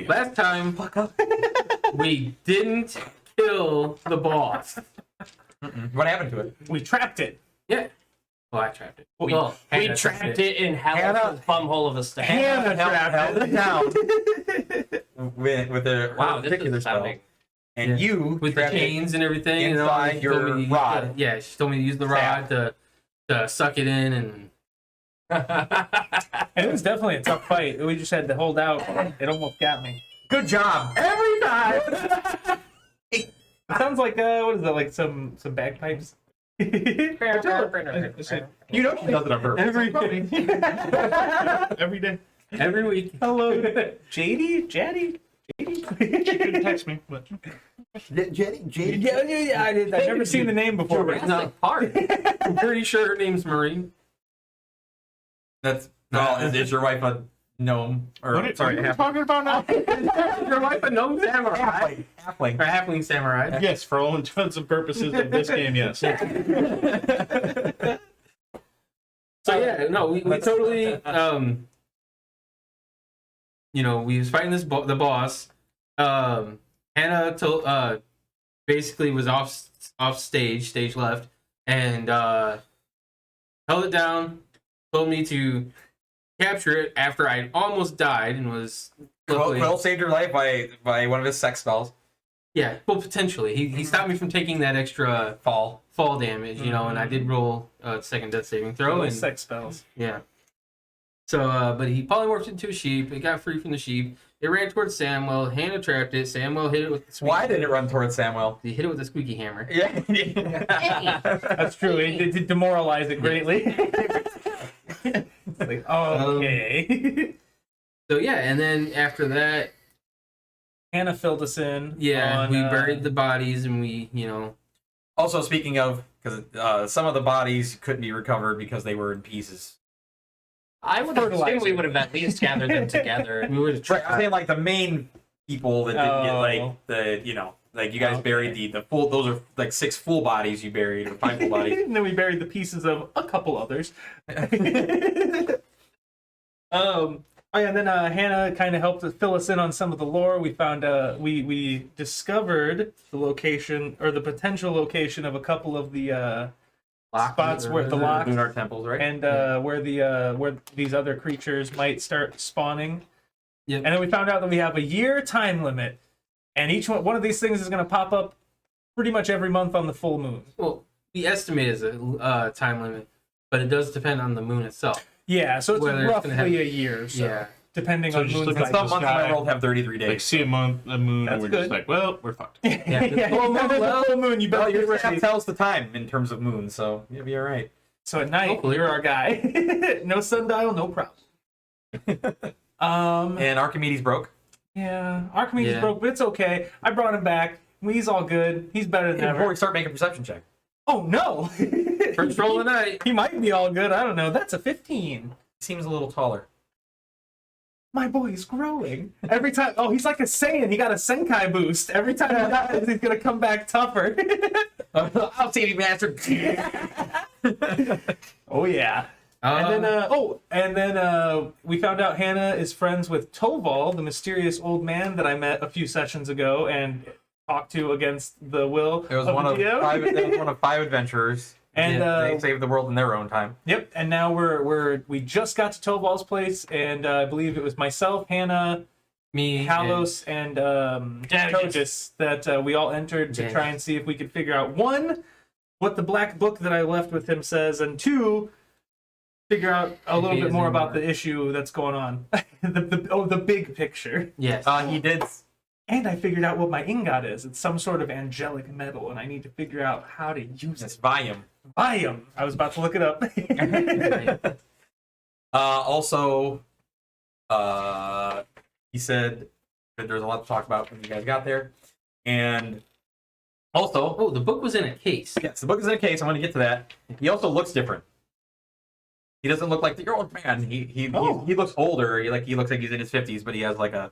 last time we didn't kill the boss. What happened to it? We trapped it. Yeah. Well, I trapped it. We Hannah trapped it in Hannah's bumhole of a stack. Hannah held it down with a Wow, this particular is spell. sounding. And you with the trapped it chains and everything. inside she your told me to rod. Yeah, she told me to use the rod to suck it in and. And it was definitely a tough fight. We just had to hold out. It almost got me. Good job. Every time. It sounds like what is it? Like some bagpipes. You know she does it on purpose. Every day. Every week. Hello, JD, Jaddy. She didn't text me, but Jenny. Yeah, I did. I've never seen the name before. But No, I'm pretty sure her name's Marie. That's is your wife a gnome? Or what are you talking about now? Your wife a gnome samurai. Halfling. Or halfling samurai. Yes, for all intents and purposes of this game, yes. So yeah, no, we totally we was fighting the boss. Hannah basically was off stage left, and held it down. Told me to capture it after I almost died and was. Quill saved her life by one of his sex spells. Yeah, well, potentially. He stopped me from taking that extra fall damage, and I did roll a second death saving throw. And sex spells. yeah. So, but he polymorphed into a sheep. It got free from the sheep. It ran towards Samwell. Hannah trapped it. Samwell hit it with the squeaky. Why did it run towards Samwell? He hit it with a squeaky hammer. Yeah. That's true. It did demoralize it greatly. It's like, okay. So yeah, and then after that, Hannah filled us in. yeah, on, we buried the bodies, and we, Also, speaking of, because some of the bodies couldn't be recovered because they were in pieces. I would have assumed we would have at least gathered them together. we would have Right, I'm saying like the main people that didn't get like you guys buried the full. Those are like 6 full bodies you buried or 5 full bodies. And then we buried the pieces of a couple others. And then Hannah kind of helped fill us in on some of the lore. We found we discovered the location or the potential location of a couple of the spots where the locks lunar temples, right? and where these other creatures might start spawning. Yep. And then we found out that we have a year time limit, and each one of these things is going to pop up pretty much every month on the full moon. Well, we estimate as a time limit, but it does depend on the moon itself. Yeah, so it's Whether it's gonna roughly have- a year. So Yeah. depending So on just moon look at cycles. Some months in my world have 33 days. like see a moon, That's and we're good. just like, well, we're fucked. Yeah, Yeah, full moon, well, full moon. You better Well, get your app ready. tells the time in terms of moon, so you'll be all right. So at night, Hopefully. you're our guy. No sundial, no problem. And Archimedes broke. Yeah, Archimedes Yeah. broke, but it's okay. I brought him back. He's all good. He's better than Before ever. we start making a perception check. Oh no! first roll of the night. He might be all good. I don't know. That's a 15. Seems a little taller. My boy's growing. Every time, he's like a Saiyan. He got a Senkai boost. Every time he dies, he's gonna come back tougher. I'll save you, bastard. Oh yeah. And then we found out Hannah is friends with Tovald, the mysterious old man that I met a few sessions ago and talked to against the will It was of one the of DM. 5. It was one of 5 adventurers. And They saved the world in their own time. yep. And now we just got to Tovald's place, and I believe it was myself, Hannah, Me, Kalos, and Togus that we all entered to try and see if we could figure out, 1, what the black book that I left with him says, and 2, figure out a little bit more about the issue that's going on. the big picture. yes. He did. And I figured out what my ingot is. It's some sort of angelic metal, and I need to figure out how to use It's it. volume. Volume. I was about to look it up. Also, he said that there's a lot to talk about when you guys got there. And also, Oh, the book was in a case. yes, the book is in a case. I'm going to get to that. He also looks different. He doesn't look like the old man. He looks older. He looks like he's in his 50s, but he has like a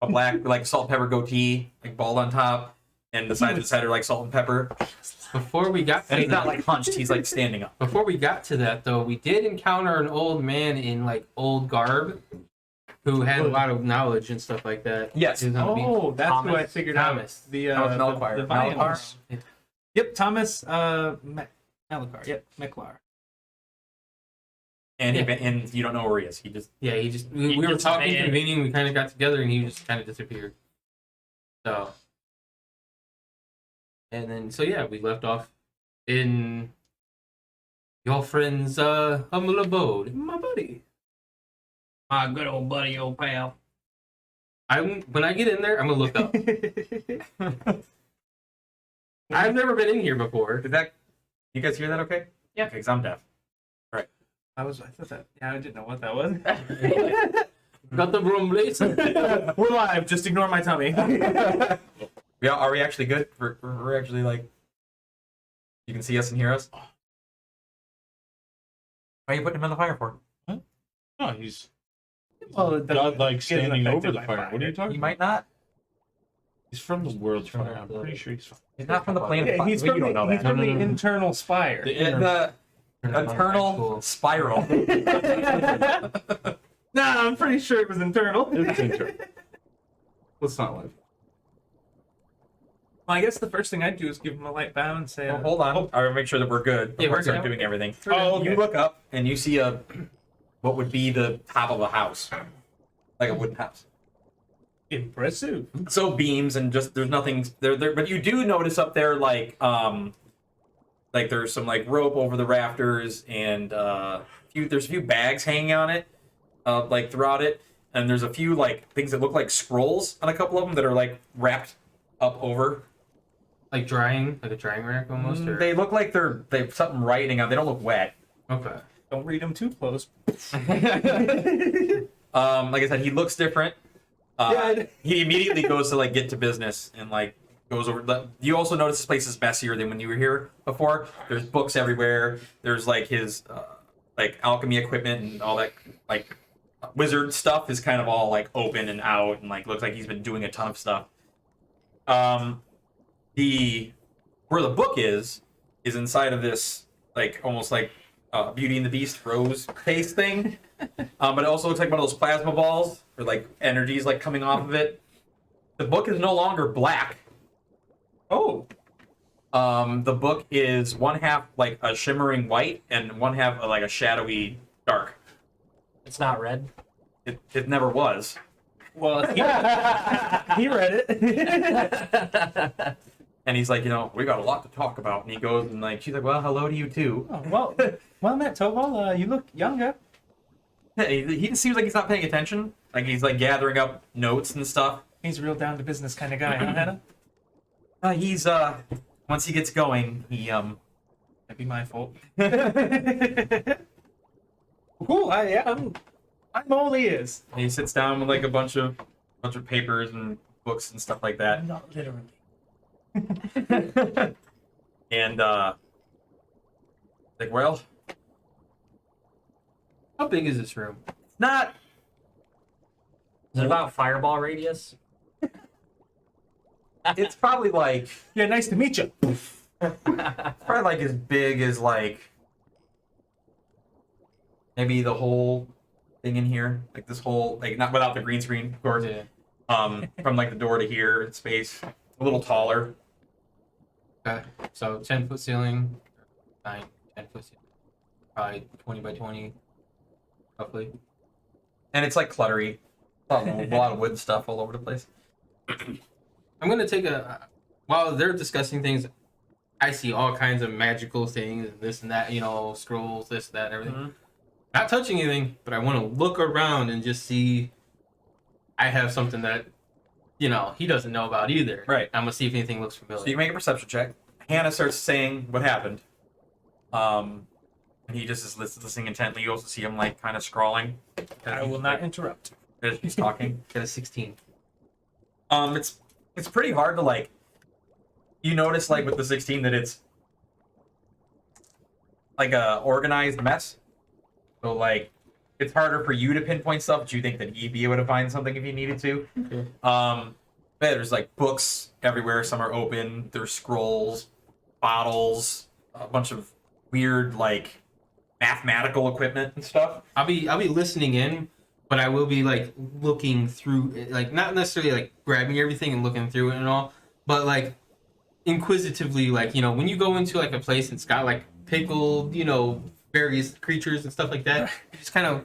black like salt and pepper goatee, like bald on top, and the sides of his head are like salt and pepper. Before we got to And he's not that, like hunched. He's like standing up. before we got to that though, we did encounter an old man in like old garb, who had a lot of knowledge and stuff like that. Yes. He was on the beach. Oh, that's who I Thomas. figured Thomas. out. The Thomas the Malachar. violins. Malachar? Yep, Thomas Malachar. Yep, Meklar. And and you don't know where he is. He just Yeah, we were just talking, made- convening, we kind of got together, and he just kind of disappeared. So, and then yeah, we left off in your friend's humble abode. My buddy. My good old buddy, old pal. When I get in there, I'm gonna look up. I've never been in here before. did that. You guys hear that? Okay. Yeah. Okay, 'cause I'm deaf. I thought that. Yeah, I didn't know what that was. Got the room blazing. We're live. Just ignore my tummy. Yeah. Are we actually good? We're actually like. You can see us and hear us. Why are you putting him on the fire for? No, he's Well, it doesn't godlike get standing affected over the by fire. What are you talking He about? might not. He's from the world from fire. I'm the- pretty sure he's from He's not from the plane. Yeah, of he's fire. from, You don't know the, he's that. from No, the no, no. internal spire. the inner. The eternal Cool. spiral. Nah, I'm pretty sure it was internal. It's internal. Let's not lie. Well, I guess the first thing I'd do is give him a light bow and say, Well, hold on. I'll make sure that we're good. Yeah, before we're I start good. doing everything. Oh, okay. You look up and you see what would be the top of a house, like a wooden house. impressive. So beams and just there's nothing there. But you do notice up there like there's some like rope over the rafters and there's a few bags hanging on it, like throughout it, and there's a few like things that look like scrolls on a couple of them that are like wrapped up over. Like a drying rack almost. Or... They look like they have something writing on. They don't look wet. Okay. Don't read them too close. Like I said, he looks different. Yeah. He immediately goes to like get to business and like goes over. You also notice this place is messier than when you were here before. There's books everywhere. There's like his like alchemy equipment and all that like wizard stuff is kind of all like open and out and like looks like he's been doing a ton of stuff. Where the book is inside of this like almost like Beauty and the Beast rose case thing. But it also looks like one of those plasma balls or like energies like coming off of it. The book is no longer black. Oh. The book is one half like a shimmering white and one half like a shadowy dark. It's not red. It never was. Well, he read it. And he's like, we got a lot to talk about. And he goes and like, she's like, well, hello to you too. Oh, well met, Tovald. You look younger. He seems like he's not paying attention. Like he's like gathering up notes and stuff. He's a real down to business kind of guy, huh, Hannah? He's once he gets going, he That'd be my fault. Cool. I'm all ears. he sits down with like a bunch of papers and books and stuff like that. Not literally. And like, well, How big is this room? not Is it about fireball radius? it's probably like Yeah, nice to meet you. probably like as big as like maybe the whole thing in here, like this whole like not without the green screen, of course. Yeah. From like the door to here in space, a little taller. Okay. So 10-foot ceiling, 10 foot ceiling, probably 20 by 20, roughly. And it's like cluttery. A lot of wood stuff all over the place. I'm gonna take while they're discussing things. I see all kinds of magical things, and this and that, scrolls, this, that, and everything. Mhm. Not touching anything, but I want to look around and just see. I have something that, he doesn't know about either. Right. I'm gonna see if anything looks familiar. So you make a perception check. Hannah starts saying what happened. And he just is listening intently. You also see him like kind of scrawling. I will not interrupt. As he's talking. Got a 16. It's pretty hard to like. You notice like with the 16 that it's like a organized mess. So like it's harder for you to pinpoint stuff, but you think that he'd be able to find something if he needed to. Okay. But there's like books everywhere. Some are open. There's scrolls, bottles, a bunch of weird like mathematical equipment and stuff. I'll be listening in, but I will be like looking through it, like not necessarily like grabbing everything and looking through it and all, but like inquisitively, like, you know, when you go into like a place and it's got like pickled, you know, various creatures and stuff like that, you just kind of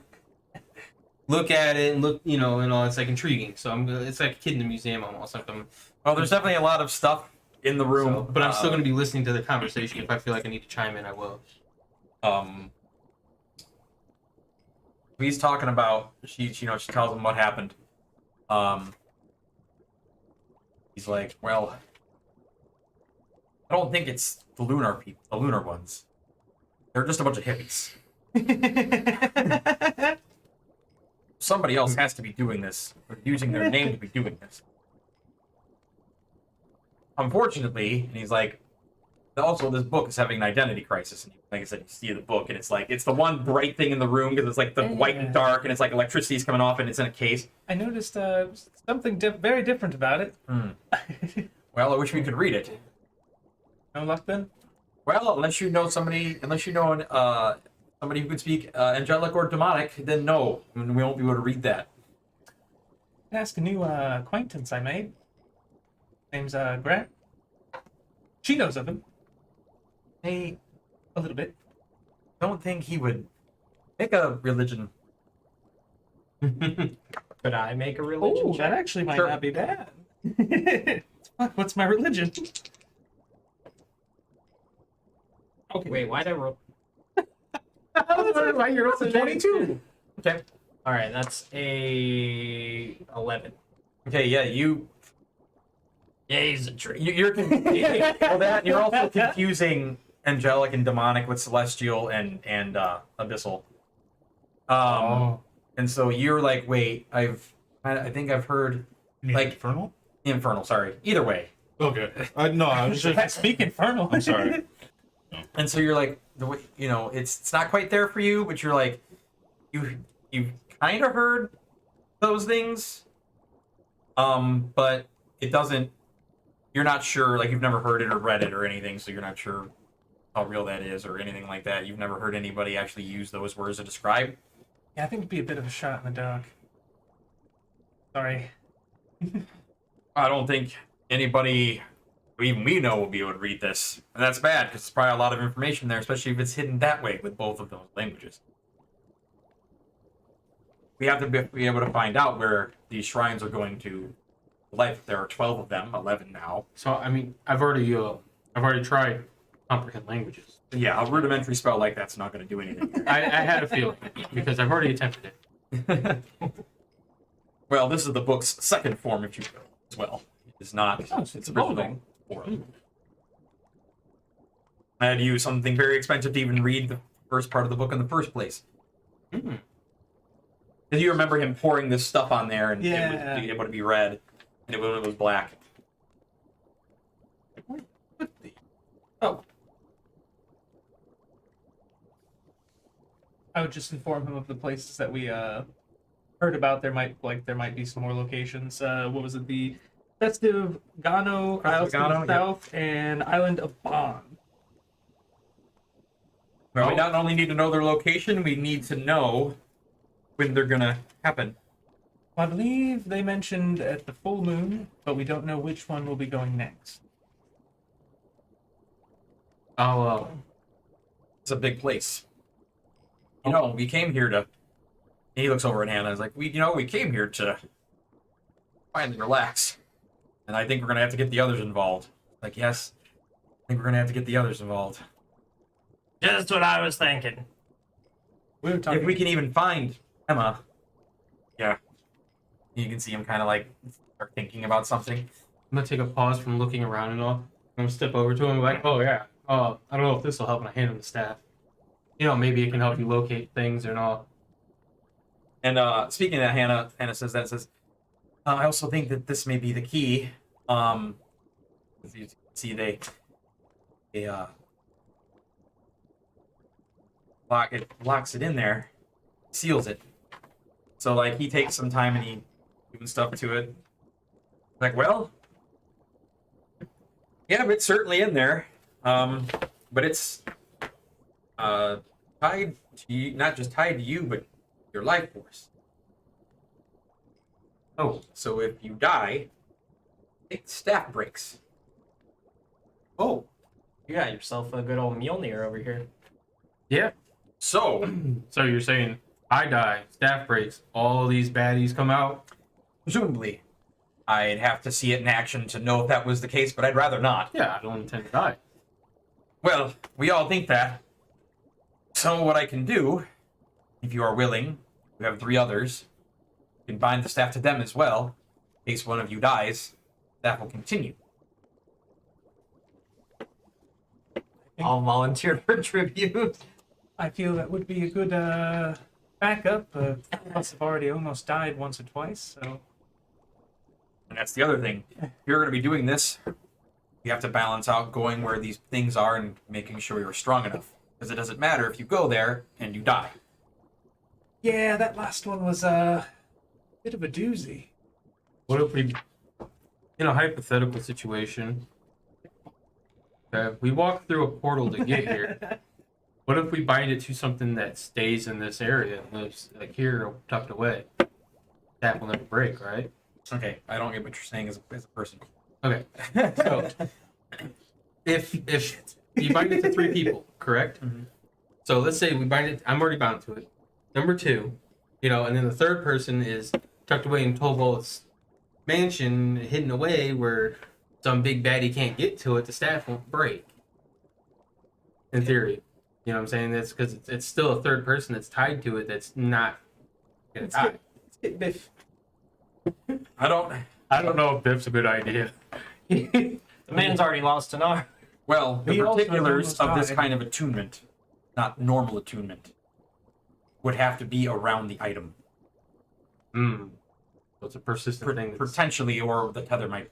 look at it and look, you know, and all. It's like intriguing. So it's like a kid in the museum almost. Like Well, there's definitely a lot of stuff in the room, but I'm still going to be listening to the conversation. If I feel like I need to chime in, I will. He's talking about she tells him what happened. He's like, well, I don't think it's the lunar ones. They're just a bunch of hippies. Somebody else has to be doing this, or using their name to be doing this. Unfortunately, and he's like, also this book is having an identity crisis. And like I said, you see the book, and it's like it's the one bright thing in the room because it's like the white and dark, and it's like electricity's coming off, and it's in a case. I noticed something very different about it. Well, I wish we could read it. No luck then? Well, unless you know somebody who could speak angelic or demonic, then no, we won't be able to read that. Ask a new acquaintance I made. Name's Grant. She knows of him. Hey, A little bit. don't think he would make a religion. Could I make a religion Oh, check? that actually might Sure. not be bad. What's my religion? Okay. Wait, why'd I roll? Why you're also 22. Okay. All right, that's a 11. Okay, yeah, Yeah, he's a tree. you're well, that you're also confusing angelic and demonic with celestial and abyssal. And so you're like, wait, I think I've heard like Infernal? infernal. Sorry, either way. Okay. No, I was just. Speak infernal. I'm sorry. And so you're like, the way, you know, it's not quite there for you, but you're like, you kind of heard those things, but it doesn't. You're not sure, like you've never heard it or read it or anything, so you're not sure how real that is or anything like that. You've never heard anybody actually use those words to describe. Yeah, I think it'd be a bit of a shot in the dark. Sorry. I don't think anybody, even we know, will be able to read this, and that's bad because it's probably a lot of information there, especially if it's hidden that way with both of those languages. We have to be able to find out where these shrines are going to life. There are 12 of them, 11 now. So I mean, I've already tried comprehend languages. Yeah, a rudimentary spell like that's not going to do anything. I had a feeling because I've already attempted it. Well, this is the book's second form, if you will, as well. It's not its original form. I had to use something very expensive to even read the first part of the book in the first place. Because you remember him pouring this stuff on there and it was able to be read, and it was black. Oh. I would just inform him of the places that we heard about. There might be some more locations. What was it? The Festive Gano, Isles to the South, and Island of Bond. Well, we not only need to know their location, we need to know when they're gonna happen. Well, I believe they mentioned at the full moon, but we don't know which one will be going next. Oh, It's a big place. You know, we came here to. He looks over at Hannah. He's like, we came here to finally relax, and I think we're gonna have to get the others involved. Like, yes, I think we're gonna have to get the others involved Just what I was thinking. We were talking. if we can even find Emma. Yeah, you can see him kind of like start thinking about something. I'm gonna take a pause from looking around and all. I'm gonna step over to him and be like, oh yeah, I don't know if this will help when I hand him the staff. You know, maybe it can help you locate things and all. And speaking of that, Hannah says, I also think that this may be the key. As you see, they locks it in there, seals it. So like he takes some time and he doing stuff to it. Like, well, yeah, it's certainly in there. But it's tied to you, not just tied to you, but your life force. Oh, so if you die, take staff breaks. Oh, You got yourself a good old Mjolnir over here. Yeah. So, So you're saying I die, staff breaks, all these baddies come out? presumably, I'd have to see it in action to know if that was the case, but I'd rather not. Yeah, I don't intend to die. Well, we all think that. So what I can do, if you are willing, we have 3 others, you can bind the staff to them as well. In case one of you dies, that will continue. I'll volunteer for tribute. I feel that would be a good backup. Plus, I've already almost died once or twice, so. And that's the other thing. If you're going to be doing this, you have to balance out going where these things are and making sure you're strong enough. Because it doesn't matter if you go there and you die. Yeah, that last one was a bit of a doozy. What if we, in a hypothetical situation, okay, we walk through a portal to get here. What if we bind it to something that stays in this area, lives like here, tucked away? That will never break, right? Okay, I don't get what you're saying as a person. Okay. So, if you bind it to 3 people, correct? Mm-hmm. So let's say we bind it. I'm already bound to it. Number 2, and then the third person is tucked away in Tovald's mansion, hidden away where some big baddie can't get to it. The staff won't break. In theory, you know what I'm saying? That's because it's still a third person that's tied to it. That's not gonna die. Let's get Biff. I don't know if Biff's a good idea. The man's already lost an arm. Well, the He also particulars almost of this died. kind of attunement, not normal attunement, would have to be around the item. Hmm. So it's a persistent thing. That's, Potentially, or the tether might break.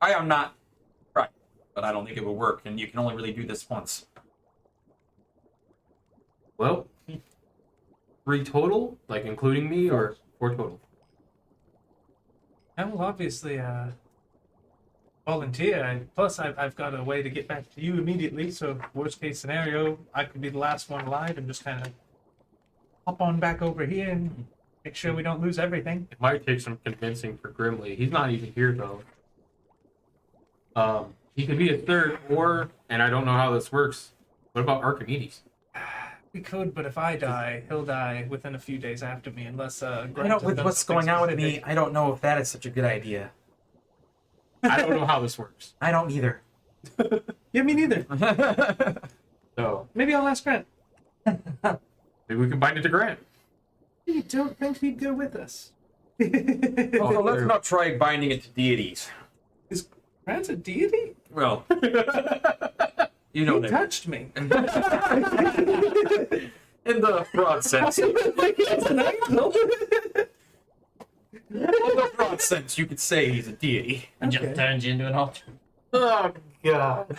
I am not right, but I don't think it would work, and you can only really do this once. well, 3 total, like including me, or 4 total? I will obviously volunteer. Plus, I've got a way to get back to you immediately. So, worst case scenario, I could be the last one alive and just kind of hop on back over here and make sure we don't lose everything. It might take some convincing for Grimly. He's not even here though. He could be a third, and I don't know how this works. What about Archimedes? We could, but if I die, he'll die within a few days after me, unless I don't, with what's going on with me, I don't know if that is such a good idea. I don't know how this works. I don't either. Yeah, me neither. So Maybe I'll ask Grant. maybe we can bind it to Grant. You don't think he'd go with us? Well, let's not try binding it to deities. Is Grant's a deity? Well, you know He that. touched me. In the broad sense. In the broad sense, you could say he's a deity. And just Okay. turns you into an altar. Oh God.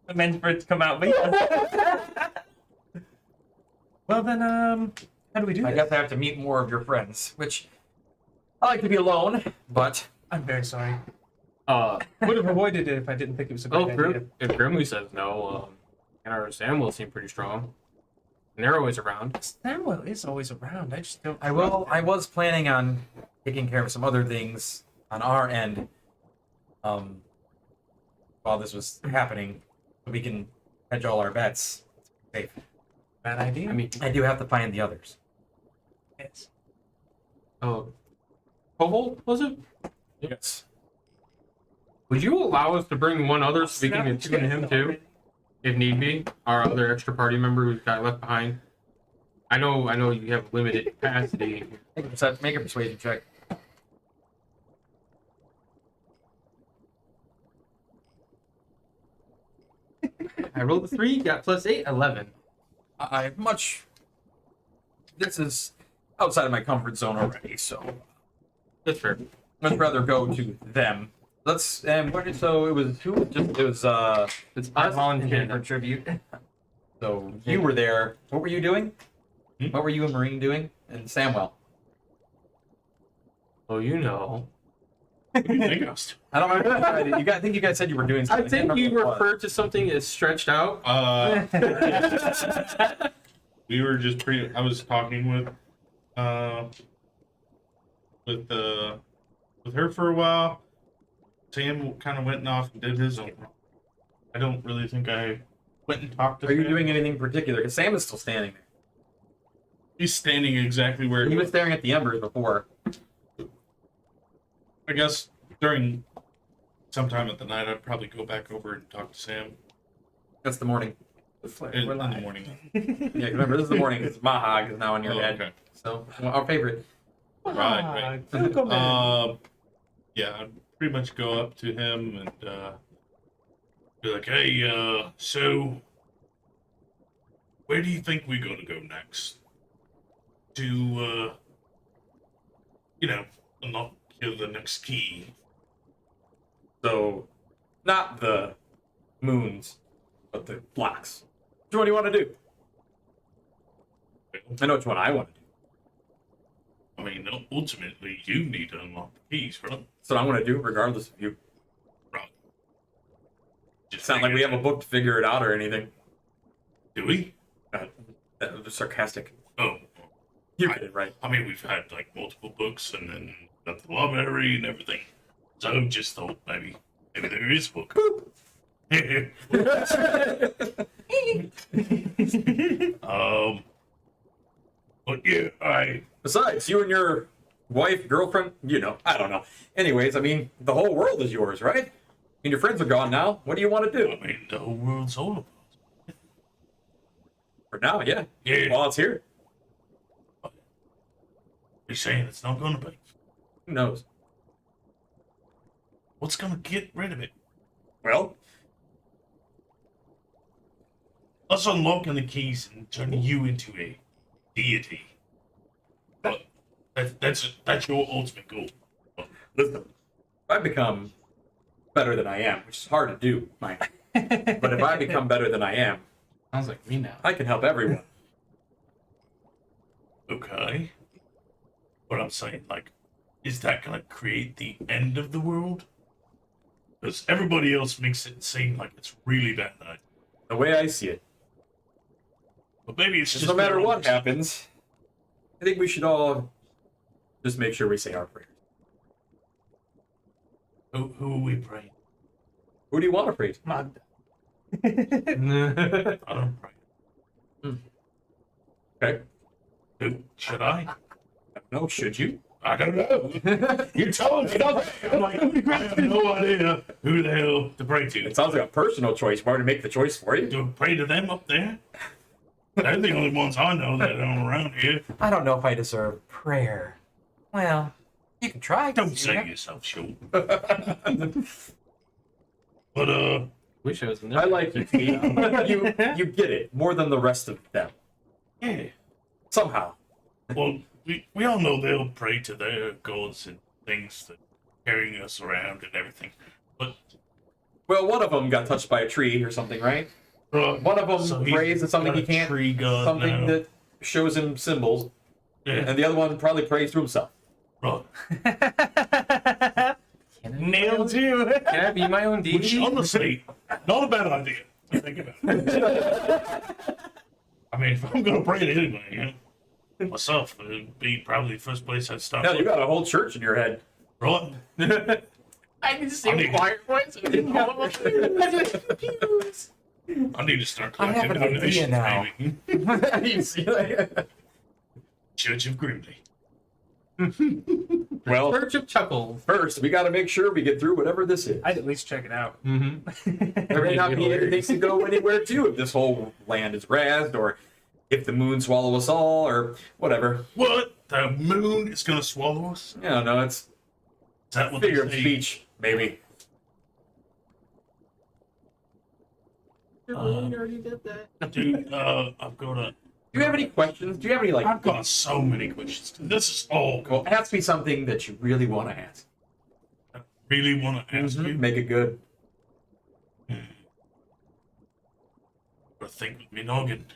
I meant for it to come out, but yeah. Well then, how do we do I this? guess I have to meet more of your friends, which I like to be alone, but I'm very sorry. Uh, Would have avoided it if I didn't think it was a great idea. if Grimly says no, and our Samwell seem pretty strong, and they're always around. Samwell is always around. I just don't. I was planning on taking care of some other things on our end while this was happening, so we can hedge all our bets. Safe. Bad idea. I mean, I do have to find the others. yes. oh, Tovald, was it? Yes. Would you allow us to bring one other so we can attune him too, if need be? Our other extra party member who got left behind. I know you have limited capacity. Make a persuasion check. I rolled a 3, got +8, 11. This is outside of my comfort zone already, so That's fair. let's rather go to them. So it was who? It was It's I us and volunteered for Hannah. tribute. so you were there. What were you doing? What were you and Marine doing? And Samwell. Oh, you know. What do you think I was I don't remember. I think you guys said you were doing I something. think can't you remember what it was. referred to something as stretched out. We were just I was talking with with her for a while. Sam kind of went off and did his own. I don't really think I went and talked to Are you Sam. doing anything particular? Because Sam is still standing there. He's standing exactly where He was staring at the embers before. I guess during sometime at the night, I'd probably go back over and talk to Sam That's the morning. in the morning. Yeah, remember, this is the morning. It's Mahag is now in your head. Okay. So, our favorite. Right. Gilgamesh. Yeah, I'd pretty much go up to him and be like, "Hey, so where do you think we're gonna go next? To unlock the next key." So, not the moons, but the blocks. Which one do you want to do? I know which one I want to do. I mean, ultimately, you need to unlock the keys, right? That's what I'm going to do, regardless of you. Right. It's not like we have a book to figure it out or anything. Do we? That was sarcastic. Oh, You get it right. I mean, we've had like multiple books, and then got the library and everything. So I just thought maybe there is a book. But yeah, Besides, you and your wife, girlfriend, I don't know. Anyways, I mean, the whole world is yours, right? And your friends are gone now. What do you want to do? I mean, the whole world's all of us. For now, yeah. Yeah. While it's here. You're saying it's not gonna be. Who knows? What's gonna get rid of it? Well, Us unlocking the keys and turning you into a deity. But that's your ultimate goal. listen. If I become better than I am, which is hard to do, Mike. But if I become better than I am, Sounds like me now. I can help everyone. Okay. But I'm saying, like, is that gonna create the end of the world? Because everybody else makes it seem like it's really bad night. The way I see it, But maybe it's just no matter their what own- happens, I think we should all just make sure we say our prayers. Who are we praying? Who do you want to pray to? Magda. I don't pray. Okay. Who should I? No, should you? I don't know. You told me nothing. I'm like, I have no idea who the hell to pray to. It sounds like a personal choice. Why to make the choice for you? Do I pray to them up there? They're the only ones I know that are around here. I don't know if I deserve prayer. Well, you can try. Don't say yourself short. But Wish I was in I like you, Pete. you get it more than the rest of them. yeah. Somehow. Well, we all know they'll pray to their gods and things that carrying us around and everything. But Well, one of them got touched by a tree or something, right? One of them so he's prays to something got he a can't, tree god something now. that shows him symbols, Yeah. and the other one probably prays to himself. Right. Nailed you. Can I be my own Which deity? honestly, not a bad idea. I think about it. I mean, if I'm gonna pray to anybody, myself, it'd be probably the first place I'd start. Now you got a whole church in your head. Right. I can see I need- choir voice. I didn't know what I need to start I have collecting an idea donations, now. maybe. You see, like- Church of Grimley. well, Church of Chuckles. first we got to make sure we get through whatever this is. I'd at least check it out. Mm-hmm. There may not be anything to go anywhere to if this whole land is razzed, or if the moon swallow us all, or whatever. What? The moon is gonna swallow us? I don't know. It's Is that what figure they of say? speech, maybe. already did that. Dude, I've got a. Do you have any questions? Do you have any like? I've got so many questions. This is all Well, ask me something that you really want to ask. I really want to ask you. Make it good. But think with me noggin.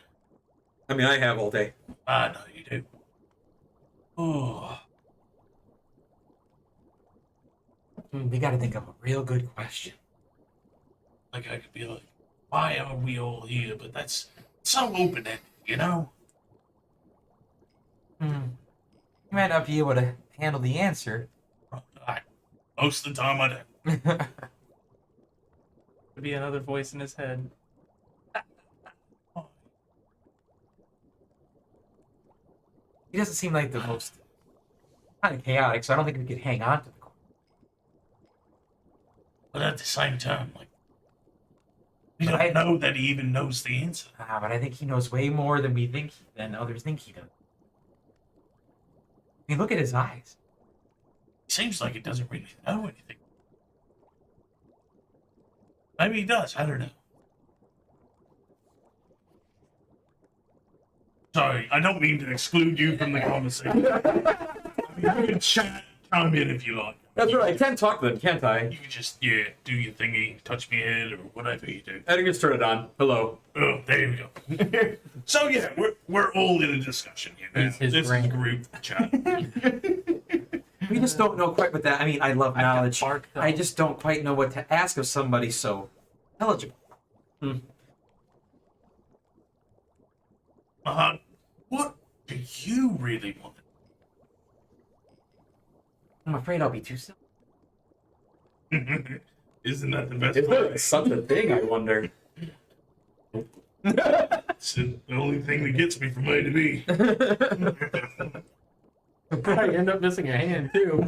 I mean, I have all day. I know you do. Oh, We got to think of a real good question. like I could be like, why are we all here? But that's so open-ended, you know? You might not be able to handle the answer. Most of the time I do. Could be another voice in his head. He doesn't seem like the most kind of chaotic, so I don't think we could hang on to the coin. But at the same time, like, we But don't know that he even knows the answer. But I think he knows way more than than others think he does. I mean, look at his eyes. Seems like he doesn't really know anything. Maybe he does. I don't know. Sorry, I don't mean to exclude you from the conversation. You can chat, chime in if you like. That's right. I can talk to them, can't I? You can just, do your thingy, touch me head, or whatever you do. I think it's turned on. Hello. Oh, there we go. So yeah, we're all in a discussion here now. His This is brain. group chat. We just don't know quite what that. I mean, I love knowledge. bark, though. I just don't quite know what to ask of somebody so eligible. What do you really want? I'm afraid I'll be too simple. Isn't that the best Is there part? such a thing, I wonder? It's the only thing that gets me from A to B. Probably end up missing a hand too.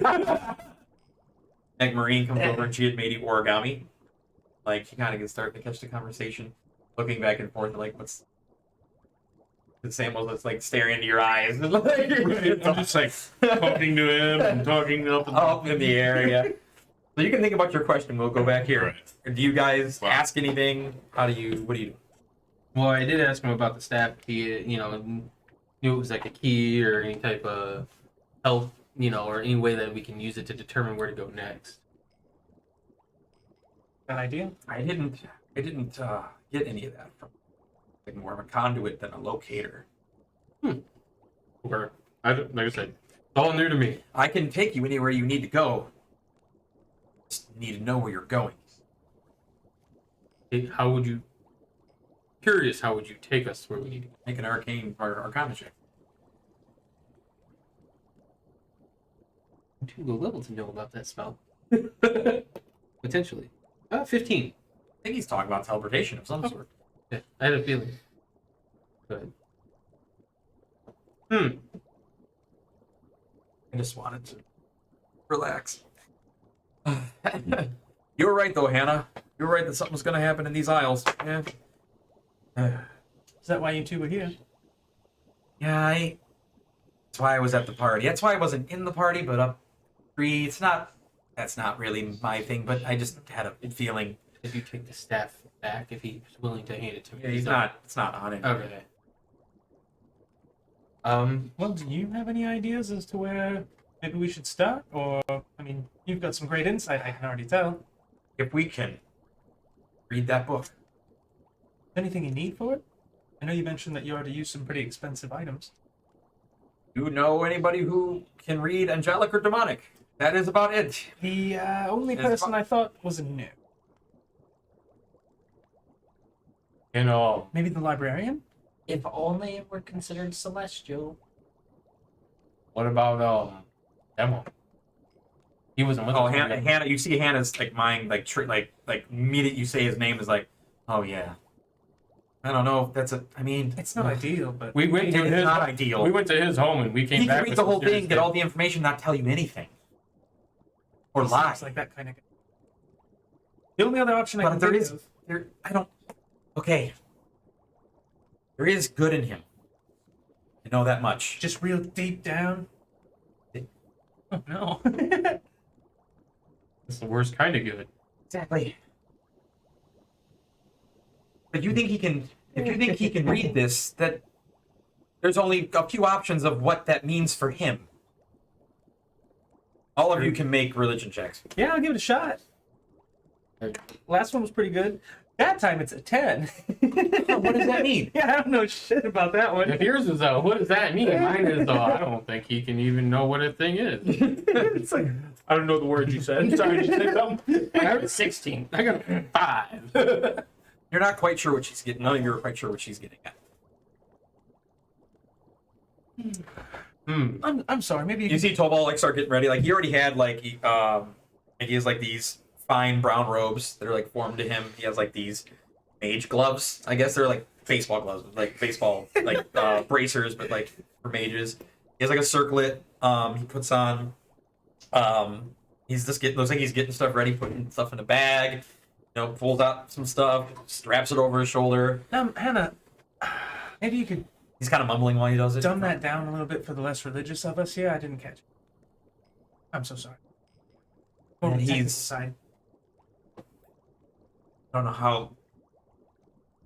Meg Marine comes over and she had made origami. Like, she kind of gets starting to catch the conversation, looking back and forth, like, what's. And Samwell's just like staring into your eyes. I'm just like talking to him and talking up and Up in the air, yeah. So you can think about your question. We'll go back here. Right. Do you guys Wow. ask anything? What do you do? Well, I did ask him about the staff. He, knew it was like a key or any type of help, or any way that we can use it to determine where to go next. An idea? I didn't get any of that from like more of a conduit than a locator. Or, like I said, it's all new to me. I can take you anywhere you need to go. Just need to know where you're going. How would you take us where we need to go? Make an arcane or arcana check. I'm too low level to know about that spell. Potentially. 15. I think he's talking about teleportation of some sort. Yeah, I had a feeling. Good. I just wanted to relax. You were right, though, Hannah. You were right that something was going to happen in these aisles. Yeah. Is that why you two were here? Yeah, that's why I was at the party. That's why I wasn't in the party, but up three. That's not really my thing, but I just had a feeling. Did you take the staff back if he's willing to hand it to me? Yeah, it's not on it. Okay. Well, do you have any ideas as to where maybe we should start? Or, I mean, you've got some great insight, I can already tell. If we can read that book. Anything you need for it? I know you mentioned that you already used some pretty expensive items. You know anybody who can read angelic or demonic? That is about it. The only It's person I thought was a new. Maybe the librarian? If only it were considered celestial. What about Demo? He wasn't with Oh, us. Hannah, you see Hannah's like mind, like immediate. You say his name is like, oh yeah. I don't know if that's a. I mean, It's not ideal, but We went to it's his. not ideal. We went to his home and we came He back. can read with the whole mysterious thing, get all the information, not tell you anything, or he lie. seems like that kind of guy. The only other option I But can there think is- of. I don't. Okay. There is good in him. I know that much. Just real deep down. Oh no. It's the worst kind of good. Exactly. If you think he can, read this, that there's only a few options of what that means for him. all of you can make religion checks. Yeah, I'll give it a shot. Last one was pretty good. That time it's a 10. What does that mean? Yeah, I don't know shit about that one. If yours is what does that mean? Mine is I don't think he can even know what a thing is. It's like, I don't know the words you said. Sorry, did you say something? I got a 16. I got a 5. You're not quite sure what she's getting. None of you are quite sure what she's getting at. I'm sorry. Maybe You see Tovald like start getting ready. Like he already had like he has like these fine brown robes that are like formed to him. He has like these mage gloves. I guess they're like baseball gloves, like baseball like bracers, but like for mages. He has like a circlet. He puts on. He's just getting. Looks like he's getting stuff ready, putting stuff in a bag. You know, pulls out some stuff, straps it over his shoulder. Hannah, maybe you could He's kind of mumbling while he does it. dumb that down a little bit for the less religious of us. Yeah, I didn't catch it. I'm so sorry. And Technical he's- side. I don't know how.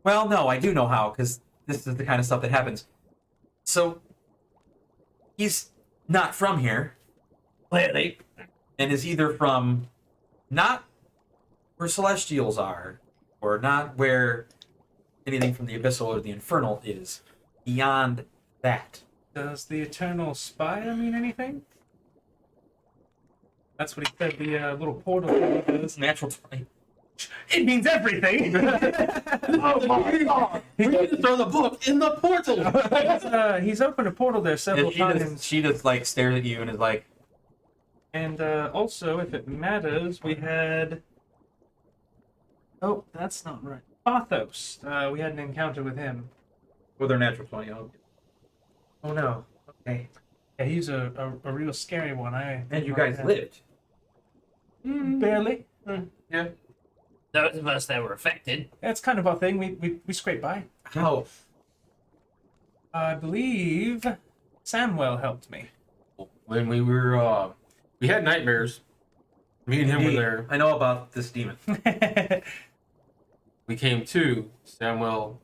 Well, no, I do know how, because this is the kind of stuff that happens. So, he's not from here, Clearly. and is either from not where Celestials are, or not where anything from the Abyssal or the Infernal is. Beyond that. Does the Eternal Spire mean anything? That's what he said. The little portal thing does. Natural 20. It means everything. Oh my god. We need to throw the book in the portal. He's opened a portal there several She times. she just like stares at you and is like, And also, if it matters, we had. Oh, that's not right. Pathos. We had an encounter with him. with her natural 20. Oh no. Okay. Yeah, he's a real scary one. And you guys lived. Barely. Yeah. Those of us that were affected. That's kind of our thing. We scrape by. How? I believe Samwell helped me. When we were, we had nightmares. Me and him were there. I know about this demon. We came to. Samwell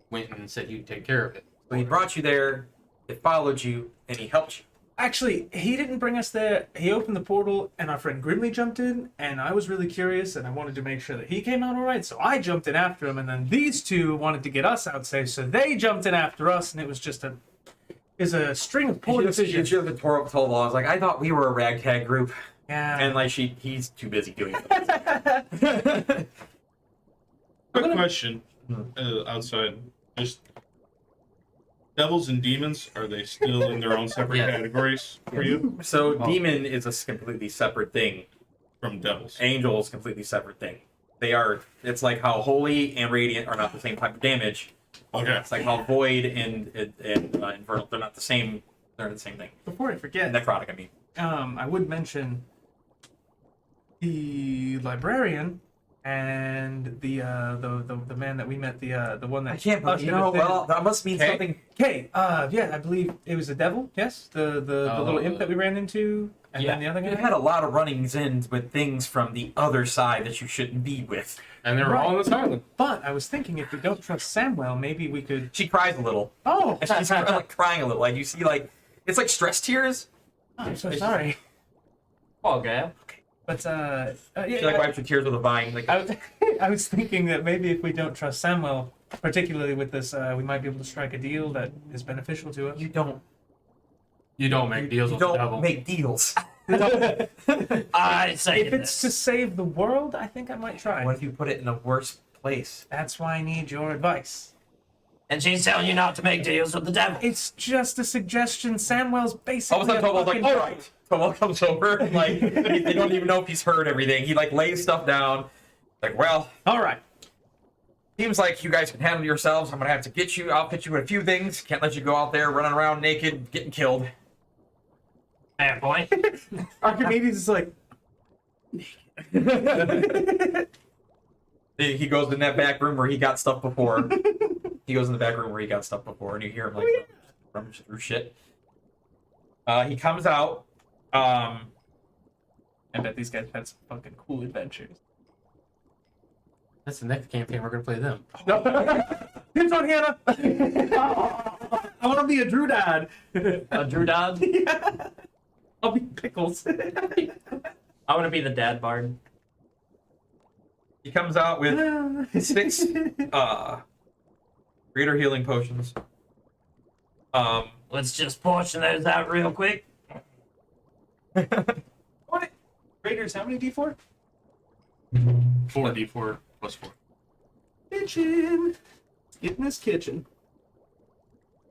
went and said he'd take care of it. So he brought you there, it followed you, and he helped you. Actually, he didn't bring us there. He opened the portal, and our friend Grimly jumped in, and I was really curious, and I wanted to make sure that he came out all right, so I jumped in after him, and then these two wanted to get us out safe, so they jumped in after us, and it was just a string of poor decisions. She told Tovald, I was like, I thought we were a ragtag group. Yeah. And like he's too busy doing it. Quick question outside. Just devils and demons, are they still in their own separate Yeah. categories for you So demon is a completely separate thing. from devils? Angel is a completely separate thing. They are. It's like how holy and radiant are not the same type of damage. Okay. It's like how void and infernal, they're not the same. They're the same thing. Before I forget, Necrotic, I mean. I would mention the librarian and the man that we met, the one that I can't believe. ushered You know, us in. well, that must mean Okay. something. Okay, yeah, I believe it was a devil. Yes, the little imp that we ran into, and yeah. then the other You've guy. had a lot of runnings in with things from the other side that you shouldn't be with. And they were all on this island. But I was thinking, if we don't trust Samwell, maybe we could. She cries a little. Oh, And she's like crying a little. Like you see, like it's like stress tears. I'm so sorry. Poor girl. But yeah, She like wipes her tears with a vine. Like I was, I was thinking that maybe if we don't trust Samwell, particularly with this, we might be able to strike a deal that is beneficial to us. you don't Make deals you with the don't devil. make deals. I say If it's to save the world, I think I might try. What if you put it in a worse place? That's why I need your advice. And she's telling you not to make deals with the devil. It's just a suggestion. Samwell's basically All of a sudden, Tovald's like, fucking- all right. Tovald comes over, and, like, they don't even know if he's heard everything. He, like, lays stuff down. Like, well, All right. seems like you guys can handle yourselves. I'm going to have to get you. I'll fit you in a few things. Can't let you go out there running around naked, getting killed. Fair point. Archimedes is like, He goes in that back room where he got stuff before. He goes in the back room where he got stuff before, and you hear him, like, rummage through shit. He comes out. I bet these guys had some fucking cool adventures. That's the next campaign. We're gonna play them. Pins on Hannah. I want to be a Drew dad. A Drew dog? Yeah. I'll be Pickles. I want to be the dad bard. He comes out with 6 greater healing potions. Let's just portion those out real quick. What? Raiders, how many D4? 4d4 plus 4. Kitchen. Get in this kitchen.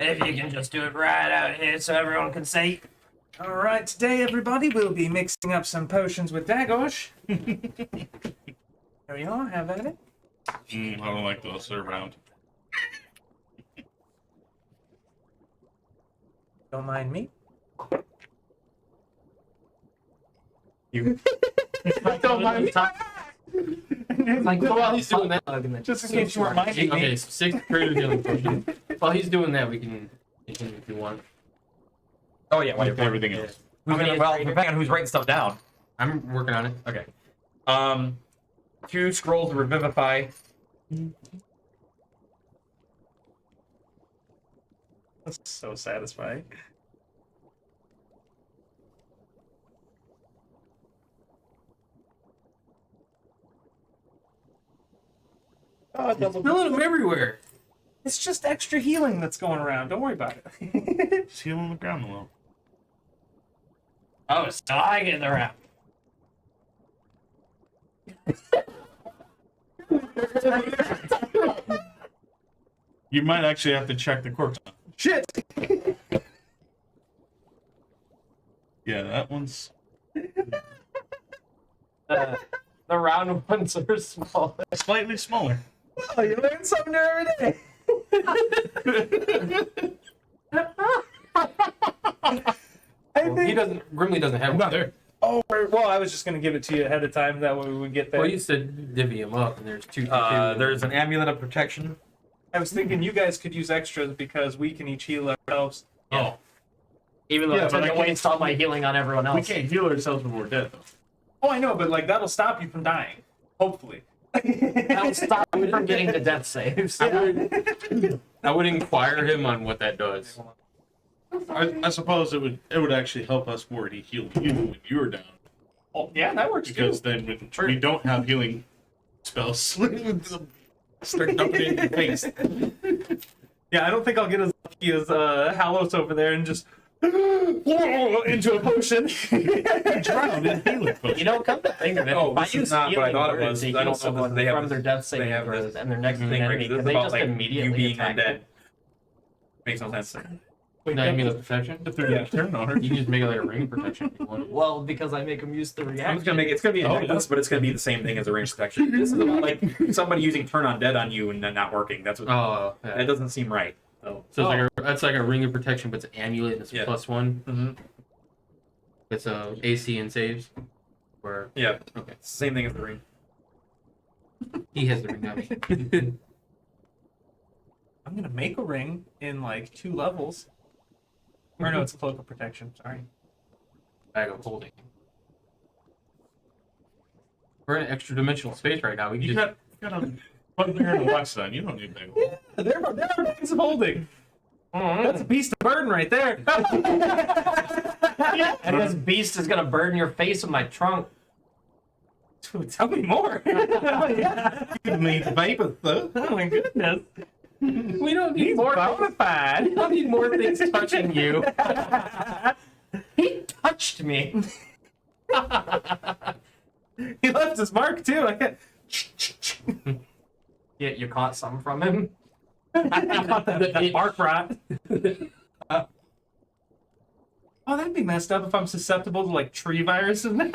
If you can just do it right out here so everyone can see. All right, today everybody will be mixing up some potions with Dagosh. There we are. Have at it. I don't like those. They're round. Don't mind me. You. Don't mind me. Like, So while he's doing that, Just in case you weren't minding me. okay, 6 greater healing potion. While he's doing that, we can continue if you want. Oh yeah, Like everything else. Who's How many gonna, is well, greater? depending on who's writing stuff down. I'm working on it. Okay. 2 scrolls of revivify. That's so satisfying. Oh, double. Filling them everywhere. It's just extra healing that's going around. Don't worry about it. Just heal on the ground a little. Oh, so I get around. You might actually have to check the corpse. Shit. Yeah, that one's. The round ones are small. Slightly smaller. Oh, you learn something new every day. He doesn't. Grimly doesn't have I'm one. not there. Oh, well, I was just going to give it to you ahead of time. That way we would get there. Well, you said divvy him up, and there's 2 There's an amulet of protection. I was thinking you guys could use extras because we can each heal ourselves. Oh. Even though Yeah, I but I took can't- waste all my healing on everyone We else. can't heal ourselves when we're dead, though. Oh, I know, but like that'll stop you from dying. Hopefully. That'll stop me from getting the death saves. I would inquire him on what that does. I suppose it would actually help us more to heal you when you're down. Oh, yeah, that works Because too. then when we don't have healing spells, start dumping it in your face. Yeah, I don't think I'll get as lucky as Halos over there and just into a potion. Drown in healing potion. You know, come to think of it, Oh, if I this is use not what I healing thought it word was. to I heal don't know if someone they have from their this- death they have saving this and their next thing enemy, right, 'cause this can is they about just like immediately you being attack undead. them? Makes no sense. Wait, Now you mean that- the protection? If they're gonna turn on her. You can just make it like a ring protection if you want. Well, because I make them use the reaction. I'm just gonna make it's gonna be a Oh, necklace, but it's gonna be the same thing as a range protection. This is about like somebody using turn on dead on you and then not working. That's what Oh, that yeah. doesn't seem right. So So it's like a ring of protection, but it's an amulet and it's Yeah. +1. mm-hmm. It's AC and saves. Where Yeah, okay, it's the same thing as the ring. he has the ring now. I'm gonna make a ring in like 2 levels. Or no, it's a cloak of protection. Sorry. Bag of holding. We're in extra dimensional space right now. We can You just got a bugbear and a wax on. You don't need big hole. There are bags of holding. Mhm. That's a beast of burden right there. And this beast is gonna burn your face with my trunk. Tell me more. You need vapor, though. Oh my goodness. we don't need He's more. bona We fide. don't need more things touching you. He touched me. He left his mark too. I can't... Yeah, you caught some from him. I caught that bark rot. Oh, that'd be messed up if I'm susceptible to like tree viruses. Get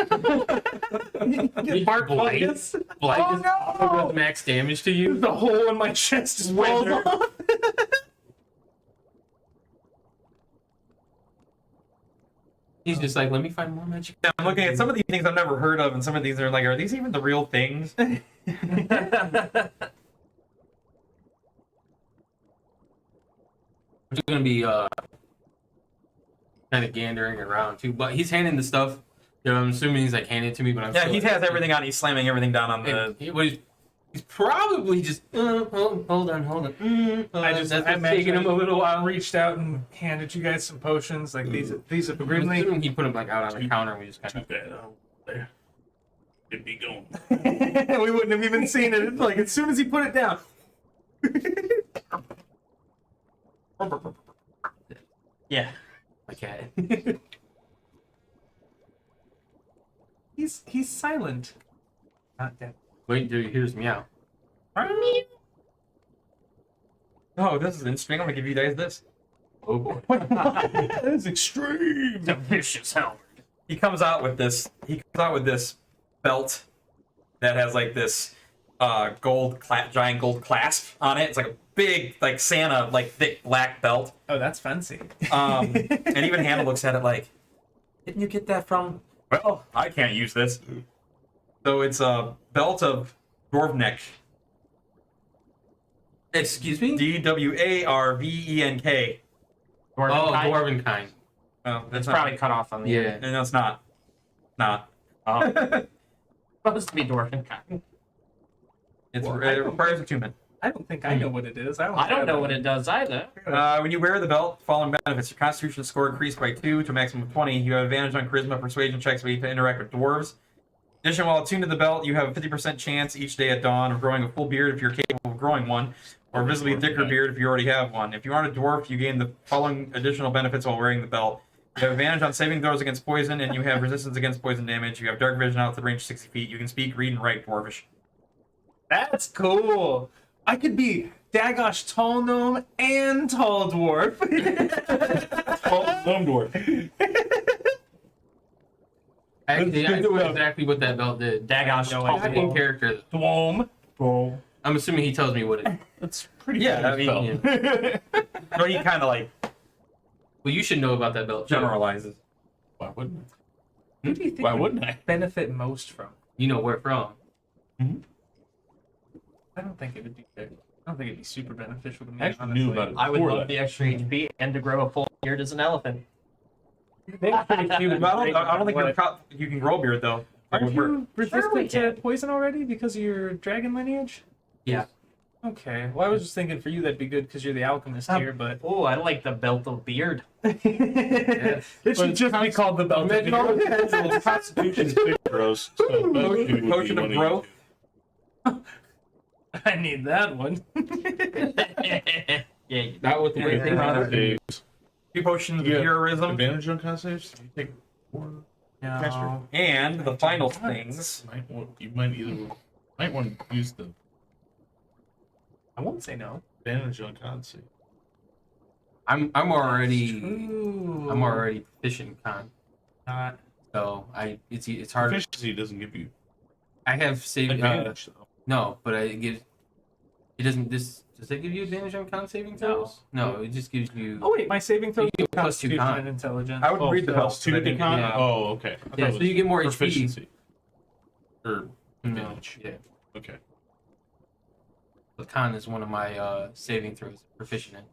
bark Blight. fungus. Blight Oh, is no! does max damage to you. The hole in my chest just falls Wither. off. He's just like, let me find more magic. Yeah, I'm looking at some of these things I've never heard of, and some of these are like, are these even the real things? I'm just gonna be kind of gandering around too, but he's handing the stuff. You know, I'm assuming he's like handing it to me, but I'm Yeah, still, he has everything on. He's slamming everything down on the. He's probably just hold on. I just that's I what's taking him a little while. reached out and handed you guys some potions. Like these are I'm grimly. assuming he put them like out on the counter and we just kind Too of. bad. Oh, there. It'd be going. We wouldn't have even seen it. It's like as soon as he put it down. Yeah. Okay. He's silent. Not dead. Wait until he hears meow. Oh, this is interesting. I'm gonna give you guys this. Oh boy. That is extreme. The vicious helmet. He comes out with this. Belt that has like this giant gold clasp on it. It's like a big, like Santa, like thick black belt. Oh, that's fancy. And even Hannah looks at it like, didn't you get that from? Well, I can't use this. So it's a belt of Dwarvenk. Excuse me? Dwarvenk. Oh, dwarven kind. Oh, It's probably cut off on the Yeah. end. No, it's not. Not. Oh. Supposed to be dwarven kind. It Well, requires attunement. I don't think I know what it is. I don't know what it does either. When you wear the belt, following benefits: your Constitution score increased by 2 to a maximum of 20. You have advantage on Charisma, Persuasion checks when you interact with dwarves. In addition, while attuned to the belt, you have a 50% chance each day at dawn of growing a full beard if you're capable of growing one, or a visibly thicker beard if you already have one. If you aren't a dwarf, you gain the following additional benefits while wearing the belt. You have advantage on saving throws against poison, and you have resistance against poison damage. You have dark vision out to the range of 60 feet. You can speak, read, and write Dwarvish. That's cool. I could be Dagosh Tall Gnome and Tall Dwarf. Gnome dwarf. Actually, I know exactly what that belt did. Dagosh no Tall idea. In Dwarf. character. Dwom. I'm assuming he tells me what it is. That's pretty Yeah, I mean, Yeah. so he kind of like Well, you should know about that belt. too. generalizes. Why wouldn't Who do you think Why would wouldn't I? benefit most from? You know where from. I don't think it would be good. I don't think it'd be super beneficial to me. I actually honestly. knew about it. I would before love that. the extra HP and to grow a full beard as an elephant. They're pretty cute. But I don't think you can grow a beard though. Aren't you resistant we to can. poison already because of your dragon lineage? Yeah. Okay. Well, I was just thinking for you that'd be good because you're the alchemist here, but Oh, I like the belt of beard. it should just be called the belt. of Beard. Constitution's big gross. So Potion of growth. I need that one. Yeah. Not with the way things are. Days. 2 potions of Yeah. heroism. Advantage on con saves? You take 4. No. And the final things. You might want to use the I won't say no. advantage on con save. I'm already Ooh. proficient in con, Not. so it's hard. Efficiency doesn't give you I have saved. advantage though. No, but it gives. It doesn't. Does that give you advantage on con saving throws? No, it just gives you. Oh wait, my saving throw You is get plus 2 Constitution con. and intelligence. I would read the belt. Two to con? yeah. Oh, okay. I Yeah, thought so it was you get more proficiency. Or HP. No, advantage. yeah. Okay. But con is one of my saving throws. Proficient in.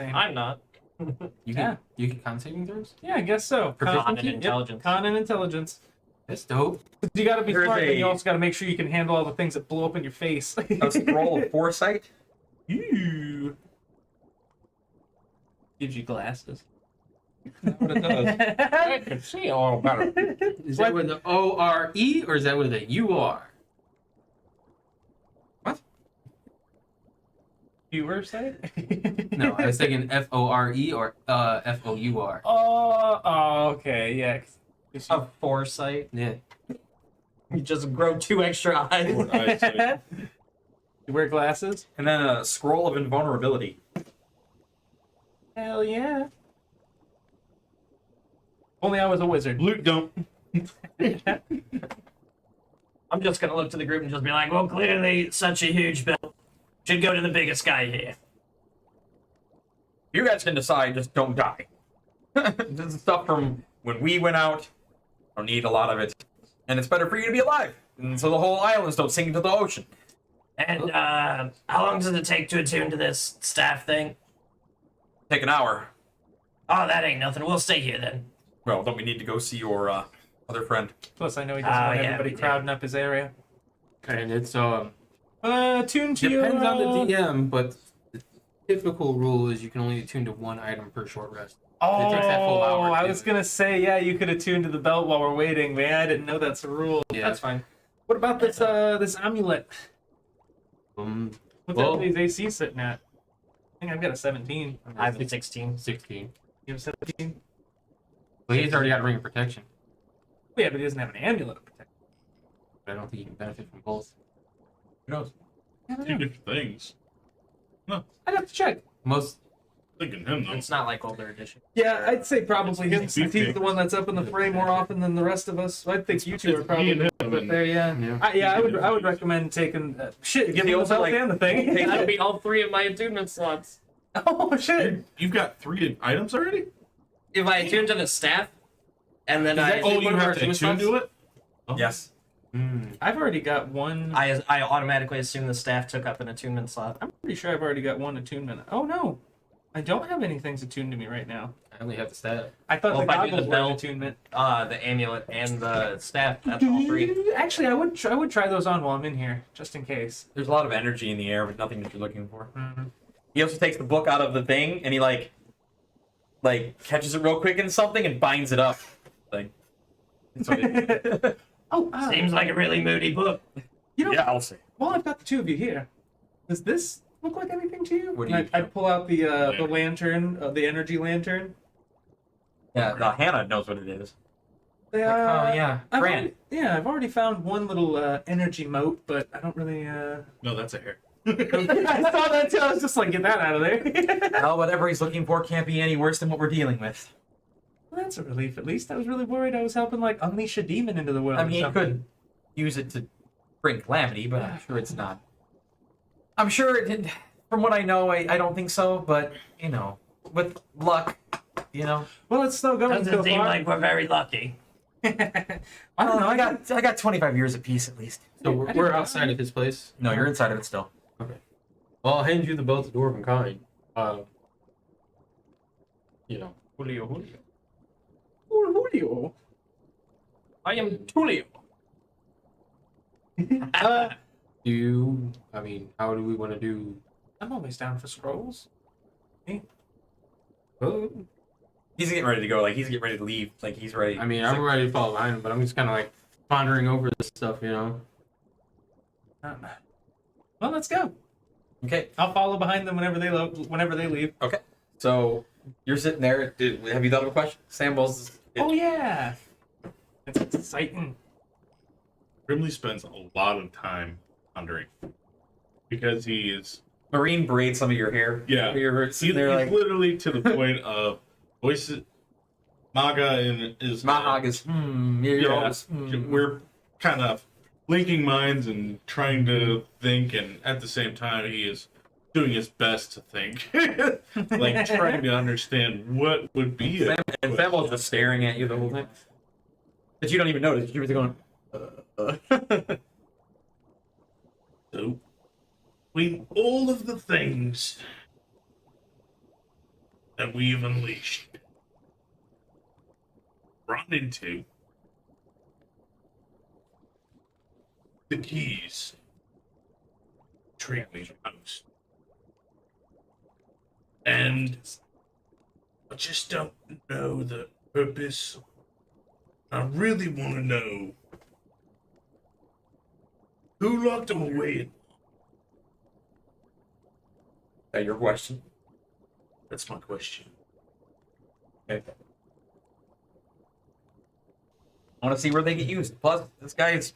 Same. I'm not. You Yeah. get con saving throws. Yeah, I guess so. Con and Yep, intelligence. Con and intelligence. That's dope. You gotta be There's smart, and you a- also gotta make sure you can handle all the things that blow up in your face. A scroll of foresight. Ooh. Gives you glasses. That's what it does. I can see a little better. Is that with the O-R-E or is that with a U-R? Viewer site? No, I was thinking F-O-R-E or F-O-U-R. Oh, okay, yeah. A foresight. Yeah. You just grow 2 extra eyes. Or eyesight. You wear glasses? And then a scroll of invulnerability. Hell yeah. Only I was a wizard. Loot dump. I'm just gonna look to the group and just be like, well, clearly such a huge belt should go to the biggest guy here. You guys can decide, just don't die. This is stuff from when we went out. Don't need a lot of it. And it's better for you to be alive. And so the whole islands don't sink into the ocean. And how long does it take to attune to this staff thing? Take an hour. Oh, that ain't nothing. We'll stay here then. Well, don't we need to go see your other friend? Plus, I know he doesn't want yeah, everybody we do. crowding up his area. And it's Tune to your... depends on the DM, but the typical rule is you can only attune to 1 item per short rest. Oh, It takes that full hour to I do was it. gonna say, yeah, you could attune to the belt while we're waiting. Man, I didn't know that's a rule. Yeah. That's fine. What about this this amulet? Um, What's Well- everybody's AC sitting at? I think I've got a 17. I have a 16. 16. You have a 17? But he's already got a ring of protection. Yeah, but he doesn't have an amulet of protection. But I don't think he can benefit from both. Who knows? I don't Two know. different things. I'd have to check. Most Thinking him though. It's not like older edition. Yeah, I'd say probably him. It's Since he's beefcake. the one that's up in the fray more often than the rest of us. So I think you two are It's probably me and up him. there. Yeah, Yeah. I would recommend taking shit. Give He him the also, belt like, and the thing. That'd be all 3 of my attunement slots. Oh shit! You've got 3 items already? If I attune to the staff, and then I Oh, you have to attune to it? Yes. I've already got one. I automatically assume the staff took up an attunement slot. I'm pretty sure I've already got one attunement. Oh no, I don't have anything attuned to me right now. I only have the staff. I thought Well, the if I do goggles the were an belt- attunement. The amulet and the staff. That's all 3. Actually, I would try those on while I'm in here, just in case. There's a lot of energy in the air, but nothing that you're looking for. Mm-hmm. He also takes the book out of the thing and he like catches it real quick in something and binds it up. Like, that's what it- Oh, Seems like a really moody book. you know. yeah, I'll say. Well, I've got the two of you here. Does this look like anything to you? What do And you- I'd pull out the lantern, the energy lantern. Yeah, Hannah knows what it is. They, Like, oh yeah, I've Grant. already, yeah, I've already found one little energy mote, but I don't really. No, that's a hair. I saw that too. I was just like, get that out of there. Well, whatever he's looking for can't be any worse than what we're dealing with. Well, that's a relief, at least. I was really worried I was helping like unleash a demon into the world. I or mean, he something. could use it to bring calamity, but I'm sure it's not. I'm sure it did. From what I know, I don't think so, but, you know, with luck, you know. Well, it's still going Doesn't so seem far. like we're very lucky. I don't know. I got 25 years of peace at least. So I we're, didn't we're know. outside of his place. No, you're inside of it still. Well, I'll hand you the belt of dwarven kind. You know. Julio. Oh, Julio. I am Tulio. How do we want to do? I'm always down for scrolls. Oh, He's getting ready to go. Like, he's getting ready to leave. Like, he's ready. I mean, I'm ready to follow behind him, but I'm just kind of like pondering over this stuff, you know. Well, let's go. Okay. I'll follow behind them whenever they leave. Okay. So, you're sitting there. Have you thought of a question? Samwell's... Oh yeah, it's exciting. Brimley spends a lot of time pondering. Because he is... Marine braids some of your hair. Yeah. You're sitting there he's like... literally to the point of voices... Maga and his... Mahag is... We're kind of linking minds and trying to think, and at the same time, he is doing his best to think. Like, trying to understand what would be it. And Samwell's just staring at you the whole time. But you don't even notice. You're just going... So, between all of the things that we've unleashed, run into the keys, treat me most. And I just don't know the purpose. I really want to know who locked them away. Is that your question? That's my question. Okay. I want to see where they get used. Plus, this guy is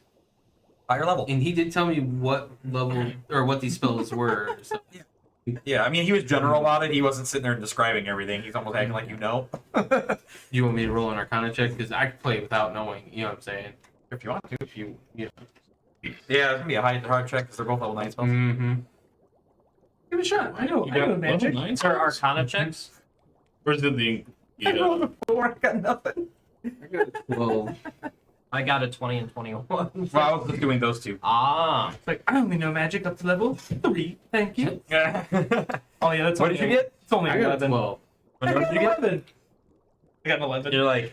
higher level. And he did tell me what level or what these spells were. So. Yeah, I mean, he was general about it. He wasn't sitting there and describing everything. He's almost acting like you know. Do you want me to roll an Arcana check? Because I could play without knowing. You know what I'm saying? If you want to. If you know. Yeah, it's going to be a hard check because they're both level 9 spells. Mm-hmm. Give it a shot. I know You got magic. level 9 For spells? Arcana checks? Or is it the... I rolled a 4. I got nothing. Well, I got a 20 and 21. Well, I was just doing those two. Ah. It's like, I only know magic up to level 3. Thank you. What Oh yeah, that's did you get? It's only I got 11. 12. I What got did you get? 11. I got an 11. You're like,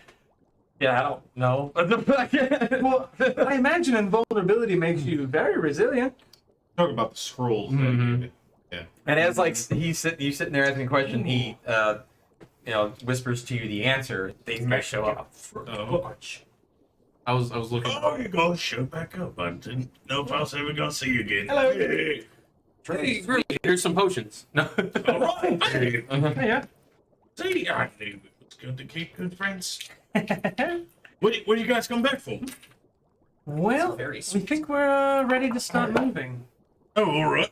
yeah, I don't know. Well, I imagine invulnerability makes you very resilient. Talk about the scrolls. Mhm. And as like you sitting there asking a question, he whispers to you the answer. These guys show up. Oh. I was looking. Oh, you go show back up. I didn't know if I was ever gonna see you again. Hello. Hey. Hey, really? Here's some potions. No. All right. Hey. Yeah. See, I knew it was good to keep good friends. What do you guys come back for? Well, Very we sweet. think we're ready to start moving. Oh, all right.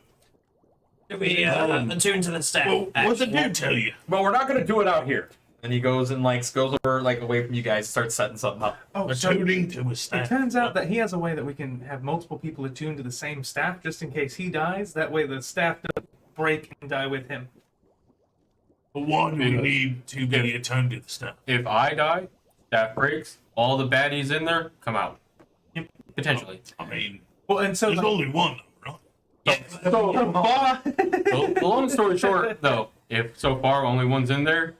Do we attune to the staff? Well, what's the dude tell you? Well, we're not gonna do it out here. And he goes and like goes over like away from you guys, starts setting something up. Oh, so Attuning to a it staff. turns out that he has a way that we can have multiple people attuned to the same staff, just in case he dies. That way, the staff doesn't break and die with him. But why do we need to be attuned to the staff? If I die, staff breaks, all the baddies in there come out. Potentially. I mean, Well, and so there's only one, though, right? The long story short, though, if so far only one's in there,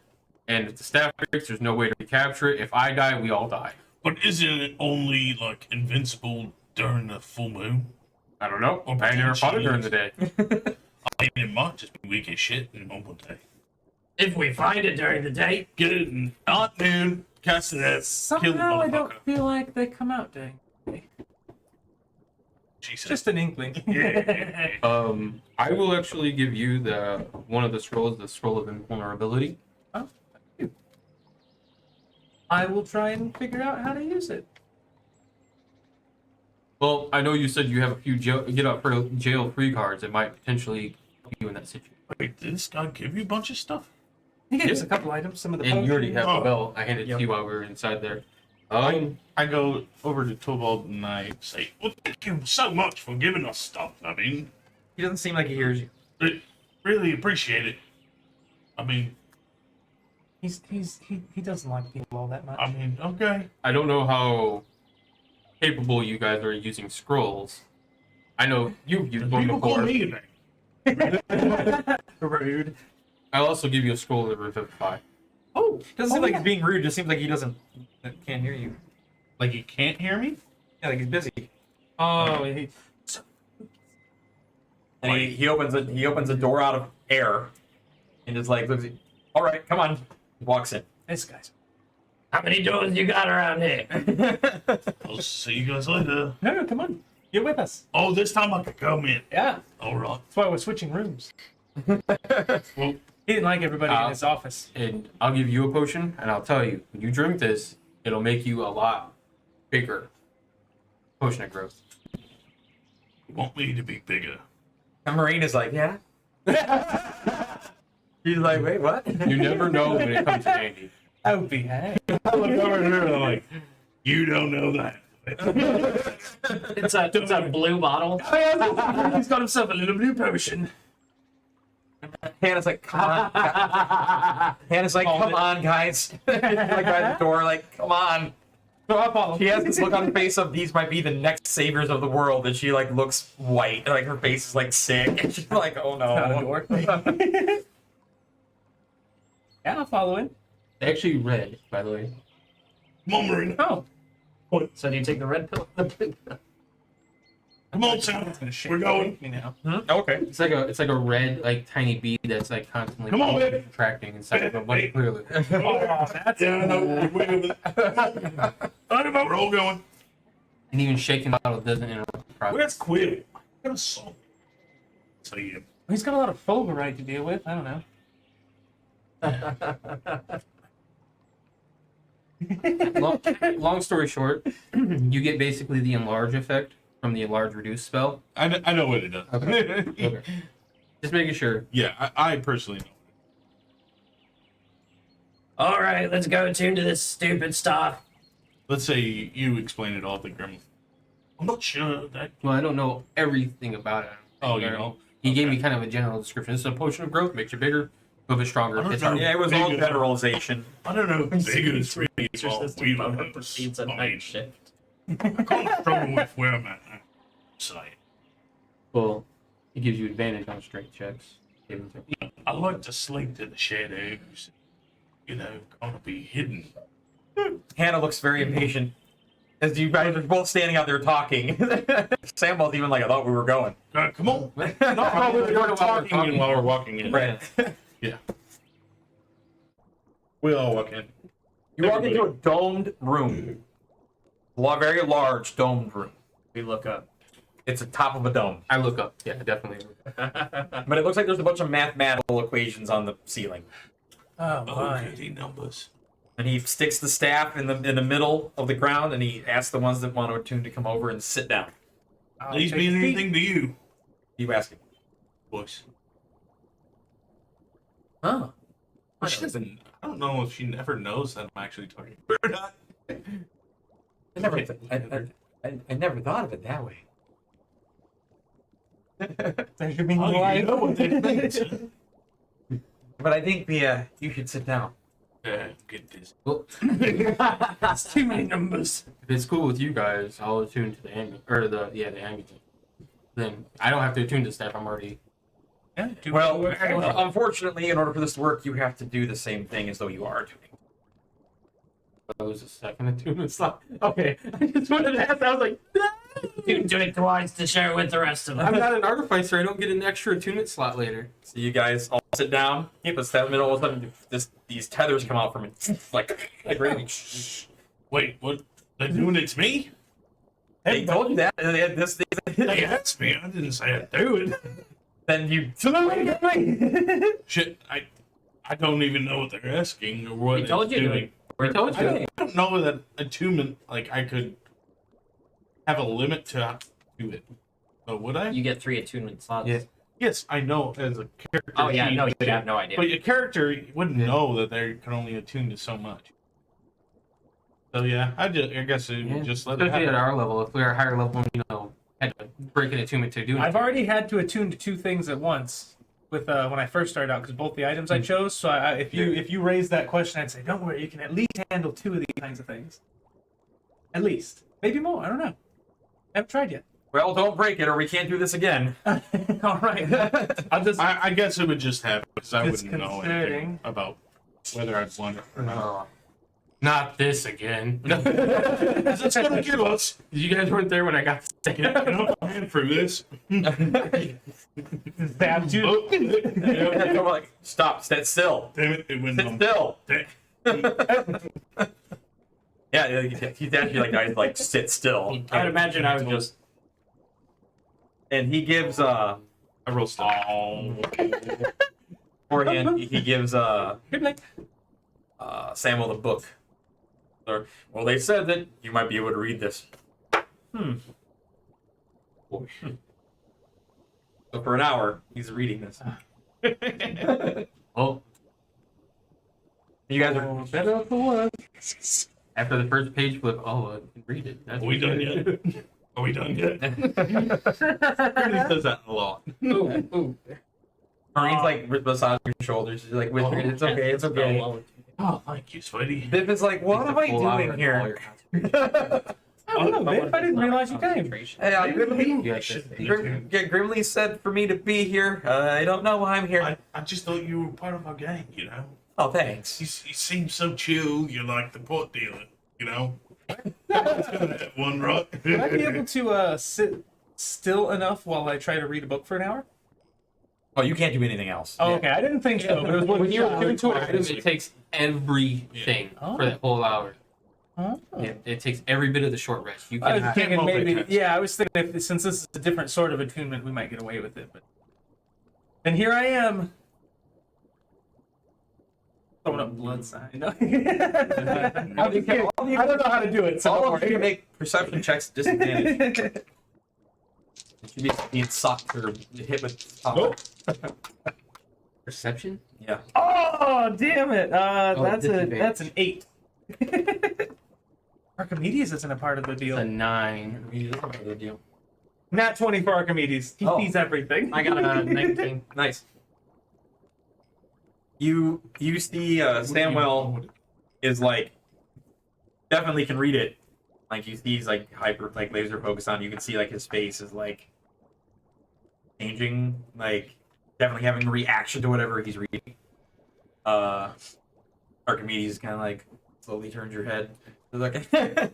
and if the staff breaks, there's no way to recapture it. If I die, we all die. But isn't it only like invincible during the full moon? I don't know. Or I never fought it during the day. I mean, it might just be weak as shit in one day. If we find it during the day, Get it and not noon, cast it at, kill the somehow I don't motherfucker. feel like they come out during. Jesus. Just an inkling. Yeah. I will actually give you the one of the scrolls, the scroll of invulnerability. I will try and figure out how to use it. Well, I know you said you have a few get out for jail free cards. It might potentially help you in that situation. Wait, did this guy give you a bunch of stuff? He gave us Yeah. a couple items, some of the And you already have the Oh. bell. I handed it to you while we were inside there. I go over to Tovald and I say, well, thank you so much for giving us stuff. I mean, He doesn't seem like he hears you. I really appreciate it. I mean, he doesn't like people all that much. okay. I don't know how capable you guys are using scrolls. I know you've used one People call before. me a name. Rude. I'll also give you a scroll of revivify. Oh, Doesn't seem like he's being rude. Just seems like he can't hear you. Like, you can't hear me? Yeah, like he's busy. Oh, And he opens a door out of air, and just like looks. All right, come on. Walks in. this guy's. how many doors you got around here? I'll see you guys later. No, come on. You're with us. Oh, this time I could come in. Yeah. All right. That's why we're switching rooms. Well, He didn't like everybody in his office. And I'll give you a potion, and I'll tell you, when you drink this, it'll make you a lot bigger. Potion of growth. you want me to be bigger. And Marine is like, yeah. He's like, wait, what? You never know when it comes in handy. Oh, behave. I look over here and I'm like, you don't know that. It's a blue bottle. He's got himself a little blue potion. Hannah's like, come on. Hannah's like, come on, guys. Like by the door, like, come on. So I follow. She has this look on her face of these might be the next saviors of the world, and she like looks white, like her face is like sick, and she's like, oh Found a no. door. Yeah, I'll follow in. They actually red, by the way. Come on, Marina. Oh, So do you take the red pill? Come on, Sam. it's gonna shake We're going. me now. Okay. It's like a red, like tiny bead that's like constantly Come on, baby. contracting inside of a bunch of clearly. Oh, that's yeah, no, we're all going. And even shaking bottle doesn't interrupt the process. Where's Quill? I got a song. So you. He's got a lot of fulgurite to deal with. I don't know. Long story short, you get basically the enlarge effect from the enlarge reduce spell. I know what it does. Okay. Just making sure. Yeah, I personally know. All right, let's go attune to this stupid stuff. Let's say you explain it all to Grim. I'm not sure that. Well, I don't know everything about it. Oh, you know? He gave me Okay. kind of a general description. This is a potion of growth, makes you bigger, a little bit stronger. I don't Hits know. harder. Yeah, it was all generalization. I don't know. Bigger is really It's just this we moment proceeds at night shift. I can't struggle with where I'm at now. So, Well, it gives you advantage on strength checks. Give and take. I like to slink to the shadows. You know, kind of be hidden. Hannah looks very impatient. As you guys are both standing out there talking. Samwell's even like, I thought we were going. Come on. No, No, we were talking while we're walking in. Right. Yeah. We all walk in. You walk into a domed room. Very large domed room. We look up. It's the top of a dome. I look up. Yeah, definitely. But it looks like there's a bunch of mathematical equations on the ceiling. Oh my. Okay, numbers. And he sticks the staff in the middle of the ground, and he asks the ones that want to attune to come over and sit down. I'll These take mean a seat. anything to you, You ask him. boys? Oh. She doesn't. I don't know if she ever knows that I'm actually talking to her or not. I never thought of it that way. That should be Oh, life. you know what that means. But I think you should sit down. Get this. Well, That's too many numbers. if it's cool with you guys, I'll attune to the ambulance or the ambulance. Then I don't have to attune to staff. I'm already. Yeah, Well, unfortunately, in order for this to work, you have to do the same thing as though you are doing. That was a second attunement slot. Okay, I just wanted to ask. I was like, You can do it twice to share it with the rest of I'm them. not an artificer. I don't get an extra attunement slot later. So you guys all sit down. But then all of a sudden, these tethers come out from it, like raining. Wait, what? They're doing it to me? They told you that. And they had this. They asked me. I didn't say I'd do it. Then you. Shit, I don't even know what they're asking or what We told it's you to do doing. it. We told you. I don't know that attunement, like, I could have a limit to it. But would I? You get 3 attunement slots. Yeah. Yes, I know as a character. Oh yeah, sheet, no, you would have no idea. But your character wouldn't know that they can only attune to so much. So yeah, I guess it would just let it Especially happen. at our level, if we are higher level, had to break an attunement to do it. I've already had to attune to 2 things at once with when I first started out because both the items I chose. So if you raise that question, I'd say, don't worry, you can at least handle 2 of these kinds of things. At least, maybe more. I don't know. I haven't tried yet. Well, don't break it, or we can't do this again. All right. I'll just. I guess it would just happen because I wouldn't know anything Disconcerting. about whether I'd want it or not. Oh, not this again. It's gonna kill us. You guys weren't there when I got sick. Can I plan for this? Stabbed you. Oh, They're like, stop, sit still. damn it! It went Sit on. still. Damn. Yeah, he's actually like sit still. I'd imagine I would just. And he gives I roll stuff. beforehand he gives Good night. Samwell the book. Well, they said that you might be able to read this. So for an hour, he's reading this. Oh, You guys are better for what? After the first page flip, I can read it. That's Are we done yet? Are we done yet? Apparently does that a lot. Ooh. Marine's like beside your shoulders. She's like whispering, "It's okay, it's okay." Oh, thank you, sweaty. Biff is like, "What am I doing here?" I don't know, Biff. I didn't realize you came. Hey, Grimly, You guys Grimly said for me to be here. I don't know why I'm here. I just thought you were part of our gang, you know? Oh, thanks. You seem so chill. You're like the pot dealer, you know? That one, right? Would I be able to sit still enough while I try to read a book for an hour? Oh, you can't do anything else. Oh, okay. I didn't think so. But it was when you're shot. doing to an item, it takes everything for that whole hour. Oh. It takes every bit of the short rest. You I was cannot. thinking maybe, multitask. yeah, I was thinking if, since this is a different sort of attunement, we might get away with it. But and here I am, throwing up blood sign. No. I'm just kidding. I don't know how to do it. So All don't of you worry. make perception checks disadvantage. You should be being sucked or hit with. Nope. Perception? Yeah. Oh, damn it! disadvantage. That's an 8. Archimedes isn't a part of the It's deal. a 9. Not 20 for Archimedes. He Oh. sees everything. I got a 19. Nice. You see Samwell is like definitely can read it. Like you see he's like hyper like laser focused on. You can see like his face is like changing, like definitely having a reaction to whatever he's reading. Archimedes kind of like slowly turns your head. He's like, Yeah.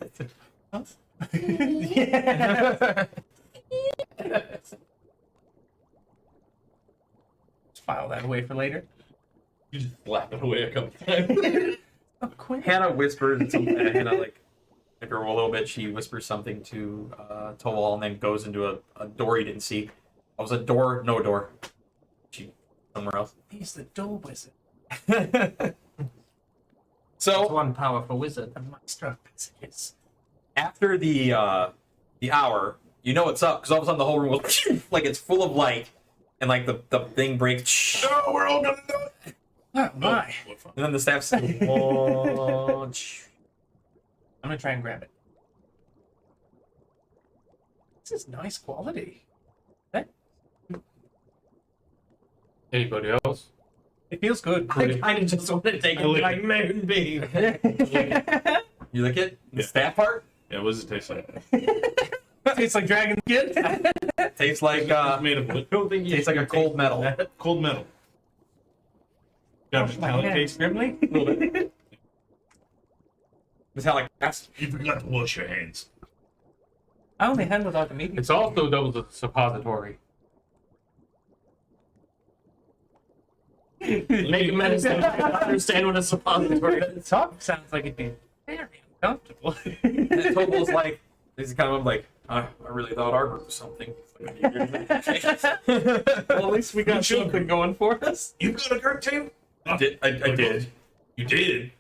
File that away for later. You just slap it away a couple times. Hannah whispers something. Hannah like after a little bit, she whispers something to Tovald and then goes into a door you didn't see. It was a door, no door. She somewhere else. He's the door wizard. So One powerful wizard. The master of messages. after the hour, you know what's up because all of a sudden the whole room goes like it's full of light, and like the thing breaks. No, we're all gonna do it. Oh my! What fun. And then the staff's. I'm gonna try and grab it. This is nice quality. Anybody else? It feels good. I kind of just want to take it like moonbeam. You lick it? The Yeah. staff part? Yeah, what does it taste like? Tastes like dragon skin. Tastes like It's made of wood. tastes like a cold metal. Cold metal. Got a metallic taste. Grimly. A little bit. Metallic gas. You forgot to wash your hands. I only handled out the medium. It's also double the suppository. Make a medicine. I don't understand what a suppository The is. top sounds like it'd be very uncomfortable. And Toval's like, he's kind of like, I really thought Arbor was something. Well, at least we got something going for us. You got a group too? I did. You did?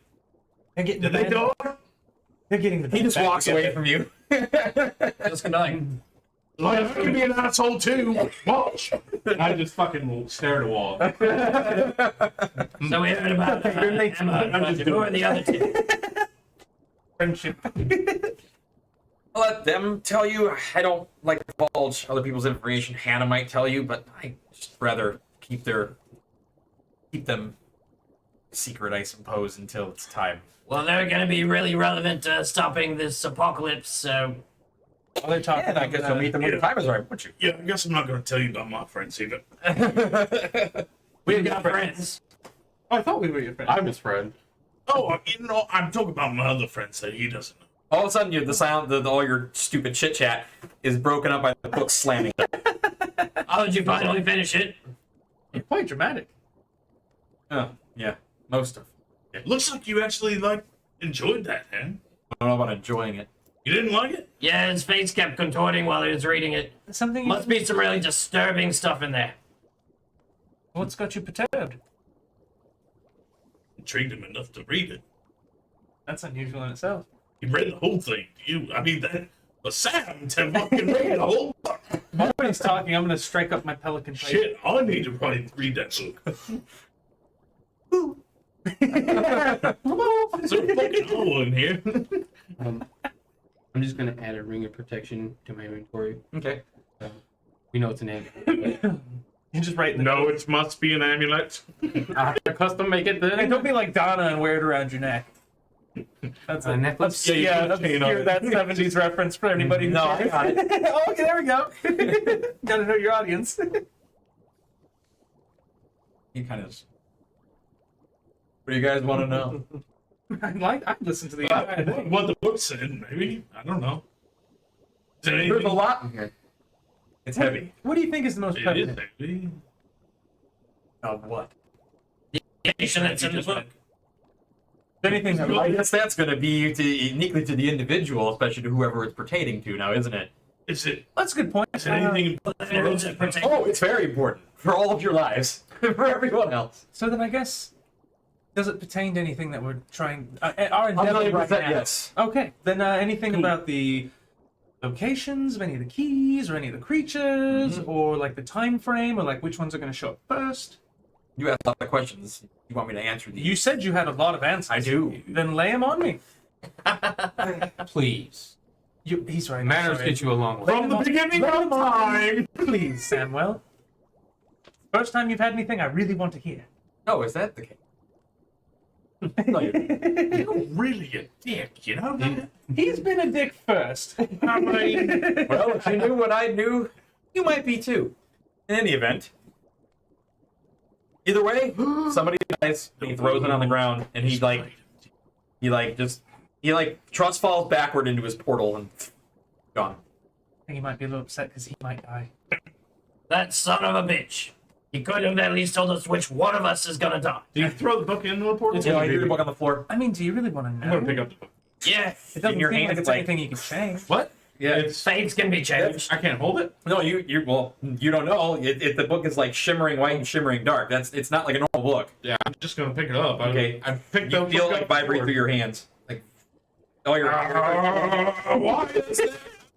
They're getting Did the they band- go? They're getting the He just band walks back away together. from you. Just gonna like, Like, I could be an asshole too. Watch. I just fucking stare at a wall. so we heard about Emma. But who are the other two? Friendship. I'll let them tell you. I don't like to divulge other people's information. Hannah might tell you, but I just rather keep them secret, I suppose, until it's time. Well, they're gonna be really relevant to stopping this apocalypse. So While they're talking, And I guess you'll meet them when the time is right, won't you? Yeah, I guess I'm not going to tell you about my friends either. we've got friends. Oh, I thought we were your friends. I'm his friend. Oh, I'm talking about my other friends that he doesn't know. All of a sudden, all your stupid chit chat is broken up by the book slamming. Oh, did you finally finish it? You're quite dramatic. Oh, yeah, most of. It looks like you actually, enjoyed that, man. I don't know about enjoying it. You didn't like it? Yeah, his face kept contorting while he was reading it. Something. Must be some really disturbing stuff in there. What's got you perturbed? Intrigued him enough to read it. That's unusual in itself. He read the whole thing. For Sam to fucking read the whole book. While he's talking, I'm gonna strike up my pelican pipe. Shit, I need to probably read that book. So fucking hole in here. I'm just gonna add a ring of protection to my inventory. Okay. We know it's an amulet. You just write. No, it must be an amulet. I have to custom make it Hey, then. don't be like Donna and wear it around your neck. That's A necklace? Yeah, let's hear that 70s reference for anybody. No, I got it. Oh, okay, there we go. Gotta know your audience. He kind of. What do you guys want to know? I listen to the entire thing. What the book said, maybe. I don't know. Is there There's a anything? lot in here. It's heavy. What do you think is the most It is prevalent? heavy. Of what? Information that's in the book. Anything that I guess that's going to be uniquely to the individual, especially to whoever it's pertaining to now, isn't it? Is it? That's a good point. Is there anything? Oh, it's very important for all of your lives, for everyone else. So then I guess, does it pertain to anything that we're trying? Our I'm endeavor 100% right now. yes. Okay, then anything about the locations of any of the keys or any of the creatures, or like the time frame, or like which ones are going to show up first? You asked a lot of questions. You want me to answer these? You said you had a lot of answers. I do. Then lay them on me. Please. He's right. Manners Sorry. get you a long way. From the beginning of time. Please, Samwell. First time you've had anything I really want to hear. Oh, is that the case? No, You're really a dick, you know that? He's been a dick first. I mean, well, if you knew what I knew, you might be too. In any event. Either way, somebody dies, and he throws it on the ground, and he trust falls backward into his portal and gone. I think he might be a little upset because he might die. That son of a bitch. He could have at least told us which one of us is gonna die. do you throw the book into the portal? You know, I threw the book on the floor. I mean, do you really want to know? I'm gonna pick up the book. Yeah, It doesn't in your seem hand, like it's like- anything you can change. What? Yeah. It's. fates can be changed. I can't hold it. No, you don't know. The book is like shimmering white and shimmering dark. It's not like a normal book. Yeah, I'm just gonna pick it up. Okay. I picked You up. feel like vibrate through your hands. Like all your Why is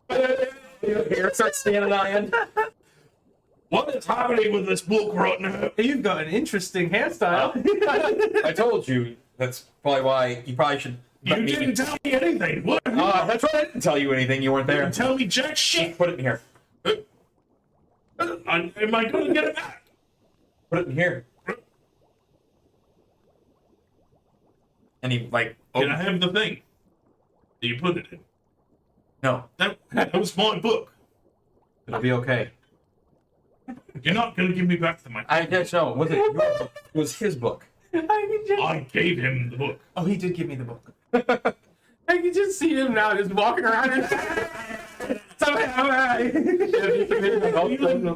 that? your hair starts standing on end. What is happening with this book right now? You've got an interesting hairstyle. I told you. That's probably why you probably should. You didn't tell me anything. What? That's right. I didn't tell you anything. You weren't You there. didn't tell me jack shit. Put it in here. Am I going to get it back? Put it in here. And he like. Can I have the thing that you put it in? No, That was my book. it'll be okay. You're not going to give me back the money. I guess no. Was it your book? It was his book. I gave him the book. Oh, he did give me the book. I can just see him now, just walking around.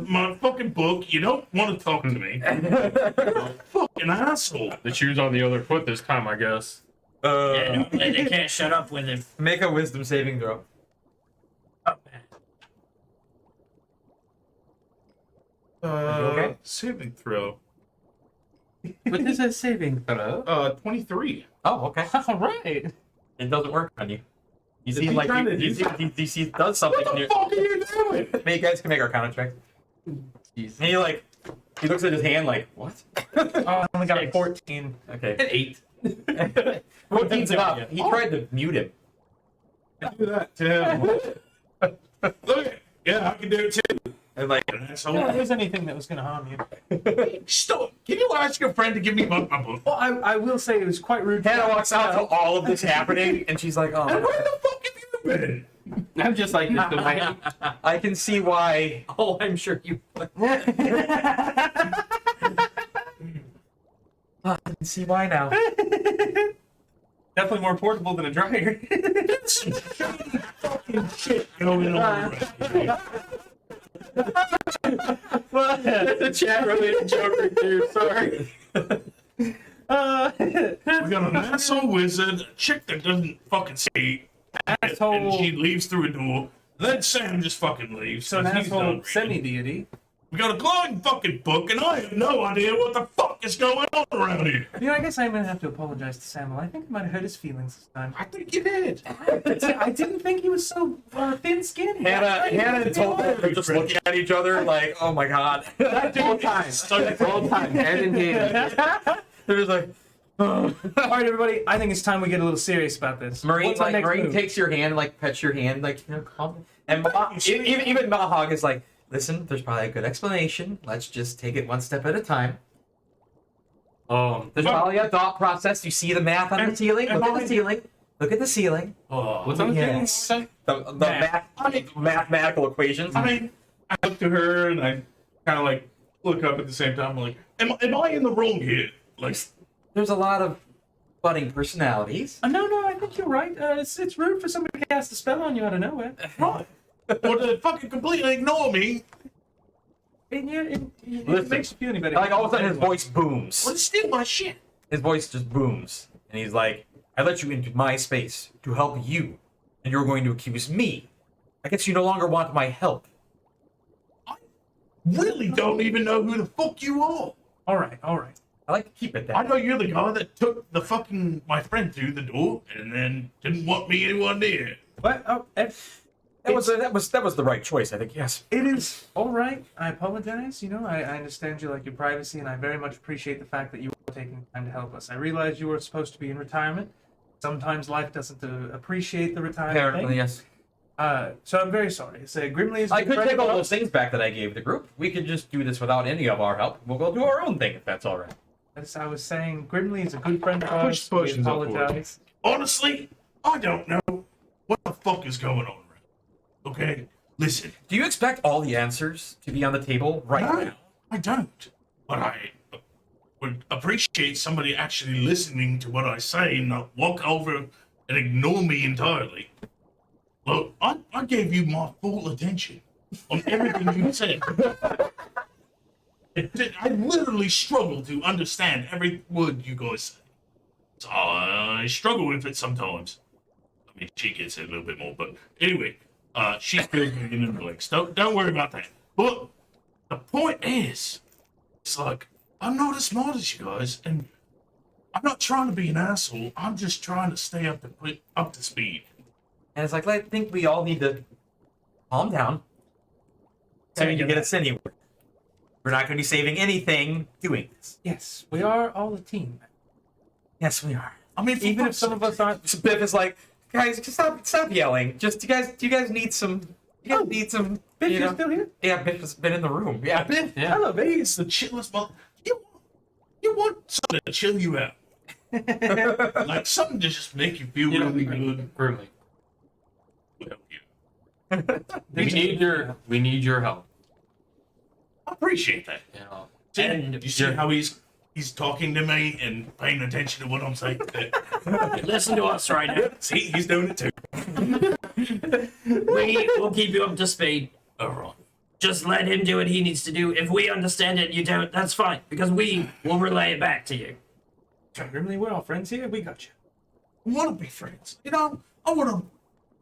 My fucking book. You don't want to talk to me. Fucking asshole. The shoe's on the other foot this time, I guess. Yeah, they can't shut up with him. Make a wisdom saving throw. Oh, okay? Saving throw. What is a saving throw? 23. Oh, okay. All right. It doesn't work on you. You Is see, he like trying to he does something. What the fuck are you doing? You guys can make our counter check. Jeez. And he looks at his hand like, what? Oh, I only got a 6. 14. Okay. An 8. 14's enough. He tried to mute him. Do that, Tim. Look, yeah, I can do it too. And like, If Asshole. there's anything that was going to harm you. Stop. Can you ask your friend to give me my book? Well, I will say it was quite rude. Hannah walks out to all of this happening, and she's like, And oh, where the fuck have you been? I'm just like this. My, I can see why. Oh, I'm sure you. I can see why now. Definitely more portable than a dryer. Some fucking shit going on right here. that's a chat related joke right there. Sorry. We got an asshole wizard, a chick that doesn't fucking see, and Asshole. she leaves through a door. Then Sam just fucking leaves. So an 'cause he's done asshole reading. semi-deity. We got a glowing fucking book, and I have no idea what the fuck is going on around here. You know, I guess I'm going to have to apologize to Samwell. I think I might have hurt his feelings this time. I think you did. I didn't think he was so thin-skinned. Hannah and Tovald are just looking at each other like, oh my god. All time. All time. Hand in hand. They're just like, All right, everybody. I think it's time we get a little serious about this. Marine, What's our like, next Marine move? takes your hand, like pets your hand, like, you know, calm. And even Mahog is like, listen, there's probably a good explanation. Let's just take it one step at a time. There's probably a thought process. You see the math on the ceiling. Look at the ceiling. Look at the ceiling. Oh, What's on the Yeah. ceiling? The mathematical equations. I mean, I look to her and I kind of like look up at the same time. I'm like, am I in the wrong here? Like, There's a lot of budding personalities. No, I think you're right. It's rude for somebody to cast a spell on you out of nowhere. right? Or to fucking completely ignore me. It Listen, makes you feel any better. Like all of a sudden his voice booms. Well, steal my shit. His voice just booms. And he's like, I let you into my space to help you. And you're going to accuse me. I guess you no longer want my help. Really don't even know who the fuck you are. All right. I like to keep it that I way. know you're the guy that took the fucking my friend through the door and then didn't want me anyone near. What? Oh, That was the right choice, I think, yes. it is all right. I apologize. You know, I understand you like your privacy, and I very much appreciate the fact that you were taking time to help us. I realize you were supposed to be in retirement. Sometimes life doesn't appreciate the retirement Apparently, thing. yes. So I'm very sorry. So Grimley is. a I good could friend take of all ours. those things back that I gave the group. We could just do this without any of our help. We'll go do our own thing if that's all right. As I was saying, Grimley is a good friend of ours. Push potions We up for it. apologize. Honestly, I don't know what the fuck is going on. Okay, listen. Do you expect all the answers to be on the table right No, now? I don't. But I would appreciate somebody actually listening to what I say and not walk over and ignore me entirely. Look, I gave you my full attention on everything you said. I literally struggle to understand every word you guys say. So I struggle with it sometimes. I mean, she gets it a little bit more, but anyway, she's good in the legs. Don't worry about that. But the point is, it's like, I'm not as smart as you guys, and I'm not trying to be an asshole. I'm just trying to stay up to speed. And it's like, I think we all need to calm down so we can get us anywhere. We're not going to be saving anything doing this. Yes, we are all a team. Yes, we are. I mean, for Even if fuck's some of sake. us aren't. So Biff is like, guys, just stop yelling. Just do you guys need some? You guys need some? Biff, you you're know? still here? Yeah, Biff has been in the room. Yeah, Biff. Yeah. Hello, baby. It's the chillest month. You want something to chill you out. Like something to just make you feel really good. Grimly. Well, yeah. We need your help. I appreciate that. You know. See, And you see how he's talking to me and paying attention to what I'm saying? Listen to us right now. See, he's doing it too. We will keep you up to speed. All right. Just let him do what he needs to do. If we understand it and you don't, that's fine. Because we will relay it back to you. Grimly, we're all friends here. We got you. I want to be friends. You know, I want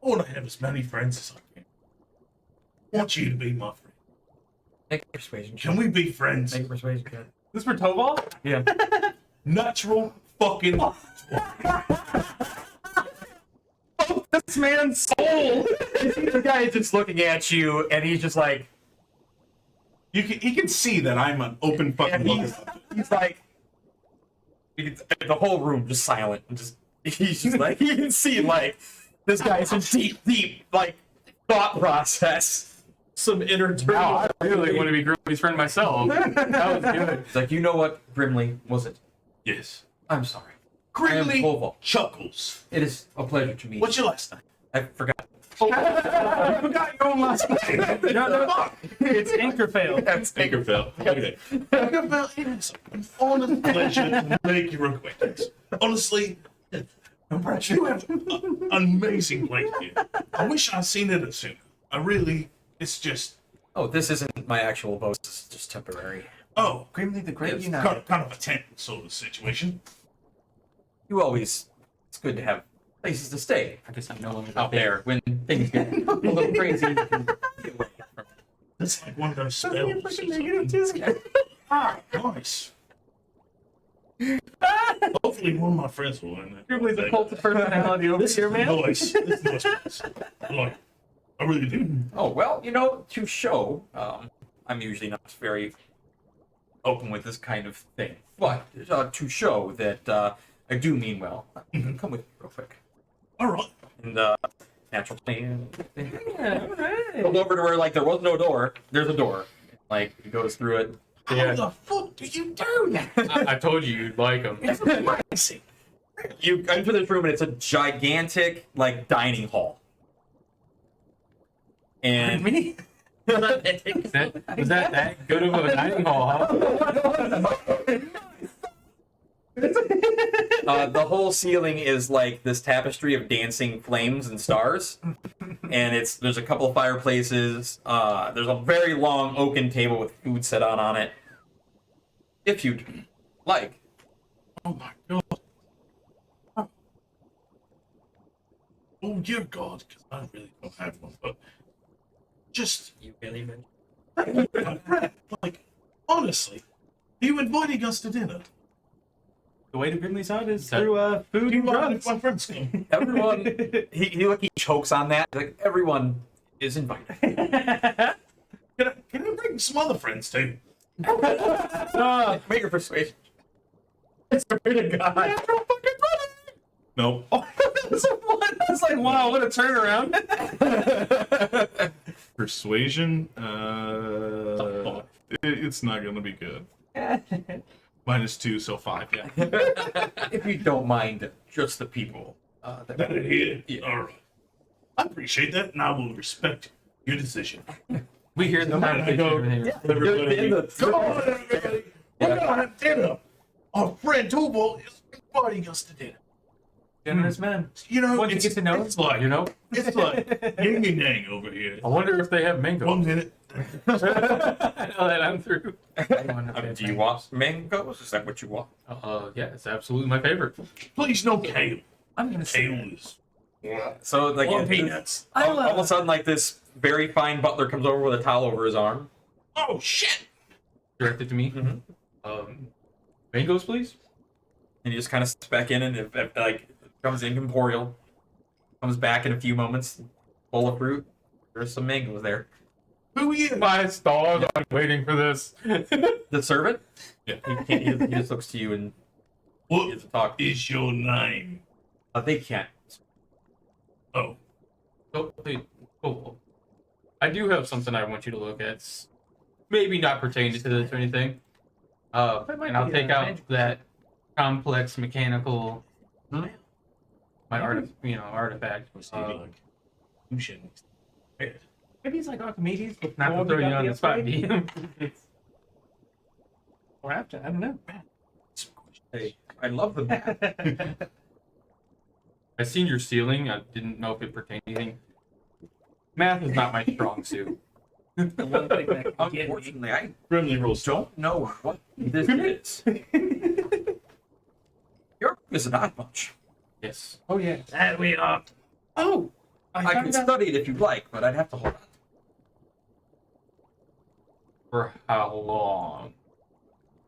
to have as many friends as I can. I want you to be my friend. Make a persuasion. Can we be friends? Make a persuasion check. This for Tovald? Yeah. Natural fucking. This man's soul. The guy is just looking at you, and he's just like, He can see that I'm an open fucking and he's like, the whole room just silent, and just he's just like, you can see like this guy's in deep like thought process. Some inner Wow, turmoil. I really want to be Grimly's friend myself. That was good. He's like, you know what, Grimly, was it? Yes. I'm sorry. Grimly Tovald. Chuckles. It is a pleasure to meet What's you. your last name? I forgot. I forgot your own last name. No, it's Anchorfail. That's Tinkerfell. Okay. Tinkerfell, it is an honest pleasure to make your acquaintance. Honestly, you have an amazing place here. I wish I'd seen it sooner. I really, it's just, Oh, this isn't my actual boat. This is just temporary. oh, Grimly the Great Yes. United. kind of a tent sort of situation. It's good to have places to stay I guess I'm no longer out there when things get a little crazy. You can get away from it. It's like one of those spells. or something. Nice. Hopefully one of my friends will learn that. Grimly's a cult of personality over here, man. Nice. This is nice. I like it. I really do. Oh, well, to show, I'm usually not very open with this kind of thing, but to show that I do mean well, come with me real quick. All right. And natural thing. Yeah, all right. Goes over to where like there was no door. There's a door. Like it goes through it. How the fuck do you do that? I told you you'd like him. It's amazing. You enter this room and it's a gigantic like dining hall. And Me? Was that good of a dining hall, huh? the whole ceiling is like this tapestry of dancing flames and stars, and there's a couple of fireplaces. There's a very long oaken table with food set out on it. If you'd like. Oh my god. Oh dear God, because I really don't have one, but just You really meant. like honestly, are you inviting us to dinner? The way to Grimly's side is That- through food Do you and mind if drugs. my friends come? Everyone, he chokes on that. Like everyone is invited. Can I bring some other friends too? Make a persuasion. It's a bit of God. No. It's like, wow, what a turnaround. Persuasion? It's not gonna be good. -2, so 5, yeah. If you don't mind, just the people. That it here? Yeah. Alright. I appreciate that, and I will respect your decision. We hear the I go, conversation here. everybody, come on, everybody. We're Yeah. gonna have dinner. Our friend Tovald is inviting us to dinner. Generous man. You know, Once you get to know it's like, You know? it's like yin and yang over here. I wonder if they have mango. 1 minute. Now that I'm through. Do you want mangoes? Is that what you want? Yeah, it's absolutely my favorite. Please no kale. I'm gonna say Kale is. So like Or it- peanuts. all of a sudden, like this very fine butler comes over with a towel over his arm. Oh shit! Directed to me. Mhm. Mangoes, please. And he just kind of steps back in and like becomes incorporeal. Comes back in a few moments, bowl of fruit. There's some mangoes there. Who are you? My stars, I'm waiting for this. The servant? Yeah. He can't. He just looks to you and he What gets to talk. is your name? They can't. Oh, Oh, wait, oh, I do have something I want you to look at. It's maybe not pertaining to this or anything. That might And I'll be, take out magic. that complex mechanical, Hmm? artifact. was he like? You shouldn't. Maybe it's like Archimedes. Not to before throw he you got on the spot, upgrade. DM. Or after, I don't know. Hey, I love the map. I seen your ceiling. I didn't know if it pertained to anything. Math is not my strong suit. The one thing that can get me. Unfortunately, I Grimly rolls. don't know what this is. Your is not much. Yes. Oh yeah. That we are. Oh, I found could out- study it if you'd like, but I'd have to hold on. For how long?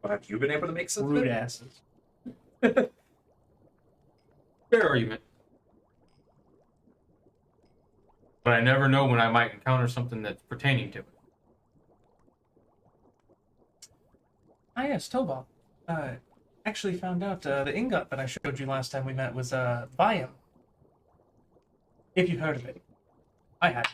But have you been able to make sense of rude it? asses. Fair argument. But I never know when I might encounter something that's pertaining to it. Ah yes, Tovald. Actually found out the ingot that I showed you last time we met was Viam. If you've heard of it. I had.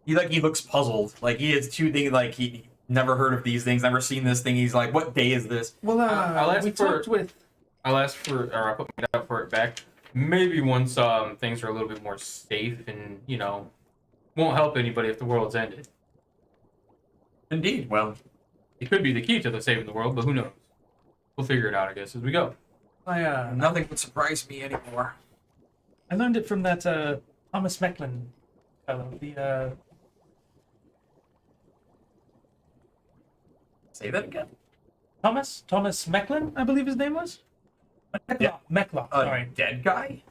He looks puzzled. Like he is two things. Like he never heard of these things, never seen this thing. He's like, what day is this? Well, I'll ask we for- talked with. I'll ask for, or I'll put my out for it back. Maybe once things are a little bit more safe and, won't help anybody if the world's ended. Indeed. Well, It could be the key to the saving the world, but who knows? We'll figure it out, I guess, as we go. nothing would surprise me anymore. I learned it from that Thomas Mecklin fellow. The Say that again. Thomas Mecklin, I believe his name was. Mecklock. A Sorry. dead guy?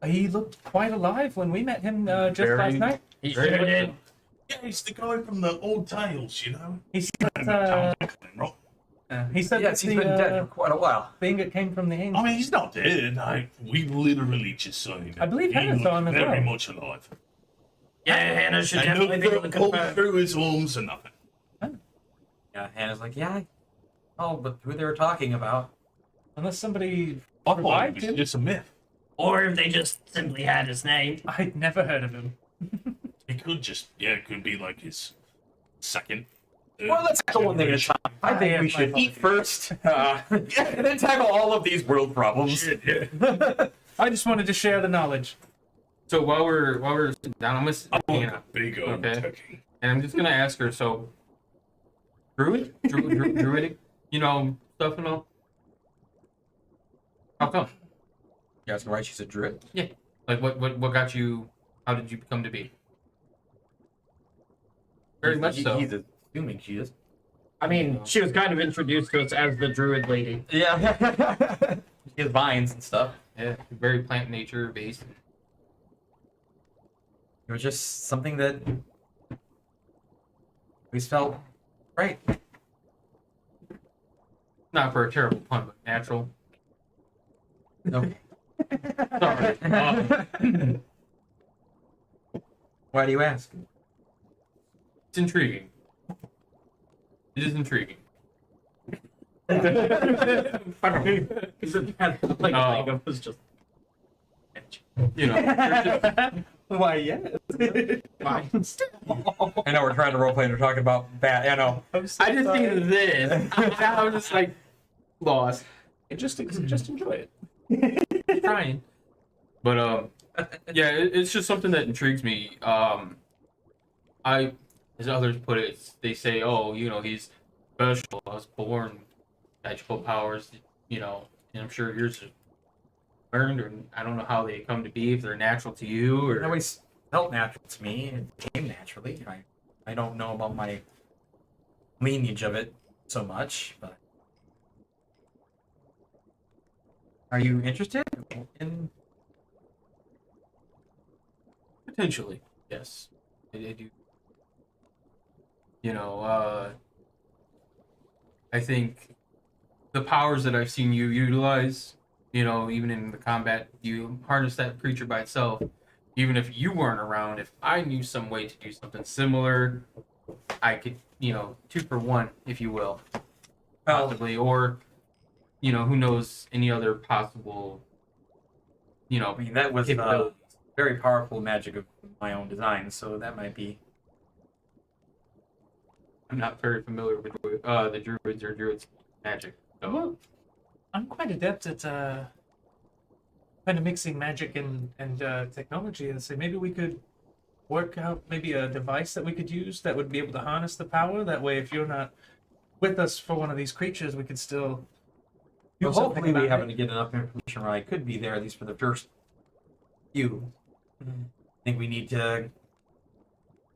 He looked quite alive when we met him just Very- last night. He Very sure much did. Yeah, he's the guy from the old tales, you know. He said Tom that, Macklin, right? he said Yes, that he's been dead for quite a while. the ingot came from the I angel. mean, he's not dead. We literally just saw him. I believe he Hannah looked saw him as very well. much alive. Yeah, Hannah should And definitely be able to all confirm. through his arms and nothing. Yeah, Hannah's like, yeah. Oh, but who they were talking about? Unless somebody I thought revived it was him. just a myth. Or if they just simply had his name. I'd never heard of him. It could just, it could be like his second. Well, let's tackle one thing at a time. I think am we should my eat first, and then tackle all of these world problems. Shit, yeah. I just wanted to share the knowledge. So while we're sitting down, I'm gonna sit I want Hannah, a big old Okay. turkey. and I'm just gonna ask her. So, druidic, stuff and all. How come? You asked her why she's a druid. Like, what got you? How did you become to be? Very much so. He's assuming she is. I mean, she was kind of introduced to us as the druid lady. Yeah. He has vines and stuff. Yeah, very plant nature based. It was just something that we felt right. Not for a terrible pun, but natural. No. Sorry. Why do you ask? It's intriguing. It is intriguing. It was just. There's just- Why, yes. I know we're trying to roleplay and we're talking about that. I know. I'm so I just sorry. think of this. I was just like lost. Just enjoy it. Trying. But yeah, it's just something that intrigues me. As others put it, they say, oh, he's special. I was born with magical powers, and I'm sure yours are learned, or I don't know how they come to be, if they're natural to you, It or always felt natural to me. It came naturally. I don't know about my lineage of it so much, but are you interested in? potentially, yes. I do. I think the powers that I've seen you utilize You know, even in the combat, you harness that creature by itself. Even if you weren't around, if I knew some way to do something similar, I could, you know, 2 for 1, if you will, possibly, or you know, who knows any other possible, you know, I mean, that was capabilities. very powerful magic of my own design, so that might be. I'm not very familiar with the druids or druids magic. So. Well, I'm quite adept at kind of mixing magic and technology, and say maybe we could work out maybe a device that we could use that would be able to harness the power. That way, if you're not with us for one of these creatures, we could still. do Well, something hopefully, we about happen to it. get enough information where I could be there, at least for the first few. Mhm. I think we need to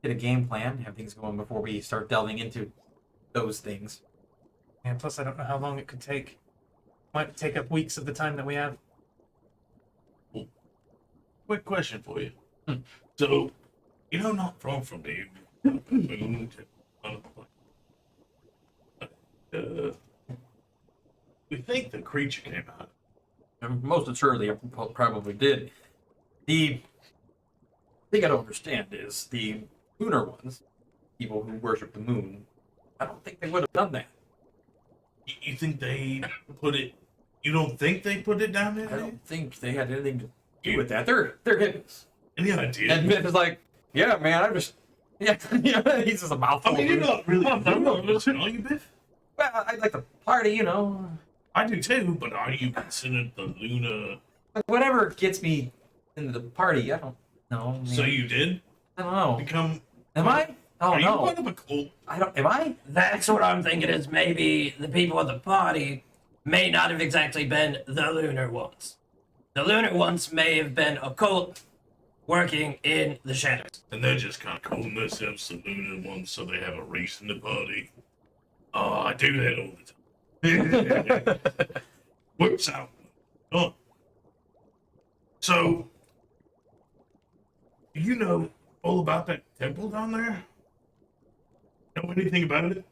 get a game plan, have things going before we start delving into those things. And plus, I don't know how long it could take. Might take up weeks of the time that we have. Quick question for you. Hmm. So, you know, not far from here, we think the creature came out. And most assuredly, it probably did. The thing I don't understand is the lunar ones, people who worship the moon. I don't think they would have done that. You think they put it? You don't think they put it down there? I don't think they had anything to do with that. They're hippos. Any idea? And Myth is like, yeah, man, I'm just, yeah, he's just a mouthful. I mean, you're not really religious, are you, Biff? Well, I'd like to party, you know. I do too, but are you considered the lunar? Whatever gets me into the party, I don't know. Man. So you did I don't know. become? Am I? Oh Are you no. part of a cult? I don't. Am I? That's what I'm thinking is maybe the people at the party may not have exactly been the lunar ones. The lunar ones may have been a cult working in the shadows. And they're just kind of calling themselves the lunar ones, so they have a reason to party. Oh, I do that all the time. Works out. Oh. So, do you know all about that temple down there? Know anything about it?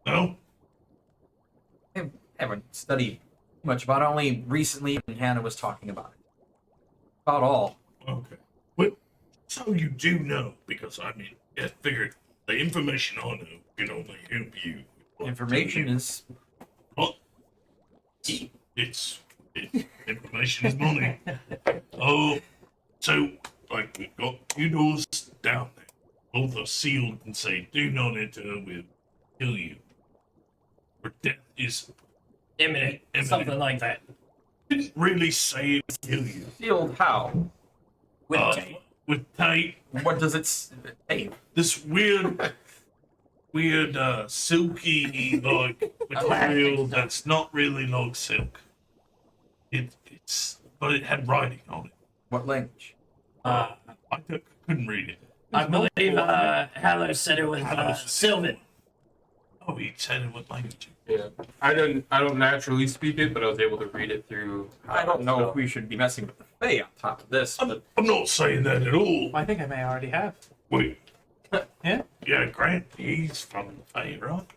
No? I haven't studied much about it. Only recently when Hannah was talking about it. About all. Okay. Well, so you do know, because I mean, I figured the information I know can only help you. Information is. Well, information is money. Oh, so like we've got 2 doors down there. Both are sealed and say, "Do not enter. We'll kill you." Or death is Imminent. Imminent. Something like that. didn't really say it would kill you. Sealed how? With tape. With tape. What does it say? This weird, silky like material that's not really like silk. But it had writing on it. What language? I couldn't read it. I believe Hallow said it was Sylvan. Oh, he said it with language. Yeah, I don't naturally speak it, but I was able to read it through. I don't know if we should be messing with the Fae on top of this, but I'm not saying that at all. I think I may already have. Wait. Yeah? Yeah, Grant, he's from the Fae, right?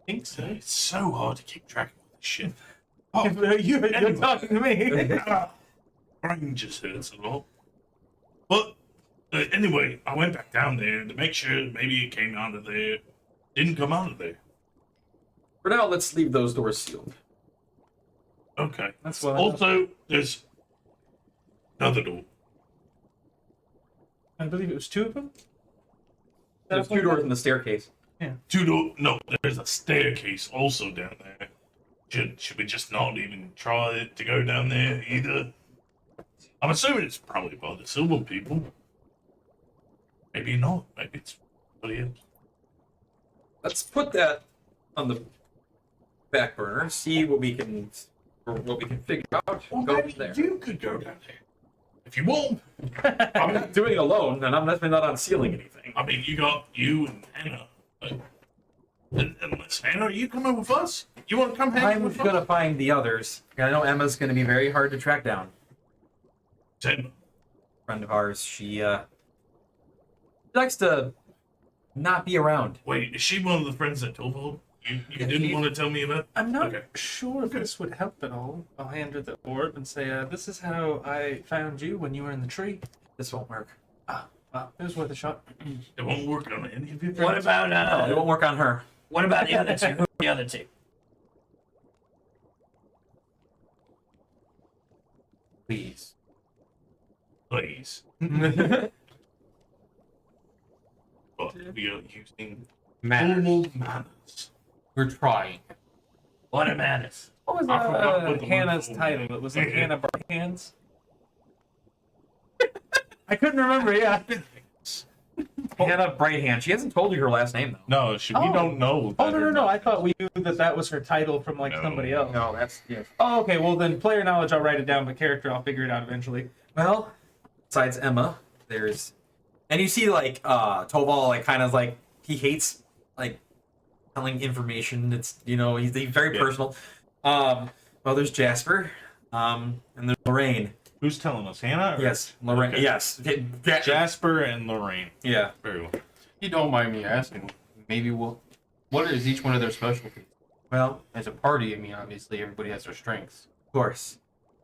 Think so. It's so hard to keep track of this shit. You're talking to me. Brain just hurts a lot. But anyway, I went back down there to make sure maybe it came out of there. Didn't come out of there. for now, let's leave those doors sealed. Okay. That's what Also, there's another door. I believe it was 2 of them. There's 2 doors in the staircase. 2 door. No, there's a staircase also down there. Should we just not even try to go down there either? I'm assuming it's probably by the silver people. Maybe not. Maybe it's somebody else. Let's put that on the back burner. See what we can figure out. Well, Go maybe from there. you could go down there if you want. I'm not doing it alone, and I'm definitely not unsealing anything. I mean, you got you and Hannah. Unless Hannah, are you coming with us? You want to come hang I'm with gonna us? find the others. I know Emma's gonna be very hard to track down. Emma. Friend of ours, she likes to not be around. Wait, is she one of the friends that Tovald? You didn't want to tell me about? I'm not Okay. sure if this would help at all. I'll hand her the orb and say, this is how I found you when you were in the tree. This won't work. Well, it was worth a shot. It won't work on any of your friends. What about It won't work on her. what about the other two? Who are the other two? Please. Please. But we are using Manners. normal manners. We're trying. What a madness. What was I forgot what the Hannah's word title? was. It was like Hannah Bright Hands. I couldn't remember. Yeah. Hannah Brighthand. She hasn't told you her last name, though. No, we don't know. Oh that no or no! not. I thought we knew that was her title from like No. somebody else. No, that's... Yeah. Oh, okay. Well, then player knowledge, I'll write it down, but character, I'll figure it out eventually. Well, besides Emma, there's... And you see, like, Tovald, like, kind of, like, he hates, like, telling information. It's, he's very personal. Well, there's Jasper, and there's Lorraine. Who's telling us? Hannah? Or? Yes, Lorraine. Okay. Yes. Jasper and Lorraine. Yeah. Very well. You don't mind me asking, maybe what is each one of their specialties? Well, As a party, I mean, obviously everybody has their strengths. of course.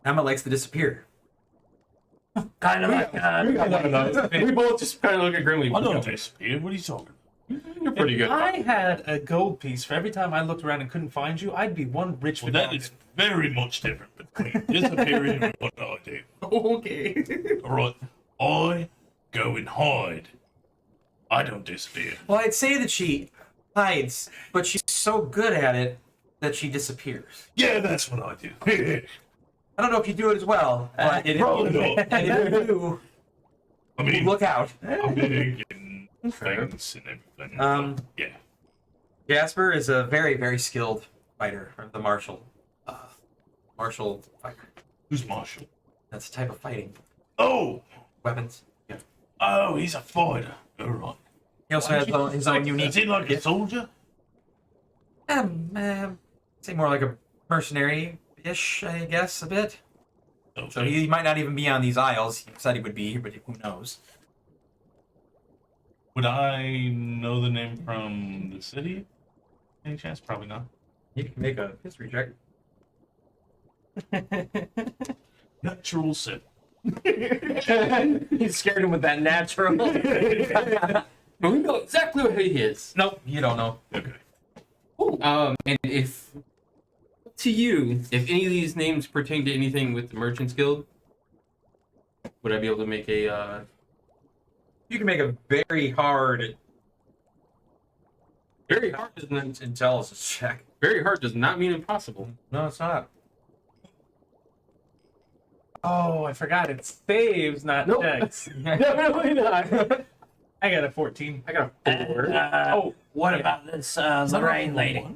Emma likes to disappear. Kind of like We both just kind of look at Grimly. I don't disappear. What are you talking about? You're pretty If good. I had a gold piece for every time I looked around and couldn't find you, I'd be one rich Well, that is very much different between disappearing and what I do. Okay. All right, I go and hide. I don't disappear. Well, I'd say that she hides, but she's so good at it that she disappears. Yeah, that's what I do. I don't know if you do it as well, but if you do, I mean, look out. I'm big and things and everything. Yeah. Jasper is a very, very skilled fighter, or the martial fighter. Who's Marshall? That's a type of fighting. Oh, Weapons. oh, he's a fighter. All right. He also has his own unique. Is he like a soldier? Say more like a mercenary-ish, I guess, a bit. Okay. So he might not even be on these isles. He said he would be, but who knows? Would I know the name from the city? Any chance? Probably not. You can make a history check. Natural set. He scared him with that natural. But we know exactly who he is. Nope, you don't know. Okay. And if to you, if any of these names pertain to anything with the Merchants Guild, would I be able to make a? You can make a very hard does not, intelligence check. very hard does not mean impossible. No, it's not. Oh, I forgot. It's saves, not Nope. checks. Definitely not. I got a 14. I got a 4. Oh, what about this Lorraine lady?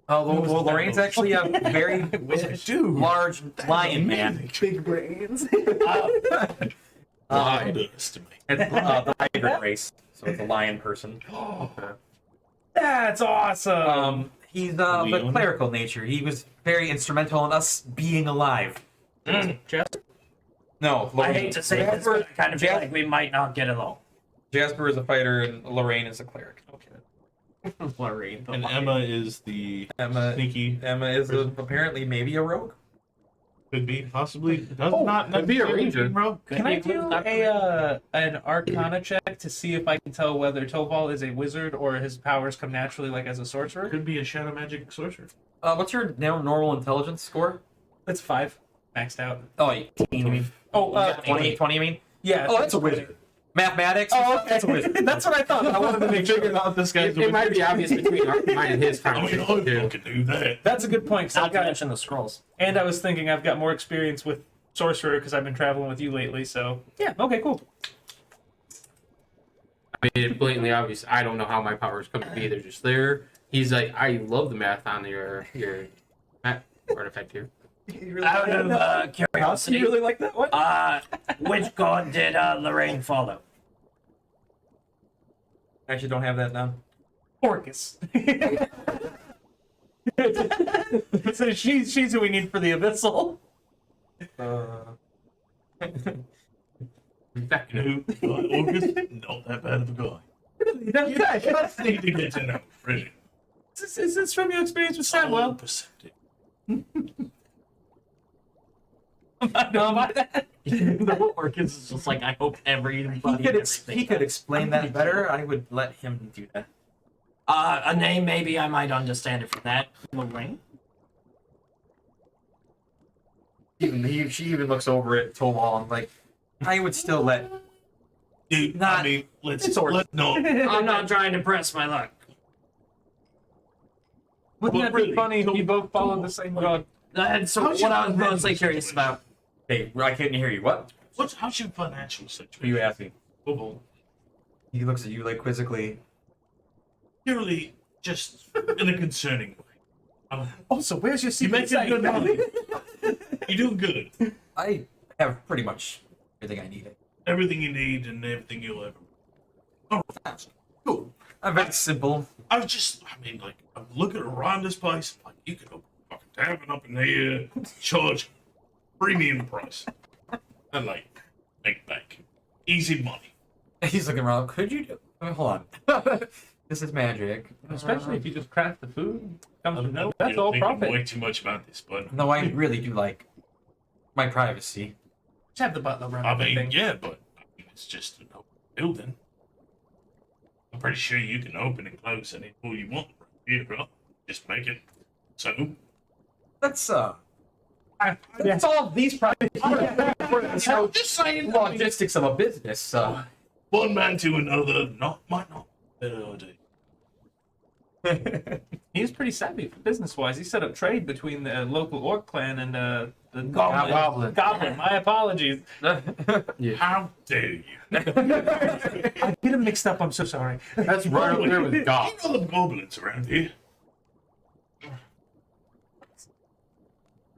Oh, well, Lorraine's actually a very Dude. large lion man. Big brains. Underestimate. It's the hybrid race, so it's a lion person. That's awesome. He's of a Leon? clerical nature. He was very instrumental in us being alive. Jasper? No, I hate to say this, but I kind of feel like we might not get along. Jasper is a fighter and Lorraine is a cleric. Okay. Lorraine. And Emma is the Emma sneaky. Emma is apparently maybe a rogue. Could be, possibly. Does Oh, not could be a necessarily ranger. bro. Can I do an Arcana check to see if I can tell whether Tovald is a wizard or his powers come naturally, like as a sorcerer? Could be a shadow magic sorcerer. What's your normal intelligence score? That's 5, maxed out. Oh, 18, you mean? Oh, 20, you mean? yeah. Oh, that's a wizard. Mathematics? Oh, okay. That's a wizard. That's what I thought. I wanted to make sure. out this guy's It might be obvious between mine and his I mean, I conversation too. can do that. That's a good point. 'Cause Not I've to got, mention the scrolls. and I was thinking I've got more experience with sorcerer because I've been traveling with you lately. So yeah, okay, cool. I mean, it's blatantly obvious. I don't know how my powers come to be. They're just there. He's like, I love the math on your math artifact here. Out of curiosity, like that one? which god did Lorraine follow? I actually don't have that down. Orcus. So she's who we need for the abyssal. In fact, You know, August, not that bad of a guy. Absolutely, that's You good. just need to get to know, really. Is this from your experience with All Samwell? perceptive. The whole orc is just like, I hope everybody. He could explain that better. I would let him do that. A name, maybe I might understand it from that. Lorraine? She even looks over at Tovald and like, I would still let. Dude, Not- I mean, let's it's orc. no. I'm not trying to press my luck. Wouldn't that be really, funny if you both followed Tovald, the same god? That's How's what your I was mostly financial curious situation? about. Hey, I couldn't hear you. What? How's your financial What are situation? you asking? Tovald? He looks at you like quizzically. Purely just in a concerning way. Also, where's your You secret make site? good money. You're doing good. I have pretty much everything I need. Everything you need and everything you'll ever. Oh, that's cool. I'm very simple. I mean, like, I'm looking around this place. Like, you could open a fucking tavern up in here, charge premium price, and like, make bank, easy money. He's looking around. Could you do? Hold on. This is magic. Especially if you just craft the food. Comes from no, that's You're all thinking profit. way too much about this, but No, I really do like my privacy. Just have the butler run I everything. mean, yeah, but I mean, it's just an open building. I'm pretty sure you can open and close any door you want right here, bro. Just make it so. That's Yeah. That's all these private. I'm just saying. I mean, Logistics of a business. one man to another might not be a better idea. He was pretty savvy business-wise. He set up trade between the local orc clan and the Goblin. Goblin. My apologies. How dare you? I get him mixed up. I'm so sorry. That's right up there with God. You know the goblins around here.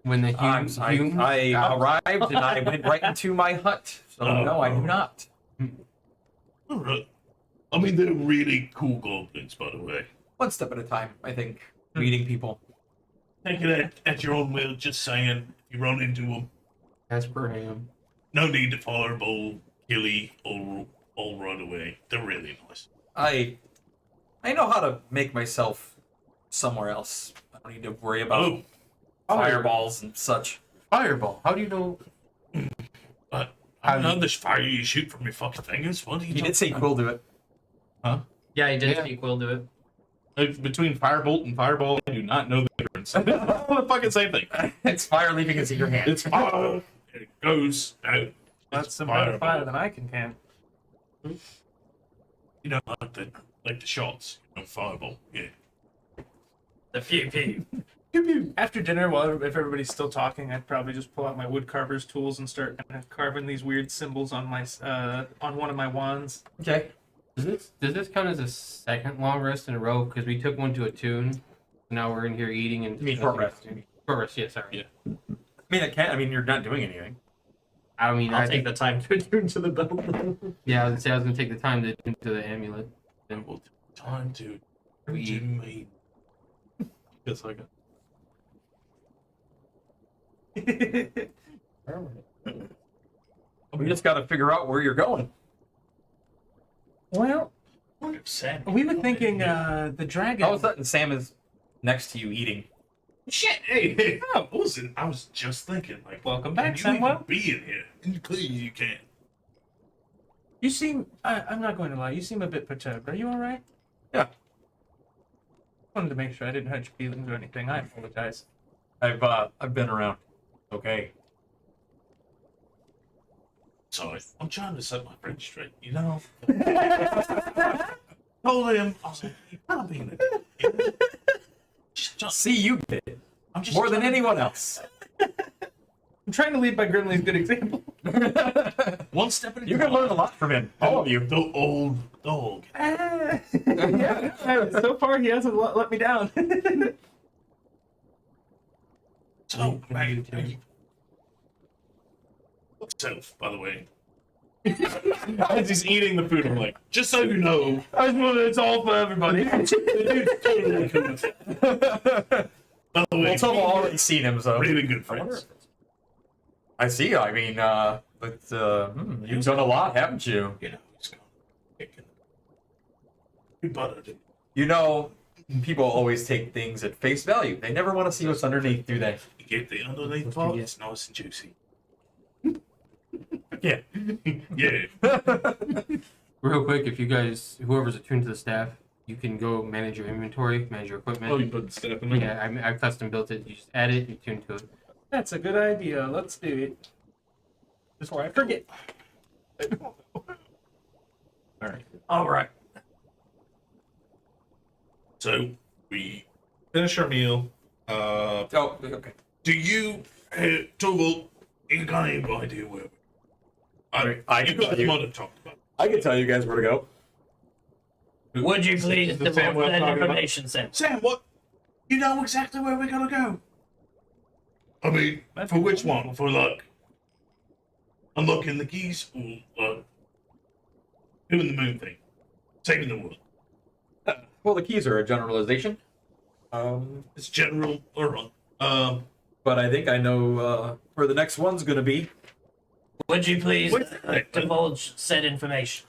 When the I human arrived and I went right into my hut. So no, I do not. All right. I mean, they're really cool goblins, by the way. One step at a time. I think meeting people. Take it at your own will. Just saying, if you run into them, as per him. no need to fireball, killy, all run away. They're really nice. I know how to make myself somewhere else. I don't need to worry about Oh, fireballs and such. Fireball. How do you know? but I know this fire you shoot from your fucking fingers. What are you He did say Quill do it. Yeah, he did Yeah. speak will do it. Between firebolt and fireball, I do not know the difference. The fucking same thing. It's fire leaping into your hand. It's fire. It goes out. That's It's some better fire fireball. than I can. You know, like the shots. You know, fireball. Yeah. The pew pew. After dinner, while if everybody's still talking, I'd probably just pull out my wood carver's tools and start carving these weird symbols on my on one of my wands. Okay. Does this count as a second long rest in a row? Because we took one to a tune. Now we're in here eating and. You mean short rest. Short rest, yeah, sorry. Yeah. I mean, I can't. I mean, you're not doing anything. I mean, I'll I take think, the time to attune to the bell. yeah, I was gonna take the time to do the amulet. Then we'll time to We do eat. me. It's like We just got to figure out where you're going. Well, 100%. we were thinking the dragon. All of a sudden, Sam is next to you eating. Shit, hey, I was just thinking, like, Welcome can back, you even Samwell. be in here? And clearly you can. You seem. I'm not going to lie. You seem a bit perturbed. Are you all right? Yeah. Wanted to make sure I didn't hurt your feelings or anything. I apologize. I've been around. Okay. Sorry, I'm trying to set my brain straight, you know? Told him, I was like, you're not being a dick. Just, See, you did it I'm just more than trying- anyone else. I'm trying to lead by Grimley's good example. One step at a You time. can learn a lot from him. All of you. The old dog. Yeah. So far, he hasn't let me down. So, man, self, by the way. as he's eating the food, I'm like, Just so you know, It's all for everybody. the dude's totally cool with it. By the way, Well, Tomo already seen him, so really good friends. I see. I mean, but you've done a lot, haven't you? You know, he's gone. Kicking. We buttered it. You know, people always take things at face value. They never want to see what's underneath, do they? You get the underneath part, it's nice and juicy. Yeah. Yeah. Real quick, if you guys, whoever's attuned to the staff, you can go manage your inventory, manage your equipment. Oh, you put the stuff in there? Yeah, I custom built it. You just add it, you tune to it. That's a good idea. Let's do it. Before I forget. All right. So we finish our meal. Oh, okay. Do you, Tovald, you got any idea where? I You can got tell the you. mother talked about. I can tell you guys where to go. Would you please The divulge Samwell that talking about- information, Sam? Sam, what? You know exactly where we're gonna go. I mean, for which one? For like unlocking the keys or doing the moon thing, saving the world? Well, the keys are a generalization. It's general or But I think I know where the next one's going to be. Would you please Wait. divulge said information?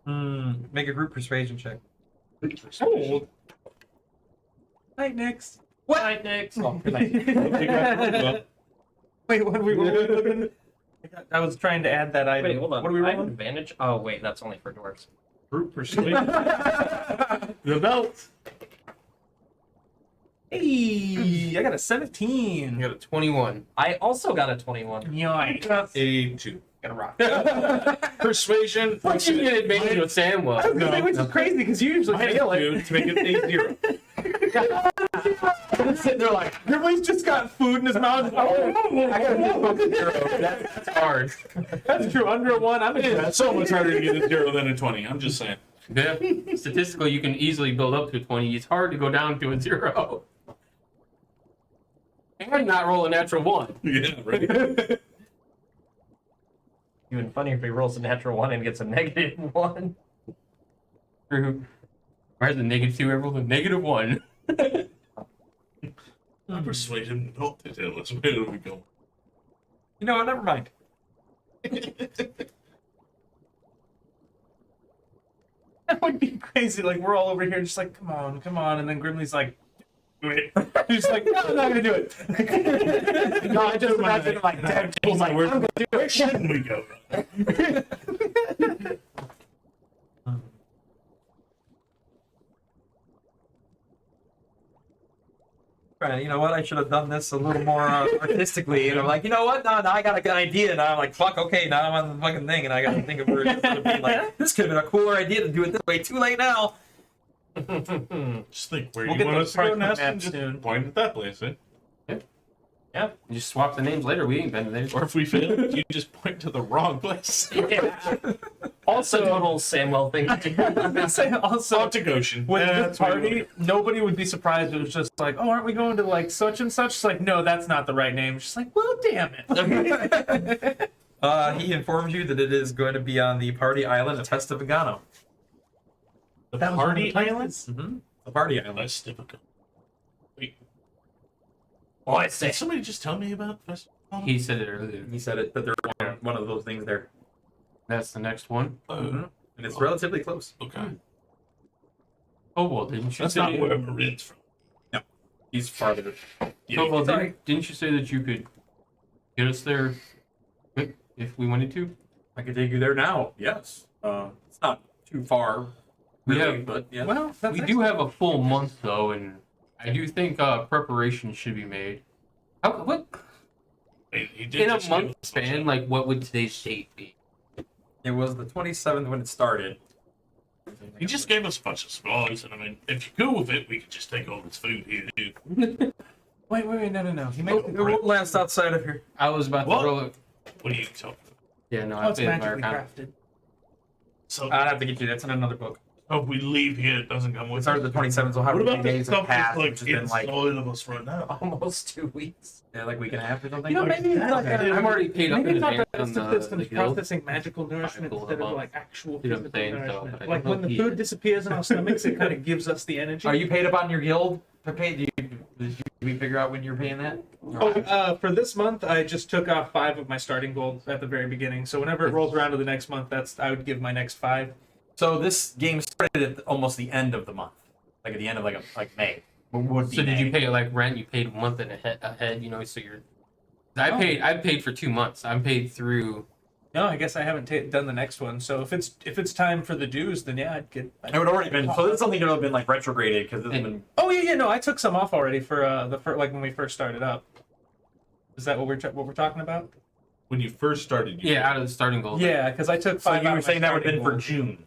Make a group persuasion check. Oh. Night, next. What? Right, next. Oh, good night. Wait, what are we rolling? I was trying to add that item. Wait, hold on. What are we I have rolling? advantage? Oh, wait, that's only for dwarves. group persuasion. The belt. Hey, I got a 17. You got a 21. I also got a 21. Yikes. A 2. Got a rock. Persuasion. What's you get advantage with Samwell? Which is crazy because you usually fail it. To make it a 0. I'm sitting there like, everybody's just got food in his mouth. Oh, I got a 0. That's hard. that's true. Under a 1, I'm It's impressed. so much harder to get a 0 than a 20. I'm just saying. Yeah. Statistically, you can easily build up to a 20. It's hard to go down to a 0. And not roll a natural 1. Yeah, right. Even funnier if he rolls a natural 1 and gets a negative 1. True. Why is the negative 2 ever rolled a negative 1? I persuade him not to tell us where we go. You know what? Never mind. That would be crazy. Like, we're all over here just like, come on, come on. And then Grimly's like, do it. He's like, no, I'm not going to do it. No, I just imagine him like, dead. He's like, I'm going to do Where it. shouldn't we go? Right, you know what? I should have done this a little more artistically. And I'm like, you know what? No, I got a good idea. And I'm like, fuck, okay, now I'm on the fucking thing. And I got to think of where it's going to be. Like, this could have been a cooler idea to do it this way. Too late now. Just think where We'll you get want the us to go park next map and just soon. point at that place, eh? You just swap the names later. We ain't been there. Or if we fail, you just point to the wrong place. Yeah. Also, total Samwell thing to do. Say also, Arctic Ocean. with Yeah, this that's where we party, nobody would be surprised if it was just like, oh, aren't we going to like such and such? It's like, no, that's not the right name. It's just like, well, damn it. He informs you that it is going to be on the party island of Festiva Gano. The That was party one of the island? Mm-hmm. The party island. That's typical. Wait, Boy, did somebody just tell me about this? He said it earlier. He said it, that there's one of those things there. That's the next one. And it's relatively close. Okay. Oh, well, didn't you That's say... not where Marin's from. He's farther. Yeah, Oh, well, Sorry. didn't you say that you could get us there quick if we wanted to? I could take you there now. Yes. It's not too far. We Really, have- but yeah. Well, that's We do have a full month, though, and I do think preparations should be made. What he did in a just give month us- span? Like, what would today's date be? It was the 27th when it started. He just gave us a bunch of supplies, and I mean, if you're cool with it, we could just take all this food here, too. Wait, no. He made It won't last outside of here. I was about What? to roll it. What are you talking about? Yeah, no, Oh, I it's played magically Americana. crafted. So, I'd have to get you. That's in another book. if we leave here, it doesn't come It with started us. the 27th, so how What many about the days have stuff that's passed? like Which has been like, inside of us right now? almost 2 weeks. yeah, like a week and a half or something. You know, maybe it's like I'm already paid up maybe in it's not advance the on best the, of the systems guild. processing magical nourishment Bible instead of above. like actual You know what I'm physical saying? So, nourishment. I Like don't when know the if he food is. disappears in our stomachs, it kind of gives us the energy. Are you paid up on your guild? Did we figure out when you're paying that? For this month, I just took off 5 of my starting gold at the very beginning. So whenever it rolls around to the next month, I would give my next 5 So this game started at almost the end of the month, like at the end of like May. Would be So did May. you pay like rent? You paid a month and ahead, you know. So you're. I paid for 2 months. I'm paid through. No, I guess I haven't done the next one. So if it's time for the dues, then yeah, I'd get. It would already been. So this is something that would have been like retrograded because it's been. Oh yeah, no, I took some off already for like when we first started up. Is that what we're talking about? When you first started, you Yeah, out of the starting goal. Yeah, because I took So 5. you out were of my saying that would have been for starting goals. June.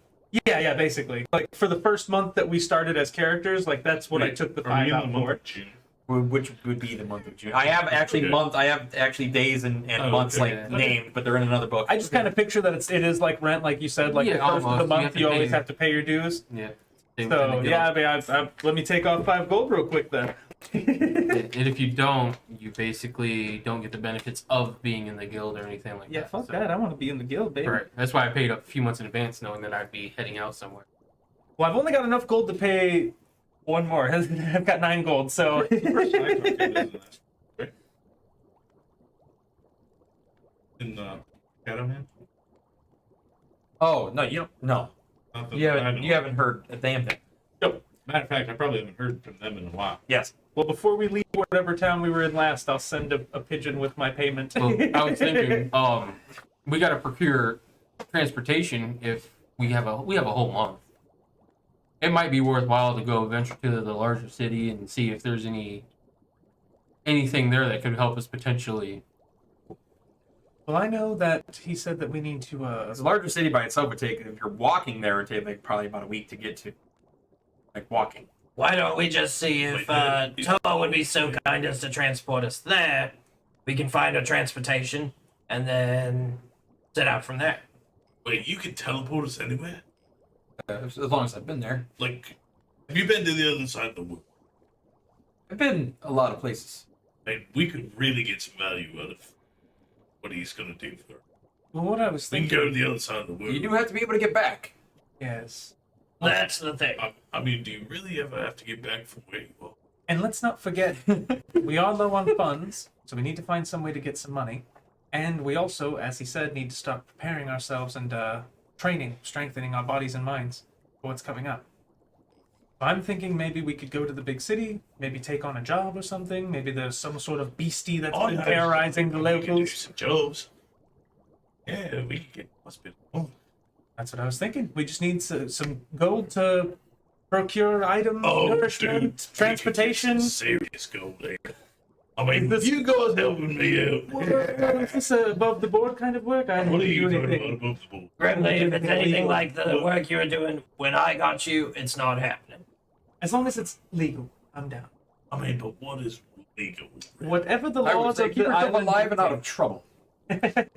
Yeah, basically. Like for the first month that we started as characters, like that's what I took the Are we 5 in out the month for. of June? Which would be the month of June. I have actually Okay. I have actually days and months okay. like named, but they're in another book. I just kind of picture that it is like rent, like you said, like Yeah, the first of almost. the You month have to you pay always your- have to pay your dues. Yeah. So yeah, I mean, let me take off 5 gold real quick then. And if you don't, you basically don't get the benefits of being in the guild or anything like Yeah, that. fuck So- that. I want to be in the guild, baby. Right. That's why I paid a few months in advance, knowing that I'd be heading out somewhere. Well, I've only got enough gold to pay one more. I've got 9 gold, so In the Shadow Man? Oh no, you don't. No, Not that you I haven't. know. You haven't heard a damn thing. Matter of fact, I probably haven't heard from them in a while. Yes. well, before we leave whatever town we were in last, I'll send a pigeon with my payment. Well, I was thinking, we got to procure transportation if we have a whole month. It might be worthwhile to go venture to the larger city and see if there's anything there that could help us potentially. Well, I know that he said that we need to. The larger city by itself would take, if you're walking there, it would take like probably about a week to get to. Like walking. Why don't we just see if Toa would be so kind as to transport us there? We can find a transportation and then set out from there. Wait, you can teleport us anywhere? As long as I've been there. Like, have you been to the other side of the world? I've been a lot of places. Like, we could really get some value out of what he's going to do for us. Well, what I was We can thinking. go to the other side of the world. You do have to be able to get back. Yes. That's the thing. I mean, do you really ever have to get back from where you are? And let's not forget, we are low on funds, so we need to find some way to get some money. And we also, as he said, need to start preparing ourselves and training, strengthening our bodies and minds for what's coming up. I'm thinking maybe we could go to the big city, maybe take on a job or something. Maybe there's some sort of beastie that's been terrorizing the We can do locals. some jobs. Yeah, we can get hospital. Oh, That's what I was thinking. We just need some gold to procure items, nourishment, dude, transportation. Serious gold there. I mean, Is this- you guys helping me out. Is this above the board kind of work? I What are didn't you do talking anything. about above the board? Grimly, if it's anything like the work you were doing when I got you, it's not happening. As long as it's legal, I'm down. I mean, but what is legal? Whatever the I would laws say of keep the yourself island alive and out of dictate. trouble.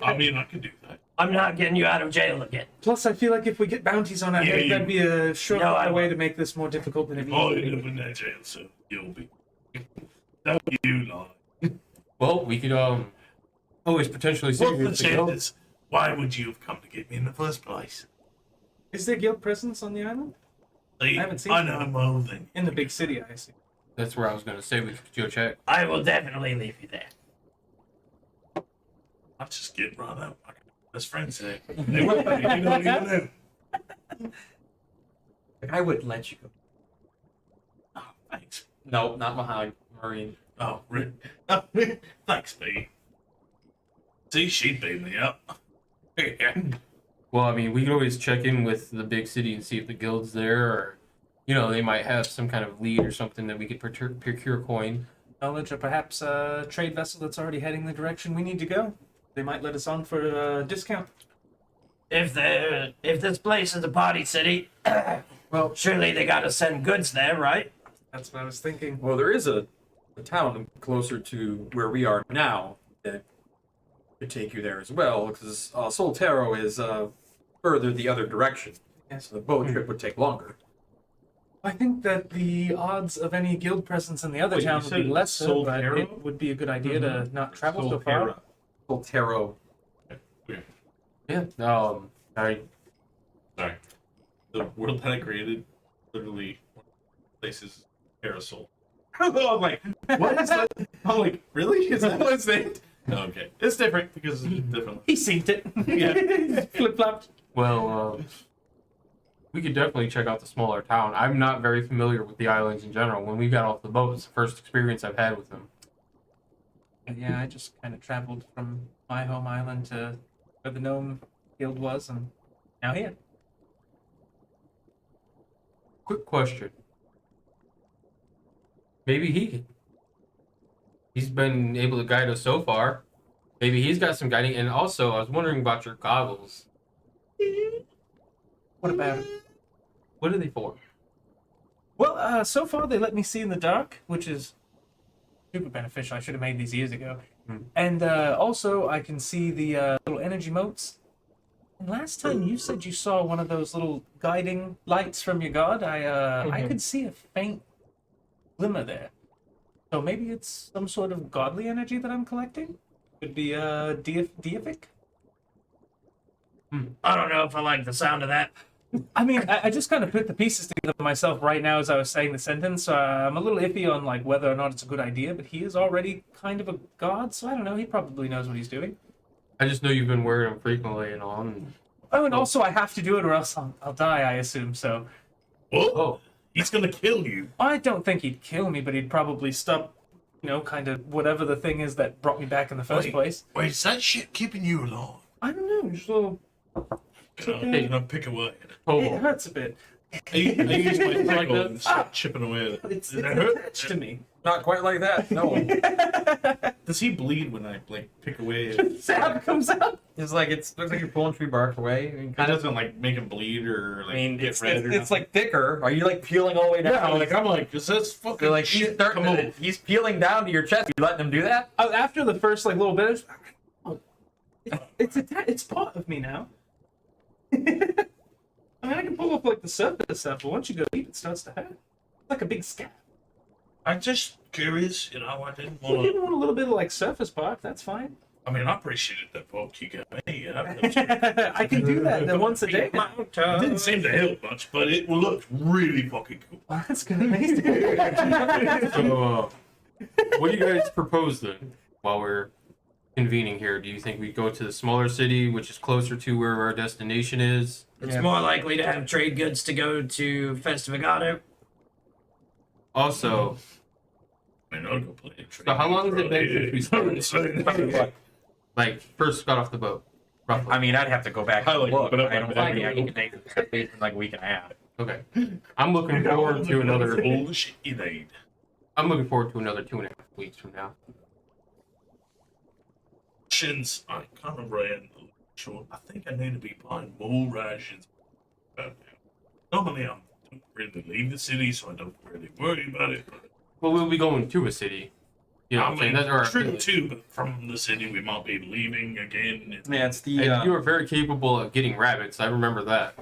I mean, I could do that. I'm not getting you out of jail again. Plus, I feel like if we get bounties on our Yeah, head, you- that'd be a sure No, I way won't. to make this more difficult than it Oh, needs you to live be. in that jail, so you'll be. No, you lie. Well, we could always potentially see What's the if the guild- chances? Why would you have come to get me in the first place? Is there guild presence on the island? See, I haven't seen I it. know my own thing. In the big city, I see. That's where I was going to say we could go check. I will definitely leave you there. I'll just get right up. Like my best friend said. Hey, what the heck you don't even know. Like, I wouldn't let you go. Oh, thanks. No, not Mahag Marine. Oh, really? Thanks, B. See, she beat me up. Well, I mean, we could always check in with the big city and see if the guild's there, or they might have some kind of lead or something that we could procure coin. Knowledge of perhaps a trade vessel that's already heading the direction we need to go. They might let us on for a discount. If this place is a party city, well, surely they gotta send goods there, right? That's what I was thinking. Well, there is a town closer to where we are now that could take you there as well, because Soltero is further the other direction. Yes. So the boat trip would take longer. I think that the odds of any guild presence in the other Wait, you town would be said lesser, but Soltero? it would be a good idea to not travel so far. Soltera. Soltero. Yeah. I Sorry. The world that I created, literally, places parasol. I'm like, what is that? I'm like, really? Is that what it's named? No, okay. It's different because it's different. He synced it. Yeah. Flip flopped. well, We could definitely check out the smaller town. I'm not very familiar with the islands in general. When we got off the boat, it's the first experience I've had with them. And yeah, I just kind of traveled from my home island to where the gnome guild was, and now here. Quick question. Maybe he's been able to guide us so far. Maybe he's got some guiding. And also, I was wondering about your goggles. What about it? What are they for? Well, so far they let me see in the dark, which is super beneficial. I should have made these years ago. And also, I can see the little energy motes. And last time you said you saw one of those little guiding lights from your god. I could see a faint glimmer there. So maybe it's some sort of godly energy that I'm collecting? Could be deific? I don't know if I like the sound of that. I mean, I just kind of put the pieces together myself right now as I was saying the sentence. I'm a little iffy on like whether or not it's a good idea, but he is already kind of a god, so I don't know. He probably knows what he's doing. I just know you've been wearing them frequently and all. And... Oh, and also I have to do it or else I'll die, I assume. So Oh, he's gonna kill you. I don't think he'd kill me, but he'd probably stop, kind of whatever the thing is that brought me back in the first place. Wait, is that shit keeping you alive? I don't know. Just a little. Can I pick away? It hurts a bit. I use my Like tackle that? and start chipping away at it. It's Does that hurt? attached to me. Not quite like that. No. Does he bleed when I pick away at it? Sap comes out. It's like looks like you're pulling tree bark away. I mean, It doesn't make him bleed or get it's red or it's like thicker. Are you like peeling all the way down? yeah, I'm like, is this fucking You're like shit? Come on. he's peeling down to your chest. You letting him do that? After the first little bit, it's part of me now. I mean, I can pull up the surface stuff, but once you go deep, it starts to hurt. It's like a big scab. I'm just curious, I didn't Well, want you to. want a little bit of surface bark, that's fine. I mean, I appreciated that book you got me. I can do that once a day. It didn't seem to help much, but it looked really fucking cool. Well, that's good. Amazing. So, what do you guys propose then while we're convening here? Do you think we go to the smaller city, which is closer to where our destination is? It's more likely to have trade goods to go to Festiva Gano. Also, I mean, I'll go play a trade. so how long has it been since we started? Like, first got off the boat, roughly. I mean, I'd have to go back I and like look. it, but I don't think I can take it in like a week and a half. Okay. I'm looking forward to another. All the shit you need. I'm looking forward to another 2.5 weeks from now. Rations, I can't remember. Sure, I think I need to be buying more rations. Normally, I don't really leave the city, so I don't really worry about it. But Well, we'll be going to a city. You know what I'm saying? That's our true village. too, but from the city we might be leaving again. Yeah, it's the And you are very capable of getting rabbits. I remember that.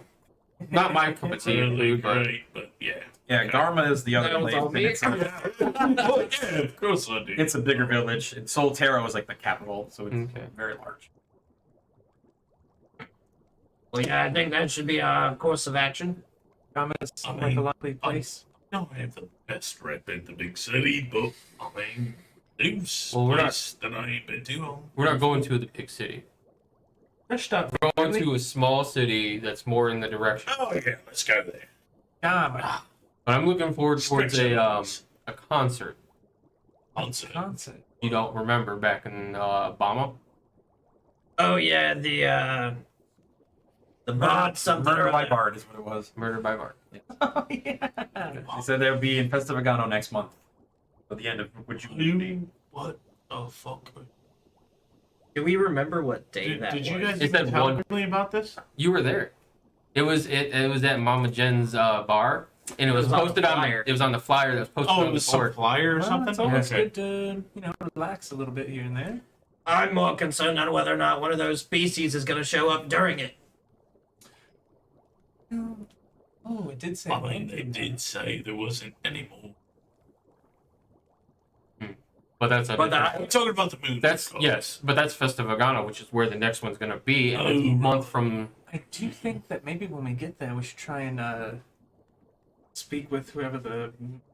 Not my cup of tea, Really food, but great, but yeah. yeah. Garma is the other That was place. all and me. Yeah, of course I do. It's a bigger village. And Solterra is like the capital, so it's Okay. very large. Well, yeah, I think that should be our course of action. It's I like a mean, likely place. I don't have the best rep in the big city, but I mean, there's Well, we're not- place that I ain't been to. we're not going to the big city. Fresh start. We're going to a small city that's more in the direction. Oh yeah, let's go there. But But I'm looking forward towards a concert. Concert. concert. You don't remember back in Bama? Oh yeah, the bard something Murder or by other. Bard is what it was. Murder by Bart. Oh yeah. He said they'll be in Festiva Gano next month. At the end of which You what? Oh fuck. Do we remember what day that Did was? you guys It said even tell one- me about this? You were there. It was at Mama Jen's bar, and it was It was on the posted on. flyer. It was on the flyer that was posted Oh, on it the was some board. flyer or Well, something. it's always Okay. good to relax a little bit here and there. I'm more concerned on whether or not one of those species is going to show up during it. Oh, it did say. I mean, one they thing. did say there wasn't any more. But that's a But I'm talking about the moon. that's yes, but that's Festiva Gano, which is where the next one's gonna be, and it's a Oh, month from. I do think that maybe when we get there, we should try and speak with whoever the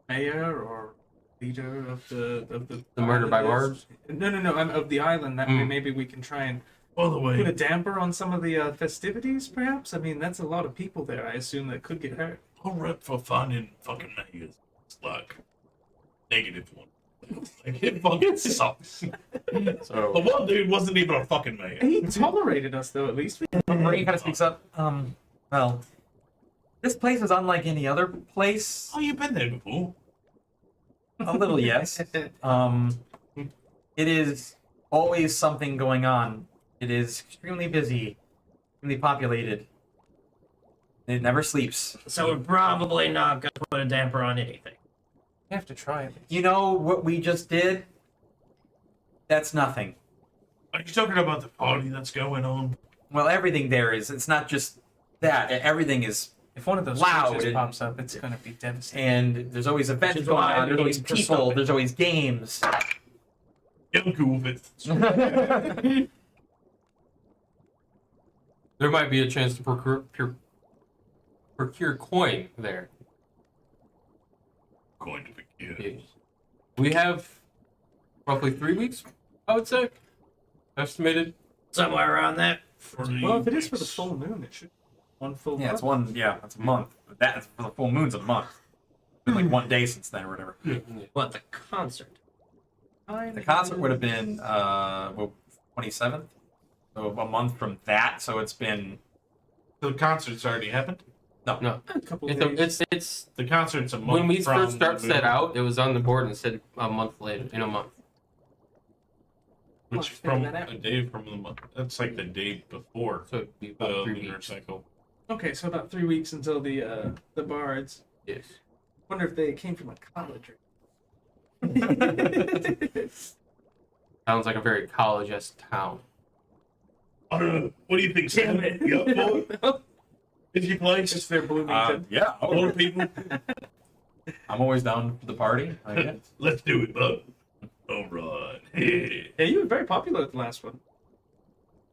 mayor or leader of the The murder by island bards? is. No, of the island. That way Mm. maybe we can try and By the Put a way, damper on some of the festivities, perhaps? I mean, that's a lot of people there, I assume, that could get hurt. our rep for finding fucking May is like negative one. Like, it fucking sucks. So The one dude wasn't even a fucking mayor. He tolerated us, though, at least. Marie kind of speaks up. Well, this place is unlike any other place. Oh, you've been there before. A little, yes. It is always something going on. It is extremely busy, extremely populated. It never sleeps. So we're probably not gonna put a damper on anything. You have to try it. You know what we just did? That's nothing. Are you talking about the party that's going on? Well, everything there is. It's not just that. Everything is. If one of those Loud creatures and- pops up, it's going to be devastating. And there's always events Which is going why on. we There's always need to people. stop it. There's always games. Yeah, I'm cool with it. There might be a chance to procure coin there. Going to be cute. Yes. We have roughly 3 weeks, I would say, estimated. Somewhere around that. Well, if it is for the full moon, it should. One full Yeah, it's month. one. Yeah, it's a month. But that's for the full moon's a month. It's been like 1 day since then, or whatever. What, the concert? The concert would have been 27th, so a month from that. So it's been The concert's already happened? No, A couple of days. it's The concert's a month when we from first start the set movie, out, it was on the board and said a month later, in a month. Which Well, from figure that out. a day from the month. That's like the day before So it'd be the about 3 lunar weeks. cycle. Okay, so about 3 weeks until the bards. Yes. Wonder if they came from a college. Sounds like a very college-esque town. I don't know. What do you think, Sam? Damn it. You up for it? Is your place? It's their Bloomington. yeah. A lot of people? I'm always down for the party. I guess. Let's do it, bud. All right. Yeah, you were very popular at the last one.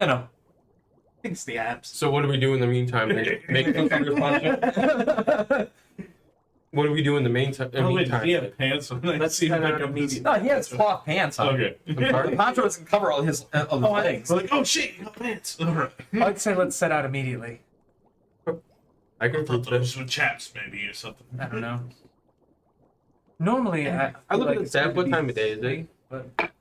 I know. I think it's the abs. So what do we do in the meantime? Make something responsive? What do we do in the meantime? Oh, wait, does he have pants on? Let's see head him out pick up this. immediately. No, he has cloth pants on. Okay. The poncho doesn't cover all his legs. Like, oh shit, you got pants. All right. I'd say let's set out immediately. I can I thought those were chaps, maybe, or something. I don't know. Normally, I look at the staff. What time of day is it?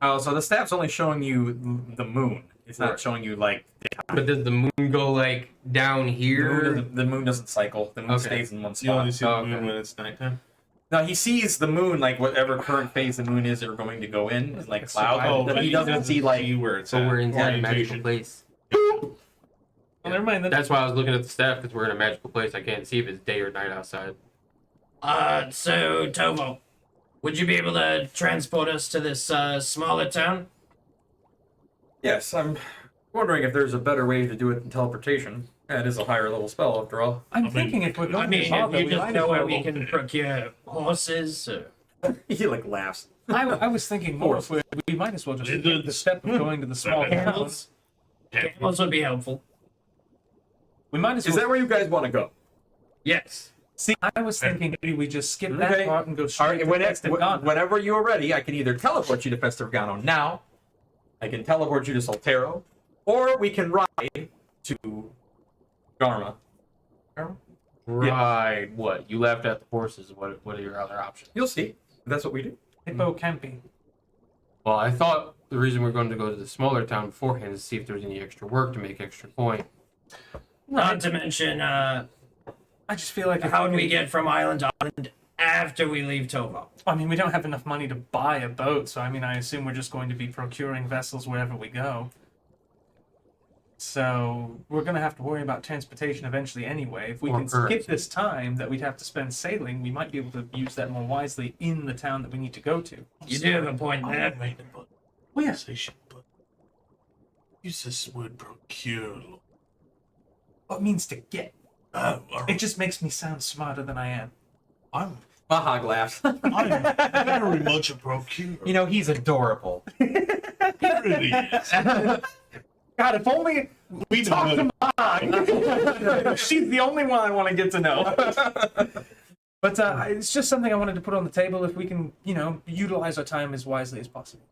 Oh, so the staff's only showing you the moon. It's not Right. showing you like But does the moon go like down here? the moon doesn't cycle. The moon Okay. stays in one You only spot. see the Oh, moon okay. when it's nighttime. No, he sees the moon like whatever current phase the moon is they're going to go in, is like It's clouds. survival. But he doesn't see like where it's So at. we're inside a magical Orientation. place. Oh, never mind. Then. That's why I was looking at the staff because we're in a magical place. I can't see if it's day or night outside. So, Tovald, would you be able to transport us to this smaller town? Yes, I'm wondering if there's a better way to do it than teleportation. That is a higher level spell after all. I'm I mean- thinking if we're going I mean, to bother, if you we just might know as where well. we can procure horses. He like laughs. I was thinking more if we might as well just It take the is- step of going to the small town. Camels. Camels would be helpful. We might as Is well. that where you guys want to go? Yes. See, I was thinking maybe we just skip that Okay. part and go All straight right, to whenever, Festiva Gano. whenever you are ready, I can either teleport you to Festiva Gano now, I can teleport you to Soltero, or we can ride to Garma. Right. What? You left at the horses. What are your other options? You'll see. That's what we do. Hippo camping. Well, I thought the reason we're going to go to the smaller town beforehand is to see if there's any extra work to make extra coin. Not to mention, I just feel like if how would we can- get from island to island after we leave Tovald? I mean, we don't have enough money to buy a boat, so I mean, I assume we're just going to be procuring vessels wherever we go. So we're going to have to worry about transportation eventually anyway. If we Or can skip currency. this time that we'd have to spend sailing, we might be able to use that more wisely in the town that we need to go to. You do have a point I there. have made a Oh yeah. conversation, but use this word procure. What it means to get. Oh, all It right. just makes me sound smarter than I am. I'm Mahag laughs. very much a procure. You know, he's adorable. It really is. God, if only We talk know. to Mom. She's the only one I want to get to know. But it's just something I wanted to put on the table if we can, utilize our time as wisely as possible.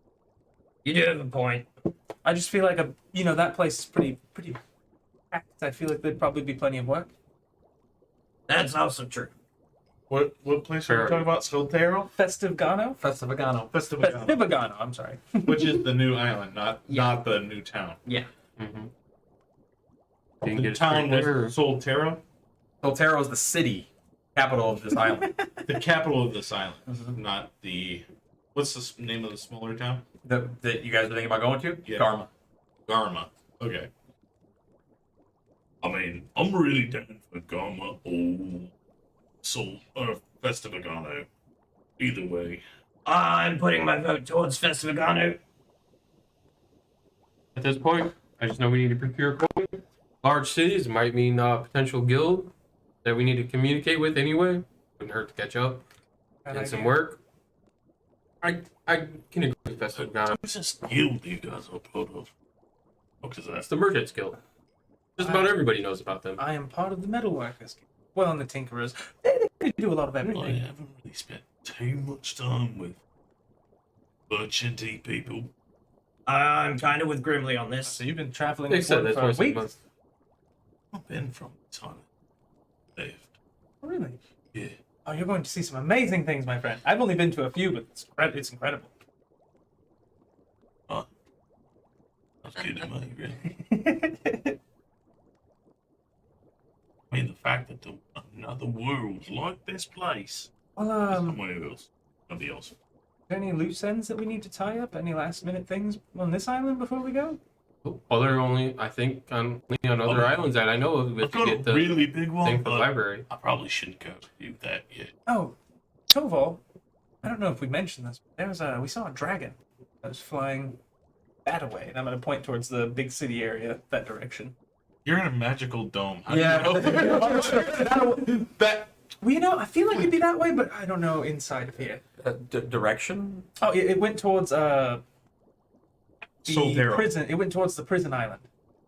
You do have a point. I just feel like that place is pretty packed. I feel like there'd probably be plenty of work. That's also true. What place are we talking about? Soltero? Festive Gano? Festiva Gano. Festiva Festiva Gano, I'm sorry. which is the new island, not the new town. Yeah. Mm-hmm. The town was Soltero, Soltero is the city capital of this island. the capital of this island, not the. What's the name of the smaller town? that you guys are thinking about going to? Yeah. Garma. Garma. Okay. I mean, I'm really down for Garma or Festiva Gano. Either way. I'm putting my vote towards Festiva Gano. At this point, I just know we need to procure coin. Large cities might mean potential guild that we need to communicate with anyway. Wouldn't hurt to catch up and some work. I can agree with Festiva Gano. Who's this guild you guys are part of? What is It's that? the Merchants Guild. Just about everybody knows about them. I am part of the metalworkers. Well, and the tinkerers. They do a lot of I everything. haven't really spent too much time with merchanty people. I'm kind of with Grimly on this. So you've been traveling They with said them that's for a once a week? month. I've been from Thailand. Left. Really? Yeah. Oh, you're going to see some amazing things, my friend. I've only been to a few, but it's incredible. Huh. That's good to me, really. I mean, the fact that another world's like this place. Well, Somewhere else. Somebody else. any loose ends that we need to tie up? Any last minute things on this island before we go? Other only, I think, on other islands that I know of, we I've have to got get a the really big one, thing for the but library. I probably shouldn't go do that yet. Oh, Tovald. I don't know if we mentioned this, but we saw a dragon that was flying that way, and I'm going to point towards the big city area, that direction. You're in a magical dome. How Yeah. do you know? that Well, I feel like it'd be that way, but I don't know inside of here. Direction? Oh, it went towards the Soltero. prison. It went towards the prison island.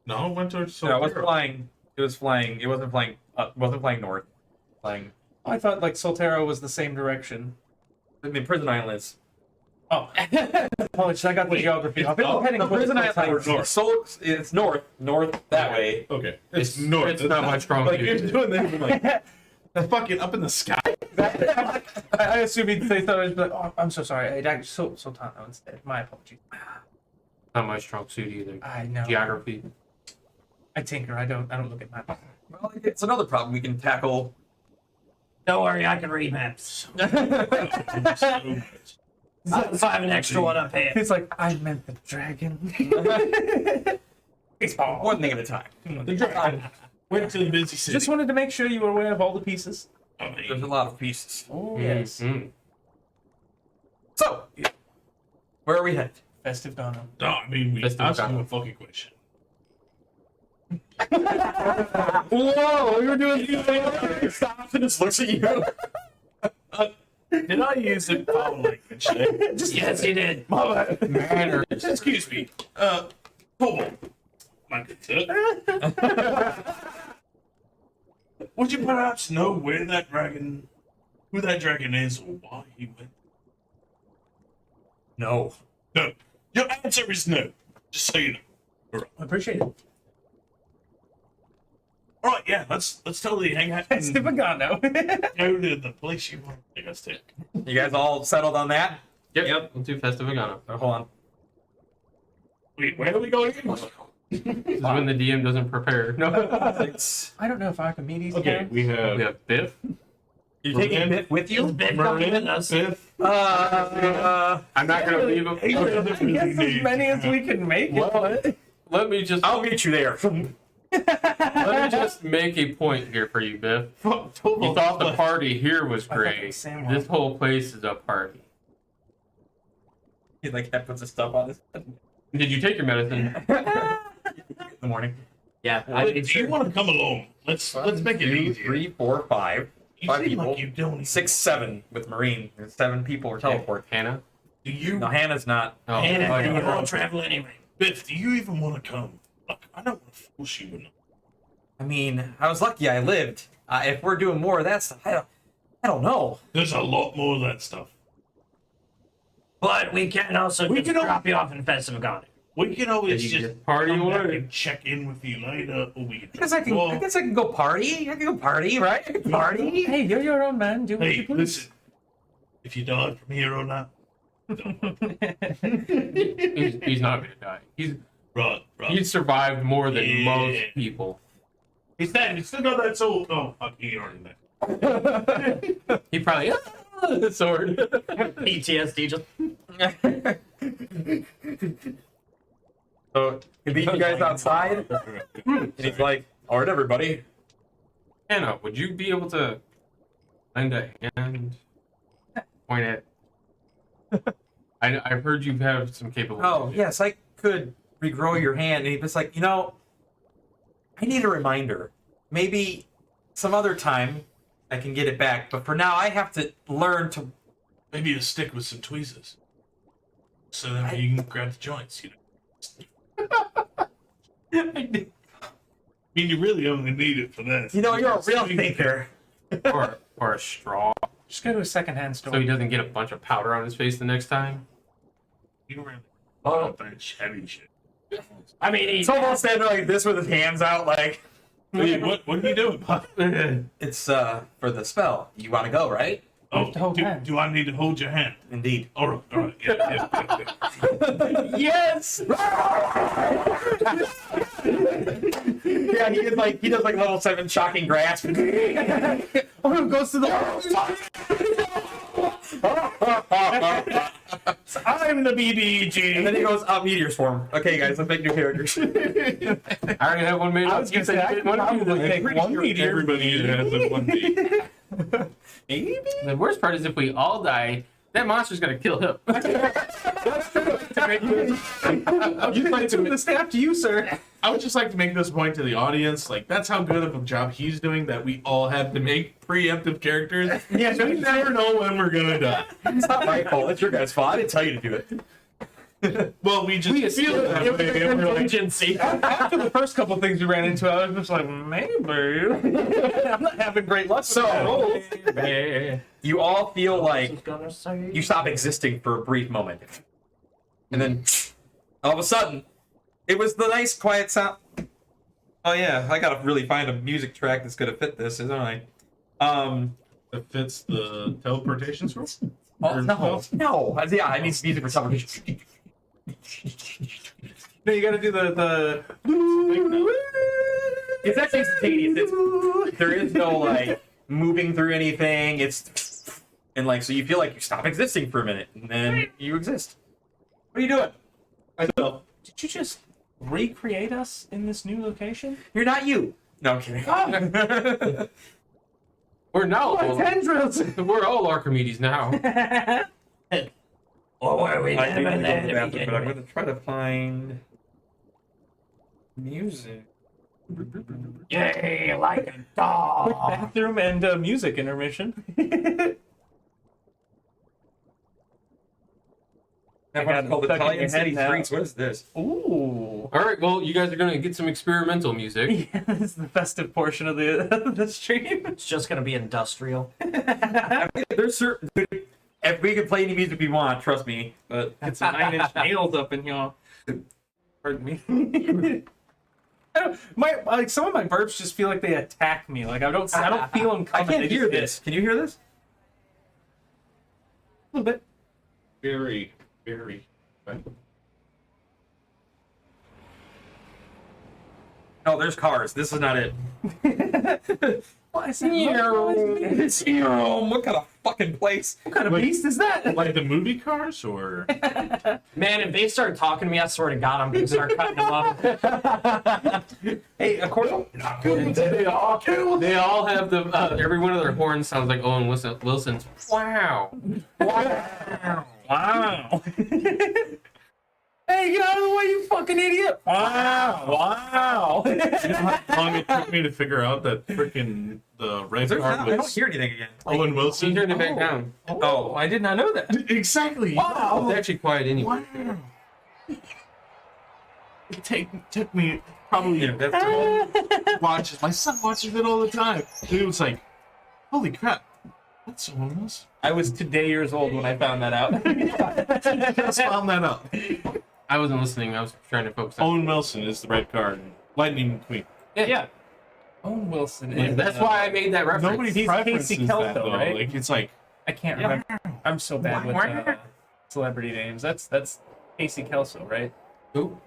No, it went towards No, it was Soltero. flying. It was flying. It wasn't flying. Wasn't flying north. Flying. I thought like Soltero was the same direction. I mean, prison island is. Oh, apologies, I got the geography off. It was heading The towards prison Soltero. island. It's north that way. Okay. It's north. It's not my strong Like, suit. you're doing this, I'm like, that's fucking up in the sky. I assume he'd say something, but oh, I'm so sorry. It actually Sultano instead. My apologies. Not my strong suit either. I know. Geography. I tinker. I don't look at maps. Well, it's another problem we can tackle. Don't worry, I can read maps. If I have an extra one up here. It's like I meant the dragon. Baseball. One thing at a time. The dragon went to the busy city. Just wanted to make sure you were aware of all the pieces. I mean, There's a lot of pieces. Oh yes. Mm. So, where are we headed? Festive Gano. no, I mean, we Festiva asked you Gano. a fucking question. Whoa! We were doing the stops and just looks at you. Did I use it foul language? Yes, you did. My bad. Manners. Excuse me. Tovald. My good sir. Would you perhaps know who that dragon is, or why he went? No. No. Your answer is no. Just so you know. I appreciate it. All right, yeah. Let's totally hang out and Festive Gano. go to the place you want to take us to. You guys all settled on that? Yep. We'll do Festiva Gano. Hold on. Wait, where are we going? This is when the DM doesn't prepare. No. I don't know if Archimedes Okay, can. we have We have Biff. You taking Marin- Biff with Is you? Biff coming with us? Biff. I'm not gonna leave him. I guess as many as we can make it. Let me just I'll meet you there. let me just make a point here for you, Biff. You thought the party here was thought it great. was Samwell. This whole place is a party. He like puts his stuff on his Did you take your medicine? in the morning. Yeah. Do you want to come along? Let's make it 2, easier. 3, 4, 5. You 5 seem people. like you don't even- 6, 7 with Marine. There's 7 people or teleport. Hannah? Do you, No, Hannah's not. Oh, And oh, yeah. we won't travel anyway. Biff? Do you even want to come? Look, I don't want to force you. I mean, I was lucky I lived. If we're doing more of that stuff, I don't know. There's a lot more of that stuff. But we can also We just can al- drop you off in Festiva Gano. We can always Yeah, you just party come back away. and check in with you later, or we can. I guess I can go party. I can go party, right? I can party. Hey, you're your own man. Do what you Hey, please. listen. If you die from here or not, He's not gonna die. right. He's survived more than Yeah. most people. He's dead. He's still got that soul. Oh, fuck, he already dead. He probably the sword. PTSD just. So he leaves you guys outside, and he's like, "All right, everybody." Hannah, would you be able to lend a hand? Point at. I've heard you have some capabilities. Oh yes, I could regrow your hand. And he's like, I need a reminder. Maybe some other time I can get it back, but for now I have to learn to. Maybe a stick with some tweezers, so that you can grab the joints. I mean, you really only need it for that. You're a real thinker. or a straw, Just go to a secondhand store. so he doesn't get a bunch of powder on his face the next time. You really Oh, want that heavy shit. I mean, He's almost standing like this with his hands out, like. Hey, what are you doing, Pop? It's for the spell. You want to go, right? Oh, to hold hands. do I need to hold your hand? Indeed. All right. Yeah. Yes. Yeah, he does like level 7 shocking grasp. Oh, goes to the. I'm the BDG. And then he goes, meteor swarm. Okay, guys, let's make new characters. I already have one made up. I was gonna say I could probably take one meteor. Everybody has a one D. The worst part is if we all die, that monster's gonna kill him. You like to the staff to you, sir. I would just like to make this point to the audience. Like, that's how good of a job he's doing that we all have to make preemptive characters. Yeah, So we never know when we're gonna die. it's not my fault. It's your guys' fault. I didn't tell you to do it. Well, we just feel it that way. And we're like, contingency. After the first couple things we ran into, I was just like, maybe. I'm not having great luck. So, you all feel like Gonna say. you stop existing for a brief moment. And then, all of a sudden, it was the nice quiet sound. Oh yeah, I gotta really find a music track that's gonna fit this, isn't I? that fits the teleportation scroll? No. Yeah, I need music for television. No, you gotta do the. It's actually instantaneous. There is no like moving through anything. It's and like so you feel like you stop existing for a minute and then you exist. What are you doing? Did you just recreate us in this new location? You're not you. No, I'm kidding. We're now Tendrils! we're all Archimedes now. Or were we I do never need to there go to the to bathroom, begin but I'm with? gonna try to find music. Yay, like a Quick dog. bathroom and music intermission. That got one's called stuck in Italian your City head now. Streets. What is this? Ooh. All right, well, you guys are gonna get some experimental music. Yeah, this is the festive portion of the stream. It's just gonna be industrial. I mean, there's certain. If we can play any music we want, trust me. But Get some 9-inch nails up in here. Pardon me. I don't, like some of my burps just feel like they attack me. Like I don't feel them I coming. can't They hear just hit. this. Can you hear this? A little bit. Very, very. Right? No, there's cars. This is not it. What is it? It's here. What kind of fucking place? What kind of beast is that? Like the movie cars, or Man, if they start talking to me, I swear to God, I'm gonna start cutting them up. Hey, of course. They all have the every one of their horns sounds like Owen Wilson's. Wow. Wow. Hey, get out of the way, you fucking idiot! Wow. Wow. you know how long it took me to figure out that freaking the red There's car not, I don't was hear anything again. Owen He Wilson? turned it back down. Oh, I did not know that. Exactly. Wow. It's actually quiet anyway. Wow. It took me probably Yeah, that's watches. My son watches it all the time. He was like, "Holy crap! That's someone else. I was today years old when I found that out. Just found that out. I wasn't listening. I was trying to focus on. Owen Wilson is the red card. Lightning McQueen. Yeah. Owen Wilson. Yeah, Is, that's why I made that reference. Nobody He's preferences Casey that Kelso, though. right? Like it's like I can't remember. I'm so bad with celebrity names. That's Casey Kelso, right? Who?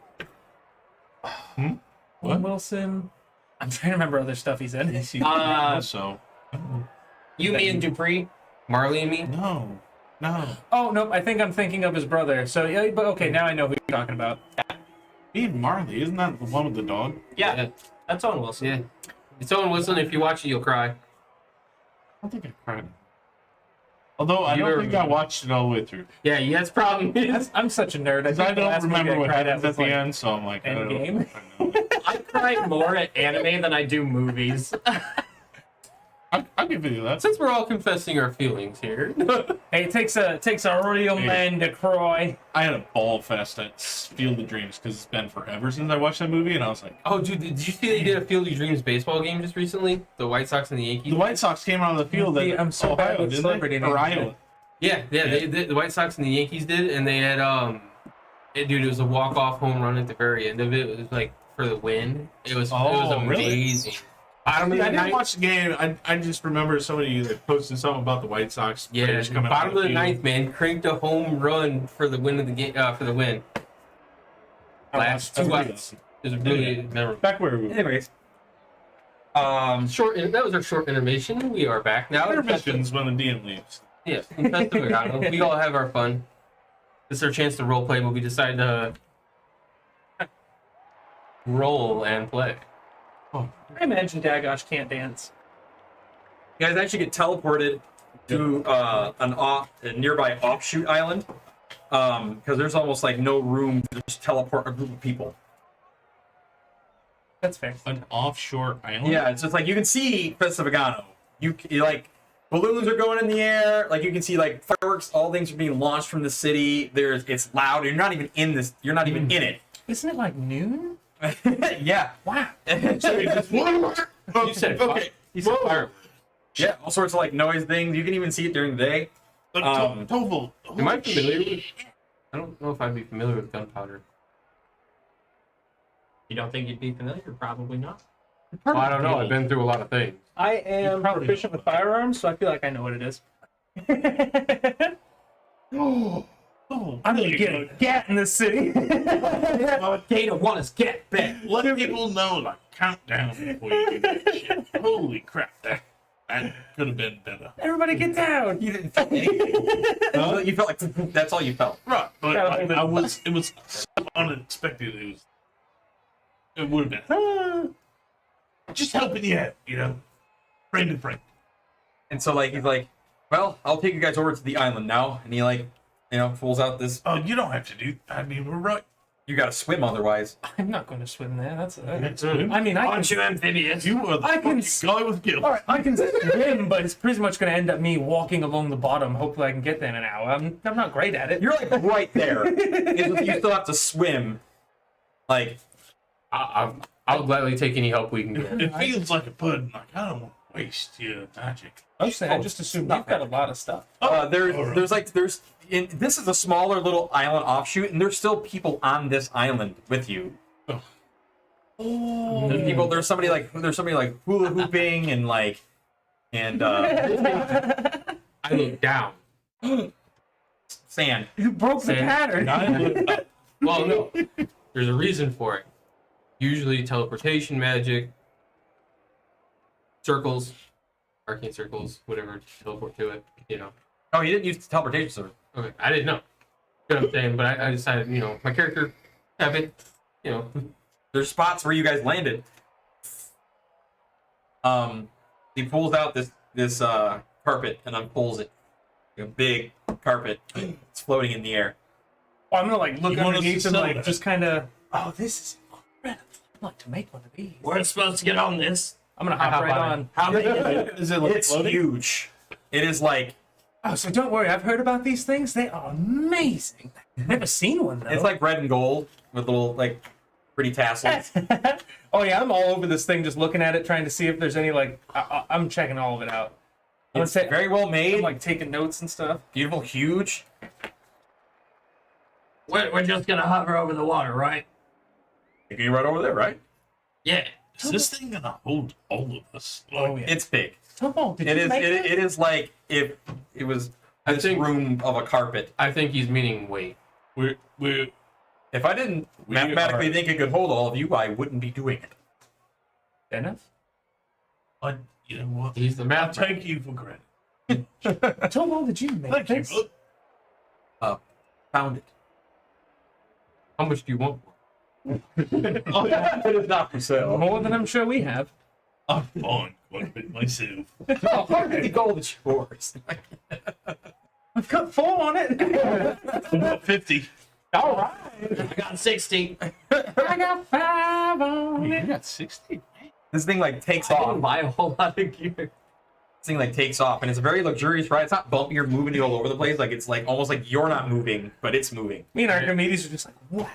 Owen Wilson. I'm trying to remember other stuff he's in. so. You, me, and Dupree. Marley and me? No. Oh nope, I think I'm thinking of his brother. So yeah, but okay, now I know who you're talking about. Me and Marley, isn't that the one with the dog? Yeah, that's Owen Wilson. Yeah. It's Owen Wilson. If you watch it, you'll cry. I don't think I cried. Although I You don't were- think I watched it all the way through. Yeah, that's problem. I'm such a nerd. Because I think the don't last movie remember what cried happens at at was, the like, end, so I'm like, I don't Endgame. know. I cry more at anime than I do movies. I'll give you that. Since we're all confessing our feelings here. Hey, it takes a real man to cry. I had a ball fest at Field of Dreams because it's been forever since I watched that movie, and I was like, Oh, dude, did you see they did a Field of Dreams baseball game just recently? The White Sox and the Yankees? the White Sox came out of the field See, at I'm so bad Ohio, with didn't celebrity they? Or names. Iowa. Yeah, the White Sox and the Yankees did, and they had, dude, it was a walk-off home run at the very end of it. It was like for the win. It was Oh, really? amazing. Bottom of I the didn't ninth, watch the game. I just remember somebody like posting something about the White Sox. yeah, players coming bottom out of the field. ninth, man, cranked a home run for the win of the game. For the win. Last That's two pretty outs. awesome. It was really memorable. Back where we were. Anyways, That was our short intermission. We are back now. Intermissions when the DM leaves. Yes, in Festiva Gano. We all have our fun. This is our chance to role play, but we decided to roll and play. I imagine Dagosh can't dance. you guys actually get teleported to a nearby offshoot island because there's almost like no room to just teleport a group of people. That's fair. An offshore island. Yeah, it's just like you can see Festiva Gano. You like balloons are going in the air. Like you can see like fireworks. All things are being launched from the city. It's loud. You're not even in this. You're not even in it. Isn't it like noon? Yeah. Wow. You said okay. You said fire. Yeah. All sorts of like noise things. You can even see it during the day. Tovald. Am I familiar with? I don't know if I'd be familiar with gunpowder. You don't think you'd be familiar? Probably not. Well, I don't know. I've been through a lot of things. I am probably proficient with firearms, so I feel like I know what it is. I'm gonna get a gat in this city. Data one is get back. Let people know like countdown before you do that shit. Holy crap, that could have been better. Everybody get down. You didn't feel anything. You felt like that's all you felt. Right, but Gotta hold it. it was so unexpected. It would have been just helping you out, friend to friend. And so like he's like, well, I'll take you guys over to the island now. And he like, pulls out this. Oh, you don't have to do. I mean, we're right. You gotta swim otherwise. I'm not going to swim there. That's. Swim? I mean, I can. Aren't you amphibious? You are the I can fucking guy with guilt. All right, I can swim, but it's pretty much going to end up me walking along the bottom. Hopefully, I can get there in an hour. I'm not great at it. You're like right there. You still have to swim. Like I'll gladly take any help we can get. It feels like a pudding. Like I don't want to waste your magic. Mostly, I just assumed you've got a lot of stuff. there's this is a smaller little island offshoot, and there's still people on this island with you. Oh. There's somebody like hula hooping and I look down. sand. You broke the Sand. pattern. Well, no. There's a reason for it. Usually teleportation magic, circles, arcane circles, whatever, teleport to it, Oh, you didn't use teleportation, sir. Okay, I didn't know. You know what I'm saying? But I decided, my character have it, There's spots where you guys landed. He pulls out this carpet and unpulls it. A big carpet. It's floating in the air. Oh, I'm going to look You want us underneath to and sell that? just kind of. Oh, this is incredible. I'd like to make one of these. We're supposed to get on this. I'm going to hop right on. How big is it? Is it like It's floating? huge. It is like Oh, so don't worry. I've heard about these things. They are amazing. Never seen one though. it's like red and gold with little pretty tassels. Oh yeah, I'm all over this thing, just looking at it, trying to see if there's any I'm checking all of it out. It's very well made. I'm like taking notes and stuff. Beautiful, huge. We're just gonna hover over the water, right? You can right over there, right? Yeah. Is this thing gonna hold all of us? Oh yeah. It's big. Tovald, did It you is. make this? It is like if it was I this think- room of a carpet. I think he's meaning weight. We're If I didn't We mathematically are- think it could hold all of you, I wouldn't be doing it. Dennis? you know what? He's the I'll math. take you for granted. Tovald, did you make Thank you. this? Look, Found it. How much do you want? It is not for sale. More than I'm sure we have. I've bought quite a bit myself. The gold is yours. I've got 4 on it. About 50. All right. I got 60. I got 5 on You it. got 60? This thing like takes I off. didn't buy a whole lot of gear. This thing like takes off, and it's a very luxurious ride. It's not bumpy or moving you all over the place. Like it's like almost like you're not moving, but it's moving. Me and Archimedes are just like, wow.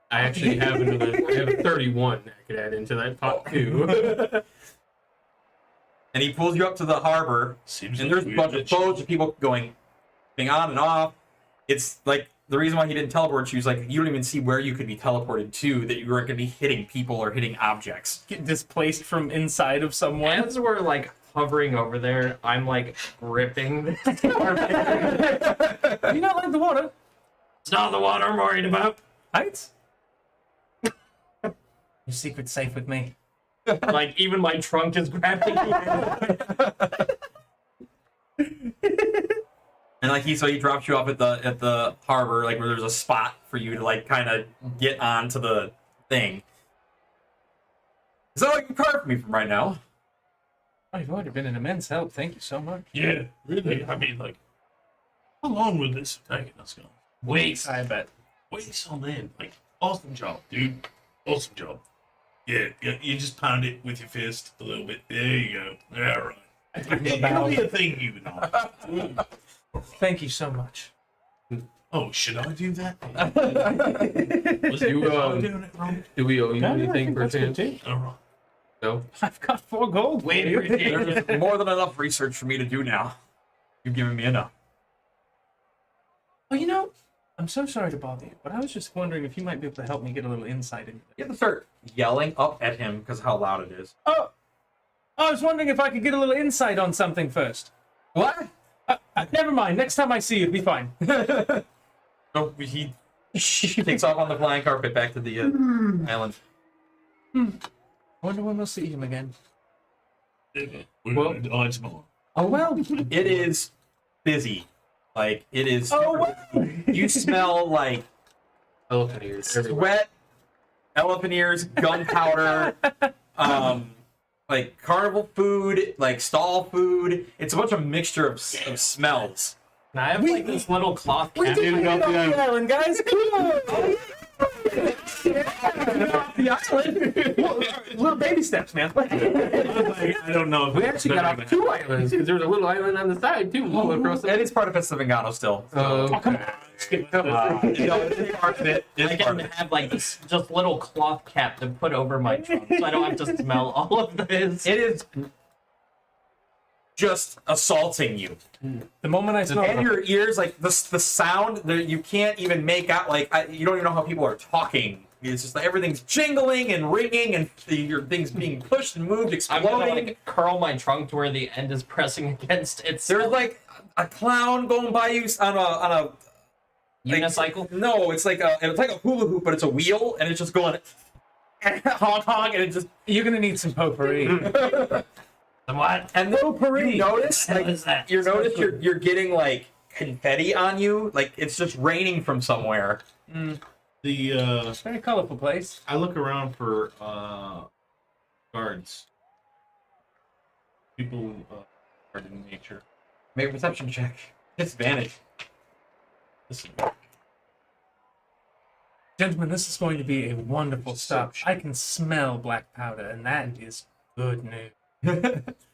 I actually have I have a 31 I could add into that pot too. And he pulls you up to the harbor, Seems and like there's a we bunch of mentioned- boats of people going on and off. It's like the reason why he didn't teleport you is like you don't even see where you could be teleported to, that you weren't going to be hitting people or hitting objects. Get displaced from inside of someone. As we're like hovering over there, I'm like gripping this. Do you not like the water? It's not the water I'm worried about. Heights? Your secret's safe with me. Like even my trunk is grabbing me. And like he drops you off at the harbor, like where there's a spot for you to like kind of get onto the thing. Is that all you can carve for me from right now? Oh, you've already been an immense help. Thank you so much. Yeah, really. I mean, like, how long will this have taken us, guys? Wait. I bet. Waits on end. Like, awesome job, dude. Awesome job. Yeah, you just pound it with your fist a little bit. There you go. All right. It'll be a thing, you know. Thank you so much. Oh, should I do that? Was You, I doing it wrong? Do we owe you No, I anything think for that's good saying too. All right. no? I've got 4 gold. Wait, for you. There's more than enough research for me to do now. You've given me enough. Oh, you know, I'm so sorry to bother you, but I was just wondering if you might be able to help me get a little insight into it. You have to start yelling up at him because of how loud it is. Oh, I was wondering if I could get a little insight on something first. What? Never mind. Next time I see you, it'll be fine. No, he takes off on the flying carpet back to the island. Wonder when we'll see him again. We're Well- gonna die tomorrow. Oh well. It is busy. Like it is. Oh well. You smell like Elephant ears everywhere. sweat, elephant ears, gunpowder, like carnival food, like stall food. It's a bunch of mixture of smells. And I have like this little cloth We cap. did it on the island, guys. Come on. The island. Little baby steps, man. I don't know. If We actually got off 2 islands because there was a little island on the side too. All across the. It is part of Festiva Gano still. Oh, come on. It's part of it. I It's part can of it. have like this just little cloth cap to put over my trunk, so I don't have to smell all of this. It is just assaulting you. The moment I smell And your ears, like the sound, you can't even make out. Like you don't even know how people are talking. It's just like everything's jingling and ringing, and your things being pushed and moved, I'm gonna exploding. like curl my trunk to where the end is pressing against its There's like a clown going by you on a unicycle. no, it's like a hula hoop, but it's a wheel, and it's just going honk honk, and it just you're gonna need some potpourri. And what? and then you notice What the hell like is that? you're getting like confetti on you, like it's just raining from somewhere. The Very colorful place. I look around for guards. People guard in nature. Make a perception check. Disadvantage. Listen, Gentlemen, this is going to be a wonderful stop. I can smell black powder, and that is good news.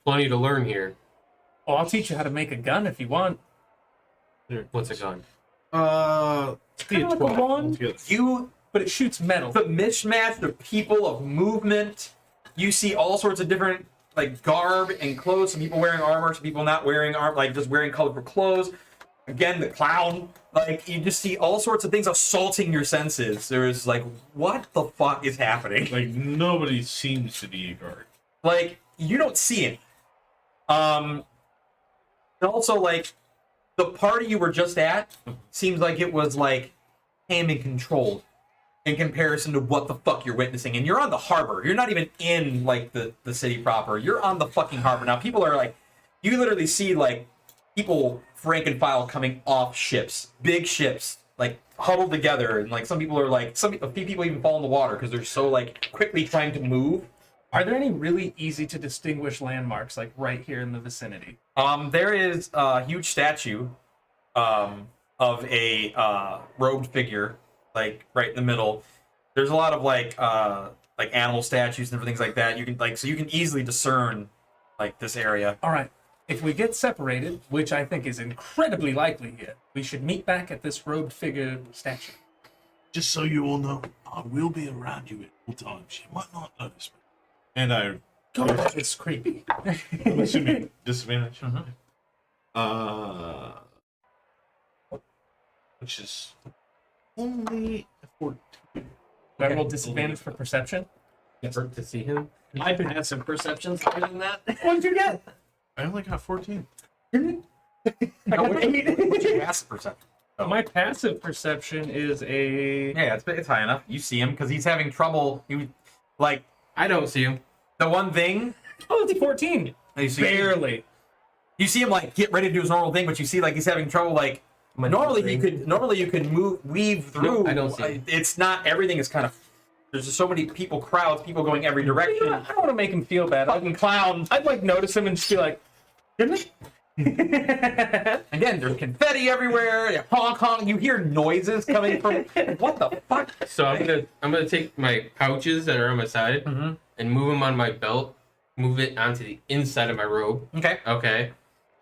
Plenty to learn here. Oh, I'll teach you how to make a gun if you want. What's a gun? Kinda like a wand, altogether. You but it shoots metal. the mismatch of people, of movement. You see all sorts of different like garb and clothes. Some people wearing armor, some people not wearing armor, like just wearing colorful clothes. Again, the clown. Like you just see all sorts of things assaulting your senses. There's like, what the fuck is happening? Like nobody seems to be a guard. Like you don't see it. And also like the party you were just at seems like it was like tame and controlled in comparison to what the fuck you're witnessing. And you're on the harbor. You're not even in like the city proper. You're on the fucking harbor. Now people are like, you literally see like people rank and file coming off ships, big ships, like huddled together, and like some people are like, a few people even fall in the water because they're so like quickly trying to move. Are there any really easy to distinguish landmarks like right here in the vicinity? There is a huge statue of a robed figure, like right in the middle. There's a lot of like animal statues and different things like that. You can so you can easily discern like this area. All right. If we get separated, which I think is incredibly likely here, we should meet back at this robed figure statue. Just so you all know, I will be around you at all times. You might not notice me. And I, God, it's creepy. I'm assuming disadvantage. Which is only a 14. Do I roll disadvantage for perception? Effort to see him. My passive perception's higher than that. What did you get? I only got 14. No, what's your passive perception? My passive perception is a... Yeah, it's high enough. You see him because he's having trouble. Like I don't see him. the one thing. Oh, it's a 14. You see, Barely. you see him like get ready to do his normal thing, but you see like he's having trouble. Like normally you could weave through. I don't see him. It's not everything is kind of. There's just so many people, crowds, people going every direction. I don't want to make him feel bad. Fucking clowns. I'd like notice him and just be like, didn't it? Again, there's confetti everywhere. Honk honk. You hear noises coming from. What the fuck? So I'm gonna take my pouches that are on my side and move them on my belt, move it onto the inside of my robe. Okay. Okay,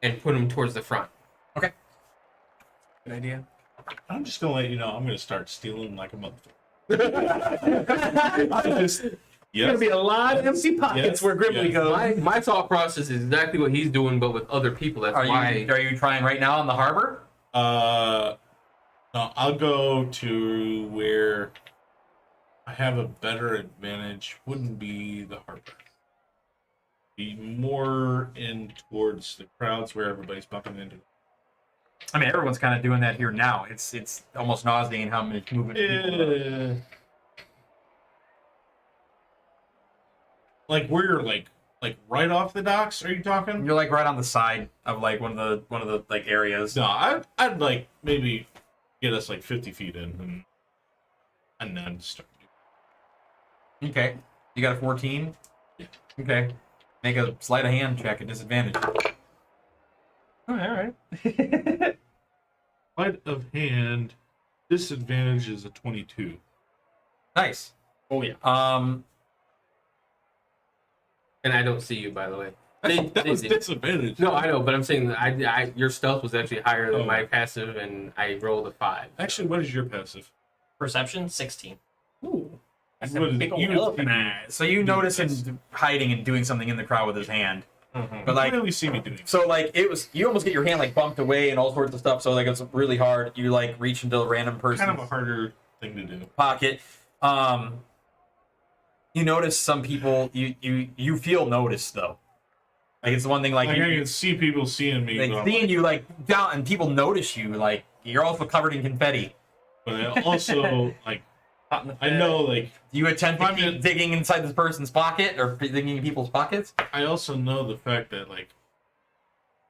and put them towards the front. Okay. Good idea. I'm just going to let you know I'm going to start stealing like a motherfucker. There's gonna be a lot of empty pockets Yes. where Grimly Yes. goes. My thought process is exactly what he's doing, but with other people. That's Are why. you trying right now on the harbor? No, I'll go to where I have a better advantage. Wouldn't be the harbor. Be more in towards the crowds where everybody's bumping into. I mean, everyone's kind of doing that here now. It's almost nauseating how much movement. people are. Like where you're like right off the docks? Are you talking? You're like right on the side of like one of the like areas. No, I'd like maybe get us like 50 feet in and then start. Okay. You got a 14? Yeah. Okay. Make a sleight of hand check at disadvantage. All right. Sleight of hand, disadvantage is a 22. Nice. Oh yeah. And I don't see you, by the way. That was did. disadvantage. No, I know, but I'm saying that your stealth was actually higher than my passive, and I rolled a 5. Actually, what is your passive? Perception 16. Ooh. That's What a is big it? old You- elephant eyes. So you notice him hiding and doing something in the crowd with his hand. But You like, clearly see me doing. so like you almost get your hand like bumped away and all sorts of stuff. So like it's really hard. You like reach into a random person's Kind of a harder thing to do. pocket. You notice some people. You feel noticed though. Like it's the one thing like Like you, I can see people seeing me, like but, seeing you like down and people notice you. Like you're also covered in confetti. but I also like I know like Do you attempt to I'm keep in- digging inside this person's pocket or digging in people's pockets? I also know the fact that like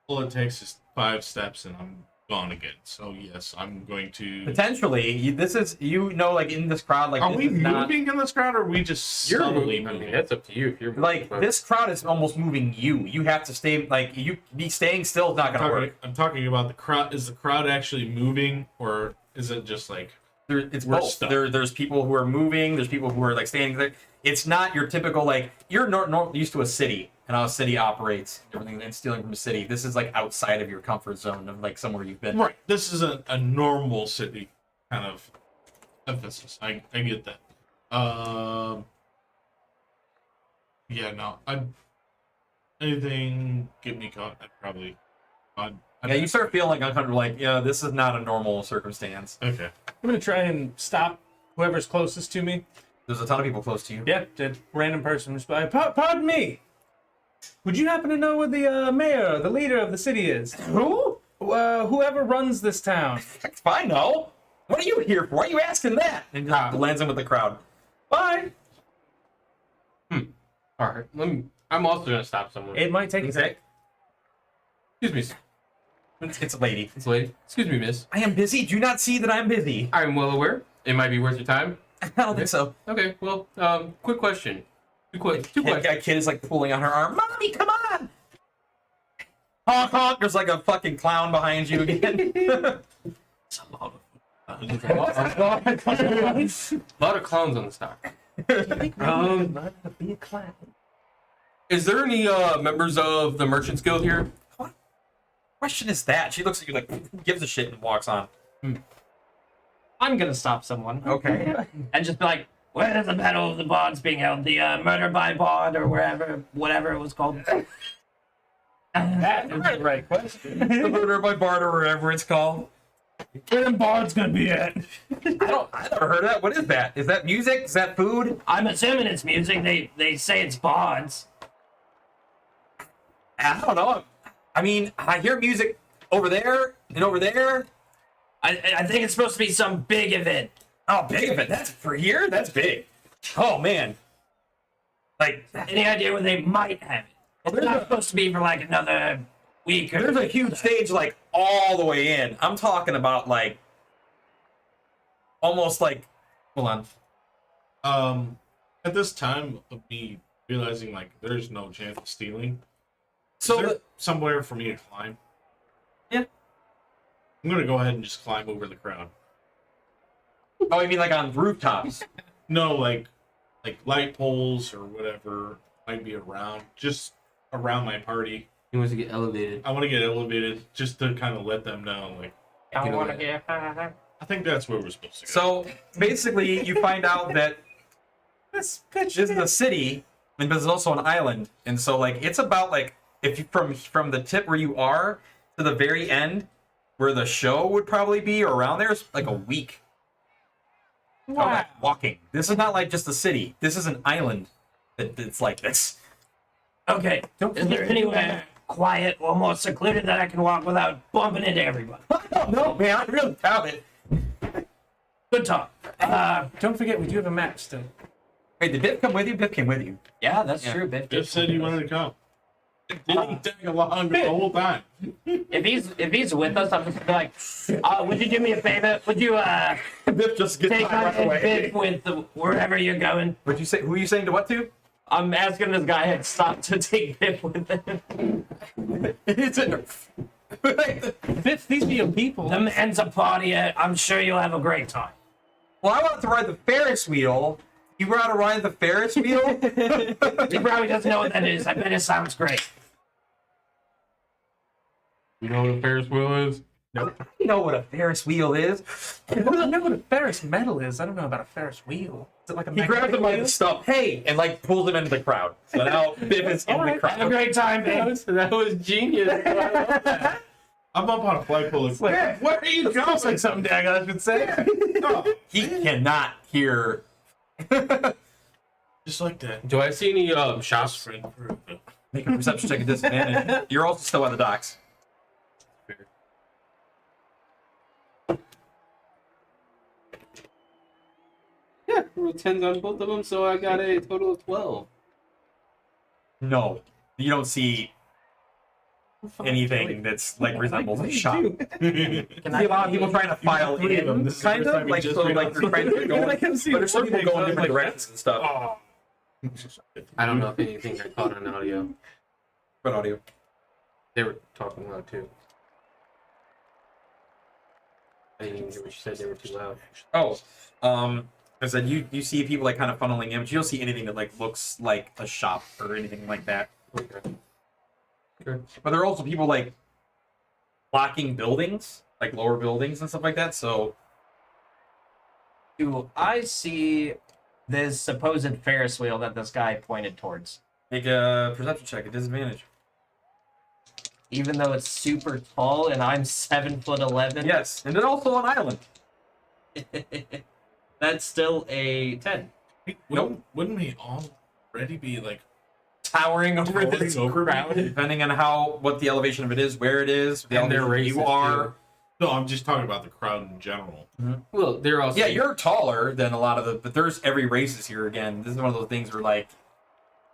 all it takes is 5 steps and I'm gone again. So yes, I'm going to. Potentially, this is like in this crowd like Are this we is not moving in this crowd, or are we just You're subtly moving. I moving? mean, that's up to you. If you're moving, like but- this crowd is almost moving you. You have to stay like you be staying still is not gonna work. I'm talking about the crowd. Is the crowd actually moving, or is it just like It's We're both. stuck. There's people who are moving. There's people who are like standing there. It's not your typical like you're used to a city and how a city operates, everything and stealing from a city. This is like outside of your comfort zone of like somewhere you've been. right? This is a normal city kind of emphasis. I get that. Yeah, no, anything get me caught, I'd probably. Yeah, you start feeling uncomfortable. Like, yeah, this is not a normal circumstance. Okay. I'm gonna try and stop whoever's closest to me. There's a ton of people close to you. Yeah, a random person just by. Pardon me. Would you happen to know where the mayor, the leader of the city is? Who? Whoever runs this town. Fine, no. What are you here for? Why are you asking that? And just blends in with the crowd. Bye. All right. I'm also gonna stop someone. It might take a Okay. sec. Excuse me. It's a lady. This lady. Excuse me, miss. I am busy. Do you not see that I'm busy? I'm well aware. It might be worth your time. I don't think so. Okay. Well, quick question. Two questions. That kid is like pulling on her arm. Mommy, come on! Honk honk! There's like a fucking clown behind you again. It's a lot of A lot of clowns on the stock. Be a clown. Is there any members of the Merchants Guild here? What question is that? She looks at you like, gives a shit and walks on. I'm gonna stop someone Okay. and just be like, "Where is the Battle of the Bonds being held? The murder by bond or whatever it was called." That is the right question. The murder by barter, wherever it's called. Where the bard's gonna be at? I never heard of that. What is that? Is that music? Is that food? I'm assuming it's music. They say it's bonds. I don't know. I mean, I hear music over there and over there. I think it's supposed to be some big event. Oh, big event. That's for here? That's big. Oh, man. Like, Any idea when they might have it? It's not supposed to be for like another week or there's a huge stage, like, all the way in. I'm talking about, like, almost like, hold on. At this time of me realizing like there's no chance of stealing, So, is there somewhere for me to climb? Yeah. I'm gonna go ahead and just climb over the crowd. oh, you mean like on rooftops? No, like light poles or whatever might be around, just around my party. He wants to get elevated. I want to get elevated just to kind of let them know, like, I wanna get. I think that's where we're supposed to go. So, basically, you find out that this is a city, and there's also an island. And so, like, it's about, like, if you from the tip where you are to the very end, where the show would probably be, or around there, is like a week. Wow. Walking. This is not like just a city. This is an island. It's like this. Okay. Is there anywhere quiet or more secluded that I can walk without bumping into everybody? No, man, I really doubt it. Good talk. Don't forget, we do have a map still. Wait, did Biff come with you? Biff came with you. Yeah, that's true. Biff said he wanted to come. Didn't he tag along the whole time? If he's with us, I'm just gonna be like, would you do me a favor? Would you Biff just gets take on right and away. bid with wherever you're going? What'd you say? Who are you saying to what to? I'm asking this guy had stopped to take Biff with him. It's in Biff, these be your people. The man's a partier. I'm sure you'll have a great time. Well, I want to ride the Ferris wheel. You want to ride the Ferris wheel? He probably doesn't know what that is. I bet it sounds great. You know what a Ferris wheel is? You know what a Ferris wheel is. I know what a Ferris medal is. I don't know about a Ferris wheel. Is it like a He grabs him by the stump, hey, and like pulls him into the crowd. So now Biff is in the Have a crowd. great time, Biff. That was genius. I'm up on a flagpole. Like, like- where are you going? Sounds like something Dagon should say. Oh, He cannot hear. just like that. Do I see any shops? Friend forever. Make a perception check at disadvantage. You're also still on the docks. Yeah, rolled 10s on both of them, so I got a total of 12. No, you don't see anything that's like resembles a shop. You see a lot of people trying to file three of them. in, This is the kind first of time we like just so, read like off they're trying to go. I can see But there's some people one going page, different like, directions and stuff. I don't know if anything got caught on audio. What audio? They were talking loud too. I didn't even hear what you said. They were too loud. Oh, I said you see people like kind of funneling in, but you don't see anything that like looks like a shop or anything like that. Okay. Sure. But there are also people like blocking buildings, like lower buildings and stuff like that. So Do I see this supposed Ferris wheel that this guy pointed towards? Make a perception check at disadvantage. Even though it's super tall and I'm 7'11". Yes, and then also an island. That's still a 10. Wouldn't we already be like Towering over this crowd. Depending on what the elevation of it is, where it is, the And their elevation you races, are. too. No, I'm just talking about the crowd in general. Well, they're also Yeah, you're taller than a lot of the, but there's every race is here again. This is one of those things where like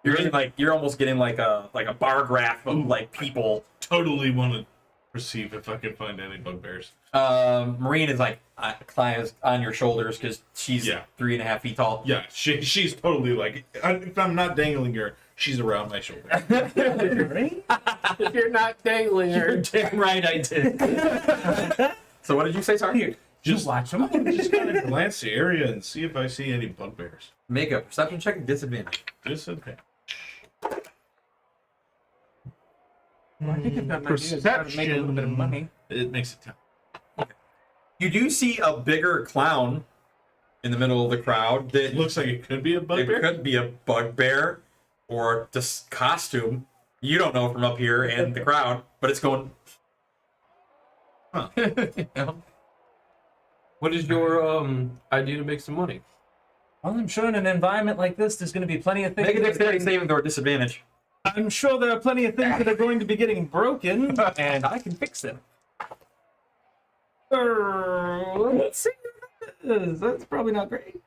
you're almost getting like a bar graph of like people. Totally want to perceive if I can find any bugbears. Marine is like climbs on your shoulders because she's 3.5 feet tall. Yeah, she's totally like, if I'm not dangling her, she's around my shoulder. if you're not dangling her. Damn right I did. So what did you say, sorry? Just watch them. Just kind of glance the area and see if I see any bugbears. Make a perception check at disadvantage. Disadvantage. I think I've got an idea of how to make a little bit of money. It makes it 10. You do see a bigger clown in the middle of the crowd that It looks like it could be a it bugbear. could be a bugbear or this costume. You don't know from up here and the crowd, but it's going. Huh. What is your idea to make some money? Well, I'm sure in an environment like this, there's going to be plenty of things. Make a dexterity saving throw at disadvantage. I'm sure there are plenty of things that are going to be getting broken, and I can fix them. Let's see. That's probably not great.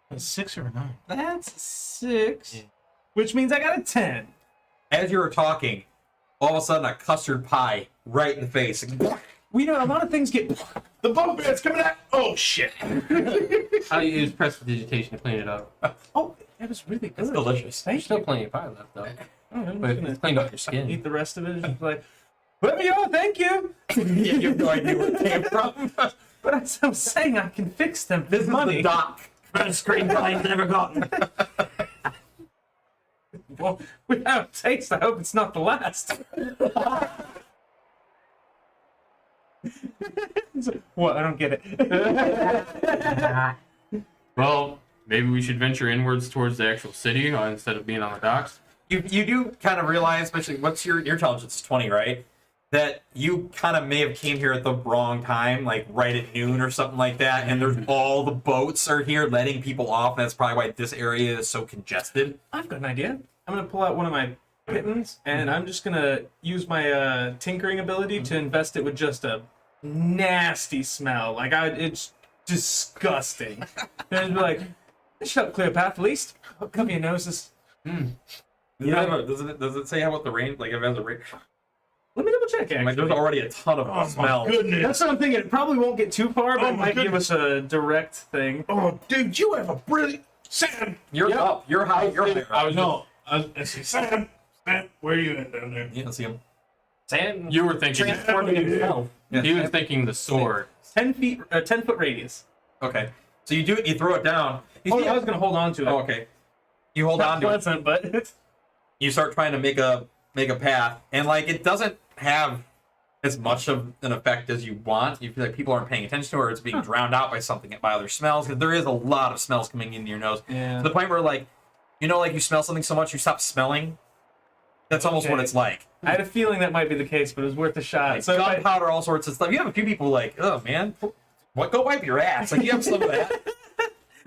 A 6 or a 9? That's a 6, which means I got a 10. As you were talking, all of a sudden a custard pie right in the face. We know a lot of things get. The bugbear's coming out! Oh, shit! How do you use prestidigitation to clean it up? Oh, that was really good. It's delicious. Thank There's still you. plenty of pie left though. Oh, I'm But just gonna it's cleaned off your skin. eat the rest of it. It's just like, let me go, thank you. Yeah, you have no idea where it came from. But as I'm saying, I can fix them. This is money. the doc. Best screenplay I've ever gotten. Well, without taste, I hope it's not the last. What? I don't get it. Well, maybe we should venture inwards towards the actual city instead of being on the docks. You do kind of realize, especially what's your intelligence is 20, right? That you kind of may have came here at the wrong time, like right at noon or something like that, and there's all the boats are here letting people off, and that's probably why this area is so congested. I've got an idea. I'm gonna pull out one of my kittens, and I'm just gonna use my tinkering ability to invest it with just a nasty smell. Like it's disgusting. And I'd be like, this should help clear a path at least. Cover your noses. Does it say how about the range? Like if it has a range? Let me double check. Actually, Like there's already a ton of smell. Goodness! that's what I'm thinking. It probably won't get too far, but Oh it my might give us a direct thing. Oh, dude, you have a brilliant... Sam! You're up. You're high. You're higher. I say, Sam, where are you at down there? You don't see him. Sam You were thinking. transforming himself. He was thinking the sword. 10 foot radius. Okay. So you throw it down. You see I was gonna hold on to it. Oh, okay. You hold Not on to it. pleasant, but You start trying to make a path, and like it doesn't have as much of an effect as you want. You feel like people aren't paying attention to it, or it's being drowned out by something, by other smells, because there is a lot of smells coming into your nose. yeah. To the point where like, like you smell something so much you stop smelling. That's almost what Okay. it's like. I had a feeling that might be the case, but it was worth a shot. Like So if I- gunpowder, all sorts of stuff. You have a few people like, oh man, what? Go wipe your ass. Like you have some of that.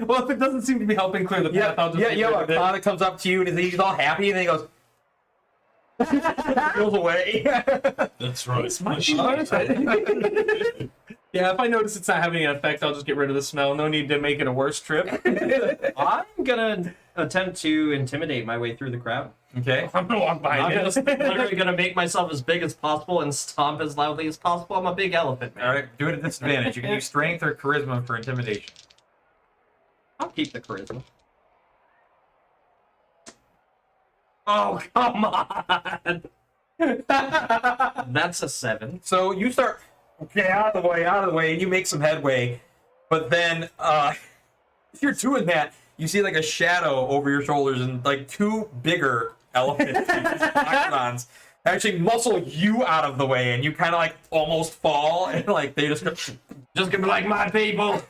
well, if it doesn't seem to be helping clear the path, I'll just yeah. get You rid have of a it. clown that comes up to you and he's all happy, and then he goes, goes away. That's right. It's my shot. Yeah, if I notice it's not having an effect, I'll just get rid of the smell. No need to make it a worse trip. I'm gonna attempt to intimidate my way through the crowd. Okay. I'm gonna walk I'm behind just it. literally gonna make myself as big as possible and stomp as loudly as possible. I'm a big elephant, man. All right. Do it at disadvantage. You can use strength or charisma for intimidation. I'll keep the charisma. Oh, come on! That's a 7. So you start get out of the way, and you make some headway. But then, if you're doing that, you see like a shadow over your shoulders, and like two bigger elephant pythons actually muscle you out of the way, and you kind of like almost fall, and like they just go, Just gonna be like my people.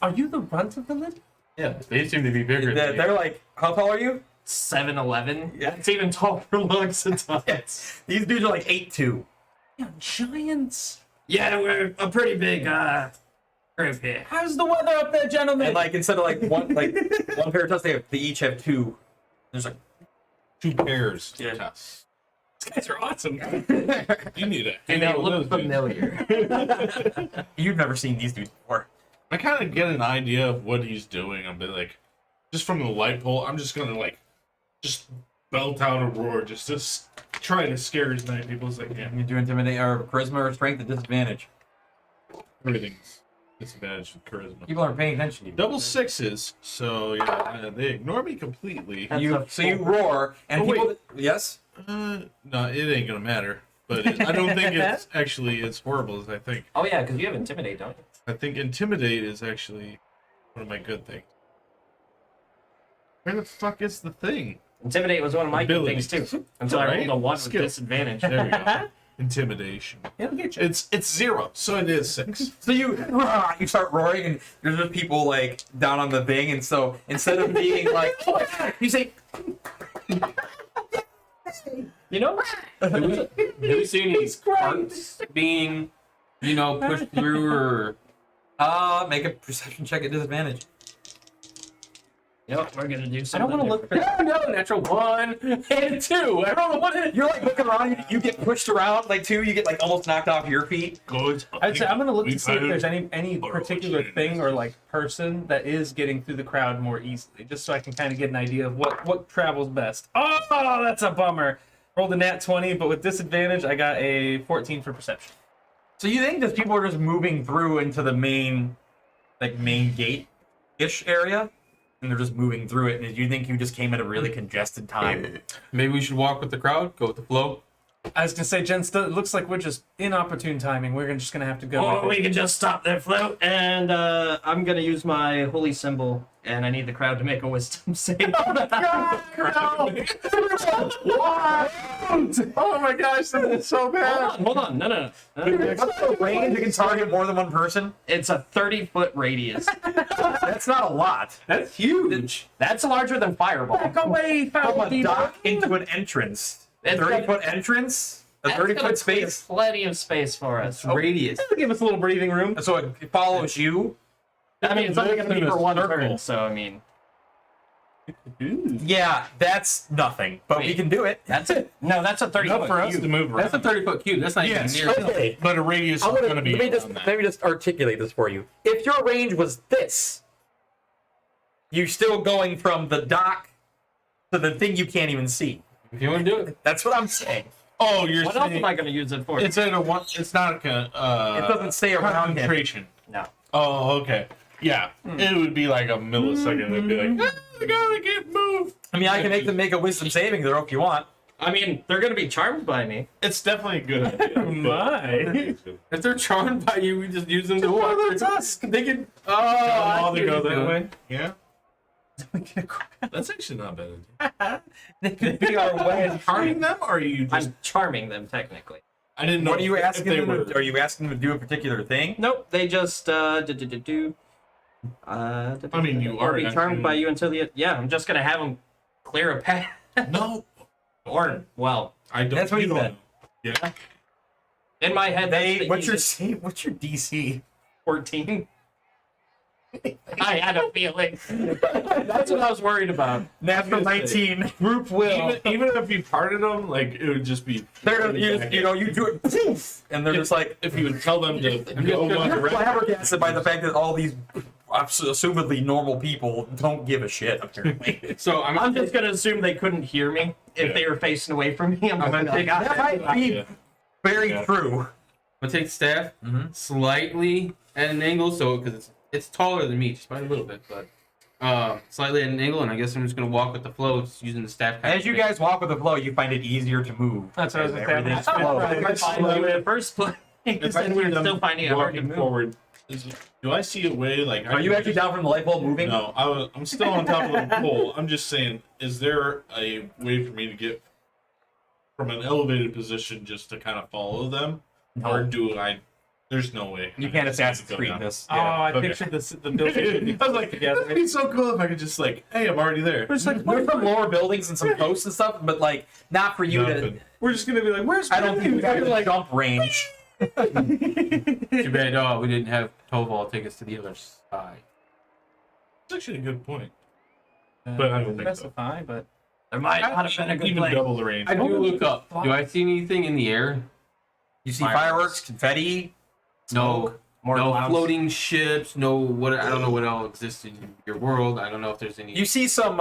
Are you the runt of the lid? Yeah, they seem to be bigger than you. they're like, how tall are you? 7'11". Yeah. It's even taller looks at times. These dudes are like 8'2". Yeah, giants. Yeah, we're a pretty big group here. How's the weather up there, gentlemen? And like instead of like one pair of tests, they each have two. There's like 2 pairs to Yeah. test. These guys are awesome. You need it. And they look familiar. you've never seen these dudes before. I kind of get an idea of what he's doing. I'm like, just from the light pole, I'm just gonna like, just belt out a roar, just to try to scare as many people as I can. You do intimidate or charisma or strength at disadvantage. Everything's disadvantage with charisma. People aren't paying attention to you. Double 6s, so yeah, they ignore me completely. That's You a so you roar and Oh, people. wait. Yes. No, it ain't gonna matter. But I don't think it's actually as horrible as I think. Oh yeah, because you have Intimidate, don't you? I think intimidate is actually one of my good things. Where the fuck is the thing? Intimidate was one of my good Abilities. things too. Until I Right? rolled a 1 Skill. with disadvantage. There we go. Intimidation. It'll get you. It's 0, so it is 6. So you start roaring and there's just people like down on the thing, and so instead of being like, oh my God, you say, You know? Have we seen any parts being, pushed through or? make a perception check at disadvantage. Yep, we're gonna do I something. don't want to look for that. No, natural 1 and 2. I don't know what it. You're like looking around, you get pushed around like two, you get like almost knocked off your feet. Good. I'd say I'm gonna look We to see if found there's any our particular thing or like person that is getting through the crowd more easily, just so I can kind of get an idea of what travels best. Oh, that's a bummer. Rolled a nat 20, but with disadvantage, I got a 14 for perception. So you think that people are just moving through into the main gate-ish area? And they're just moving through it, and you think you just came at a really congested time? Maybe we should walk with the crowd, go with the flow. I was gonna say, Jen, it looks like we're just inopportune timing. We're just gonna have to go. Or with we it. can just stop their float, and I'm gonna use my holy symbol, and I need the crowd to make a wisdom save. Oh my gosh, that's so bad. Hold on, no. What's the range? You can target more than one person? It's a 30-foot radius. That's not a lot. That's huge. That's larger than Fireball. Back away, From foul a demon. dock into an entrance. It's 30-foot entrance? A That's gonna 30-foot clear space? Plenty of space for us. Radius. That'll give us a little breathing room. So it follows you? I mean, it's only gonna be in a for one circle. turn, so I mean, Yeah, that's nothing. But we Wait. can do it. that's it. No, that's a 30 Enough foot for us cube. to move around. That's a 30-foot cube. That's not Yes, even near. Okay. but a radius is going to be around that. let me just articulate this for you. If your range was this, you're still going from the dock to the thing you can't even see. If you want to do it. That's what I'm saying. Oh, you're What else saying am I gonna use it for? it's at a one. It's not a It doesn't stay around him. concentration. No. Oh, okay. Yeah, it would be like a millisecond. It'd be like, oh God, I can't move. I mean, I can make them make a wisdom saving throw if you want. I mean, they're gonna be charmed by me. It's definitely a good idea. My. If they're charmed by you, we just use them to walk. That's us. They can. Oh, they go that that way. Yeah, that's actually not bad. They could be our way. Harming them, or are you just? I'm charming them technically. I didn't know. What are you if asking they them? were. Are you asking them to do a particular thing? Nope, they just I mean, you or are be charmed actually- by you until the I'm just gonna have them clear a path. No, Or well, I don't. That's what you he don't said. know. Yeah. in my head, that's the What's your easiest. what's your DC? 14? I had a feeling. That's what I was worried about. Natural 19. Group will. Even if you parted them, like it would just be. They're you do it, poof, and they're just like If you would tell them to go one direction. flabbergasted by the fact that all these assumedly normal people don't give a shit. Apparently, So I'm just gonna assume they couldn't hear me if they were facing away from me. I'm gonna take that might be Yeah. very Yeah. true. I'm gonna take the staff Mhm. slightly at an angle, so because it's taller than me, just by a little bit, but slightly at an angle, and I guess I'm just gonna walk with the flow, just using the staff. kind As of you thing. guys walk with the flow, you find it easier to move. That's what I was gonna say. Everything's I'm flow. surprised. We're finding you in the first place. If I And see we're them still finding it hard to walking move. forward, do I see a way? Like, Are you actually down from the light bulb moving? No, I'm still on top of the pole. I'm just saying, is there a way for me to get from an elevated position just to kind of follow them, or do I? There's no way. You can't Assassin's Creed this. Oh, I okay. pictured the building. I was like, together. that'd be so cool if I could just like, hey, I'm already there. We're just like, There's some lower buildings and some coasts and stuff, but like not for you Nothing. we're just gonna be like, where's to. I don't think we have like jump range. Too bad we didn't have Tovald take us to the other side. That's actually a good point. But I don't think so. specify, but There might not have been a good Even place. double the range. I do look up. Do I see anything in the air? You see fireworks, confetti, No. smoke. More no clouds. floating ships. No, what I don't know what all exists in your world. I don't know if there's any. You see some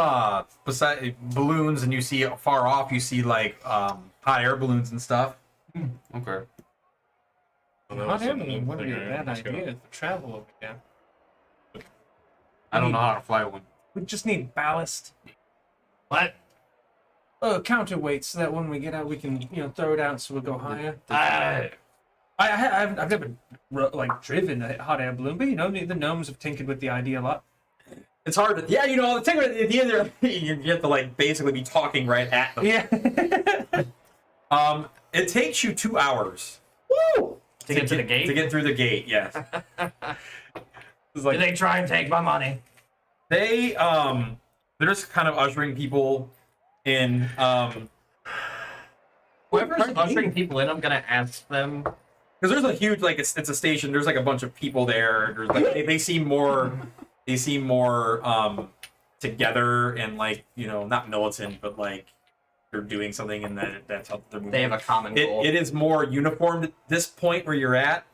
beside balloons, and you see far off. You see like hot air balloons and stuff. Okay. Well, that hot was air something balloon wouldn't be a I bad almost got. idea to travel over there. I don't know how to fly one. We just need ballast. What? Counterweight, so that when we get out, we can throw it out, so we'll go higher. I've never driven a hot air balloon, but the gnomes have tinkered with the idea a lot. It's hard to, the thing at the end there, you have to like basically be talking right at them. Yeah. It takes you 2 hours To get to the gate? to get through the gate. Yes. It's like Did they try and take my money? they're just kind of ushering people in. Whoever's ushering people in, I'm gonna ask them. Because there's a huge it's a station. There's like a bunch of people there. There's like they seem more together and like not militant, but like they're doing something and that's how they're moving. They have a common goal. It is more uniformed at this point where you're at,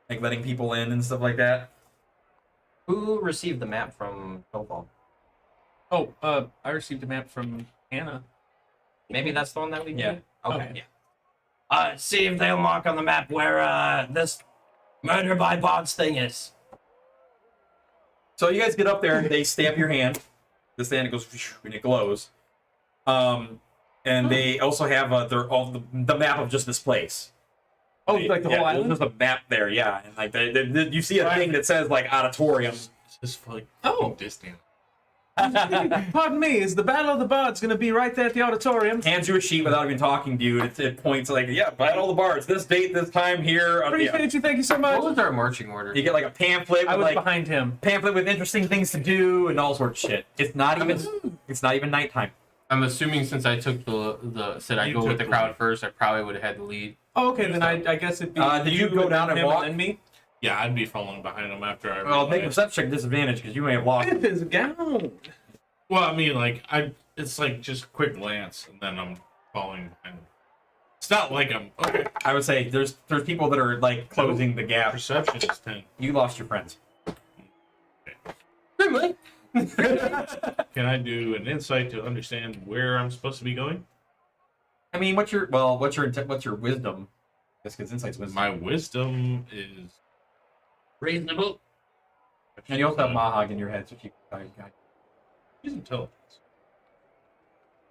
like letting people in and stuff like that. Who received the map from Tovald? Oh, I received a map from Hannah. Maybe that's the one that we Yeah. need? Okay. Yeah. See if they'll mark on the map where this murder by bots thing is. So you guys get up there and they stamp your hand. The stand goes and it glows. And they also have the map of just this place. Oh, like the whole island? There's a map there, yeah. And like you see a thing that says like auditorium. It's just like Disney. Pardon me, is the Battle of the Bards going to be right there at the auditorium? Hands you a sheet without even talking to you. It points like, Battle of the Bards. This date, this time here. Appreciate you, thank you so much. What was our marching order? You get like a pamphlet I with was like behind him. interesting things to do and all sorts of shit. It's not even nighttime. I'm assuming since I took said I You go with took the the crowd lead. first, I probably would have had the lead. Oh, okay, then I guess it'd be. Did you go down and him walk? then me? Yeah, I'd be following behind him after I. Well, make a realized- perception check disadvantage because you may have lost. It is gone. Well, I mean, like it's like just quick glance, and then I'm following behind him. It's not like I'm okay. I would say there's people that are like closing the gap. Perception is 10. You lost your friends. Really? Can I do an insight to understand where I'm supposed to be going? I mean, what's your wisdom? This because insight's wisdom. My wisdom is. Reasonable. And you also have Mahog in your head, so you can guide. He's intelligence.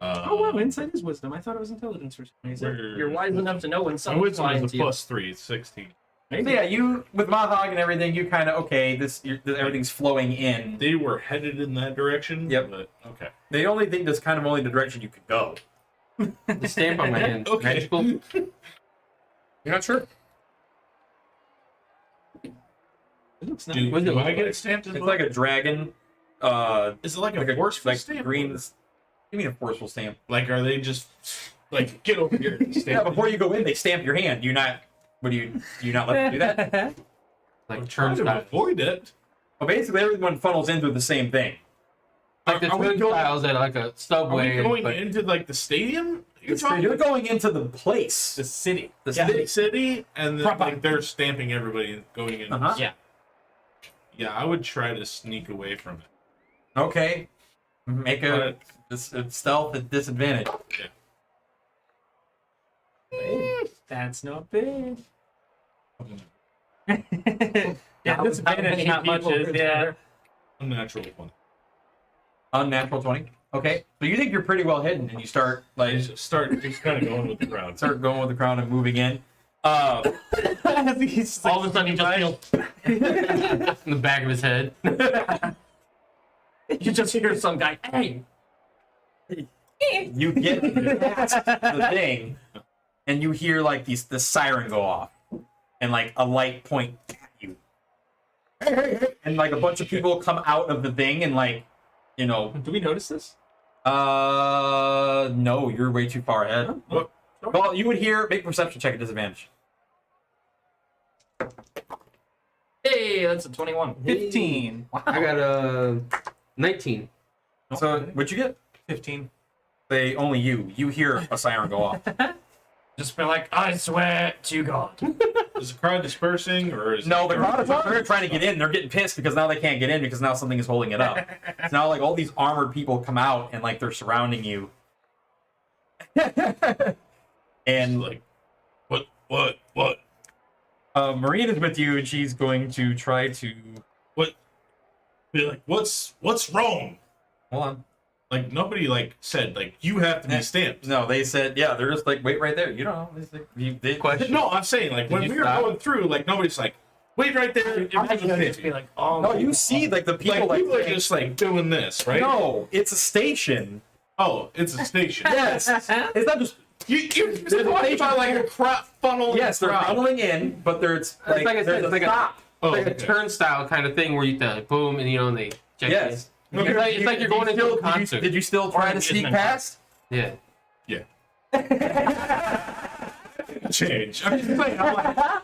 Oh wow, insight is wisdom. I thought it was intelligence for some reason. Where- You're wise enough to know when My someone's wisdom lying is to a you. +3. It's 16. So yeah, you with Mahog and everything, you kind of everything's flowing in. They were headed in that direction. Yep. But okay. The only thing that's kind of only the direction you could go. The stamp on my hand. Okay. Magical? You're not sure. It looks nice. Do, What does it do look I get like? it stamped as It's well? like a dragon. Is it like a forceful stamp? green. You mean a forceful stamp? Like, are they just like get over here and stamp? Yeah, before you go in, they stamp your hand. Do you not let them do that? Like I'm trying to turnstiles. avoid it. Well, basically, everyone funnels into the same thing. Like the Are we going- turnstiles at like a Are subway. we going but into like the stadium? You're So talking you're going into the place. The city. The the city. city, and then Proper. like they're stamping everybody going in. Uh-huh. Yeah. Yeah, I would try to sneak away from it. Okay. Make a stealth at disadvantage. That's not bad. How- Yeah, how disadvantage, many not much people is, is yeah. there? Unnatural one. Unnatural 20. Okay. So you think you're pretty well hidden, and you start I just start just kind of going with the crowd. start going with the crowd and moving in. All of a sudden, you just feel. in the back of his head. You just hear some guy, hey! You get past the thing, and you hear like the siren go off. and like a light point at you. And like a bunch of people come out of the thing and like, you know. Do we notice this? No, you're way too far ahead. What? Well, you would hear, make perception check at disadvantage. Hey, that's a 21. 15. Wow. I got a 19. So, what'd you get? 15. They only you hear a siren go off. Just be like, I swear to God. Is the crowd dispersing, or is No, the crowd is they're trying to get in. They're getting pissed because now they can't get in because now something is holding it up. So now like all these armored people come out and like they're surrounding you. And like, what? Marine is with you and she's going to try to Be like, what's wrong? hold on. Like nobody like said like you have to be stamped. No, they said yeah. They're just like wait right there. You don't know. It's like, they Question. No, I'm saying like when you we were stop? going through, like nobody's like, wait right there. I everything's can just stamped. be like, oh. No, you see like the people Like people are saying- just like doing this, right? No, it's a station. Oh, it's a station. Yes, it's not just You're talking about like a crowd funnel. yes. They're funneling in, but there's It's like I said, there's it's like stop. Oh, like a okay. turnstile kind of thing where you like, boom, and you know, and they check Yes. you. It's like you're going into a concert. Did you still try to just sneak meant- past? Yeah. Yeah. Change. I'm just saying. I'm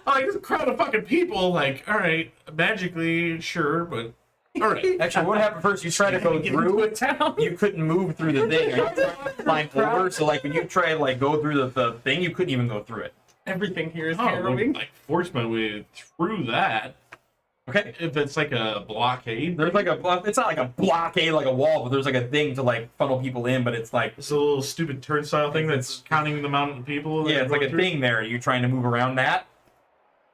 like, there's a crowd of fucking people. Like, all right, magically, sure, but all right. Actually, what happened first? You tried to go through a town. You couldn't move through the thing. You tried to climb over. So like when you try to like go through the thing, you couldn't even go through it. Everything here is Oh, I harrowing. would, like force my way through that. Okay. If it's like a blockade, There's like it's not like a blockade like a wall, but there's like a thing to like funnel people in. But it's like it's a little stupid turnstile thing that's counting the amount of people. that yeah, are it's like going a through. thing there. You're trying to move around that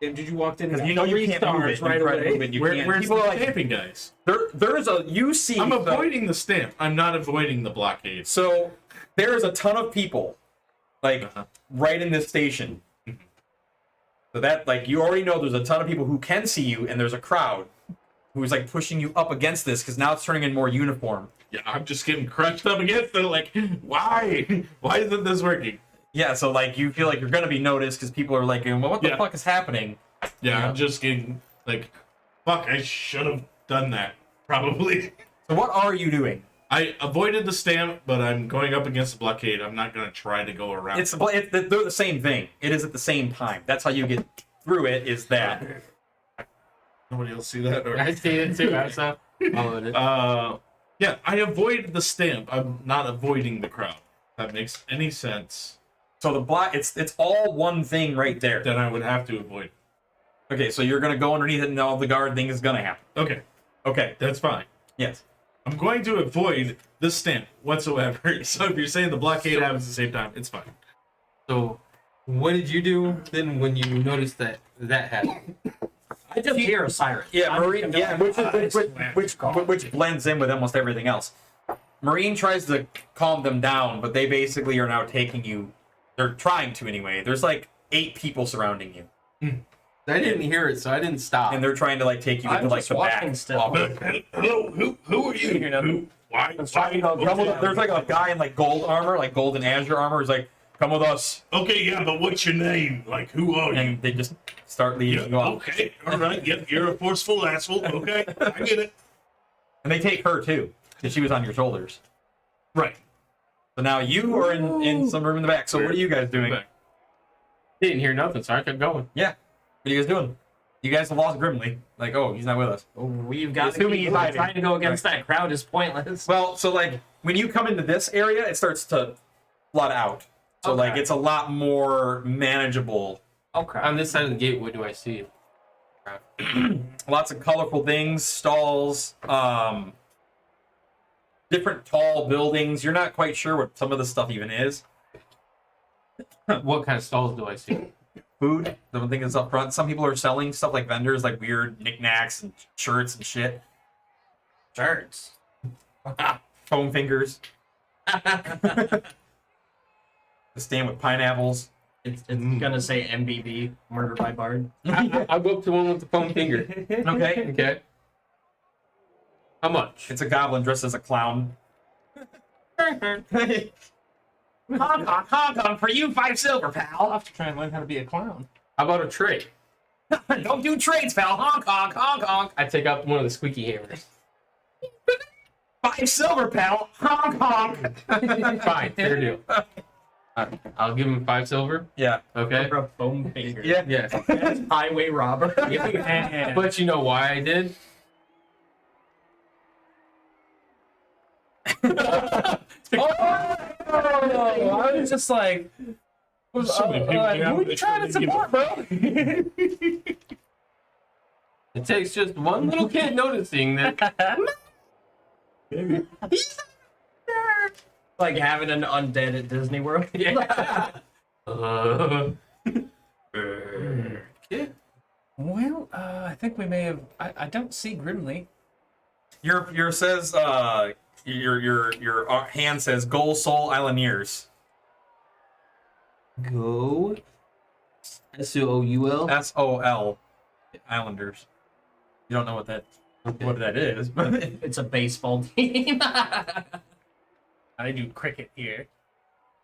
And did you walk in? because you know you can't move it. You right try to away. move it. You Where's can't. People the are like stamping guys? there's a you see. I'm the- avoiding the stamp. I'm not avoiding the blockade. So there's a ton of people, like Uh-huh. right in this station. So that like you already know there's a ton of people who can see you, and there's a crowd who's like pushing you up against this because now it's turning in more uniform. Yeah, I'm just getting crushed up against it. Like, why? Why isn't this working? Yeah, so like you feel like you're gonna be noticed because people are like, well, what the Yeah. fuck is happening? Yeah, Yeah. I'm just getting like, fuck. I should have done that. Probably. So what are you doing? I avoided the stamp, but I'm going up against the blockade. I'm not gonna try to go around. They're the same thing. It is at the same time. That's how you get through it. Is that Nobody else see that? Or... I see it too. I saw. Followed it. Yeah, I avoid the stamp. I'm not avoiding the crowd. If that makes any sense. so the block? It's all one thing right there. Then I would have to avoid. Okay, so you're gonna go underneath it, and all the guard thing is gonna happen. Okay, Okay. that's fine. Yes. I'm going to avoid the stamp whatsoever. So if you're saying the blockade happens at the same time, it's fine. So, what did you do then when you noticed that happened? I just hear a siren. Yeah, I'm Marine. just Yeah, gonna be like, I swear to God. which blends in with almost everything else. Marine tries to calm them down, but they basically are now taking you. They're trying to anyway. There's like 8 people surrounding you, I didn't hear it, so I didn't stop. and they're trying to like take you I'm into like just the back. walking still. office. Hello, who are you? You know, Who? Why? There's like a guy in like gold armor, like gold and azure armor. Who's like, "Come with us," Okay, yeah, but what's your name? Like, who are you? and they just start leading you Yeah, off. okay, all right. Yep, you're a forceful asshole. Okay, I get it. And they take her too, because she was on your shoulders. Right. So now you are in some room in the back. So what are you guys doing? Back. Didn't hear nothing, so I kept going. Yeah. What are you guys doing? You guys have lost Grimly. Like, oh, he's not with us. We've got to Assuming keep he's moving. hiding. Trying to go against that crowd is pointless. Well, so like when you come into this area, it starts to flood out. So like Okay. it's a lot more manageable. Okay. On this side of the gate, what do I see? Lots of colorful things, stalls, different tall buildings. You're not quite sure what some of this stuff even is. What kind of stalls do I see? Food, the one thing that's up front. Some people are selling stuff like vendors, like weird knickknacks and shirts and shit. Shirts. Foam fingers. The stand with pineapples. It's gonna say MBB, Murder by Bard. I'll go up to one with the foam finger. Okay. Okay. How much? It's a goblin dressed as a clown. Honk on for you, 5 silver, pal. I'll have to try and learn how to be a clown. How about a tray? Don't do trades, pal. Honk, honk, honk, honk. I take out one of the squeaky hammers. 5 silver, pal. Honk, honk. Fine, fair deal. I'll give him 5 silver. Yeah. Okay. For a foam finger. Yeah. Yes. That's highway robber. But you know why I did? I was just like, So many people who now, are you they trying to shouldn't support, bro? It takes just one little kid noticing that. Maybe. Like having an undead at Disney World. Yeah. Kid. Well, I think we may have. I don't see Grimly. Your says your hand says Goal Soul Islanders. Go. SOUL. SOL Islanders. You don't know what that is, but It's a baseball team. I do cricket here.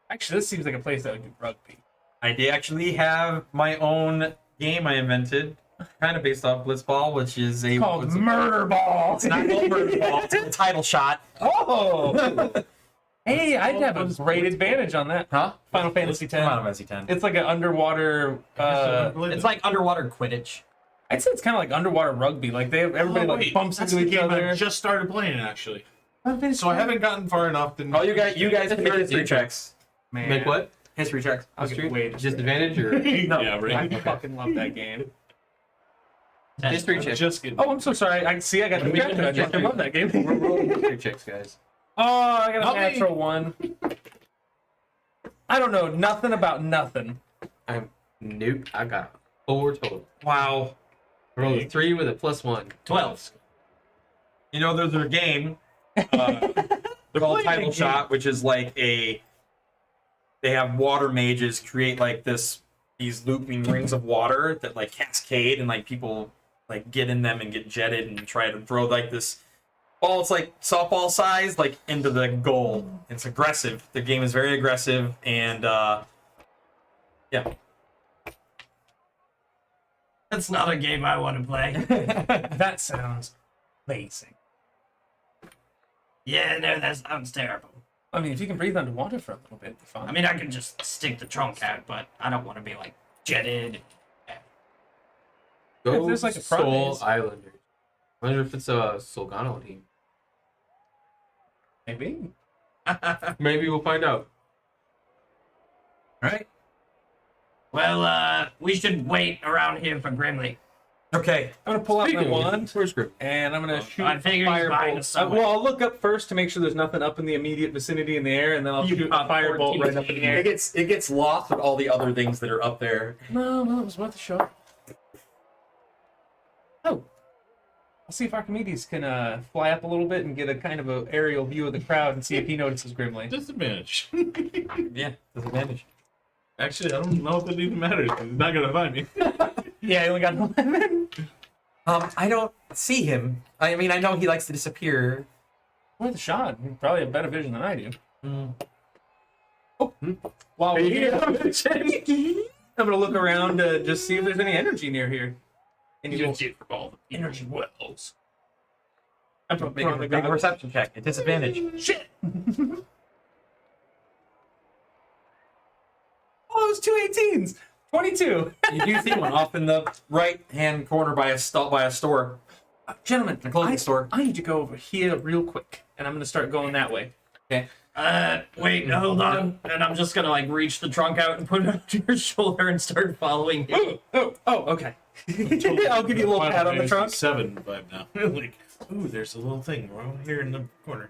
Actually, this seems like a place that would do rugby. I did actually have my own game I invented, kind of based off Blitzball, which is a Called Murder Ball. It's not called Murder Ball. It's a title shot. Oh. Hey, I'd have a great advantage on that. Huh? Final Fantasy X. Final Fantasy X. It's like an underwater. It's like underwater Quidditch. I'd say it's kind of like underwater rugby. Like everybody like bumps that's into the each game other. I just started playing actually. Final Fantasy So I X. haven't gotten far enough. Oh, you guys can make history checks. Man. Make what? History checks. I'll get way Disadvantage or No. Yeah, I right. fucking love that game. history I'm check? just getting. Oh, I'm so sorry. I see. I got the What do we I do? fucking love that game. We're rolling history checks, guys. Oh, I got Not a me. natural one. I don't know nothing about nothing. Nope. I got 4 total. Wow. I rolled a 3 with a +1. 12. You know, there's a game called playing a Title game. Shot, which is like they have water mages create like these looping rings of water that like cascade and like people like get in them and get jetted and try to throw like this ball. It's like softball size, like into the goal. It's aggressive. The game is very aggressive and yeah. That's not a game I want to play. That sounds amazing. Yeah, no, that sounds terrible. I mean, if you can breathe underwater for a little bit, it'd be fun. I mean, I can just stick the trunk out, but I don't want to be like jetted. Go there's like a Soul prize. Islanders. I wonder if it's a Soul Gano team. maybe. Maybe we'll find out. All right. Well, we should wait around here for Grimly. Okay. I'm gonna pull out my Speaking of wand where's Grip? and I'm gonna shoot I figure he's behind us firebolt. somewhere. Well, I'll look up first to make sure there's nothing up in the immediate vicinity in the air, and then I'll You shoot a got firebolt 14 right up in the air. It gets lost with all the other things that are up there. No, it was worth a shot. Oh. I'll see if Archimedes can fly up a little bit and get a kind of an aerial view of the crowd and see if he notices Grimly. Disadvantage. Yeah, disadvantage. Actually, I don't know if it even matters. 'Cause he's not gonna find me. Yeah, I only got an 11. I don't see him. I mean, I know he likes to disappear. Worth a shot. You probably have better vision than I do. Oh. Wow. Hey, I'm gonna look around to just see if there's any energy near here. And You you can see it from all the energy wells. I'm put Make a perception check at disadvantage. Shit. Oh, those 2 18s. 22. You do see one off in the right-hand corner by a store. Gentlemen, The clothing store. I need to go over here real quick, and I'm gonna start going that way. Okay. Wait, hold on. And I'm just gonna like reach the trunk out and put it onto your shoulder and start following you. Oh, okay. I'll give you a little Final pat on the Fantasy trunk. 7 vibe now. Like, ooh, there's a little thing right here in the corner.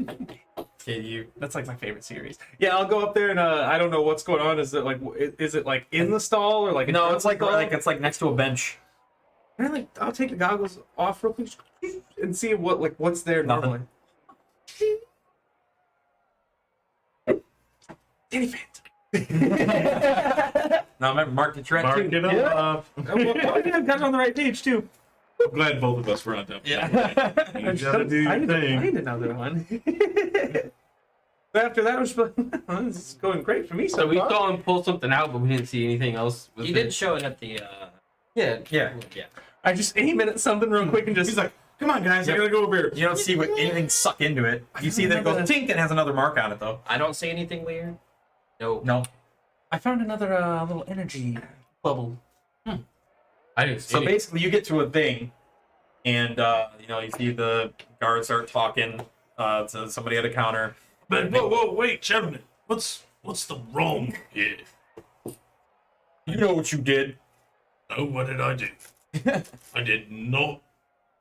Okay, That's like my favorite series. Yeah, I'll go up there and I don't know what's going on. Is it like in the stall or like in No, front it's of like the stall? it's like next to a bench. And I'll take the goggles off real quick and see what's there Nothing. normally. Danny Phantom. Now remember, mark the track Mark too. it up. I've got it on the right page too. I'm glad both of us were on top. Yeah. You gotta do I your need to thing. find another one. But after that, this is going great for me. So we far. saw him pull something out, but we didn't see anything else. With You it. did show it at the Yeah. Yeah. I just aim it at something real quick and just. He's like, come on, guys, I Yep. gotta go over here. You don't see what anything suck into it. You see that it goes tink and has another mark on it though. I don't see anything weird. No. No. I found another little energy bubble. I didn't see So it. basically, you get to a thing, and you see the guards start talking to somebody at a counter. But whoa, wait, gentlemen, what's the wrong here? You know what you did. Oh, what did I do? I did not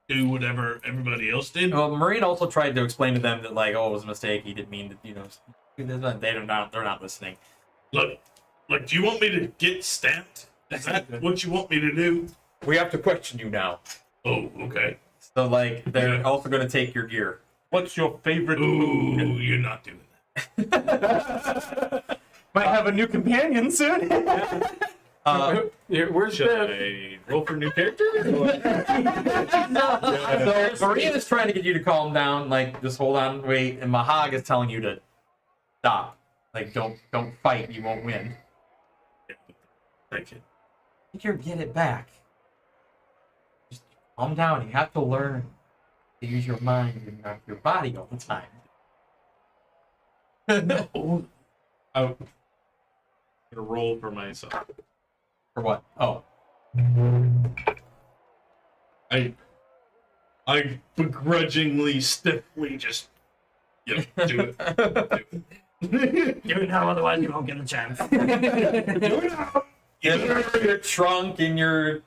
do whatever everybody else did. Well, Marine also tried to explain to them that like, oh, it was a mistake. He didn't mean to, do this. They're not listening. Look, do you want me to get stamped? Is that what you want me to do? We have to question you now. Oh, okay. So like, they're also going to take your gear. What's your favorite Ooh, food? you're not doing that. Might have a new companion soon. Where's Should the? I roll for new character? So Maria is trying to get you to calm down, like just hold on, wait, and Mahag is telling you to stop. Like don't fight, you won't win. Thank you. You'll get it back. Just calm down. You have to learn to use your mind and not your body all the time. Oh, I'm gonna roll for myself. For what? Oh. I begrudgingly, stiffly just do it. Do it now, otherwise you won't get a chance. In your trunk, in your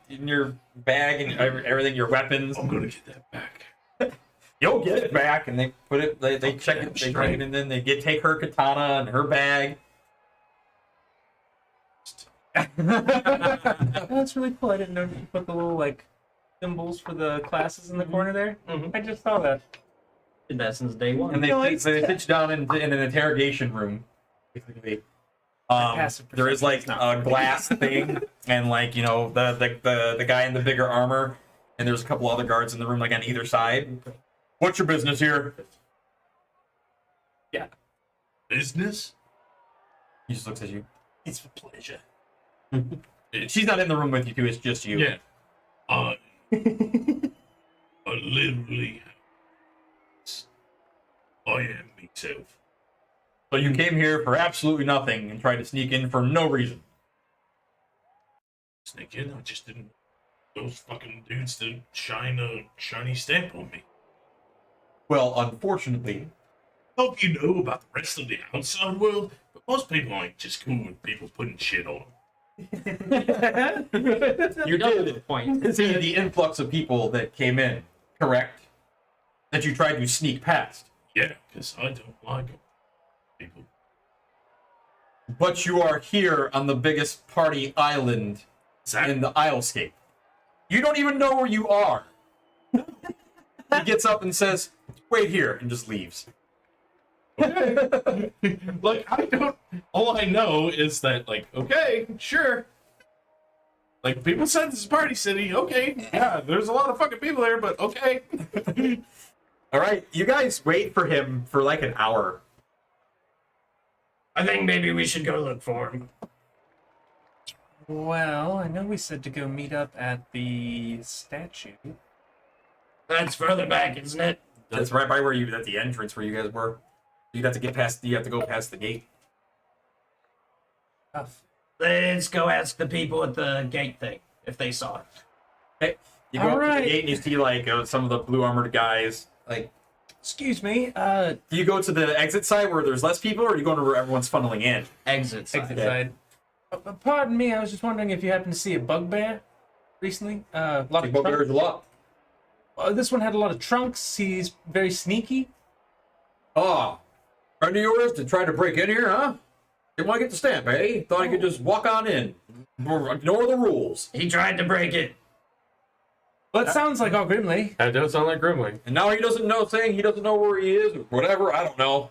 bag, and everything, your weapons. I'm gonna get that back. You'll get it back, and they put it. They check it, they check it, and then they take her katana and her bag. That's really cool. I didn't know you put the little like symbols for the classes in the corner there. I just saw that. Did that since day one. And they Nice. sit you down in an interrogation room. Basically, Passive there is like perception is a not glass thing, and like the guy in the bigger armor, and there's a couple other guards in the room, like on either side. What's your business here? Business? He just looks at you. It's for pleasure. She's not in the room with you two. It's just you. Yeah. I literally. I am myself. So you came here for absolutely nothing and tried to sneak in for no reason. Sneak in. I just didn't. Those fucking dudes to shine a shiny stamp on me. Well, unfortunately, Hope you know about the rest of the outside world, but most people ain't just cool with people putting shit on them. you did see the influx of people that came in, correct? That you tried to sneak past. Yeah, because I don't like them. People. But you are here on the biggest party island in the Islescape. You don't even know where you are. He gets up and says, wait here, and just leaves. Like, I don't. All I know is that, like, okay, sure. Like, people said this is Party City. Okay, yeah, there's a lot of fucking people there, but okay. All right, you guys wait for him for like an hour. I think maybe we should go look for him. Well, I know we said to go meet up at the statue. That's further back, isn't it? That's right by where you, at the entrance where you guys were. You'd have to get past, you have to go past the gate. Tough. Let's go ask the people at the gate thing if they saw it. Okay. You go All up to right. the gate and you see like some of the blue armored guys. Like, Excuse me. do you go to the exit side where there's less people, or are you going to where everyone's funneling in? Exit side. Exit side. Pardon me. I was just wondering if you happened to see a bugbear recently. A lot of Bugbear's a lot. This one had a lot of trunks. He's very sneaky. Oh, friend of yours to try to break in here, huh? Didn't want to get the stamp, eh? Thought he could just walk on in. Ignore the rules. He tried to break it. Well, it sounds like all Grimley. That does sound like Grimley. And now he doesn't know, saying he doesn't know where he is, or whatever, I don't know.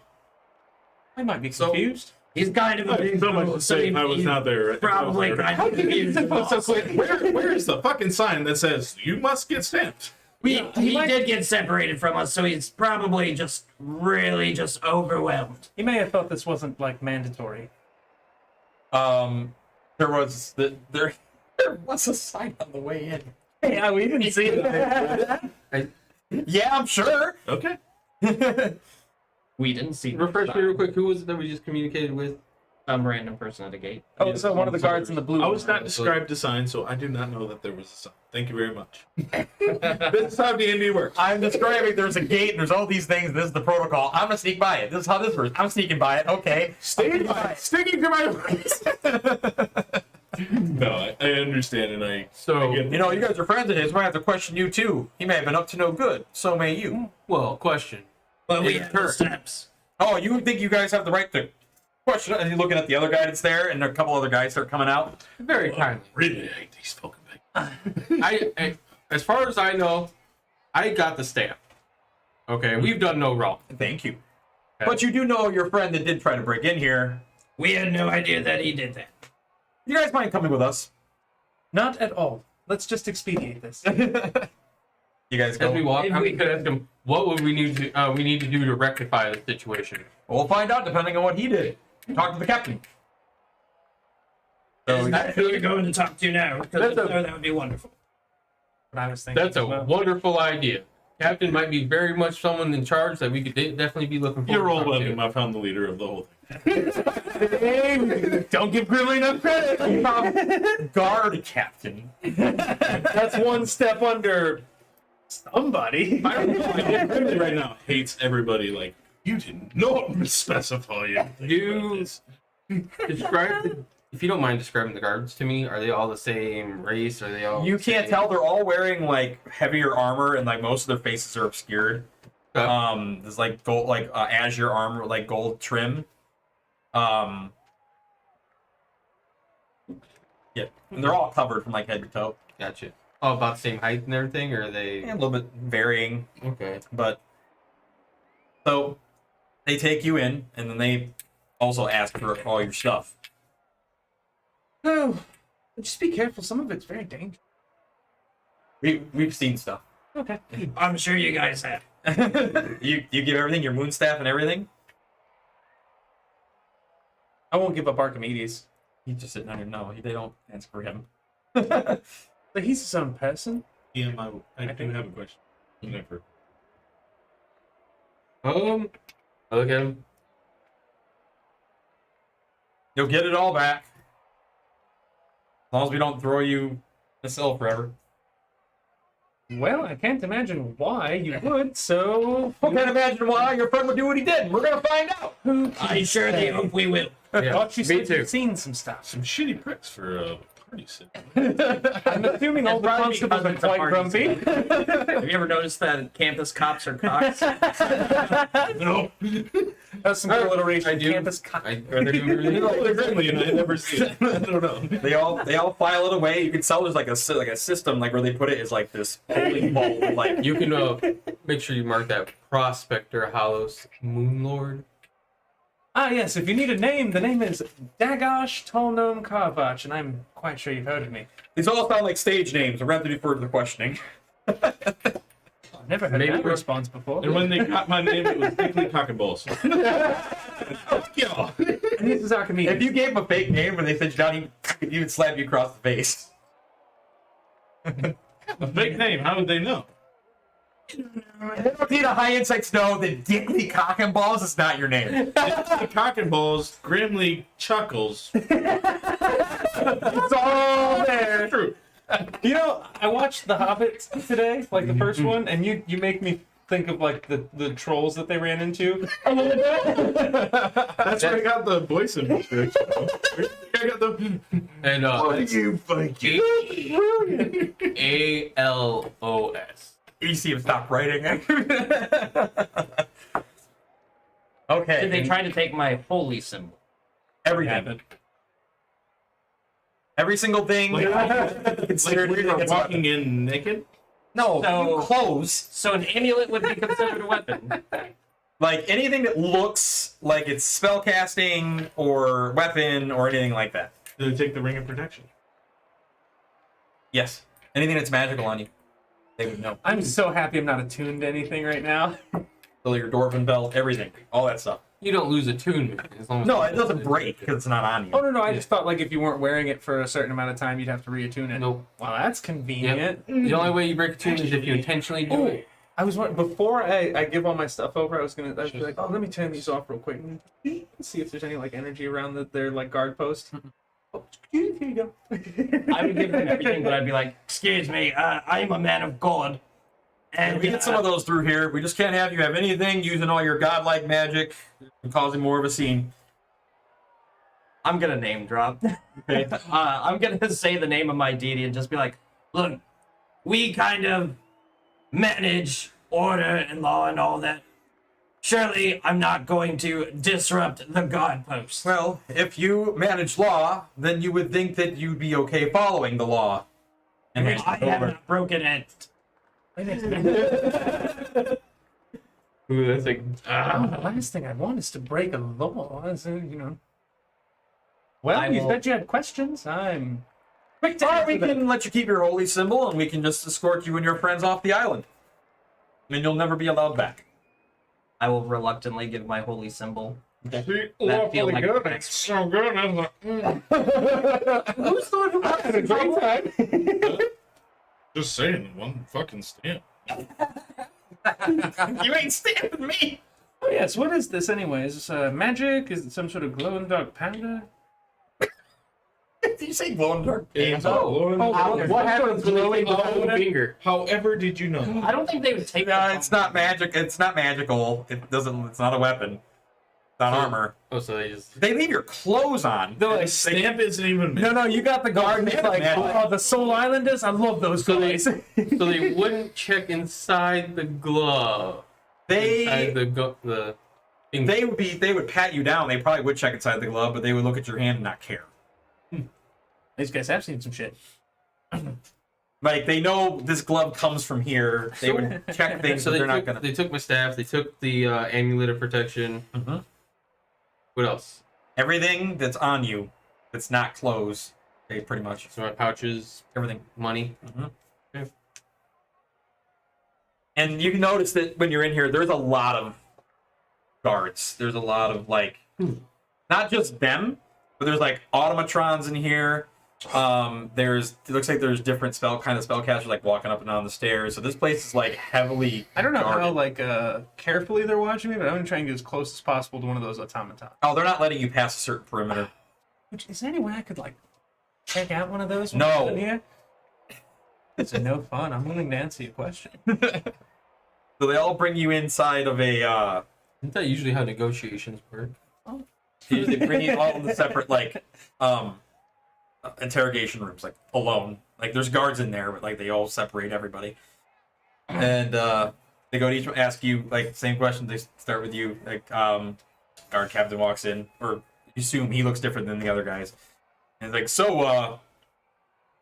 I might be confused. He's kind of a big So much fool, to say he- I was he not there. Probably kind of confused. and lost. Where is the fucking sign that says you must get stamped? He might- did get separated from us, so he's probably just really just overwhelmed. He may have thought this wasn't like mandatory. There was What's the sign on the way in? Yeah, we didn't see it. Yeah, I'm sure. Okay. We didn't see Refresh me real quick. Who was it that we just communicated with? some random person at the gate. Oh, so one of the guards in the blue. I was not described a sign, so I do not know that there was a sign. Thank you very much. This is how D&D works. I'm describing there's a gate and there's all these things. This is the protocol. I'm gonna sneak by it. This is how this works. I'm sneaking by it. Okay. Sticking to my place. No, I understand, and I So, You know, you guys are friends of his. We have to question you too. He may have been up to no good. So may you. well, question. Well, we It's have the her. steps. Oh, you think you guys have the right to question? And you're looking at the other guy that's there, and a couple other guys start coming out. Very kindly. really hate these fucking things. I, as far as I know, I got the stamp. Okay, we've done no wrong. Thank you. Okay. But you do know your friend that did try to break in here. We had no idea that he did that. You guys mind coming with us? Not at all. Let's just expedite this. You guys As we go. walk, If I'm we gonna ask him, what would we need to do to rectify the situation? We'll find out depending on what he did. Talk to the captain. Is that who you're going to talk to now? Because that would be wonderful. What I was thinking. That's a as well. wonderful idea. Captain might be very much someone in charge that we could definitely be looking You're forward all to. welcome. I found the leader of the whole thing. Don't give Grimly enough credit. Guard captain. That's one step under somebody. I don't know. Like, Grimly right now hates everybody. Like, you did not specify anything. You describe, if you don't mind describing the guards to me. Are they all the same race? Are they all? You the can't same? tell. They're all wearing like heavier armor, and like most of their faces are obscured. Okay. There's like gold, like azure armor, like gold trim. Yeah, and they're all covered from like head to toe. Gotcha. All about the same height and everything, or are they? A little bit varying, Okay. but so they take you in, and then they also ask for all your stuff. Oh, just be careful. Some of it's very dangerous. We've seen stuff. Okay. I'm sure you guys have. you give everything, your moon staff and everything. I won't give up Archimedes. He's just sitting on your no. They don't ask for him. But he's his own person. Yeah, I do have a question. Never. I look at him. You'll get it all back. As long as we don't throw you in the cell forever. Well, I can't imagine why you would, so... I can't imagine why your friend would do what he did. We're gonna find out. I surely hope we will. Yeah, Thought you me said too. you'd seen some stuff. Some shitty pricks for a party sit. I'm assuming all the Probably constables are because it's a quite party grumpy. Have you ever noticed that campus cops are cocks? No. That's some good alliteration. I do. Campus cock. Are they doing really No, they're friendly, and I never see it. I don't know. They all file it away. You can tell there's like a system like where they put it is like this holding vault with, like You can make sure you mark that Prospector Hollows Moonlord. Ah, yes, if you need a name, the name is Dagosh Tolnom Karvach, and I'm quite sure you've heard of me. these all sound like stage names. We're gonna have to do further questioning. I've never heard Maybe that we're- response before. And when they got my name, it was Dickly Cock and Balls. Fuck y'all. And this is Archimedes. If you gave him a fake name when they said Johnny, he would slap you across the face. A fake name. How would they know? They don't need a high insight to know that Dickley Cock and Balls is not your name. Dickly Cock and Balls grimly chuckles. It's all there. True. You know, I watched The Hobbit today, like the first one, and you make me think of like the trolls that they ran into a little bit. That's where I got the voice impression from. I got the. And You thank you. ALOS. You see him stop writing. Okay. Did they try to take my holy symbol? everything? Every single thing. Like considered we are it's walking in naked. No, So- clothes. So an amulet would be considered a weapon. Like anything that looks like it's spell casting or weapon or anything like that. Do they take the ring of protection? Yes. Anything that's magical on you, they would know. I'm so happy I'm not attuned to anything right now. So your dwarven belt, everything, all that stuff. You don't lose attunement as long as No, it doesn't break because it's not on you. Oh no, I just thought like if you weren't wearing it for a certain amount of time, you'd have to reattune it. Nope. Wow, that's convenient. The only way you break attunement is if you intentionally do it. I was wondering, before I give all my stuff over, I was be like, oh, let me turn these off real quick and see if there's any like energy around their like guard post. Oh, here you go. I would give them everything, but I'd be like, excuse me, I am a man of God. And We get some of those through here. We just can't have you have anything using all your godlike magic and causing more of a scene. I'm gonna name drop. Okay. I'm gonna say the name of my deity and just be like, look, we kind of manage order and law and all that. Surely I'm not going to disrupt the god post. Well, if you manage law, then you would think that you'd be okay following the law. And I have not broken it. Ooh, that's like The last thing I want is to break a law. Well, I you will- said you had questions. I'm quick to Or answer we them. can let you keep your holy symbol, and we can just escort you and your friends off the island. And you'll never be allowed back. I will reluctantly give my holy symbol. See, That feel awfully like good. the It's so good. I was like, Who's the one who had a great time? just saying, one fucking stamp. You ain't stamping me! Oh yes, what is this anyway? Is this magic? Is it some sort of glow in the dark powder? Did you say glow in the dark? It's what happens when they take the whole finger? However, did you know? I don't think they would take No, that. it's not magic. It's not magical. It doesn't. It's not a weapon. It's not armor. Oh, so they just They leave your clothes on. They're like, Stamp isn't even. no, you got the guard. And it's like, oh, the Soul Islanders. I love those guys. so they wouldn't check inside the glove. Inside They the thing. they would pat you down. They probably would check inside the glove, but they would look at your hand and not care. These guys have seen some shit. Like they know this glove comes from here. They would check things, So but they they're not took, gonna. they took my staff. They took the amulet of protection. Mhm. What else? Everything that's on you, that's not clothes. Okay, pretty much So my pouches, everything. money. And you can notice that when you're in here, there's a lot of guards. There's a lot of like, not just them, but there's like automatrons in here. It looks like there's different spellcasters like walking up and down the stairs. So this place is like heavily. I don't know how guarded. like carefully they're watching me, but I'm gonna try and get as close as possible to one of those automatons. Oh, they're not letting you pass a certain perimeter. Which is there any way I could like check out one of those? when No. I'm in here? It's no fun. I'm willing to answer your question. So they all bring you inside of a. Isn't that usually how negotiations work? They bring you all into separate like interrogation rooms, like alone. Like there's guards in there, but like they all separate everybody. And they go to each one, ask you like same questions. They start with you. Like guard captain walks in, or you assume he looks different than the other guys. And it's like, so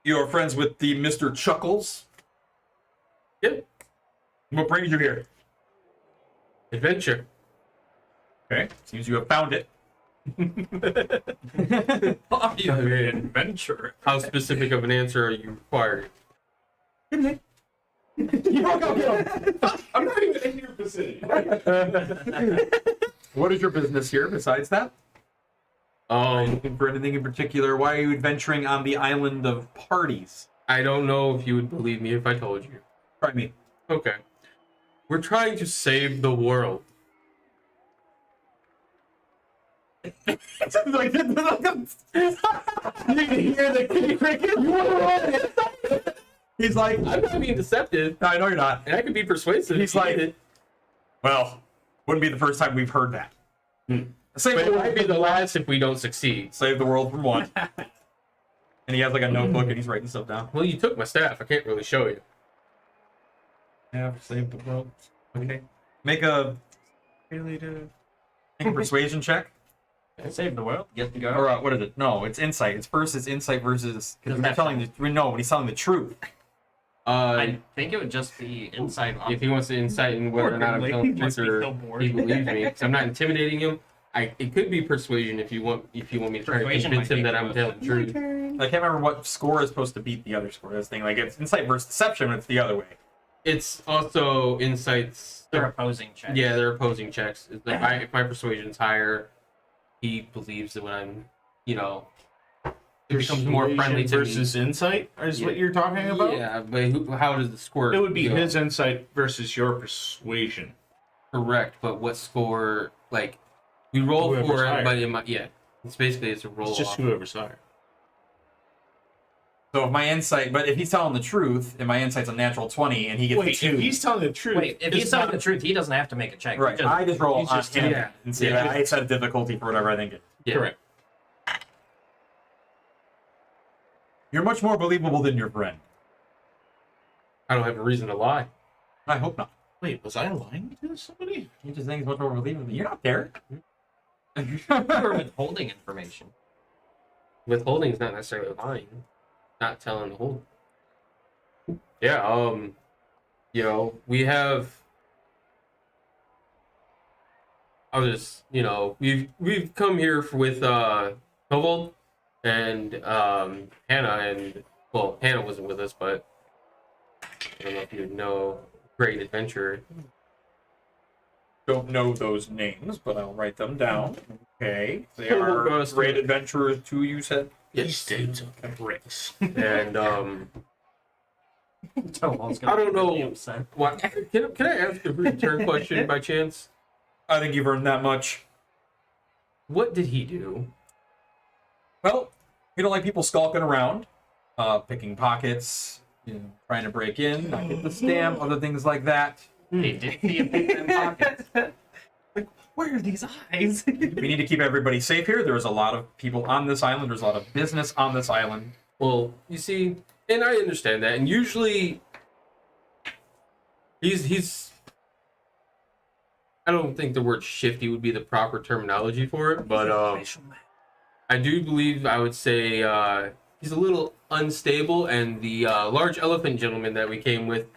you're friends with the Mr. Chuckles? Yep. What brings you here? Adventure. Okay, seems you have found it. Adventure. How specific of an answer are you required? You broke up, I'm not even in your vicinity. What is your business here besides that? Looking for anything in particular? Why are you adventuring on the island of parties? I don't know if you would believe me if I told you. Try me. Okay. We're trying to save the world. You can hear the kitty cricket. He's like, I'm not being deceptive, no, I know you're not. and I could be persuasive. He's if you like, need it. well, wouldn't be the first time we've heard that. Save But the it might be world, the last if we don't succeed. save the world from one. And he has like a notebook and he's writing stuff down. Well, you took my staff. I can't really show you. Yeah, save the world. Okay. Make a persuasion check. Save the world. Get the guard. Or what is it? No, it's insight. It's insight versus because Doesn't you're have telling the when he's telling the truth. I think it would just be insight on. If he wants to insight in whether or not I'm telling the Must truth be or so bored. he believes me, 'cause I'm not intimidating him. It could be persuasion if you want me to try to Persuasion convince might him be that I'm telling the truth. I can't remember what score is supposed to beat the other score. This thing like it's insight versus deception. It's the other way. It's also insights. They're opposing checks. Yeah, they're opposing checks. If my persuasion's higher, he believes that when I'm, it becomes more friendly to versus me. insight is Yeah. what you're talking about. Yeah, but how does the score? It would be go? his insight versus your persuasion. Correct, but what score? Like, we roll Whoever's for it, higher. but it's a roll. It's just off. whoever's higher. So if my insight, but if he's telling the truth, and my insight's a natural 20, and he gets Wait, two, if he's telling the truth, Wait, if he's telling the truth, he doesn't have to make a check. right? I just roll he's on just- him yeah. and see. Yeah. I set a difficulty for whatever I think it. Yeah. correct. You're much more believable than your friend. I don't have a reason to lie. I hope not. Wait, was I lying to somebody? You just think he's much more believable. You're not there. Or withholding information. Withholding is not necessarily lying. Not telling the whole. Yeah. We have. I'll just, we've come here with Tovald and Hannah, and well, Hannah wasn't with us, but I don't know if you know. Great adventure. Don't know those names, but I'll write them down. Okay. They Cool, are Ghost. great adventurers too, you said? These dudes are bricks. And Toval's I don't know. be upset. what can I ask a return question by chance? I think you've earned that much. What did he do? Well, you don't like people skulking around, picking pockets, trying to break in, not get the stamp, other things like that. He did see a pick in pockets. Where are these eyes? We need to keep everybody safe here. There's a lot of people on this island. There's a lot of business on this island. Well, you see, and I understand that, and usually he's I don't think the word shifty would be the proper terminology for it, but I do believe I would say he's a little unstable, and the large elephant gentleman that we came with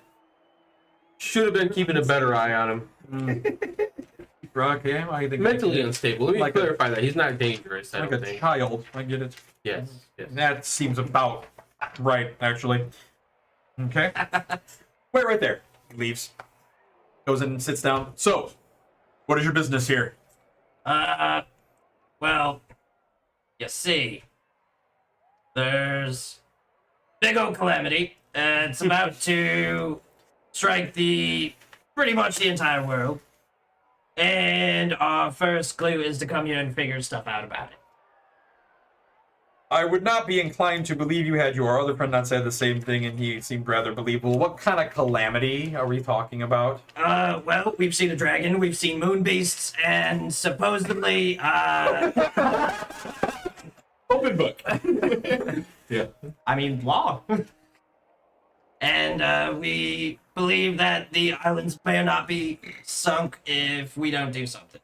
should have been keeping a better eye on him. Okay, I think Mentally unstable. Let me Like a- clarify that. He's not dangerous, I like don't a think. child. I get it. Yes, yes. That seems about right, actually. Okay. Wait right there. He leaves. Goes in and sits down. So, what is your business here? Well, you see, there's big old calamity. It's about to strike pretty much the entire world. And our first clue is to come here and figure stuff out about it. I would not be inclined to believe you had your other friend not say the same thing, and he seemed rather believable. What kind of calamity are we talking about? Well, we've seen a dragon, we've seen moon beasts, and supposedly, Open book. Yeah. I mean, law. And we believe that the islands may not be sunk if we don't do something.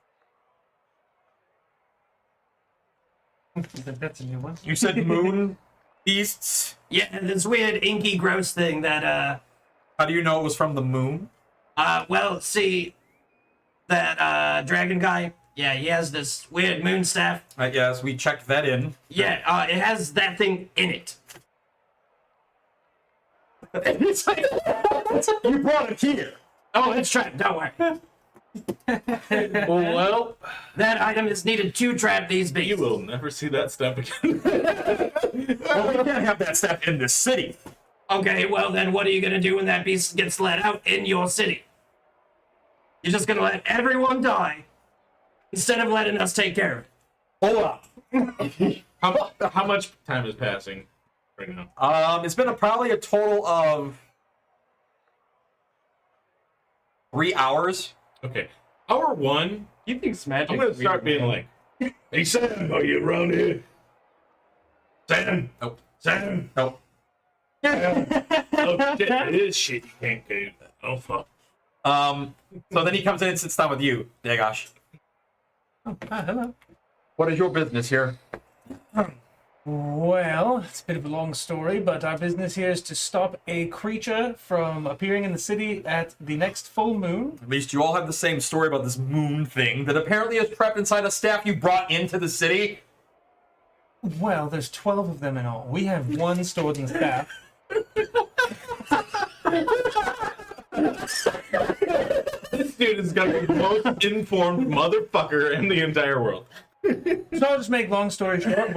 That's a new one. You said moon beasts. Yeah, this weird inky gross thing that How do you know it was from the moon? well, see that dragon guy, yeah, he has this weird moon staff. Yes, we checked that in. Yeah, it has that thing in it. It's like, you brought it here. Oh, it's trapped, don't worry. Well, That item is needed to trap these beasts. You will never see that step again. Well, we can't have that stuff in this city. Okay, well then what are you gonna do when that beast gets let out in your city? You're just gonna let everyone die instead of letting us take care of it. Hold up. How much time is passing right now? It's been probably a total of 3 hours. Okay. Hour one, You think magic? I'm gonna start being like, "Hey Sam, are you around here? Sam? Nope. Sam? Nope. Oh shit, it is shit you can't do that. Oh fuck. So then he comes in and sits down with you, Dagosh. Hello. What is your business here? Well, it's a bit of a long story, but our business here is to stop a creature from appearing in the city at the next full moon. At least you all have the same story about this moon thing that apparently is trapped inside a staff you brought into the city. Well, there's 12 of them in all. We have one stored in the staff. This dude is gonna be the most informed motherfucker in the entire world. So I'll just make long story short,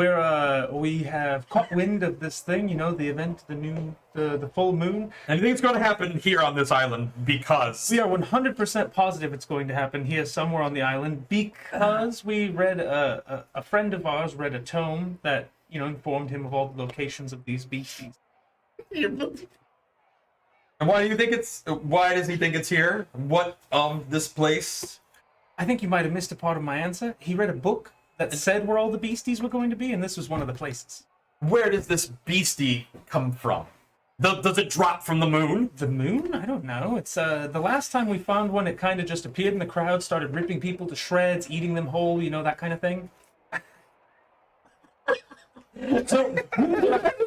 we have caught wind of this thing, you know, the event, the full moon. Anything's going to happen here on this island because We are 100% positive it's going to happen here somewhere on the island because we read a friend of ours read a tome that, you know, informed him of all the locations of these beasties. And why does he think it's here? What this place? I think you might have missed a part of my answer. He read a book that said where all the beasties were going to be, and this was one of the places. Where does this beastie come from? Does it drop from the moon? The moon? I don't know. It's the last time we found one, it kind of just appeared in the crowd, started ripping people to shreds, eating them whole, you know, that kind of thing.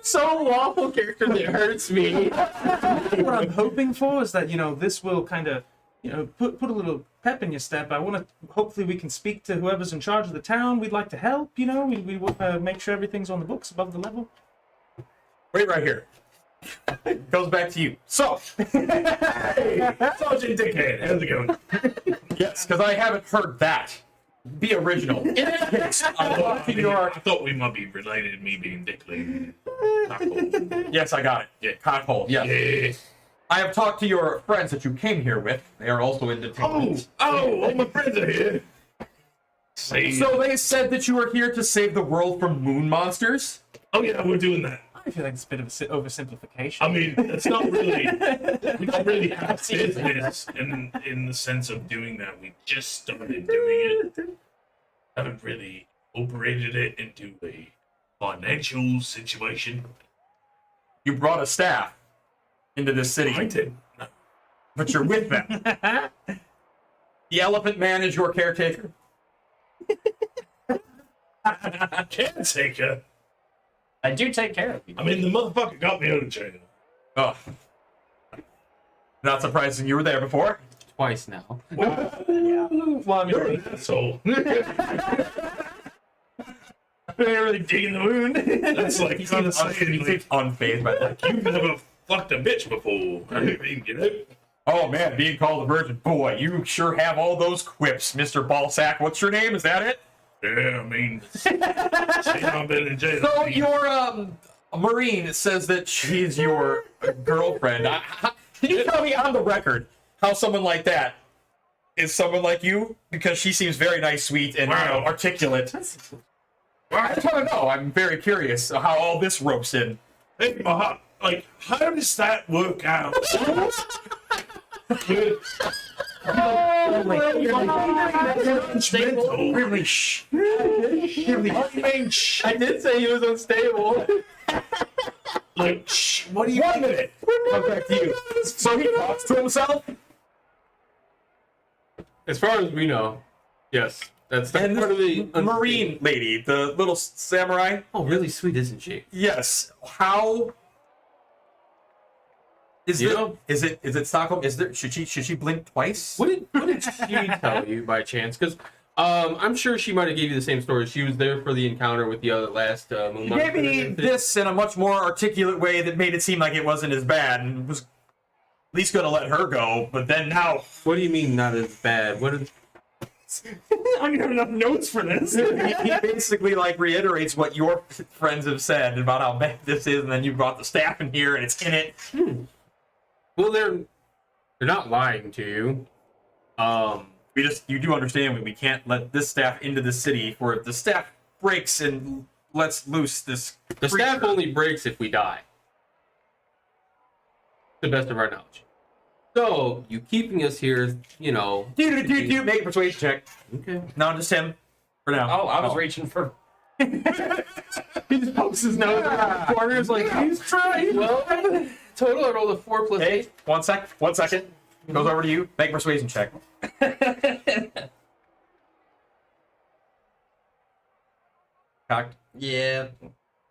So lawful character that hurts me. What I'm hoping for is that, you know, this will kind of, you know, put a little pep in your step. I want to, hopefully we can speak to whoever's in charge of the town. We'd like to help, you know, we want to make sure everything's on the books above the level. Wait right here. Goes back to you. So, Hey, Sergeant Dickhead, how's it going? yes, because I haven't heard that. Be original. In any case, I thought we might be related, me being Dickley. yes, I got it. Yeah. Cockhold, yes. Yeah. I have talked to your friends that you came here with. They are also in detention. All my friends are here. Say, So they said that you are here to save the world from moon monsters? oh yeah, we're doing that. I feel like it's a bit of an oversimplification. I mean, it's not really. We don't really have business in the sense of doing that. We just started doing it. Haven't really operated it into a financial situation. You brought a staff into this city, I did. but you're with them. The Elephant Man is your caretaker? Caretaker. I do take care of you. I mean, the motherfucker got me out of jail. Oh. Not surprising you were there before. Twice now. You're an asshole. They're really digging the wound. That's like He kind of seems saying, like, unfazed by that. you've never fucked a bitch before. I mean, you know? Oh man, being called a virgin. Boy, you sure have all those quips, Mr. Ballsack. What's your name? Is that it? Yeah, I mean, I've been in jail. So your Marine says that she's your girlfriend. Can you tell me on the record how someone like that is someone like you? Because she seems very nice, sweet, and Wow. articulate. I just want to know. I'm very curious how all this ropes in. Hey, like, how does that work out? Judgmental. Really, I did say he was unstable. Like, what do you? 1 minute. Come back to you. So he talks to himself. As far as we know, yes. That's And part of the the Marine lady, the little samurai. Oh, really sweet, isn't she? Yes. How is You it? know- Is it Stockholm? Is there? Should she blink twice? What did she tell you by chance? Because I'm sure she might have gave you the same story. She was there for the encounter with the other last moon monster. Maybe this in a much more articulate way that made it seem like it wasn't as bad and was at least going to let her go. But then now, What do you mean not as bad? What is? I don't have enough notes for this. he basically like reiterates what your friends have said about how bad this is, and then you brought the staff in here and it's in it. Well, they're not lying to you. You do understand we can't let this staff into the city, for if the staff breaks and lets loose this. The staff creature. only breaks if we die. To the best of our knowledge. So you keeping us here, you know. Do make a persuasion check. Okay. No, just him. For now. Oh, I was reaching for. He just pokes his nose around the corners like, he's trying. Well, total I rolled a 4 plus 8. Hey, 1 second. Goes over to you. Make a persuasion check. Cocked. Yeah.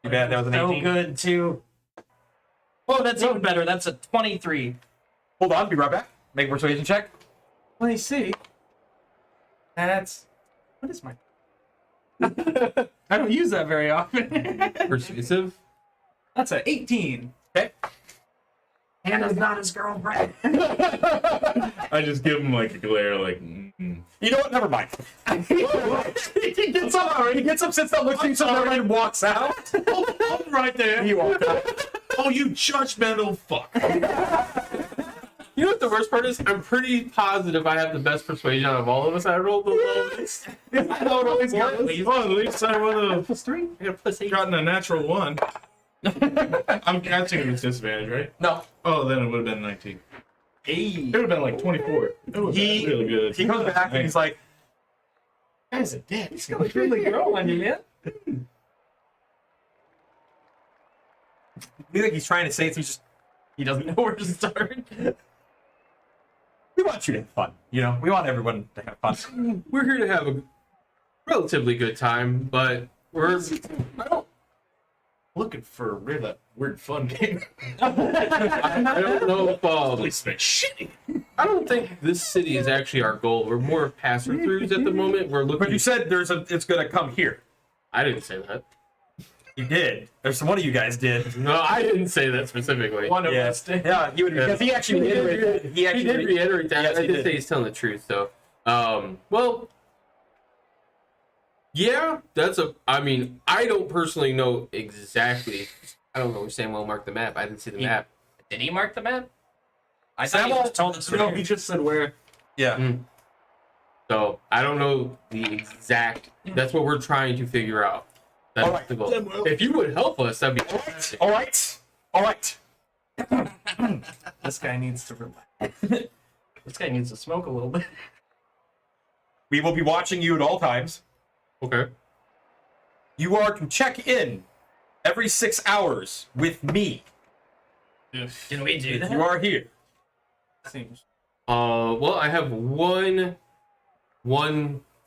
Too bad that was an So 18. good, too. Oh, that's even better. That's a 23. Hold on, be right back. Make a persuasion check. Let me see. That's... What is my... I don't use that very often. Persuasive. That's a 18. Okay. Hannah's not his girlfriend. I just give him like a glare, like. You know what? Never mind. He gets up. He gets up, sits down, looks at you, and walks out. I'm right there. He walked out. Oh, you judgmental fuck. You know what the worst part is? I'm pretty positive I have the best persuasion out of all of us. I rolled the lowest. I know it always goes. Well, at least I would have +3. I got +8. gotten a natural 1. I'm catching him with disadvantage, right? No. Oh, then it would have been 19. It would have been like 24. It would have been really good. He comes back and he's like, Guy's a dick. He's gonna really grow on you, man. I think he's trying to say it, he doesn't know where to start. We want you to have fun. You know, we want everyone to have fun. We're here to have a relatively good time, but we're Looking for a really weird fun game. I don't know if It's been shitty. I don't think this city is actually our goal. We're more passer-throughs at the moment. We're looking. But you said it's gonna come here. I didn't say that. You did. There's one of you guys did. No, I didn't say that specifically. One of us did. Yeah, he would because he actually reiterated. He did reiterate that. Yes, I he did did. say he's telling the truth, though. Well, yeah, I mean, I don't personally know exactly. I don't know where Samwell marked the map. I didn't see the map. Did he mark the map? I thought Samwell he just told us. No, he just said where. Yeah. So I don't know the exact. That's what we're trying to figure out. That's All right. the goal. If you would help us, that'd be fantastic. All right. All right. This guy needs to relax. This guy needs to smoke a little bit. We will be watching you at all times. Okay. You are to check in every 6 hours with me. Can we do that? You are here. Seems. Well, I have one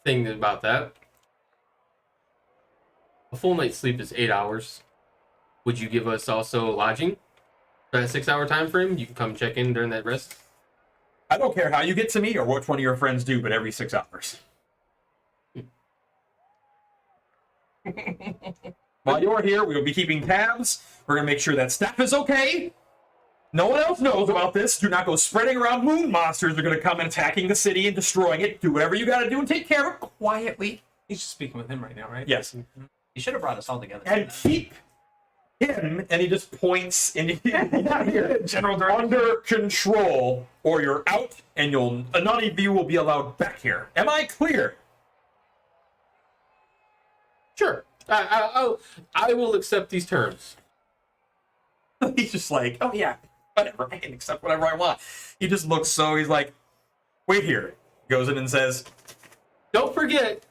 thing about that. A full night's sleep is 8 hours. Would you give us also lodging for that 6 hour time frame? You can come check in during that rest. I don't care how you get to me or which one of your friends do, but every 6 hours. While you're here, we will be keeping tabs. We're going to make sure that staff is okay. No one else knows about this. Do not go spreading around moon monsters are going to come and attacking the city and destroying it. Do whatever you got to do and take care of it quietly. He's just speaking with him right now, right? Yes. You should have brought us all together. And keep him, and he just points in here, General Director. under control, or you're out, and none of you will be allowed back here. Am I clear? Sure. I will accept these terms. He's just like, oh yeah, whatever, I can accept whatever I want. He just looks he's like, wait here. Goes in and says, Don't forget,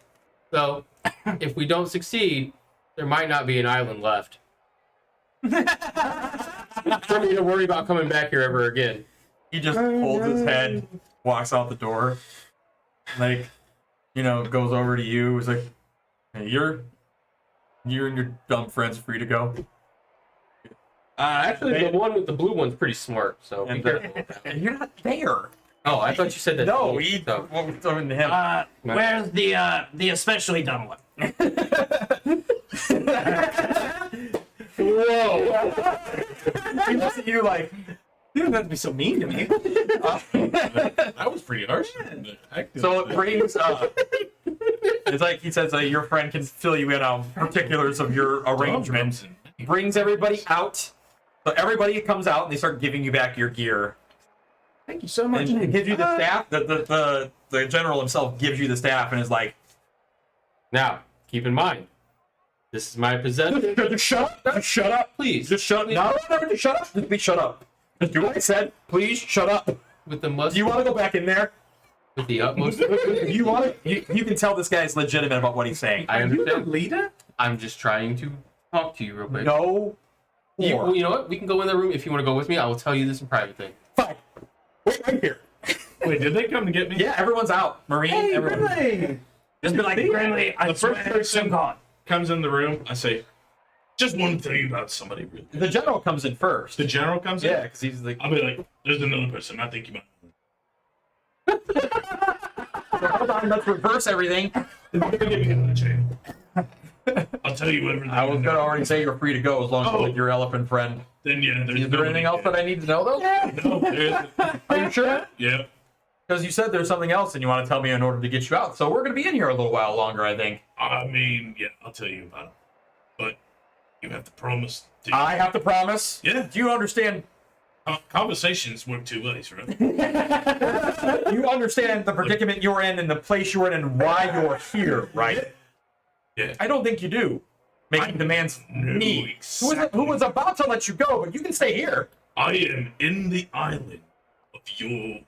though, if we don't succeed, there might not be an island left. For me to worry about coming back here ever again. he just holds his head, walks out the door, like, goes over to you. He's like, hey, you and your dumb friends free to go. Actually, the one with the blue one's pretty smart, so be And careful with that. and you're not there. Oh, I thought you said that. No, to me, he so. what was talking to him. Where's the especially dumb one? Whoa! He looks at you like, You don't have to be so mean to me. That was pretty harsh. so it brings it's like he says your friend can fill you in on particulars of your arrangements. Brings everybody out. So everybody comes out and they start giving you back your gear. Thank you so much. And it gives you the staff. The general himself gives you the staff and is like, Now, keep in mind, this is my possession. just shut up. Just shut up. Please, Just shut up. No, just shut up. Just be shut up. Just do what I said. Please shut up. with the Do you want to go back in there? with the utmost. You want to? You can tell this guy's legitimate about what he's saying. I understand. Leader? I'm just trying to talk to you real quick. No. Well, you know what? We can go in the room if you want to go with me. I will tell you this in private thing. Fine. Wait right here. Wait, did they come to get me? Yeah, everyone's out. Marine, everyone. Really? Just be like, Grimley, I The first swear, person- I'm gone. Comes in the room. I say, just want to tell you about somebody really. The general comes in first. The general comes in. Yeah, because he's like, I'll be like, there's another person. I think you might. hold on, let's reverse everything. Give me another chance. I'll tell you everything. I was gonna already say you're free to go as long as you're with your elephant friend. Then yeah, there's Is there anything else that I need to know though? No, there isn't. Are you sure? Yeah. Because you said there's something else and you want to tell me in order to get you out. So we're gonna be in here a little while longer, I think. I mean, yeah, I'll tell you about it. But you have to promise. I have to promise. Yeah. Do you understand? Conversations work two ways, right? You understand the predicament you're in and the place you're in and why you're here, right? Yeah. I don't think you do. Making demands me. Who was about to let you go, but you can stay here. I am in the island of your.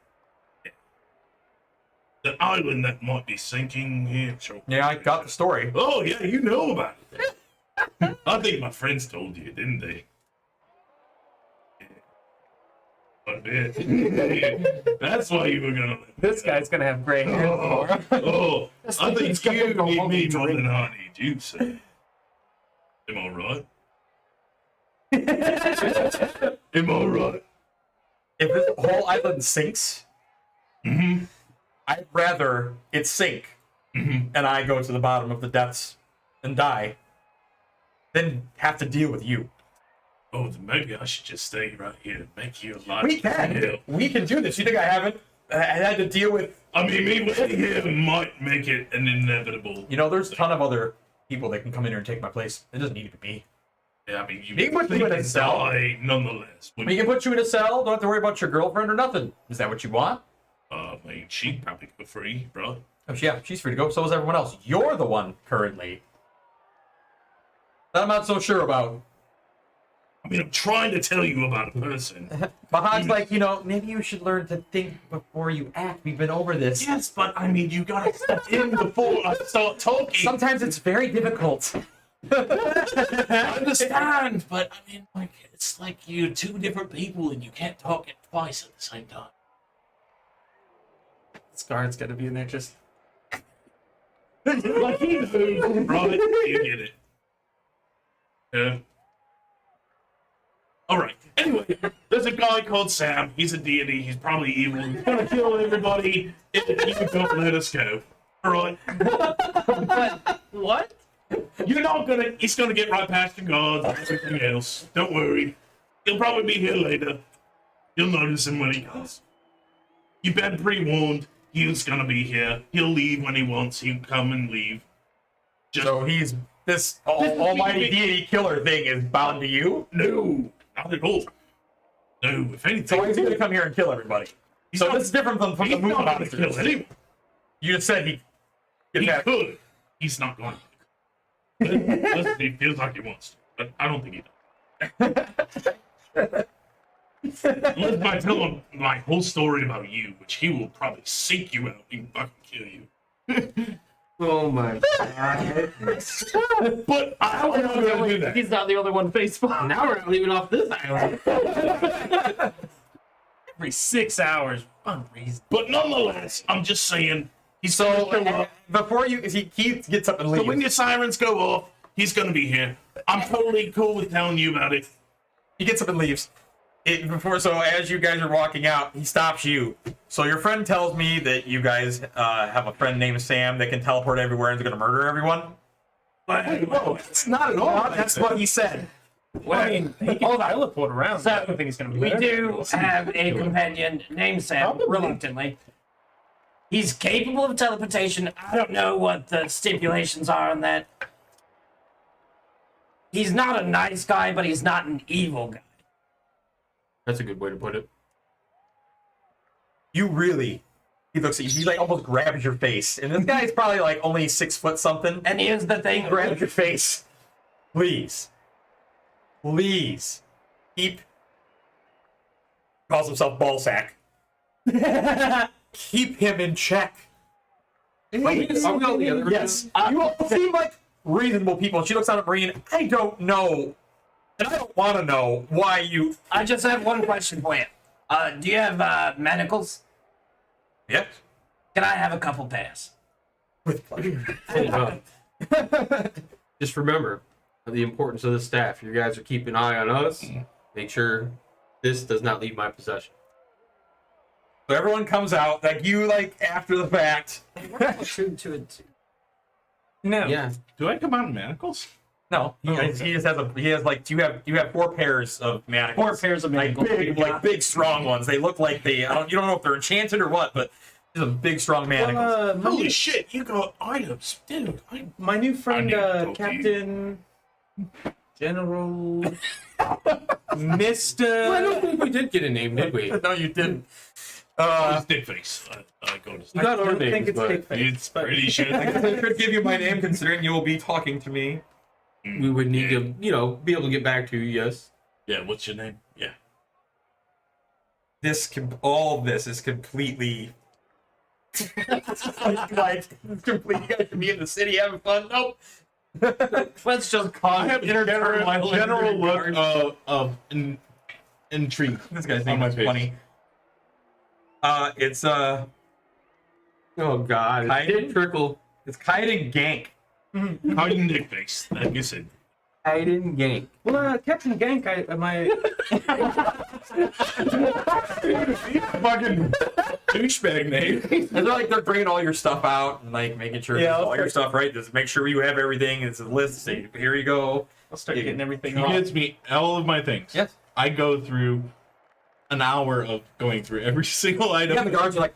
The island that might be sinking here. Sure. Yeah, I got the story. Oh, yeah, you know about it. I think my friends told you, didn't they? That's why you were gonna. This guy's gonna have gray hair. Oh, I think He's gonna you go need home me and more drink. than I need you, sir. Am I right? Am I right? If this whole island sinks, Mm-hmm. I'd rather it sink Mm-hmm. and I go to the bottom of the depths and die than have to deal with you. Oh, then maybe I should just stay right here and make you a lot. We can. We can do this. You think I haven't had to deal with... I mean, me waiting here might make it an inevitable. You know, there's a ton of other people that can come in here and take my place. It doesn't need to be me. Yeah, I mean, you They can put you in a cell. die nonetheless. We can put you in a cell. Don't have to worry about your girlfriend or nothing. Is that what you want? I mean, she'd probably go free, bro. Oh, yeah, she's free to go. So is everyone else. You're the one currently that I'm not so sure about. I mean, I'm trying to tell you about a person. Bahag's like, you know, maybe you should learn to think before you act. We've been over this. Yes, but I mean, you gotta step in before I start talking. Sometimes it's very difficult. I understand, but I mean, like, it's like you're two different people and you can't talk it twice at the same time. This guard's gonna be in there just. Like, he knows, right? You get it. Yeah. Alright, anyway, there's a guy called Sam. He's a deity. He's probably evil. He's gonna kill everybody if you don't let us go. Alright? What? You're not gonna. He's gonna get right past the guards and everything else. Don't worry. He'll probably be here later. You'll notice him when he comes. You've been pre-warned. He's gonna be here. He'll leave when he wants. He'll come and leave. Just So he's this almighty deity killer thing is bound to you. no, not at all. No, if anything, So he's going to come here and kill everybody. he's So not, this is different from he's the movie not gonna monsters. kill anyone. You just said he. He Get could. He's not going to. Listen, he feels like he wants to, but I don't think he does. Unless I tell him my whole story about you, which he will probably seek you out and fucking kill you. Oh my god. But I don't know how to do that. He's not the only one Facebook. Now we're not leaving off this island. Every 6 hours. Unreasonable. But nonetheless, I'm just saying, he's So gonna show up. before you, he gets up and leaves. So when your sirens go off, he's gonna be here. I'm totally cool with telling you about it. He gets up and leaves. So as you guys are walking out, he stops you. So your friend tells me that you guys have a friend named Sam that can teleport everywhere and is going to murder everyone. No, It's not at all. That's what he said. Well, I mean, he can teleport around. So, I don't think he's gonna be we there. do have a companion named Sam, Probably. reluctantly. He's capable of teleportation. I don't know what the stipulations are on that. He's not a nice guy, but he's not an evil guy. That's a good way to put it. You really, he looks at you, he like almost grabs your face. And this guy's probably like only 6 foot something. And here's the thing. Grabs your face. Please. Please. Calls himself Ballsack. Keep him in check. Are we all together? Yes. You all seem like reasonable people. She looks down at Breen. I don't know. And I don't want to know why you... I just have one question for you. Do you have manacles? Yes. Can I have a couple pairs? With pleasure. Just remember the importance of the staff. You guys are keeping an eye on us. Make sure this does not leave my possession. So everyone comes out, like you, like after the fact. Two. No. Yeah. Do I come out in manacles? No, he just has you have 4 pairs of manacles. 4 pairs of like manacles. big strong ones. They look like you don't know if they're enchanted or what, but these are big strong manacles. Holy shit, you got items, dude. My new friend, need to talk to Captain General Well, I Mr. don't think we did get a name, did we? No, you didn't. It's Dickface. I go to You sleep. got I our don't think names, it's but Big Face. It's pretty shit. I could give you my name considering you will be talking to me. we would need to, be able to get back to you. Yes. Yeah, what's your name? Yeah. All of this is completely like completely. You guys can be in the city having fun. Nope. Let's just I have general look of intrigue. This guy's On name my is page. funny. It's Oh God, I it did trickle. it's Kaiden Gank. Hiding Dickface, like you said. I didn't gank. Well, Captain Gank, my Fucking douchebag name. It's not like they're bringing all your stuff out and like making sure Yeah, there's all your stuff right. Just make sure you have everything. It's a list. Say, here you go. I'll start getting everything He off. gets me all of my things. Yes. I go through an hour of going through every single item. Yeah, the guards are like,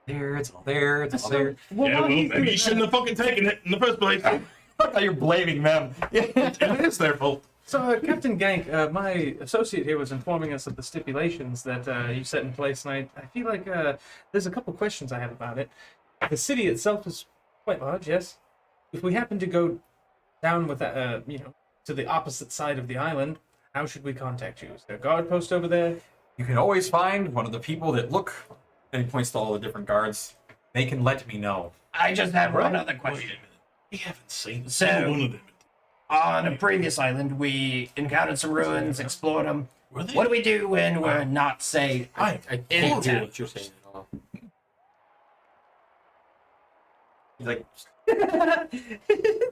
there. It's all there. It's all there. Yeah, well, he's maybe you shouldn't have fucking taken it in the first place. Now you're blaming them. It is their fault. So, Captain Gank, my associate here was informing us of the stipulations that you set in place, and I feel like there's a couple questions I have about it. The city itself is quite large, yes. If we happen to go down with that, to the opposite side of the island, how should we contact you? Is there a guard post over there? You can always find one of the people that look, and he points to all the different guards. They can let me know. I just have one other Wait a question. minute. We haven't seen a So- single one of them. On a previous island, we encountered some ruins, explored them. Were they? What do we do when we're not safe? I I In can't hear town. what you're saying at all. He's like,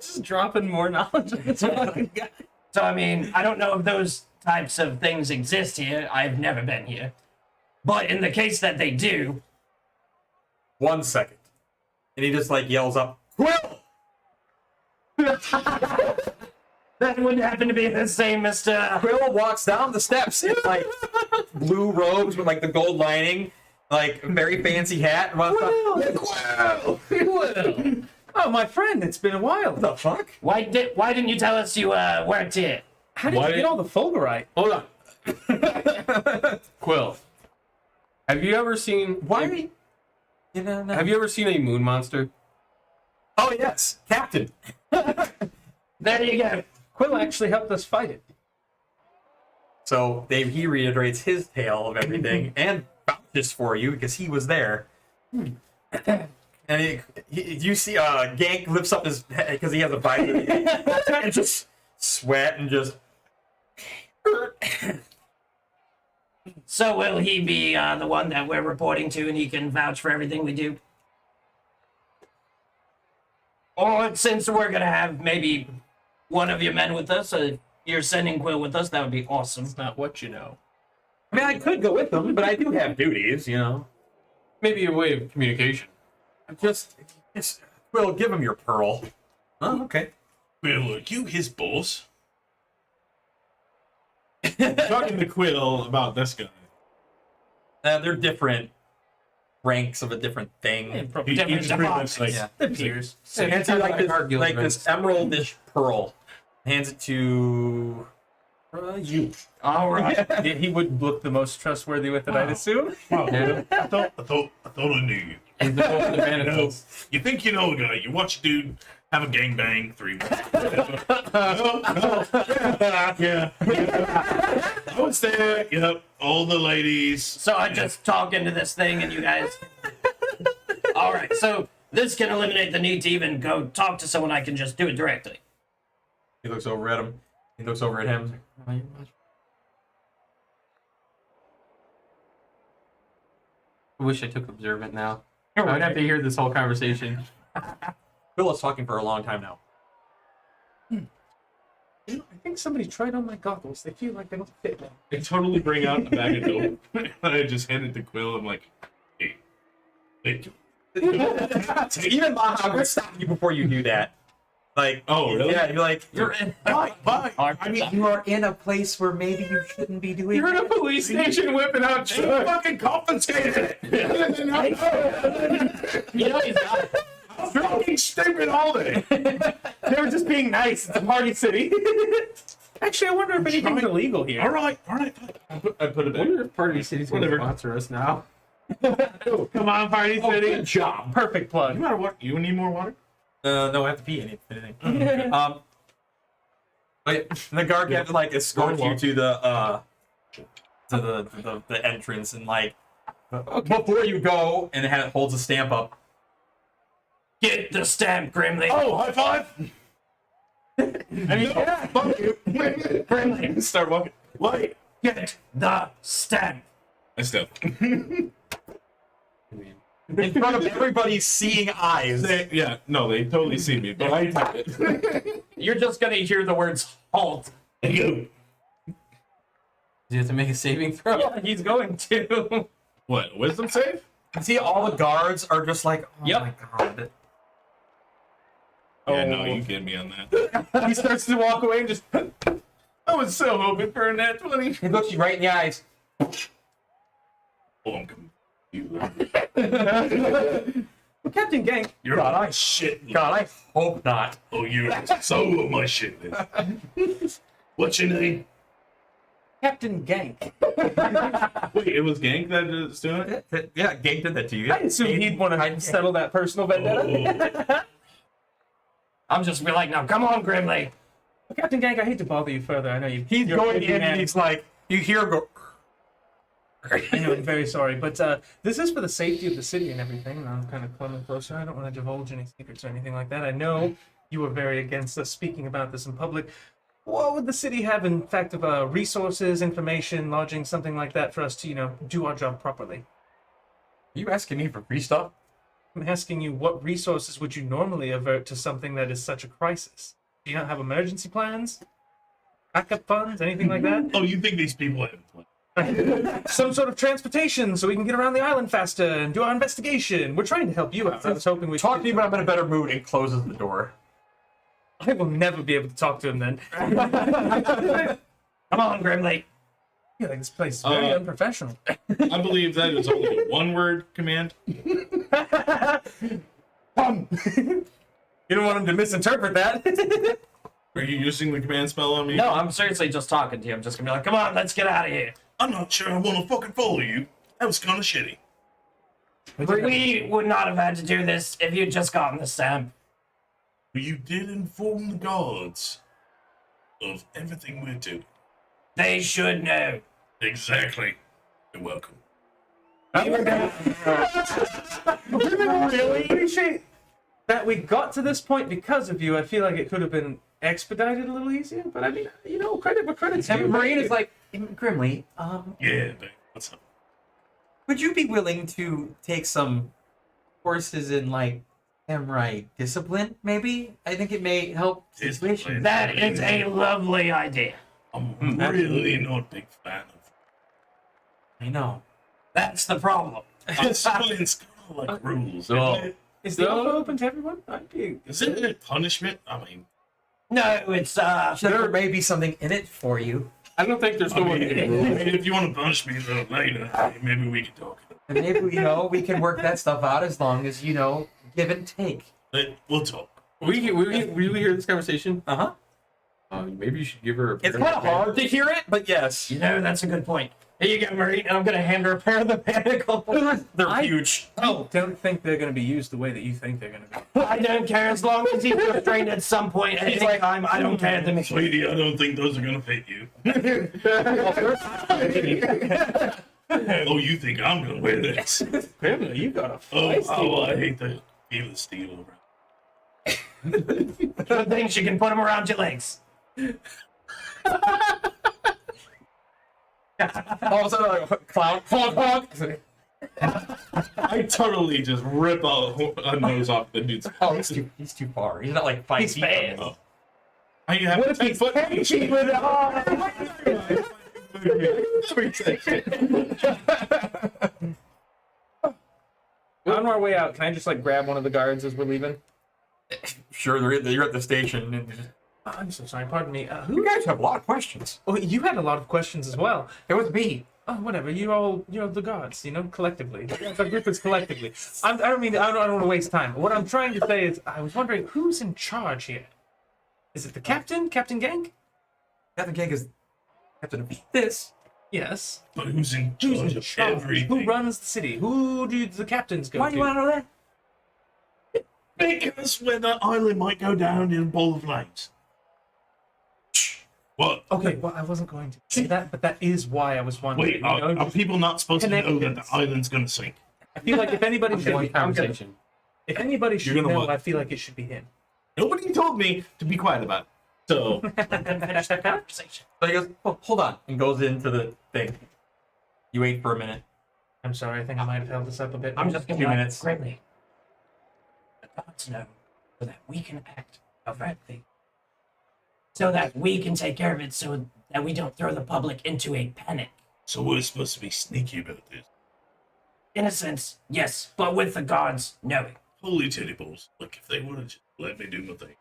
Just dropping more knowledge on this fucking guy. So, I mean, I don't know if those types of things exist here. I've never been here. But in the case that they do, 1 second. And he just like yells up, Quill! that wouldn't happen to be the same, Mr. Quill walks down the steps in like blue robes with like the gold lining, like very fancy hat. And Quill! Oh, my friend, it's been a while. What the fuck? Why didn't you tell us you worked here? How did Why you get did- all the fulgurite? Hold on. Quill. Have you ever seen? Why? You know, Have you ever seen a moon monster? Oh yes, Captain. There you go. Quill actually helped us fight it. So he reiterates his tale of everything and vouches for you because he was there. And you see, Gank lifts up his head because he has a visor and just sweat and just. So will he be the one that we're reporting to and he can vouch for everything we do? Or since we're going to have maybe one of your men with us, you're sending Quill with us, that would be awesome. It's not what you know. I mean, I could go with them, but I do have duties, you know. Maybe a way of communication. Just Quill, give him your pearl. Oh, okay. Well, are you his boss? Talking to Quill about this guy. They're different ranks of a different thing. He Different just pretty much departments. like, Yeah. The peers. And hands you like Art guild this events. emeraldish pearl. Hands it to you. All right. He would look the most trustworthy with it, I'd assume. wow, Yeah. I thought I knew you. He's the most of the No, manacles. you think you know a guy. You watch a dude have a gangbang 3 yeah. I was there. Yep. All the ladies. So I just talk into this thing and you guys. All right. So this can eliminate the need to even go talk to someone. I can just do it directly. He looks over at him. He looks over at him. I wish I took observant now. I would have to hear this whole conversation. Bill is talking for a long time now. I think somebody tried on my goggles. They feel like they don't fit well. I totally bring out a bag of dope. And I just hand it to Quill. I'm like, hey, thank you. Even Maha would stop you before you do that. Like, Oh, really? Yeah, you're like, You're in. Bye. I mean, you are in a place where maybe you shouldn't be doing. You're in a police station whipping out They shit. fucking confiscated it. You know he's got it. I'm fucking stupid all day. They were just being nice. It's a party city. Actually, I wonder if anything's illegal here. All right. I put it I back. wonder if Party City's going to Whatever. sponsor us now. Come on, Party City. Good job. Perfect plug. You gotta what? You need more water? No, I have to pee anything. But the guard captain like escorts you to the entrance and like before you go and it holds a stamp up. Get the stamp, Grimly. Oh, high five! I mean, yeah. Fuck you. Grimly, Start walking. Wait. get the stamp. I step. In front of everybody's seeing eyes. Yeah, no, they totally see me, but I type it. You're just gonna hear the words halt. Hey, you. Do you have to make a saving throw? Yeah, he's going to. What? Wisdom save? See, all the guards are just like, oh Yep. my god. Yeah, no, you get me on that. He starts to walk away and just. I was so hoping for a nat 20. He looks you right in the eyes. Oh, I'm confused. Well, Captain Gank. You're God, my I- shit. God, I hope not. Oh, you're so of my shit list. What's your name? Captain Gank. Wait, it was Gank that is doing it? Yeah, Gank did that to you. I assume he'd want to settle that personal vendetta. Oh, I'm just be like, now come on, Grimly. Well, Captain Gank, I hate to bother you further. I know He's you're a going busy in man. and he's like, you hear him go, I know, I'm very sorry, but this is for the safety of the city and everything. And I'm kind of coming closer. I don't want to divulge any secrets or anything like that. I know you were very against us speaking about this in public. What would the city have, in fact, of resources, information, lodging, something like that, for us to, do our job properly? are you asking me for free stuff? I'm asking you, what resources would you normally avert to something that is such a crisis? Do you not have emergency plans, backup funds, anything like that? oh, you think these people have a plan? Some sort of transportation so we can get around the island faster and do our investigation. We're trying to help you out. I was hoping we Talk to me when I'm in a better mood and closes the door. I will never be able to talk to him then. Come on, Grimly. Yeah, like this place is very unprofessional. I believe that is only a one-word command. Come. You don't want him to misinterpret that. Are you using the command spell on me? No, I'm seriously just talking to you. I'm just gonna be like, come on, let's get out of here. I'm not sure I want to fucking follow you. That was kind of shitty. We would not have had to do this if you'd just gotten the stamp. But you did inform the guards of everything we're doing. They should know. Exactly. You're welcome. Really appreciate that we got to this point because of you. I feel like it could have been expedited a little easier, but I mean, credit where credit's due. And Marine is like, Grimly, Yeah, babe. What's up? would you be willing to take some courses in like samurai discipline? Maybe I think it may help the situation. That is a lovely idea. I'm really not a big fan of I know. That's the problem. Discipline's kind of like rules. Isn't it? Is the offer open to everyone? Isn't it punishment? I mean, No, it's There may be something in it for you, I don't think there's no one. if you want to punish me later, maybe we can talk. and maybe we can work that stuff out as long as give and take. We'll talk. We hear this conversation. Uh huh. Maybe you should give her. It's kind of hard to hear it, but yes, you know, that's a good point. Here you go, Marine, and I'm gonna hand her a pair of the manacles. they're huge. Oh, don't think they're going to be used the way that you think they're going to be. I don't care as long as he's restrained at some point at any time. I don't care to me. Sweetie, I don't think those are gonna fit you. Oh, you think I'm gonna wear this? Grimly, you got a Oh, I hate the feel of steel around. Good thing she can put them around your legs. All of a sudden, like, clown, honk. I totally just rip a nose off the dude's. Oh, he's too far. He's not like 5 He's feet. from fast. you. Oh. I have What if he's 10 with On our way out, can I just grab one of the guards as we're leaving? sure you're at the station. And I'm so sorry. Pardon me. you Who? guys have a lot of questions. Oh, you had a lot of questions as well. It was me. Oh, whatever. You're the gods. Collectively. The group is collectively. I don't want to waste time. What I'm trying to say is, I was wondering who's in charge here. Is it the captain, Captain Gank? Captain Gank is captain of this. Yes. But who's in Who's charge in of charge? everything? Who runs the city? Who do the captains go Why to? do you want to know that? Because when that island might go down in a bowl of flames. What? Okay, well, I wasn't going to say that, but that is why I was wondering. Wait, are people not supposed to know that the connections. island's going to sink? I feel like if anybody should One be, I'm gonna, conversation. if anybody should You're gonna know, what? I feel like it should be him. Nobody told me to be quiet about it. So, Then finish that conversation. So he goes, oh, hold on, and goes into the thing. You wait for a minute. I'm sorry, I think I might have held this up a bit. I'm just 2 gonna minutes. Grimly. The gods know so that we can act overtly. So that we can take care of it so that we don't throw the public into a panic. so we're supposed to be sneaky about this. In a sense, yes, but with the gods knowing. Holy titty balls. Look, if they would have just let me do my thing.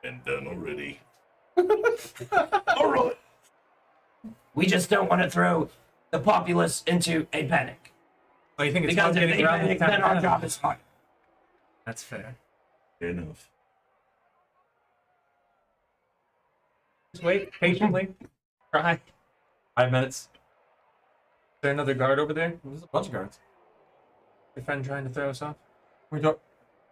Been done already. Alright. We just don't want to throw the populace into a panic. Oh, you think it's Because fun if getting they around panic, the town? then our job is hard. That's fair. Fair enough. Just wait patiently. Try. Is 5 minutes. there another guard over there? There's a bunch of guards. Your friend trying to throw us off? We don't.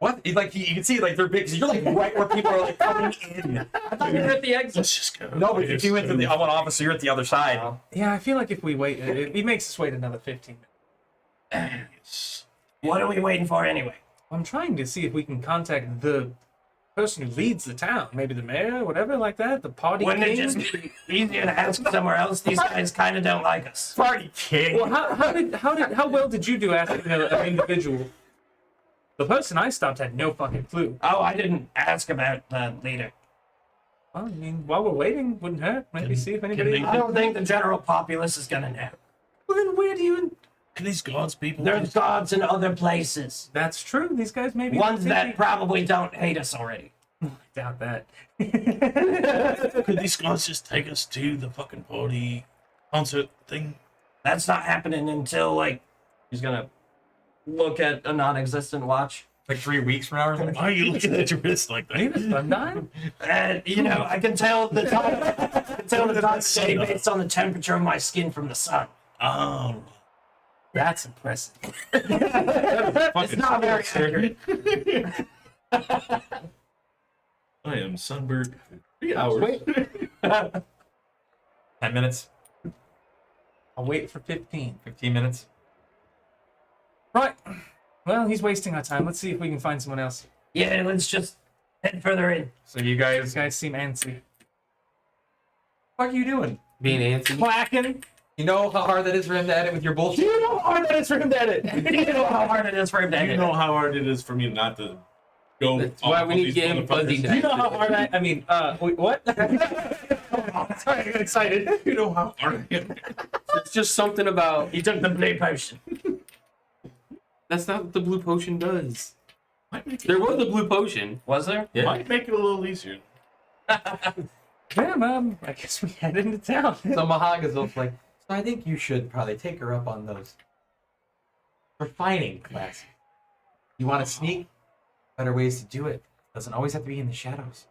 What? He's like you can see like they're big. So you're like right where people are like coming in. I thought you were at the exit. Let's just go. No, but if you went to the one office, so you're at the other side. Yeah, I feel like if we wait, it makes us wait another 15 minutes. Yes. What are we waiting for anyway? I'm trying to see if we can contact the person who leads the town. Maybe the mayor, whatever, like that. The party Wouldn't it king. just be easier to ask somewhere else? These guys kind of don't like us. Party king. Well, how well did you do asking an individual? The person I stopped had no fucking clue. Oh, I didn't ask about the leader. Well, I mean, while we're waiting, wouldn't hurt. Maybe see if anybody. they- I don't think the general populace is gonna know. Well, then where do you? Can these gods people There's gods in other places. That's true. These guys maybe Ones that probably don't hate us already. doubt that. could these gods just take us to the fucking party concert thing? That's not happening until, like, he's gonna look at a non-existent watch. Like 3 weeks from now or something. Why are you looking at your wrist like that? Sundial? And, I can tell the time, of day based on the temperature of my skin from the sun. Oh, That's impressive. It's not very accurate. I am sunburned for 3 hours. 10 minutes. I'll wait for 15. 15 minutes. Right. Well, he's wasting our time. Let's see if we can find someone else. Yeah, let's just head further in. So you These guys, guys seem antsy. what are you doing? Being antsy. Clacking. You know how hard that is for him to edit with your bullshit. You know how hard that is for him to edit. You know how hard it is for him to You edit. know how hard it is for me not to go. That's why we need to get him fuzzy. Do you know how hard I mean, wait, what? Sorry, I got excited. You know how hard I am. It's just something about. He took the blue potion. That's not what the blue potion does. Might make it, There was a blue potion. Was there? Yeah. might make it a little easier. Yeah, I guess we head into town. So Mahaga's like, so I think you should probably take her up on those refining classes. You want to sneak? Better ways to do it. Doesn't always have to be in the shadows.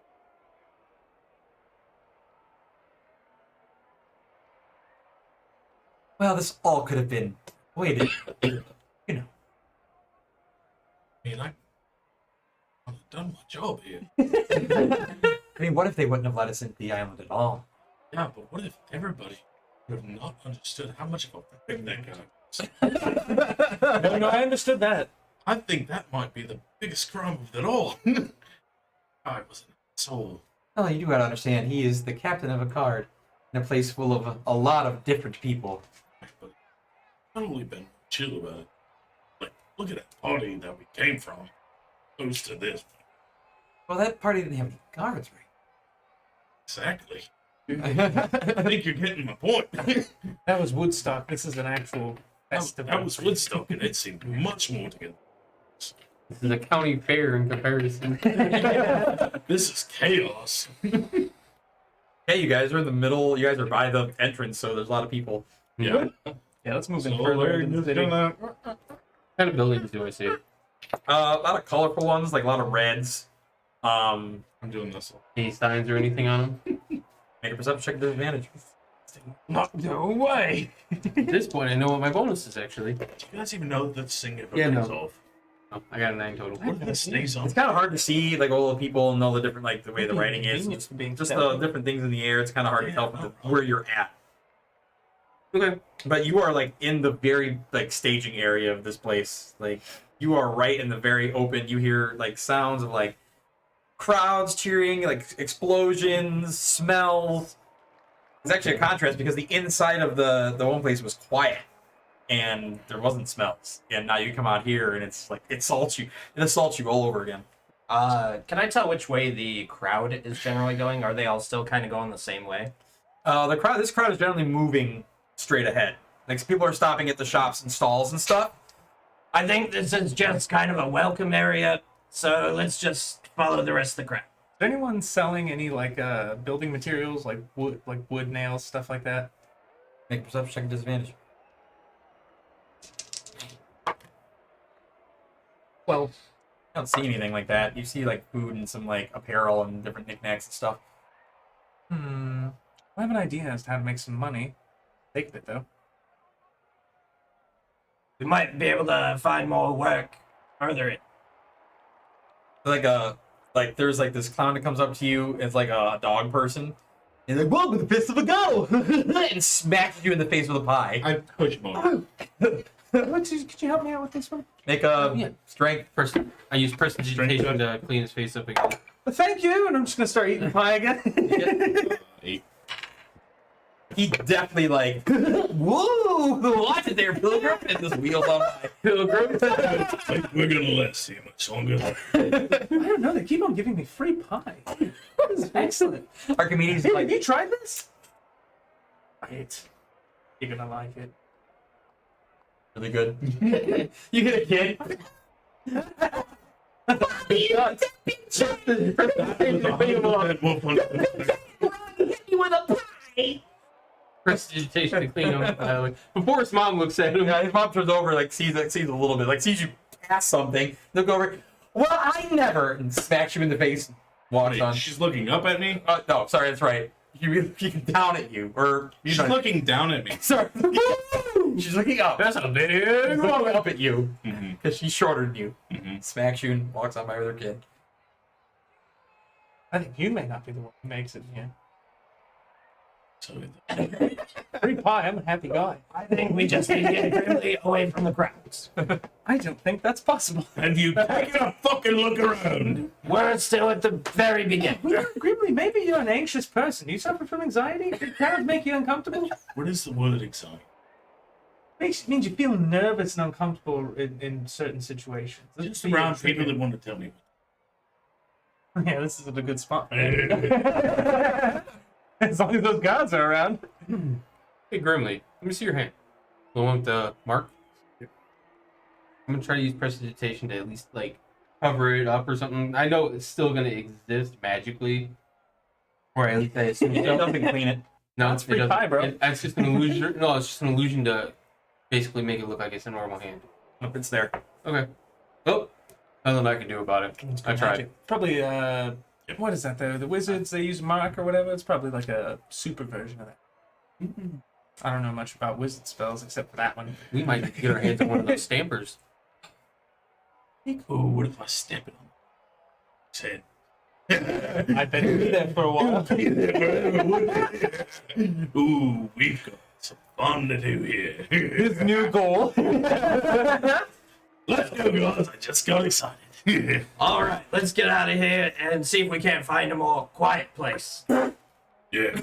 Well, this all could have been avoided. You know. I mean, I've done my job here. I mean, what if they wouldn't have let us into the island at all? Yeah, but what if everybody would have not understood how much of a prick that guy was? No, I understood that. I think that might be the biggest crime of it all. I was an asshole. Well, you do gotta understand, he is the captain of a card in a place full of a lot of different people. But I've totally been chill about it. Like, look at that party that we came from, opposed to this. Well, that party didn't have any guards, Exactly. right? I think you're getting my point. That was Woodstock. This is an actual festival. That was Woodstock, and it seemed much more together. This is a county fair in comparison. This is chaos. Hey, you guys are in the middle. You guys are by the entrance, so there's a lot of people. Yeah. Yeah, let's move in So further we're into the just city. gonna. What kind of buildings do I see? A lot of colorful ones, like a lot of reds. I'm doing this one. Any signs or anything on them? Make a perception check to advantage. No way. At this point, I know what my bonus is actually. Do you guys even know that this thing ever Yeah, goes no. off? Oh, I got a 9 total. What if this stays on? It's kind of hard to see, like all the people know the different, like the way the writing is. Convenience for being Just stealthy. the different things in the air. It's kind of hard to tell from where you're at. Okay. But you are like in the very like staging area of this place. Like you are right in the very open. You hear like sounds of like crowds cheering, like explosions, smells. It's actually a contrast because the inside of the one place was quiet and there wasn't smells. And now you come out here and it's like it assaults you all over again. Can I tell which way the crowd is generally going? Are they all still kind of going the same way? This crowd is generally moving straight ahead. Like people are stopping at the shops and stalls and stuff. I think this is just kind of a welcome area, so let's just follow the rest of the crowd. Is anyone selling any like building materials, like wood nails, stuff like that? Make a perception check at disadvantage. Well, You don't see anything like that. You see like food and some like apparel and different knickknacks and stuff. I have an idea as to how to make some money. Take it though. We might be able to find more work further in. Like there's like this clown that comes up to you. It's like a dog person. And like, welcome to Festiva Gano! And smacks you in the face with a pie. I push him over. Could you help me out with this one? Make a Yeah. strength. I use prestidigitation to clean his face up again. Well, thank you, and I'm just gonna start eating pie again. 8. He definitely like, whoa! Watch it there, Pilgrim. And this wheels on by. Pilgrim. Like, we're gonna let see how much longer. I don't know. They keep on giving me free pie. This is excellent. Archimedes Hey, is like, have you tried this? Right. You're gonna like it. really good. You get a kid. Prestidigitation to clean him. Like, before his mom looks at him. Yeah, his mom turns over, like sees a little bit, like sees you pass something. They'll go over. Well, I never, and smacks you in the face. Walks on. She's looking up at me. No, sorry, that's right. She can down at you, or you She's know. looking down at me. Sorry. She's looking up. That's a big She's looking up at you Mm-hmm. because she's shorter than you. Mm-hmm. Smacks you and walks on by with her kid. I think you may not be the one who makes it here. So Free pie. I'm a happy guy. I think we just need to get Grimly away from the crowds. I don't think that's possible. have you taken a fucking look around? We're still at the very beginning. Grimly, maybe you're an anxious person. Do you suffer from anxiety? Did crowds make you uncomfortable? What is the word anxiety? Means you feel nervous and uncomfortable in certain situations. Just around people that want to tell me. Yeah, this is a good spot. Hey, As long as those guards are around. Hey, Grimly, let me see your hand. The one with the mark? I'm gonna try to use prestidigitation to at least, like, cover it up or something. I know it's still gonna exist magically. Or at least I assume It so. doesn't clean it. No, That's it free doesn't. pie, bro. It's just an illusion. No, it's just an illusion to basically make it look like it's a normal hand. Nope, it's there. Okay. Oh, nothing I can do about it. I tried. Probably, what is that, the wizards, they use mark or whatever? It's probably like a super version of that. I don't know much about wizard spells except for that one. We might get our hands on one of those stampers. oh, what if I stamp it on his head? I bet you'll be there for a while. Ooh, we've got some fun to do here. His new goal. Let's go, guys. I just got excited. All right, let's get out of here and see if we can't find a more quiet place. Yeah.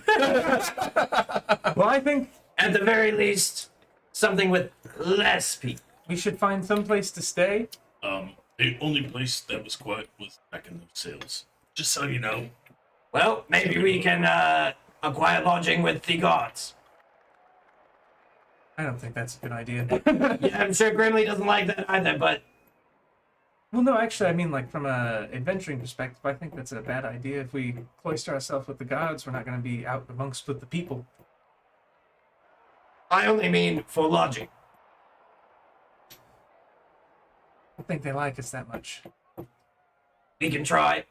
Well, I think At the very least, something with less people. we should find some place to stay. The only place that was quiet was back in those cells. Just so you know. Well, maybe we can acquire lodging with the guards. I don't think that's a good idea. Yeah, I'm sure Grimly doesn't like that either, but Well, no, actually, I mean, like, from a adventuring perspective, I think that's a bad idea. If we cloister ourselves with the gods, we're not going to be out amongst with the people. I only mean for lodging. I don't think they like us that much. We can try.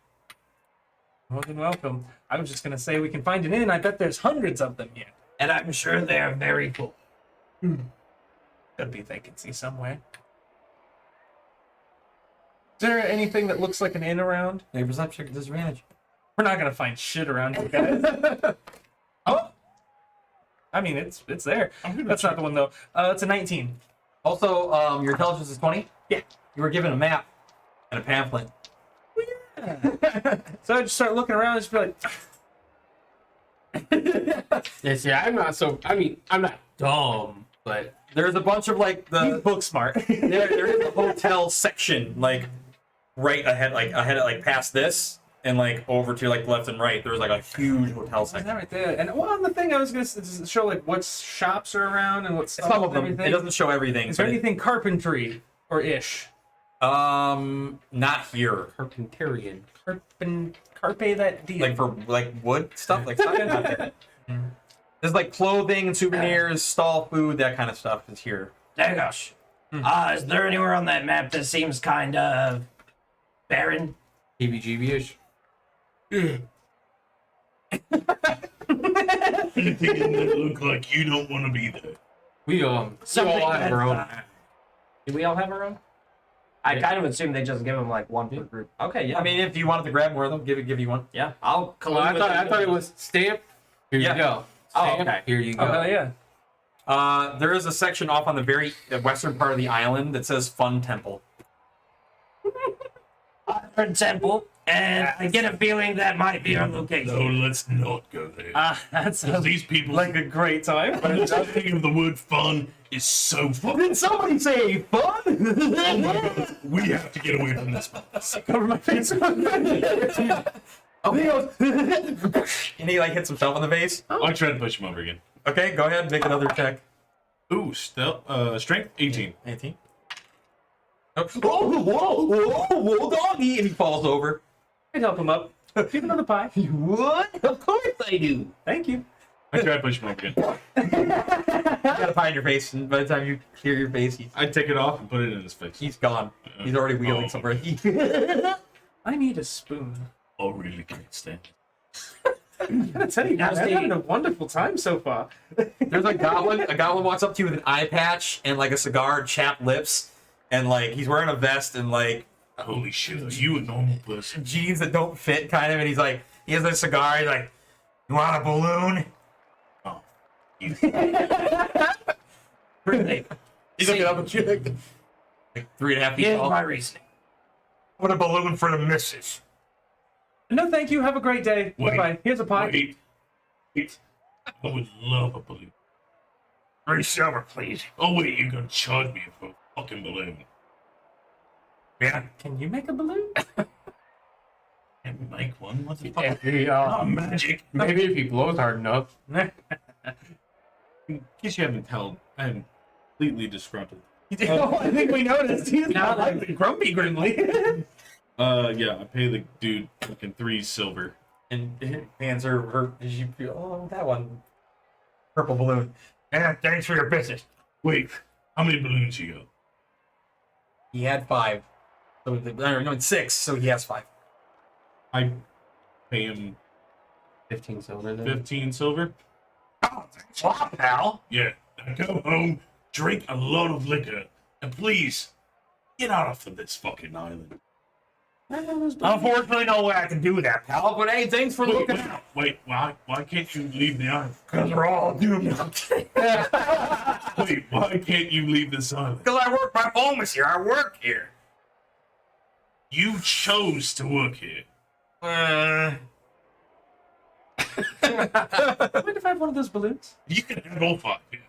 More than welcome. I was just going to say we can find an inn. I bet there's hundreds of them here. And I'm sure they're very full. Could be a vacancy somewhere. Is there anything that looks like an inn around? Maybe perception check disadvantage. We're not going to find shit around here, guys. Oh! I mean, it's there. That's not the one, though. It's a 19. Also, your intelligence is 20. Yeah. You were given a map and a pamphlet. So I just start looking around and just be like, Yes, yeah, I'm not so. I mean, I'm not dumb, but There's a bunch of like he's the book smart. there is a hotel section like right ahead, like past this, and like over to like left and right. There's like a huge hotel Is that section. right there? And well, the thing I was going to show, like, what shops are around and what stuff Some of and them. everything. It doesn't show everything. Is there but anything carpentry or ish? not here. Carpentarian. Carpe that deal. Like for like wood stuff, like stuff not there. There's like clothing and souvenirs, stall food, that kind of stuff is here. Dagosh. Is there anywhere on that map that seems kind of barren? heebie-jeebie-ish. Anything in there look like you don't want to be there. We all have our own. Do we all have our own? I kind of assume they just give them like one per group. Okay, yeah. I mean, if you wanted to grab more of them, give you one. yeah, I'll Well, collect. I thought it was stamp. Here Yeah. you go. Oh, Stamp. okay. Here you go. Oh, hell yeah. There is a section off on the western part of the island that says Fun Temple. For temple, and I get a feeling that might be our No, location. let's not go there. That sounds These people, like a great time. nothing of the word fun is so fun. Did somebody say fun? Oh my God, we have to get away from this place. Cover my face. Oh, he goes, and he like hits himself in the face. I try to push him over again. Okay, go ahead, make another check. Ooh, strength 18. 18. Whoa, doggy! And he falls over. I'd help him up. Give him another pie. You would? Of course I do. Thank you. I try to push him over again. You got a pie in your face, and by the time you clear your face, I take it off and put it in his face. he's gone. He's already wheeling Oh. somewhere. I need a spoon. I really can't stand it. I'm gonna tell you guys, I'm having a wonderful time so far. There's a goblin. A goblin walks up to you with an eye patch and like a cigar, chapped lips, and like he's wearing a vest and like Holy shit, are you a normal person? jeans that don't fit, kind of. And he's like, he has a cigar. He's like, "You want a balloon?" Oh, you. Really? He's looking up at you like 3.5 feet Here's tall. my reasoning. What a balloon for the missus. No, thank you. Have a great day. Wait. Bye-bye. Here's a pie. Wait. I would love a balloon. 3 silver, please. Oh wait, you're gonna charge me for a fucking balloon. Yeah. Can you make a balloon? Can we make one? What the fuck? Yeah. Oh, magic. Maybe if he blows hard enough. In case you haven't told, I'm completely disgruntled. I think we noticed. He's not like grumpy grimly. Yeah, I pay the dude fucking 3 silver. And hands her you feel, oh, that one. Purple balloon. Yeah, thanks for your business. Wait, how many balloons you got? He had 5. So no, 6, so he has 5. I pay him 15 silver then. 15 silver. Oh, thanks a lot, pal. Yeah, now go home, drink a lot of liquor, and please get out of this fucking island. Unfortunately, no way I can do that, pal. But hey, thanks for looking out. Wait, why can't you leave the island? Because we're all doomed. Wait, why can't you leave this island? Because I work, my home is here. I work here. You chose to work here. Mind if I have one of those balloons? You can have all 5 here.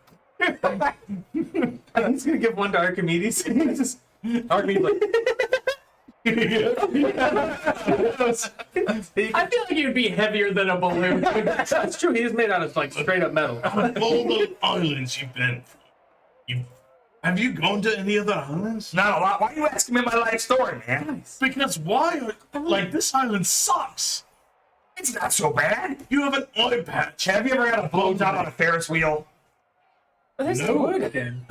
I'm just gonna give one to Archimedes. Just... Archimedes like, I feel like you'd be heavier than a balloon. That's true. He is made out of like straight up metal. All the islands you've been from, Have you gone to any other islands? Not a lot. Why are you asking me my life story, man? Because why? Like, this island sucks. It's not so bad. You have an eye patch. Have you ever had a blowjob on a Ferris wheel? There's the No. word again.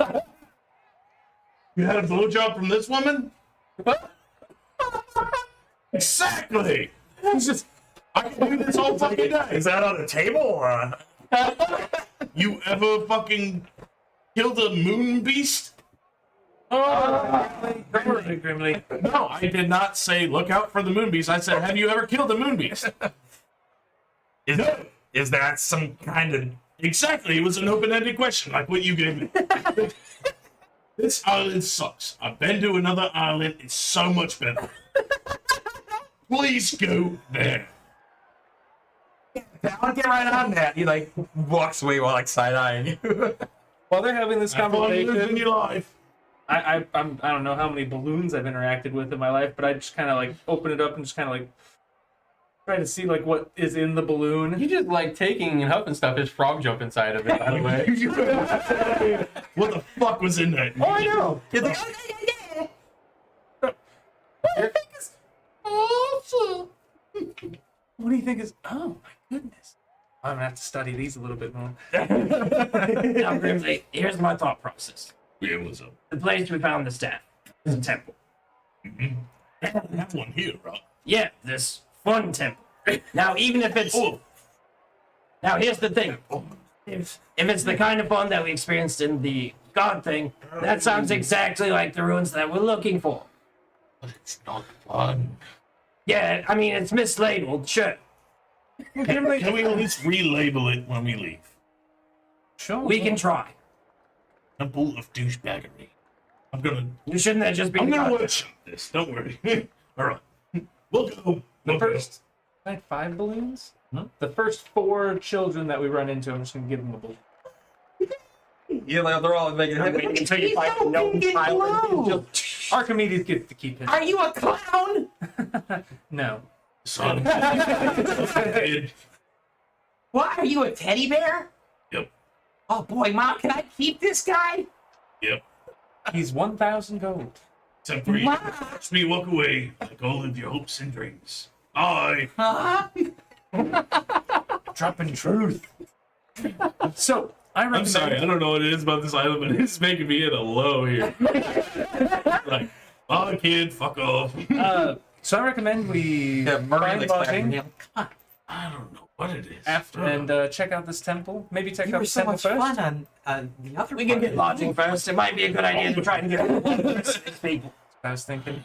You had a blowjob from this woman? Exactly. It's just I can do this all fucking day. Is that on the table? You ever fucking killed a moon beast? Grimly. No, I did not say look out for the moon beast. I said, have you ever killed a moon beast? Is that some kind of... Exactly. It was an open-ended question, like what you gave me. This island sucks. I've been to another island. It's so much better. Please go there. I'll get right on that. He like walks away while like side-eyeing you. While they're having this Have fun living conversation, your life. I don't know how many balloons I've interacted with in my life, but I just kind of like open it up and just kind of like try to see like what is in the balloon. You just like taking and huffing stuff. There's frog jump inside of it, by the way. What the fuck was in there? Oh, I know. He's like, What do you think is? Oh my goodness! I'm gonna have to study these a little bit more. Now, Grimsley, here's my thought process. Yeah, what's up? The place we found the staff is a temple. That one here, right? Yeah, this fun temple. Now, even if it's... Oh, Now, here's the thing. If it's the kind of fun that we experienced in the God thing, that sounds exactly like the ruins that we're looking for. but it's not fun. Yeah, I mean, it's mislabeled, sure. Can we at least relabel it when we leave? Sure. We can try. Temple of douchebaggery. You shouldn't have just been... I'm gonna workshop this. Don't worry. All right, we'll go. The We'll go. first, I had 5 balloons. Huh? The first 4 children that we run into, I'm just gonna give them a balloon. yeah, like, they're all making Waiting until you find no island. Archimedes gets to keep his. Are you a clown? No. Son. Kid. What? Are you a teddy bear? Yep. Oh boy, Mom, can I keep this guy? Yep. He's 1,000 gold. Except for you. Watch me walk away like all of your hopes and dreams. Bye. Huh? Dropping truth. So I recommend. I'm sorry. I don't know what it is about this island, but it's making me hit a low here. Like, bye, kid. Fuck off. So I recommend we Yeah, Murray find likes lodging Nail. I don't know what it is. after and check out this temple. Maybe check You out were the so temple much first. fun on the other We can part. get lodging first. It might be a good idea to try and get these people. I was thinking.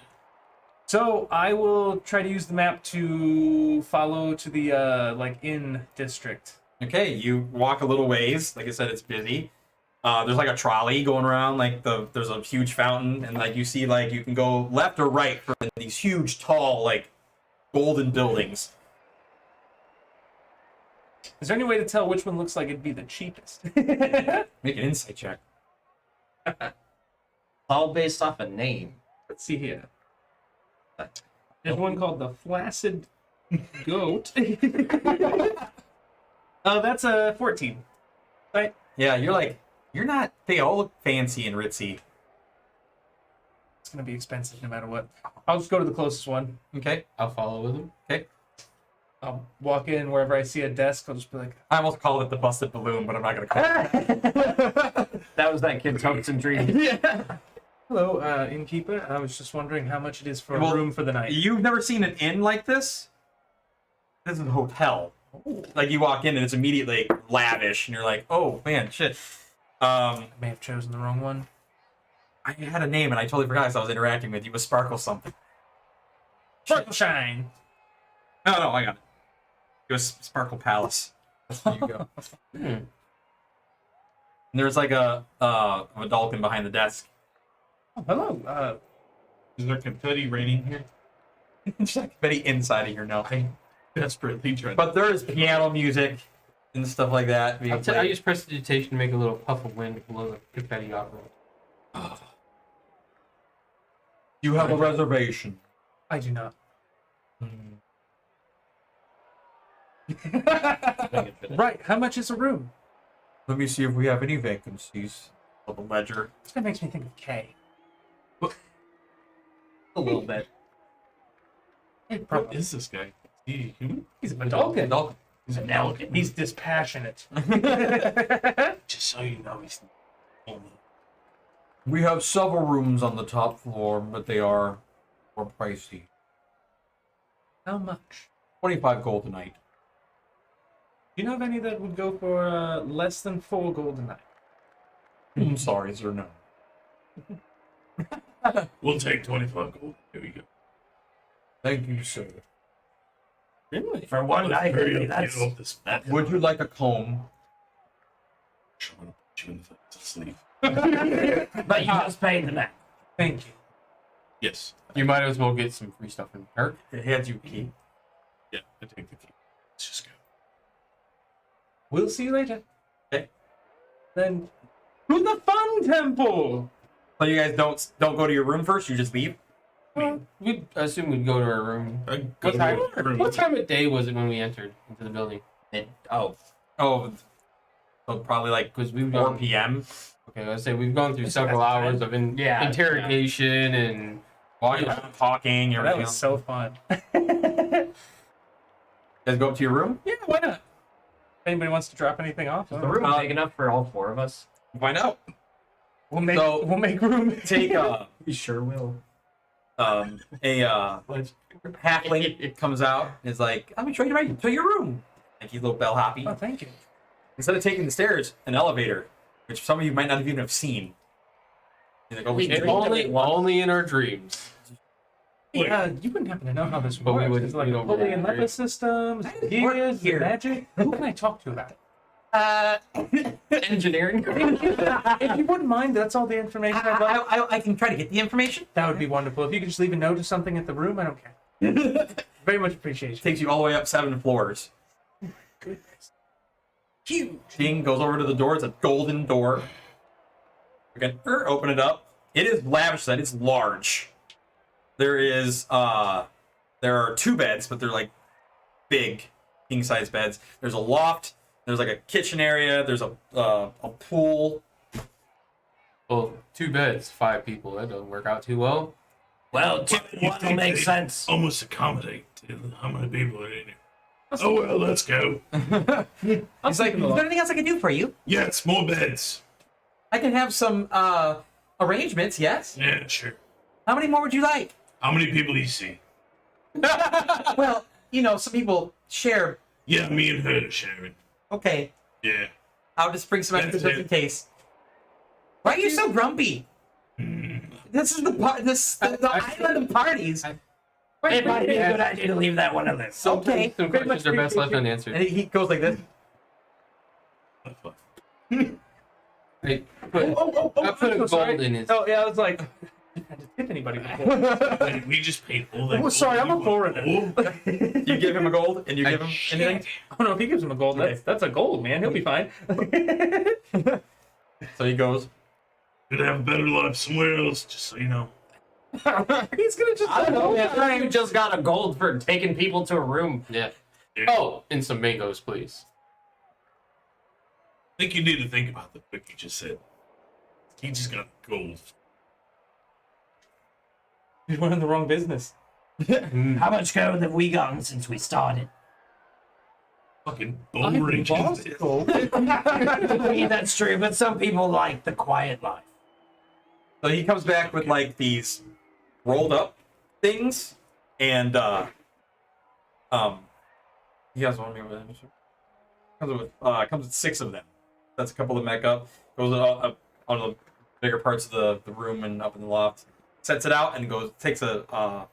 So I will try to use the map to follow to the like inn district. Okay, you walk a little ways. Like I said, it's busy. There's like a trolley going around. Like there's a huge fountain, and like you see, like you can go left or right for these huge, tall, like golden buildings. Is there any way to tell which one looks like it'd be the cheapest? Make an insight check. All based off a name. Let's see here. There's one called the Flaccid Goat. Oh, that's a 14. Right? Yeah, you're not. They all look fancy and ritzy. It's gonna be expensive no matter what. I'll just go to the closest one. Okay. I'll follow with him. Okay. I'll walk in wherever I see a desk. I'll just be like, I almost called it the busted balloon, but I'm not gonna call it. That was that kid's hopes and dreams. "Hello, innkeeper. I was just wondering how much it is for Well, a room for the night." You've never seen an inn like this? This is a hotel. Like you walk in and it's immediately lavish, and you're like, "Oh man, shit." I may have chosen the wrong one. I had a name and I totally forgot because I was interacting with you. It was Sparkle something. Sparkle Shine. No, I got it. It was Sparkle Palace. There you go. And there's like a Vulcan behind the desk. Oh, hello. Is there confetti raining here? It's like very inside of your note. I desperately tried. But there is piano music and stuff like that being I played. use prestidigitation to make a little puff of wind blow the confetti off of it. You have a reservation. I do not. Right. How much is a room? Let me see if we have any vacancies. of the ledger. This guy makes me think of Kay. A little bit. What is this guy? Is he human? He's a Badalkin. He's an elk. He's dispassionate. Just so you know, he's not. We have several rooms on the top floor, but they are more pricey. How much? 25 gold a night. Do you know of any that would go for less than 4 gold a night? I'm sorry, sir, no. We'll take 25 gold. Here we go. Thank you, sir. Really? For one Let's night, hurry maybe up, that's get off this. Would you like a comb? I'm gonna put you in the face to sleep. But you just paid the man. Thank you. Yes. You might as well get some free stuff in Kirk. It hands you a key. Yeah, I take the key. Let's just go. We'll see you later. Okay. Then to the fun temple. So you guys don't go to your room first. You just leave. Well, we'd assume we'd go to our room. I go What to time, my room. what time of day was it when we entered into the building? Oh, so probably like Because we've 4 gone. p.m. Okay, let's say we've gone through several That's hours fine. of Yeah, interrogation and Walking around, talking. That Everything was else. so fun. You guys go up to your room. Yeah, why not? If anybody wants to drop anything off, Is the room big enough for all 4 of us? Find out. we'll make So- room. Take We sure will. a halfling comes out and is like, "Let me show you right to your room." Like he's a little bellhoppy. Oh, thank you. Instead of taking the stairs, an elevator, which some of you might not even have seen. He's like, "Oh, We we dreamed of it once. only in our dreams. Wait. You wouldn't happen to know how this But we works. wouldn't- It's like we don't Holy really and agree. Leper systems, Work gears, here. magic. Who can I talk to about it? Engineering. If you wouldn't mind, that's all the information I'd like. I can try to get the information." That would be wonderful. If you could just leave a note or something at the room, I don't care. Very much appreciation. Takes you all the way up 7 floors. Goodness. Huge. King goes over to the door. It's a golden door. You can open it up. It is lavish. That it's large. There are 2 beds, but they're like big king size beds. There's a loft. There's like a kitchen area. There's a pool. Well, 2 beds, 5 people. That doesn't work out too well. Well, 2 You 1 will think make they sense. Almost accommodate to how many people are in here. Oh well, let's go. He's like, "Is there anything else I can do for you? Yes, more beds. I can have some arrangements. Yes. Yeah, sure. How many more would you like?" How many people do you see? Well, some people share. Yeah, me and her, Sharon. Okay, Yeah. I'll just bring some extra That's just it. in case. Why are you so grumpy? This is the island of parties. It might be a good idea to leave that one alone. Some Okay. questions are best left And unanswered. he goes like this. I put a gold in his. Oh, yeah, I was like, I didn't have to tip anybody before. Wait, we just paid all that. Oh, sorry, I'm a foreigner. You give him a gold, and you give him anything. Oh, no, if he gives him a gold, that's a gold, man. He'll be fine. So he goes. Could have a better life somewhere else, just so you know. He's going to just... I don't know. Man, you just got a gold for taking people to a room. Yeah. Yeah. Oh, and some mangoes, please. I think you need to think about the what you just said. He just got gold. He's running the wrong business. How much gold have we gotten since we started? Fucking bone raging. Yeah, that's true, but some people like the quiet life. So he comes back with like these rolled up things, and he has one with him. Comes with 6 of them. That's a couple of them back up. Goes up on the bigger parts of the room and up in the loft. Sets it out and takes a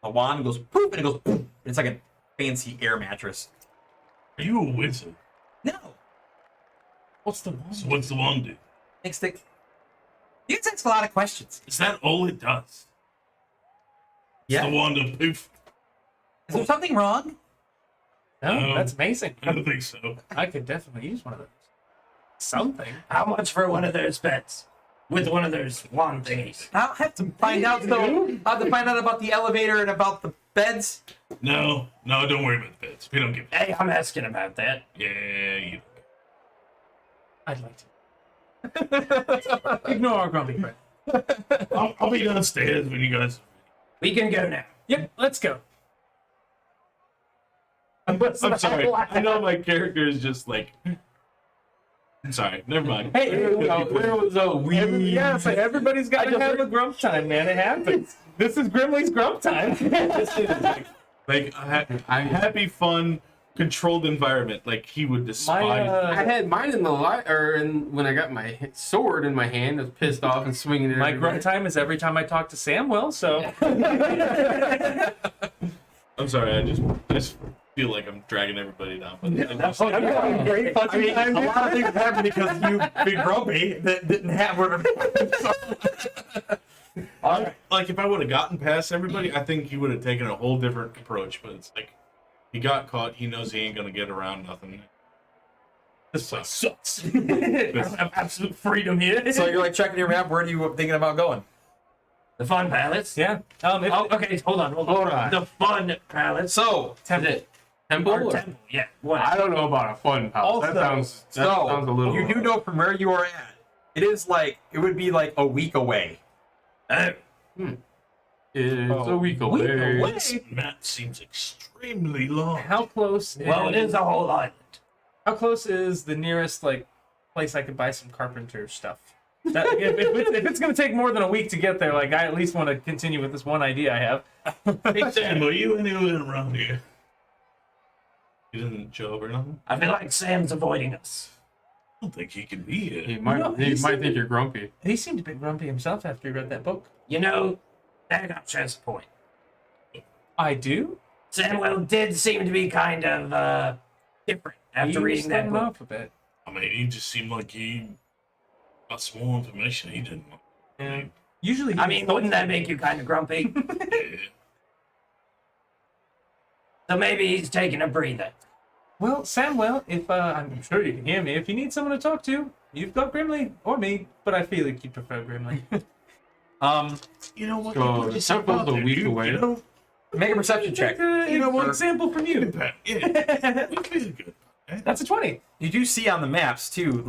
wand and goes poof, and it goes poof. It's like a fancy air mattress. Are you a wizard? No, What's the one? So what's the wand do? makes the. You can ask a lot of questions. Is that all it does? Yeah. It's the wand of poof. Is there something wrong? No, that's amazing. I don't think so. I could definitely use one of those. Something. How much for one of those beds? With one of those wand thingies? I'll have to find out. So I'll have to find out about the elevator and about the beds. No, don't worry about the beds. We don't give. Hey, I'm asking about that. Yeah, you. I'd like to. Ignore our grumpy friend. I'll be downstairs when you guys. We can go now. Yep, let's go. I'm sorry. I know my character is just like. I'm sorry. Never mind. Hey, there was a wee. Yeah, so everybody's got to have a grump time, man. It happens. This is Grimley's grump time. This is like a happy, fun, controlled environment. Like he would despise. I had mine in the light, when I got my sword in my hand, I was pissed off and swinging it. My everywhere. grunt time is every time I talk to Samwell, so. I'm sorry. I just feel like I'm dragging everybody down. But I'm having a great fucking time. A lot of things happened because you big grumpy that didn't have where like if I would have gotten past everybody, I think he would have taken a whole different approach. But it's like he got caught. He knows he ain't gonna get around nothing. This place sucks. I don't have absolute freedom here. So you're like checking your map. Where are you thinking about going? The fun palace. Yeah. Okay, hold on. The fun palace. So Temple. Our Or- temple. Yeah. What? I don't know about a fun house. Also, That sounds a little. you do know from where you are at. It would be like a week away. It's a week away. This map seems extremely long. How close? Well, it is a whole island. How close is the nearest place I could buy some carpenter stuff? If it's gonna take more than a week to get there, I at least want to continue with this one idea I have. Hey Sam, are you anywhere around here? He didn't show up or nothing? I feel like Sam's avoiding us. I don't think he can be here. He might, No, he he's- might think you're grumpy. He seemed a bit grumpy himself after he read that book. You know, that got a point. I do. Samwell did seem to be kind of different after reading that book. off a bit. I mean, he just seemed like he got some more information he didn't want. Yeah. Usually, I mean, wouldn't that make you kind of grumpy? Yeah. So maybe he's taking a breather. well, Samwell, if I'm sure you can hear me. If you need someone to talk to, you've got Grimley or me, but I feel like you prefer Grimley. You know what? So, You the just temple's about a there, week you away. know? Make a perception check. One example from you. Yeah. We feel good. That's a 20. You do see on the maps too,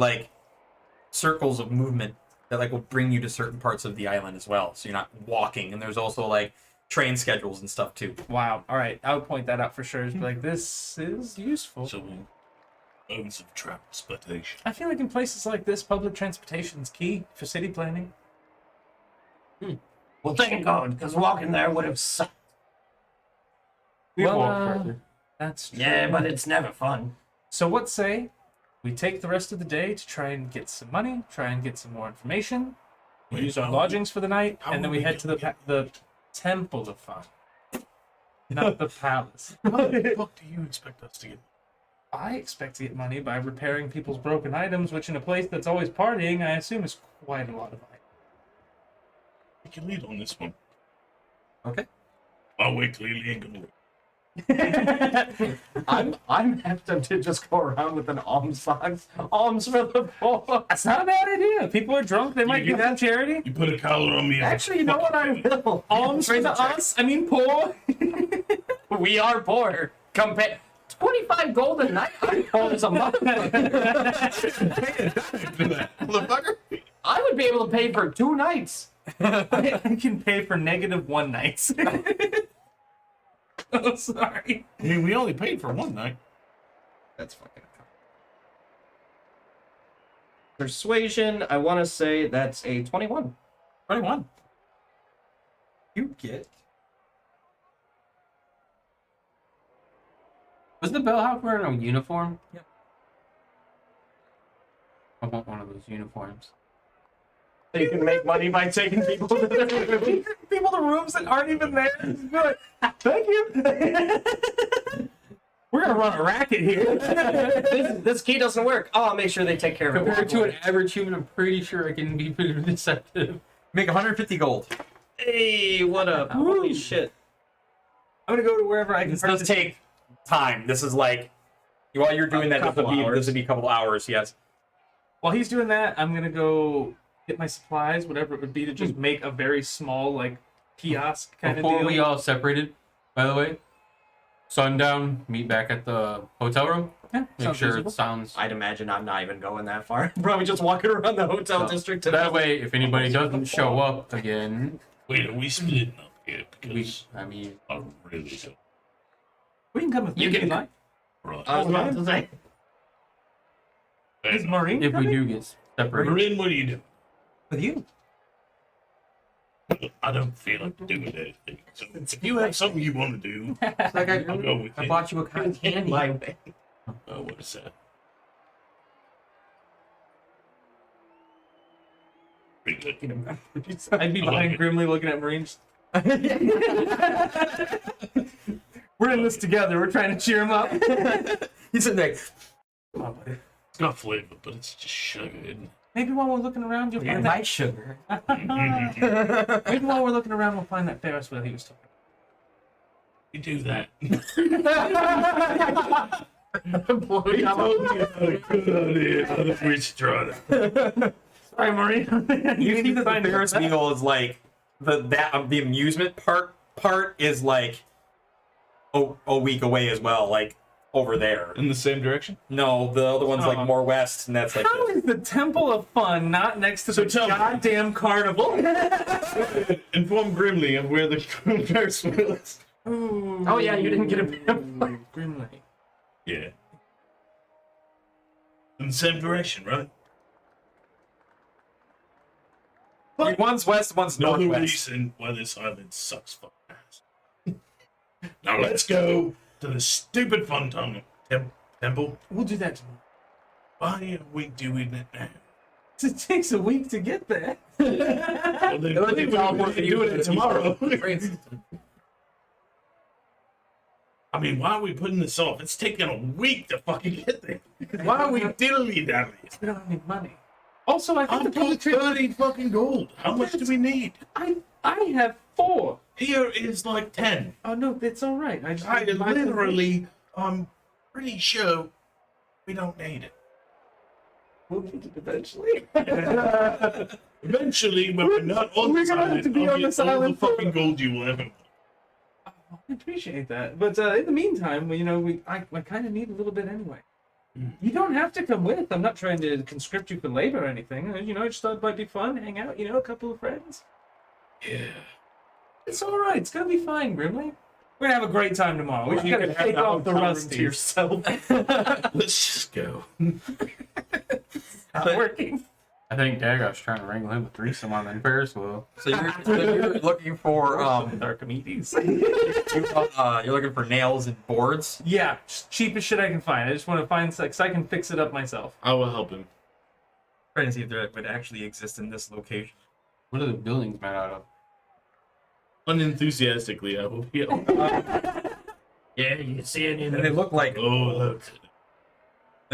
circles of movement that will bring you to certain parts of the island as well. So you're not walking, and there's also train schedules and stuff too. Wow. All right. I would point that out for sure. It's this is useful. So, modes of transportation. I feel like in places like this, public transportation is key for city planning. Well, thank God, because walking there would have sucked. We Well, walk further. That's true. Yeah, but it's never fun. So what say we take the rest of the day to try and get some money, try and get some more information, we Wait, use our how- lodgings for the night, how and then would we we head get- to the Temple of Fun. Not the palace. How the fuck do you expect us to get? I expect to get money by repairing people's broken items, which in a place that's always partying, I assume is quite a lot of We can lead on this one. Okay. I'll wait till he ain't gonna wait. I'm tempted to just go around with an alms box. Alms for the poor. That's not a bad idea. People are drunk, they might do give that charity. You put a collar on me. Actually, you know what I will? Alms for the us, I mean poor. We are poor. Compare 25 gold a night. I'm poor as a motherfucker. Motherfucker. I would be able to pay for 2 nights. I can pay for -1 nights. Oh, sorry. I mean, we only paid for one night. That's fucking. Persuasion, I want to say that's a 21. 21. You get. Was the bellhop wearing a uniform? Yep. I want one of those uniforms. So you can make money by taking people to their room. People to rooms that aren't even there. Just be like, thank you. We're gonna run a racket here. this key doesn't work. Oh, I'll make sure they take care of it. Compared to an average human, I'm pretty sure I can be pretty deceptive. Make 150 gold. Hey, what up? Holy shit. I'm gonna go to wherever I can. This does take time. This is while you're doing that, this would be a couple hours, yes. While he's doing that, I'm gonna go get my supplies, whatever it would be, to just make a very small kiosk kind of Before deal. we all separated, by the way, sundown, meet back at the hotel room. Yeah, Make sounds sure reasonable. it sounds. I'd imagine I'm not even going that far. Probably just walking around the hotel So, district. That way, if anybody doesn't show up again, Wait, are we splitting up here? we. Because I mean, I really don't. We can come with me You if can- you like. Right. I was about to say. Fair Is enough. Maureen if we coming? do get separated, Marin, what are you doing? With you. I don't feel like doing anything. So if you have something you want to do, It's like I'll go with I you. bought you a cotton candy. Oh, what is that? Pretty good. I'd be behind Grimly looking at Marines. We're in this together. We're trying to cheer him up. He's sitting there. Come on, buddy. It's got flavor, but it's just sugar, isn't it? Maybe while we're looking around, you'll find that. sugar. Maybe while we're looking around, we'll find that Ferris wheel he was talking You do that. about. He told me about a good idea. I think we should try that. Sorry, Marine. You see that the Ferris wheel is like the amusement part is like a week away as well, like over there. In the same direction? No, the other one's like more west, and that's like How is the Temple of Fun not next to the tell me. goddamn carnival? Inform Grimly of where the Ferris wheel is. Oh, yeah, you didn't get a Grimly. Yeah. In the same direction, right? one's west, one's No northwest. reason why this island sucks fucking ass. Now let's go to the stupid fun temple. We'll do that tomorrow. Why are we doing it now? It takes a week to get there. Well, then we're doing it tomorrow. I mean, why are we putting this off? It's taking a week to fucking get there. Why are we diddly-dally? We don't have any money. Also, I think I'm the public put 30 fucking gold. How much do we need? I have 4. Here is like 10. Oh no, it's all right. I literally, I'm pretty sure we don't need it. We'll need it eventually. Eventually, when we're not on We're this gonna have island, to be I'll on get this all the island for- fucking gold you will ever want. I appreciate that, but in the meantime, you know, I kind of need a little bit anyway. You don't have to come with. I'm not trying to conscript you for labor or anything. You know, I just thought it might be fun, hang out. You know, a couple of friends. Yeah. It's all right. It's gonna be fine, Grimly. We're gonna have a great time tomorrow. We just You gotta can have take the off the hotel room to rusty. yourself. Let's just go. Not working. I think Dagger's trying to wrangle him a threesome on the Ferris wheel. So you're looking for Archimedes. you're looking for nails and boards. Yeah, just cheapest shit I can find. I just want to find like so I can fix it up myself. I will help him. Trying to see if there would actually exist in this location. What are the buildings made out of? Unenthusiastically, I will help. Yeah, you see any of And they them? look like Oh,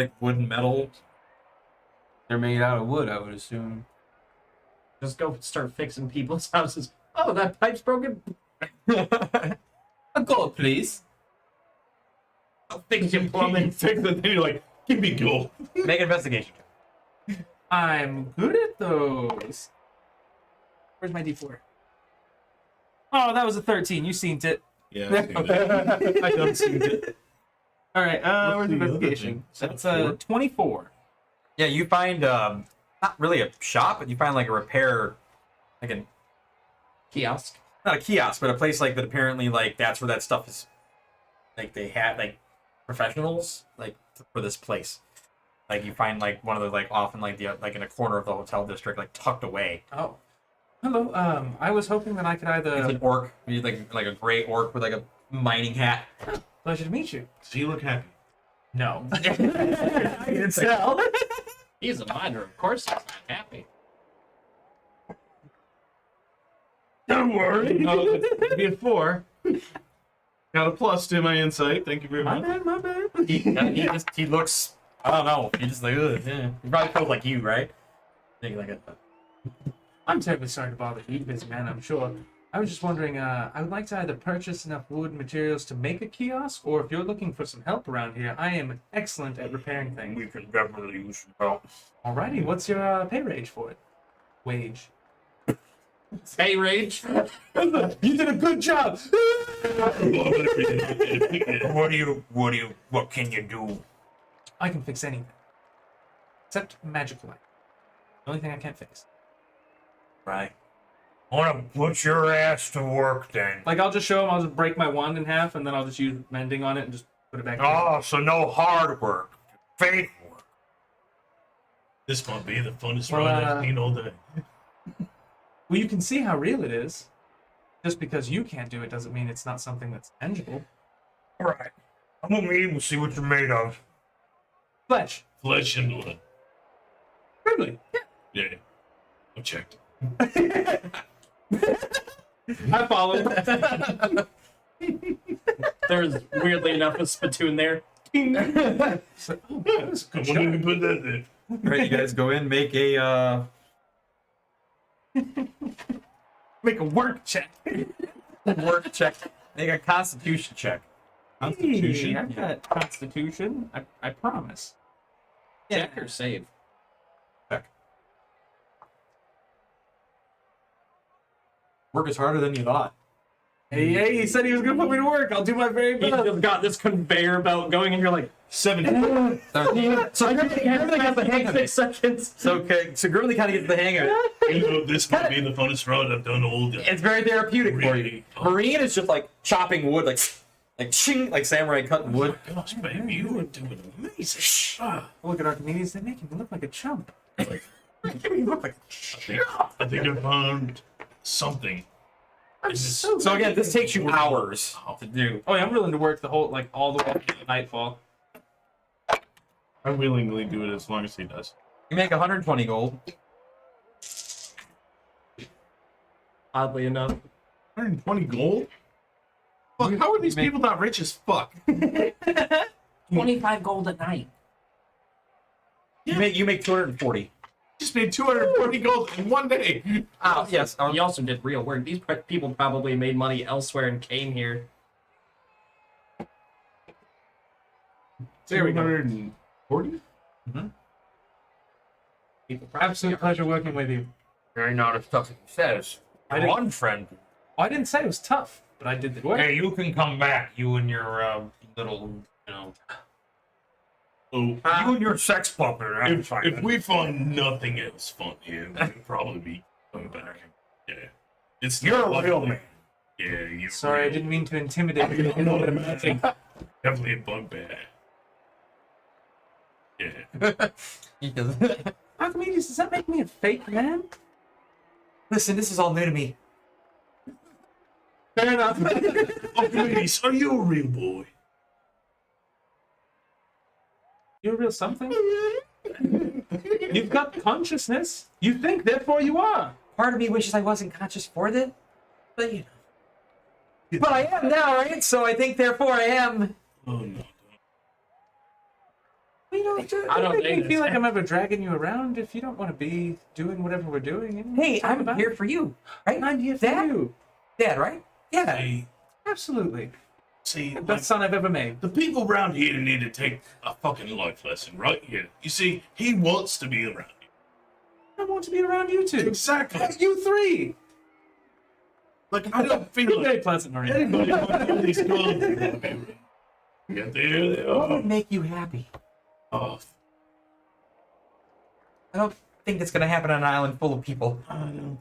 look. wood and metal. They're made out of wood, I would assume. Just go start fixing people's houses. Oh, that pipe's broken. A gold, please. I'll fix your plumbing. Fix the thing, you're like, give me gold. Make an investigation. I'm good at those. Where's my D4? Oh, that was a 13. You seen it. Yeah, I see that. I don't see it. All right, where's the other investigation? thing? That's 4? 24. Yeah, you find not really a shop, but you find like a repair, like a Kiosk. not a kiosk, but a place like that. Apparently, like that's where that stuff is. Like they had like professionals like for this place. Like you find like one of those like often like the like in a corner of the hotel district, like tucked away. Oh, hello. I was hoping that I could It's either. an orc, like a gray orc with like a mining hat. Pleasure to meet you. Does he look happy? No. I can tell. He's a miner, of course he's not happy. Don't worry. No, it'd be a 4. Got a plus to my insight. Thank you very My much. bad, my bad. He looks. I don't know. He just like ugh, yeah. He probably feels like you, right? Think like a. I'm terribly sorry to bother you, busy man, I'm sure. I was just wondering, I would like to either purchase enough wood and materials to make a kiosk, or if you're looking for some help around here, I am excellent at repairing things. We can definitely use some help. Alrighty, what's your pay range for it? Wage. Pay rage. You did a good job! What What can you do? I can fix anything. Except magical light. The only thing I can't fix. Right. I want to put your ass to work then. Like, I'll just show him, I'll just break my wand in half, and then I'll just use mending on it and just put it back together. Oh, so no hard work. Faith work. This might be the funnest Well, ride I've seen all day. Well, you can see how real it is. Just because you can't do it doesn't mean it's not something that's tangible. All right. I'm going to meet and see what you're made of. Flesh. Flesh and blood. Really? Yeah. I checked. I follow. There's weirdly enough a spittoon there. So, oh, that was a I good wonder shot. who put that there. All right, you guys go in, make a Make a work check. work check. Make a Constitution check. Hey, I've got Constitution. I promise. Check or save? Check. Work is harder than you thought. Hey, he said he was gonna put me to work. I'll do my very You best. just got this conveyor belt going, and you're like, 70. So everything has the hang of 6 it. seconds. So Grimly kind of gets the hang of it. You know, this might be the funnest ride I've done all day. It's very therapeutic for you. Really? Marine is just like chopping wood, like ching, like samurai cutting wood. Gosh, baby, you are doing amazing. Ah, Look at Archimedes. They make him look like a chump. I think I found something. I'm so. So again, this takes you hours to do. Oh yeah, I'm willing to work the whole all the way up to nightfall. I willingly do it as long as he does. You make 120 gold. Oddly enough. 120 gold? Fuck, how are these people not rich as fuck? 25 gold a night. You make 240. Just made 240 gold in one day. Yes. He also did real work. These people probably made money elsewhere and came here. There we go. 240? People probably Absolute pleasure working with you. Very not as tough as he says. I didn't- One friend. Oh, I didn't say it was tough, but I did the work. Hey, you can come back. You and your little, Oh, you and your sex puppet. if we find nothing else fun here, we'll probably be coming back. Yeah. It's You're not a real likely. man. Yeah, you're Sorry, I real. didn't mean to intimidate you. I know what I'm saying. Definitely a bugbear. Yeah. Archimedes, does that make me a fake man? Listen, this is all new to me. Fair enough. Archimedes, are you a real boy? You're a real something. You've got consciousness. You think, therefore you are. Part of me wishes I wasn't conscious for this, but you know. But I am now, right? So I think, therefore, I am. Oh no. You know, I don't make me think feel this- like I'm ever dragging you around if you don't want to be doing whatever we're doing. You know, Hey, talk I'm about here it. for you, right? I'm here for Dad? you. Dad, right? Yeah. Hey, Absolutely. see, The like, best son I've ever made. the people around here need to take a fucking life lesson right here. You see, he wants to be around you. I want to be around you two. Exactly. You three. Like, I don't feel You're like very pleasant, Maria. anybody would do these gold. Yeah, there they What would are. make you happy? Oh, I don't think it's gonna happen on an island full of people. I don't.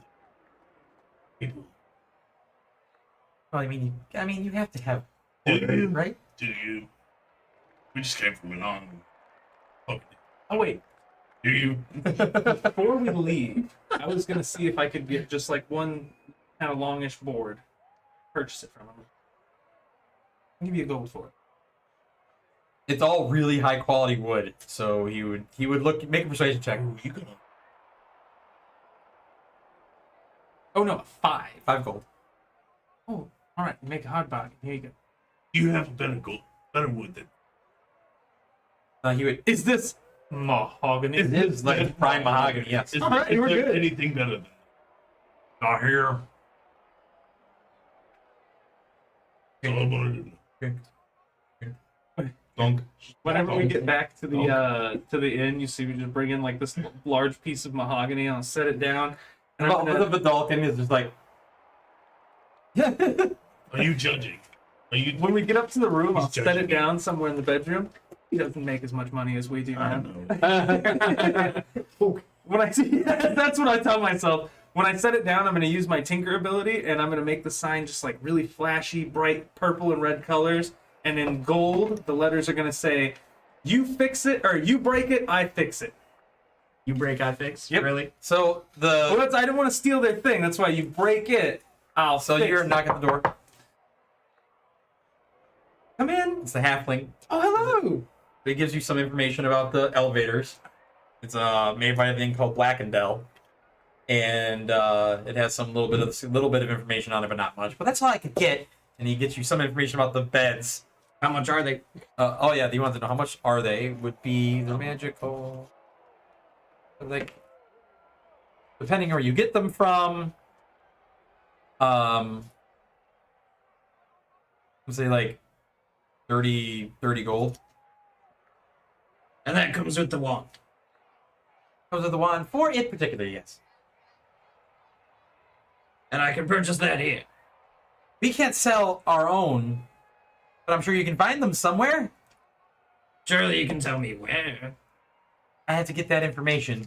People, Well, I mean, you have to have, do you? right? Do you? We just came from an island. Okay. Oh wait, Do you? before we leave, I was gonna see if I could get just like one kind of longish board, purchase it from him. I'll give you a gold for it. It's all really high quality wood, so he would make a persuasion check. Oh, you gonna? Oh no, 5. 5 gold. Oh, all right. Make a hard bargain. Here you go. You have a better wood than. He would. Is this mahogany? It is like prime mahogany. Yes. Is, All right, is we're there good. anything better than? Not here. That's all I wanted to know. Donk. Whenever we get back to the inn, you see we just bring in like this large piece of mahogany. I'll set it down. And I'm gonna- The Vidalkin is just like. Are you judging? Are you? when we get up to the room, I'll He's set judging it me. down somewhere in the bedroom. He doesn't make as much money as we do, I man. know. When I see, that's what I tell myself. When I set it down, I'm going to use my tinker ability, and I'm going to make the sign just like really flashy, bright purple and red colors. And in gold, the letters are going to say, "You fix it," or "You break it, I fix it." You break, I fix. Yep. Really? So Well, I didn't want to steal their thing. That's why you break it. I'll so fix you're it. knocking at the door. Come in. It's the halfling. Oh, hello. It gives you some information about the elevators. It's made by a thing called Black and Dell, and it has some little bit of information on it, but not much. But that's all I could get. And he gets you some information about the beds. How much are they? Oh yeah, you want to know how much are they? Would be the magical, like, depending on where you get them from. Let's say like 30 gold. And that comes with the wand. Comes with the wand for it particularly, yes. And I can purchase that here. We can't sell our own, but I'm sure you can find them somewhere. Surely you can tell me where. I have to get that information.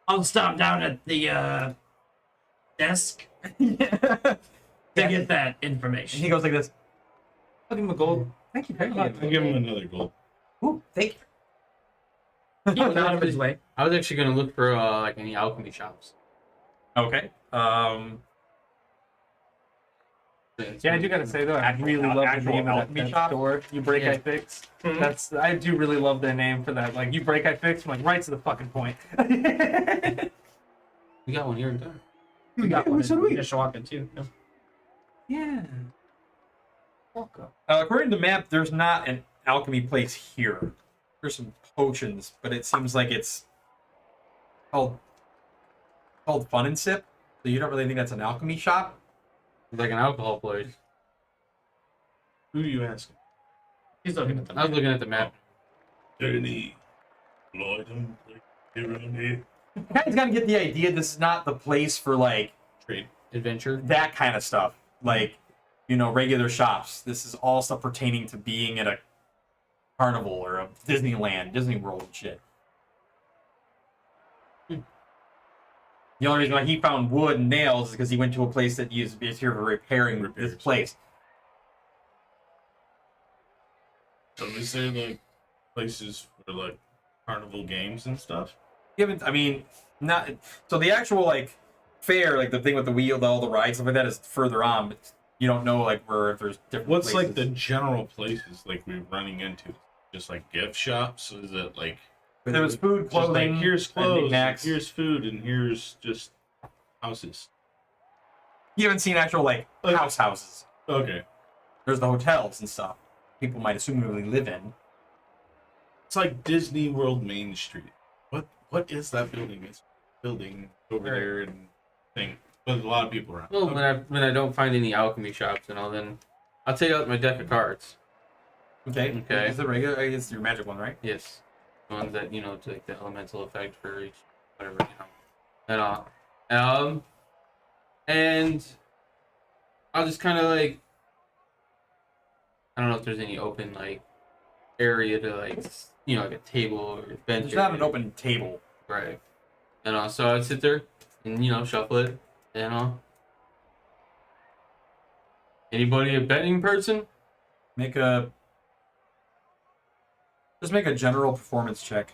I'll stop down at the desk to get that And information. he goes like this. I'll give him a gold. Thank you very I'll much. give him another gold. Ooh, thank you. He went out of his way. I was actually gonna look for like any alchemy shops. Okay. Yeah, I do gotta say though, I really love the actual name of alchemy that shop? store. You break, Yeah. I fix. I do really love their name for that. Like, you break, I fix. I'm like, right to the fucking point. We got one here in town. We got one. So do we. Mishawaka too. No. Yeah. Welcome. According to the map, there's not an alchemy place here. There's some potions, but it seems like it's called Fun and Sip. So you don't really think that's an alchemy shop? It's like an alcohol place. Who are you asking? He's looking at them. I was looking at the map. There any item around here? You guys gotta get the idea this is not the place for like Trade. Adventure. that kind of stuff. Like, you know, regular shops. This is all stuff pertaining to being at a carnival or a Disneyland, Disney World and shit. The only reason why he found wood and nails is because he went to a place that is here for repairing this place. So is there like places for like carnival games and stuff? You haven't, I mean, not so the actual like fair, like the thing with the wheel, all the rides, stuff like that is further on, but you don't know like where if there's different. What's places. like the general places like we're running into? Just like gift shops? Is it like There was food, just like clothing. here's and clothes, knickknacks. here's food, and here's just houses? You haven't seen actual like houses. Okay. There's the hotels and stuff. People might assumably live in. It's like Disney World Main Street. What is that building? It's a building over there and thing. But a lot of people around. Well, when I don't find any alchemy shops and all, then I'll take out my deck of cards. Okay. Okay. Is the regular? It's your magic one, right? Yes, the ones that to like the elemental effect for each whatever and all. And I'll just kind of like, I don't know if there's any open like area to like like a table or bench. There's not an area. open table. Right. And so I'd sit there and shuffle it and anybody a betting person? Just make a general performance check.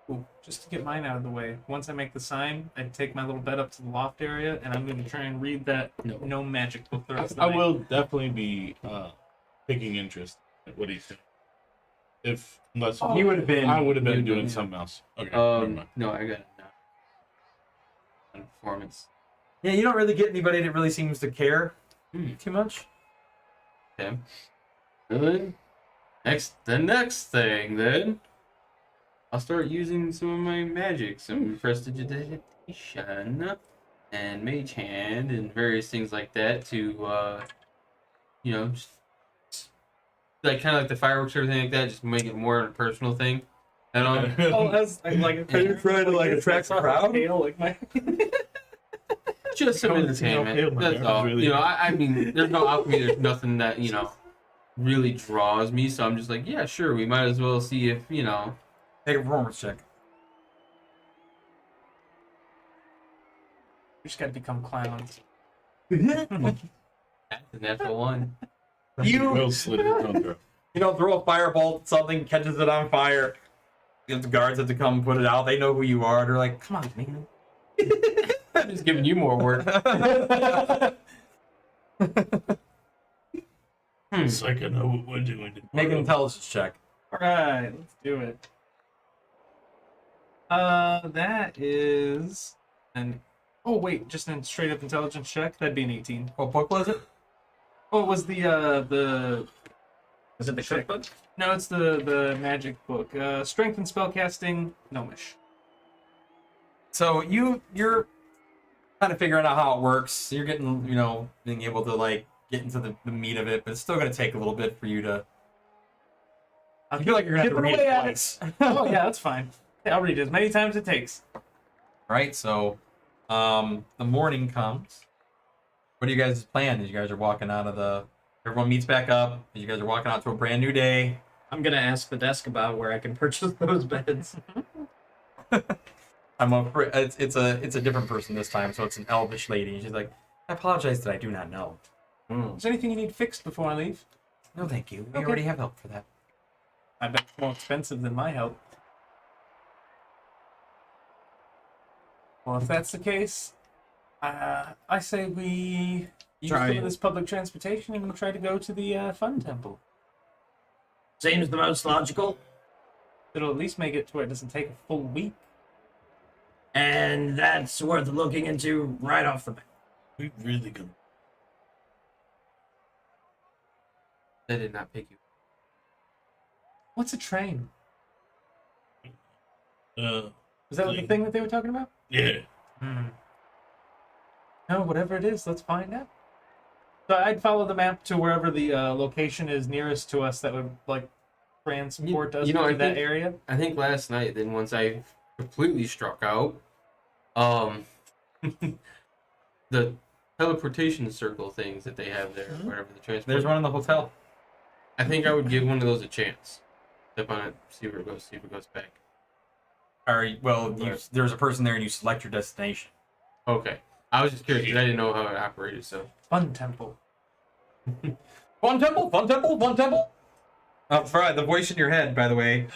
Ooh, just to get mine out of the way. Once I make the sign, I take my little bed up to the loft area, and I'm going to try and read that no magic book the rest of the I night. will definitely be taking interest in what he's doing. Unless He would have been. I would have been you doing do, something else. Okay. Never mind. No, I got it now. On performance. Yeah, you don't really get anybody that really seems to care too much. Okay. Good. The next thing then, I'll start using some of my magic, some prestidigitation and mage hand and various things like that to just like kind of like the fireworks or everything like that, just make it more of a personal thing. And as like, Are you trying to, like, attract a crowd? Like my... just some Come on, entertainment. okay, my That's God, all. really. I mean, there's no alchemy. There's nothing that really draws me. So I'm just like, yeah, sure. We might as well see if Take a performance check. We just gotta become clowns. That's an F1. Will slit his own throat. Throw a firebolt, something catches it on fire. The guards have to come put it out. They know who you are. They're like, come on, man. I'm just giving you more work. It's like I know what we're doing. Make an intelligence check. All right, let's do it. That is an. Oh wait, just a straight up intelligence check. That'd be an 18. What book was it? Oh, it was the Is it the check. cookbook? No, it's the magic book. Strength and spellcasting, gnomish. So you're kind of figuring out how it works. You're getting, being able to like get into the meat of it, but it's still going to take a little bit for you to. I feel like you're going to have to read it twice. Oh yeah, that's fine. Yeah, I'll read it as many times as it takes. Right. So, the morning comes. What are you guys' plan? As you guys are walking out of the, everyone meets back up. As you guys are walking out to a brand new day. I'm gonna ask the desk about where I can purchase those beds. I'm afraid it's a different person this time, so it's an elvish lady. And she's like, I apologize that I do not know. Is there anything you need fixed before I leave? No, thank you. We Okay. already have help for that. I bet it's more expensive than my help. Well, if that's the case, I say we use some of this public transportation and we try to go to the fun temple. Seems the most logical. It'll at least make it to where it doesn't take a full week. And that's worth looking into right off the bat. We really gonna. They did not pick you. What's a train? Uh, Was that the thing that they were talking about? yeah. No, whatever it is, let's find out. So I'd follow the map to wherever the location is nearest to us that would like transport us you know, to I that think- area. I think last night, then once I completely struck out, the teleportation circle things that they have there, whatever the transport. There's one in the hotel. I think I would give one of those a chance. Step on it, see where it goes, see if it goes back. There's a person there and you select your destination. Okay. I was just curious because I didn't know how it operated, so. Fun temple. Fun temple, fun temple, fun temple. Right, the voice in your head, by the way,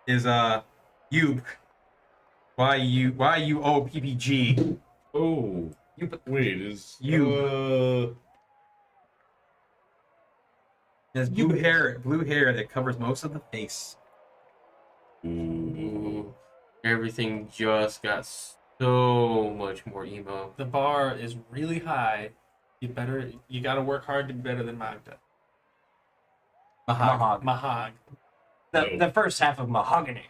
is Yoop. YUOPPG. Oh. Wait, is You. It has blue hair that covers most of the face. Ooh. Everything just got so much more emo. The bar is really high. You gotta work hard to be better than Magda. Mahag. Mahag. The first half of mahogany.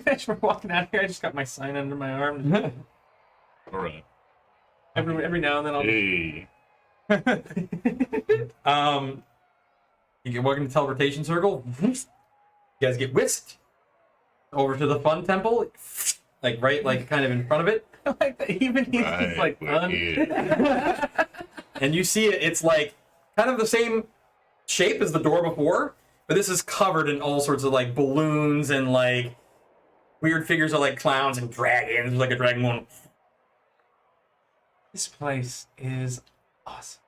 As we're walking out here, I just got my sign under my arm. all right. Every now and then I'll Hey. You get welcome to teleportation circle. You guys get whisked over to the fun temple, like kind of in front of it, like that. Even he's just like we're fun. here. and you see it. It's like kind of the same shape as the door before, but this is covered in all sorts of like balloons and like weird figures of like clowns and dragons. There's like a dragon going. This place is awesome.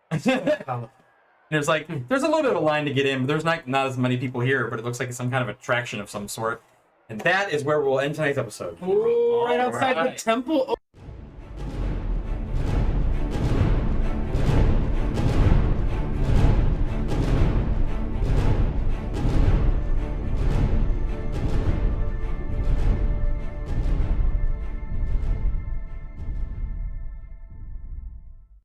There's like there's a little bit of a line to get in, but there's not as many people here. But it looks like it's some kind of attraction of some sort, and that is where we'll end tonight's episode. Ooh, right outside the temple.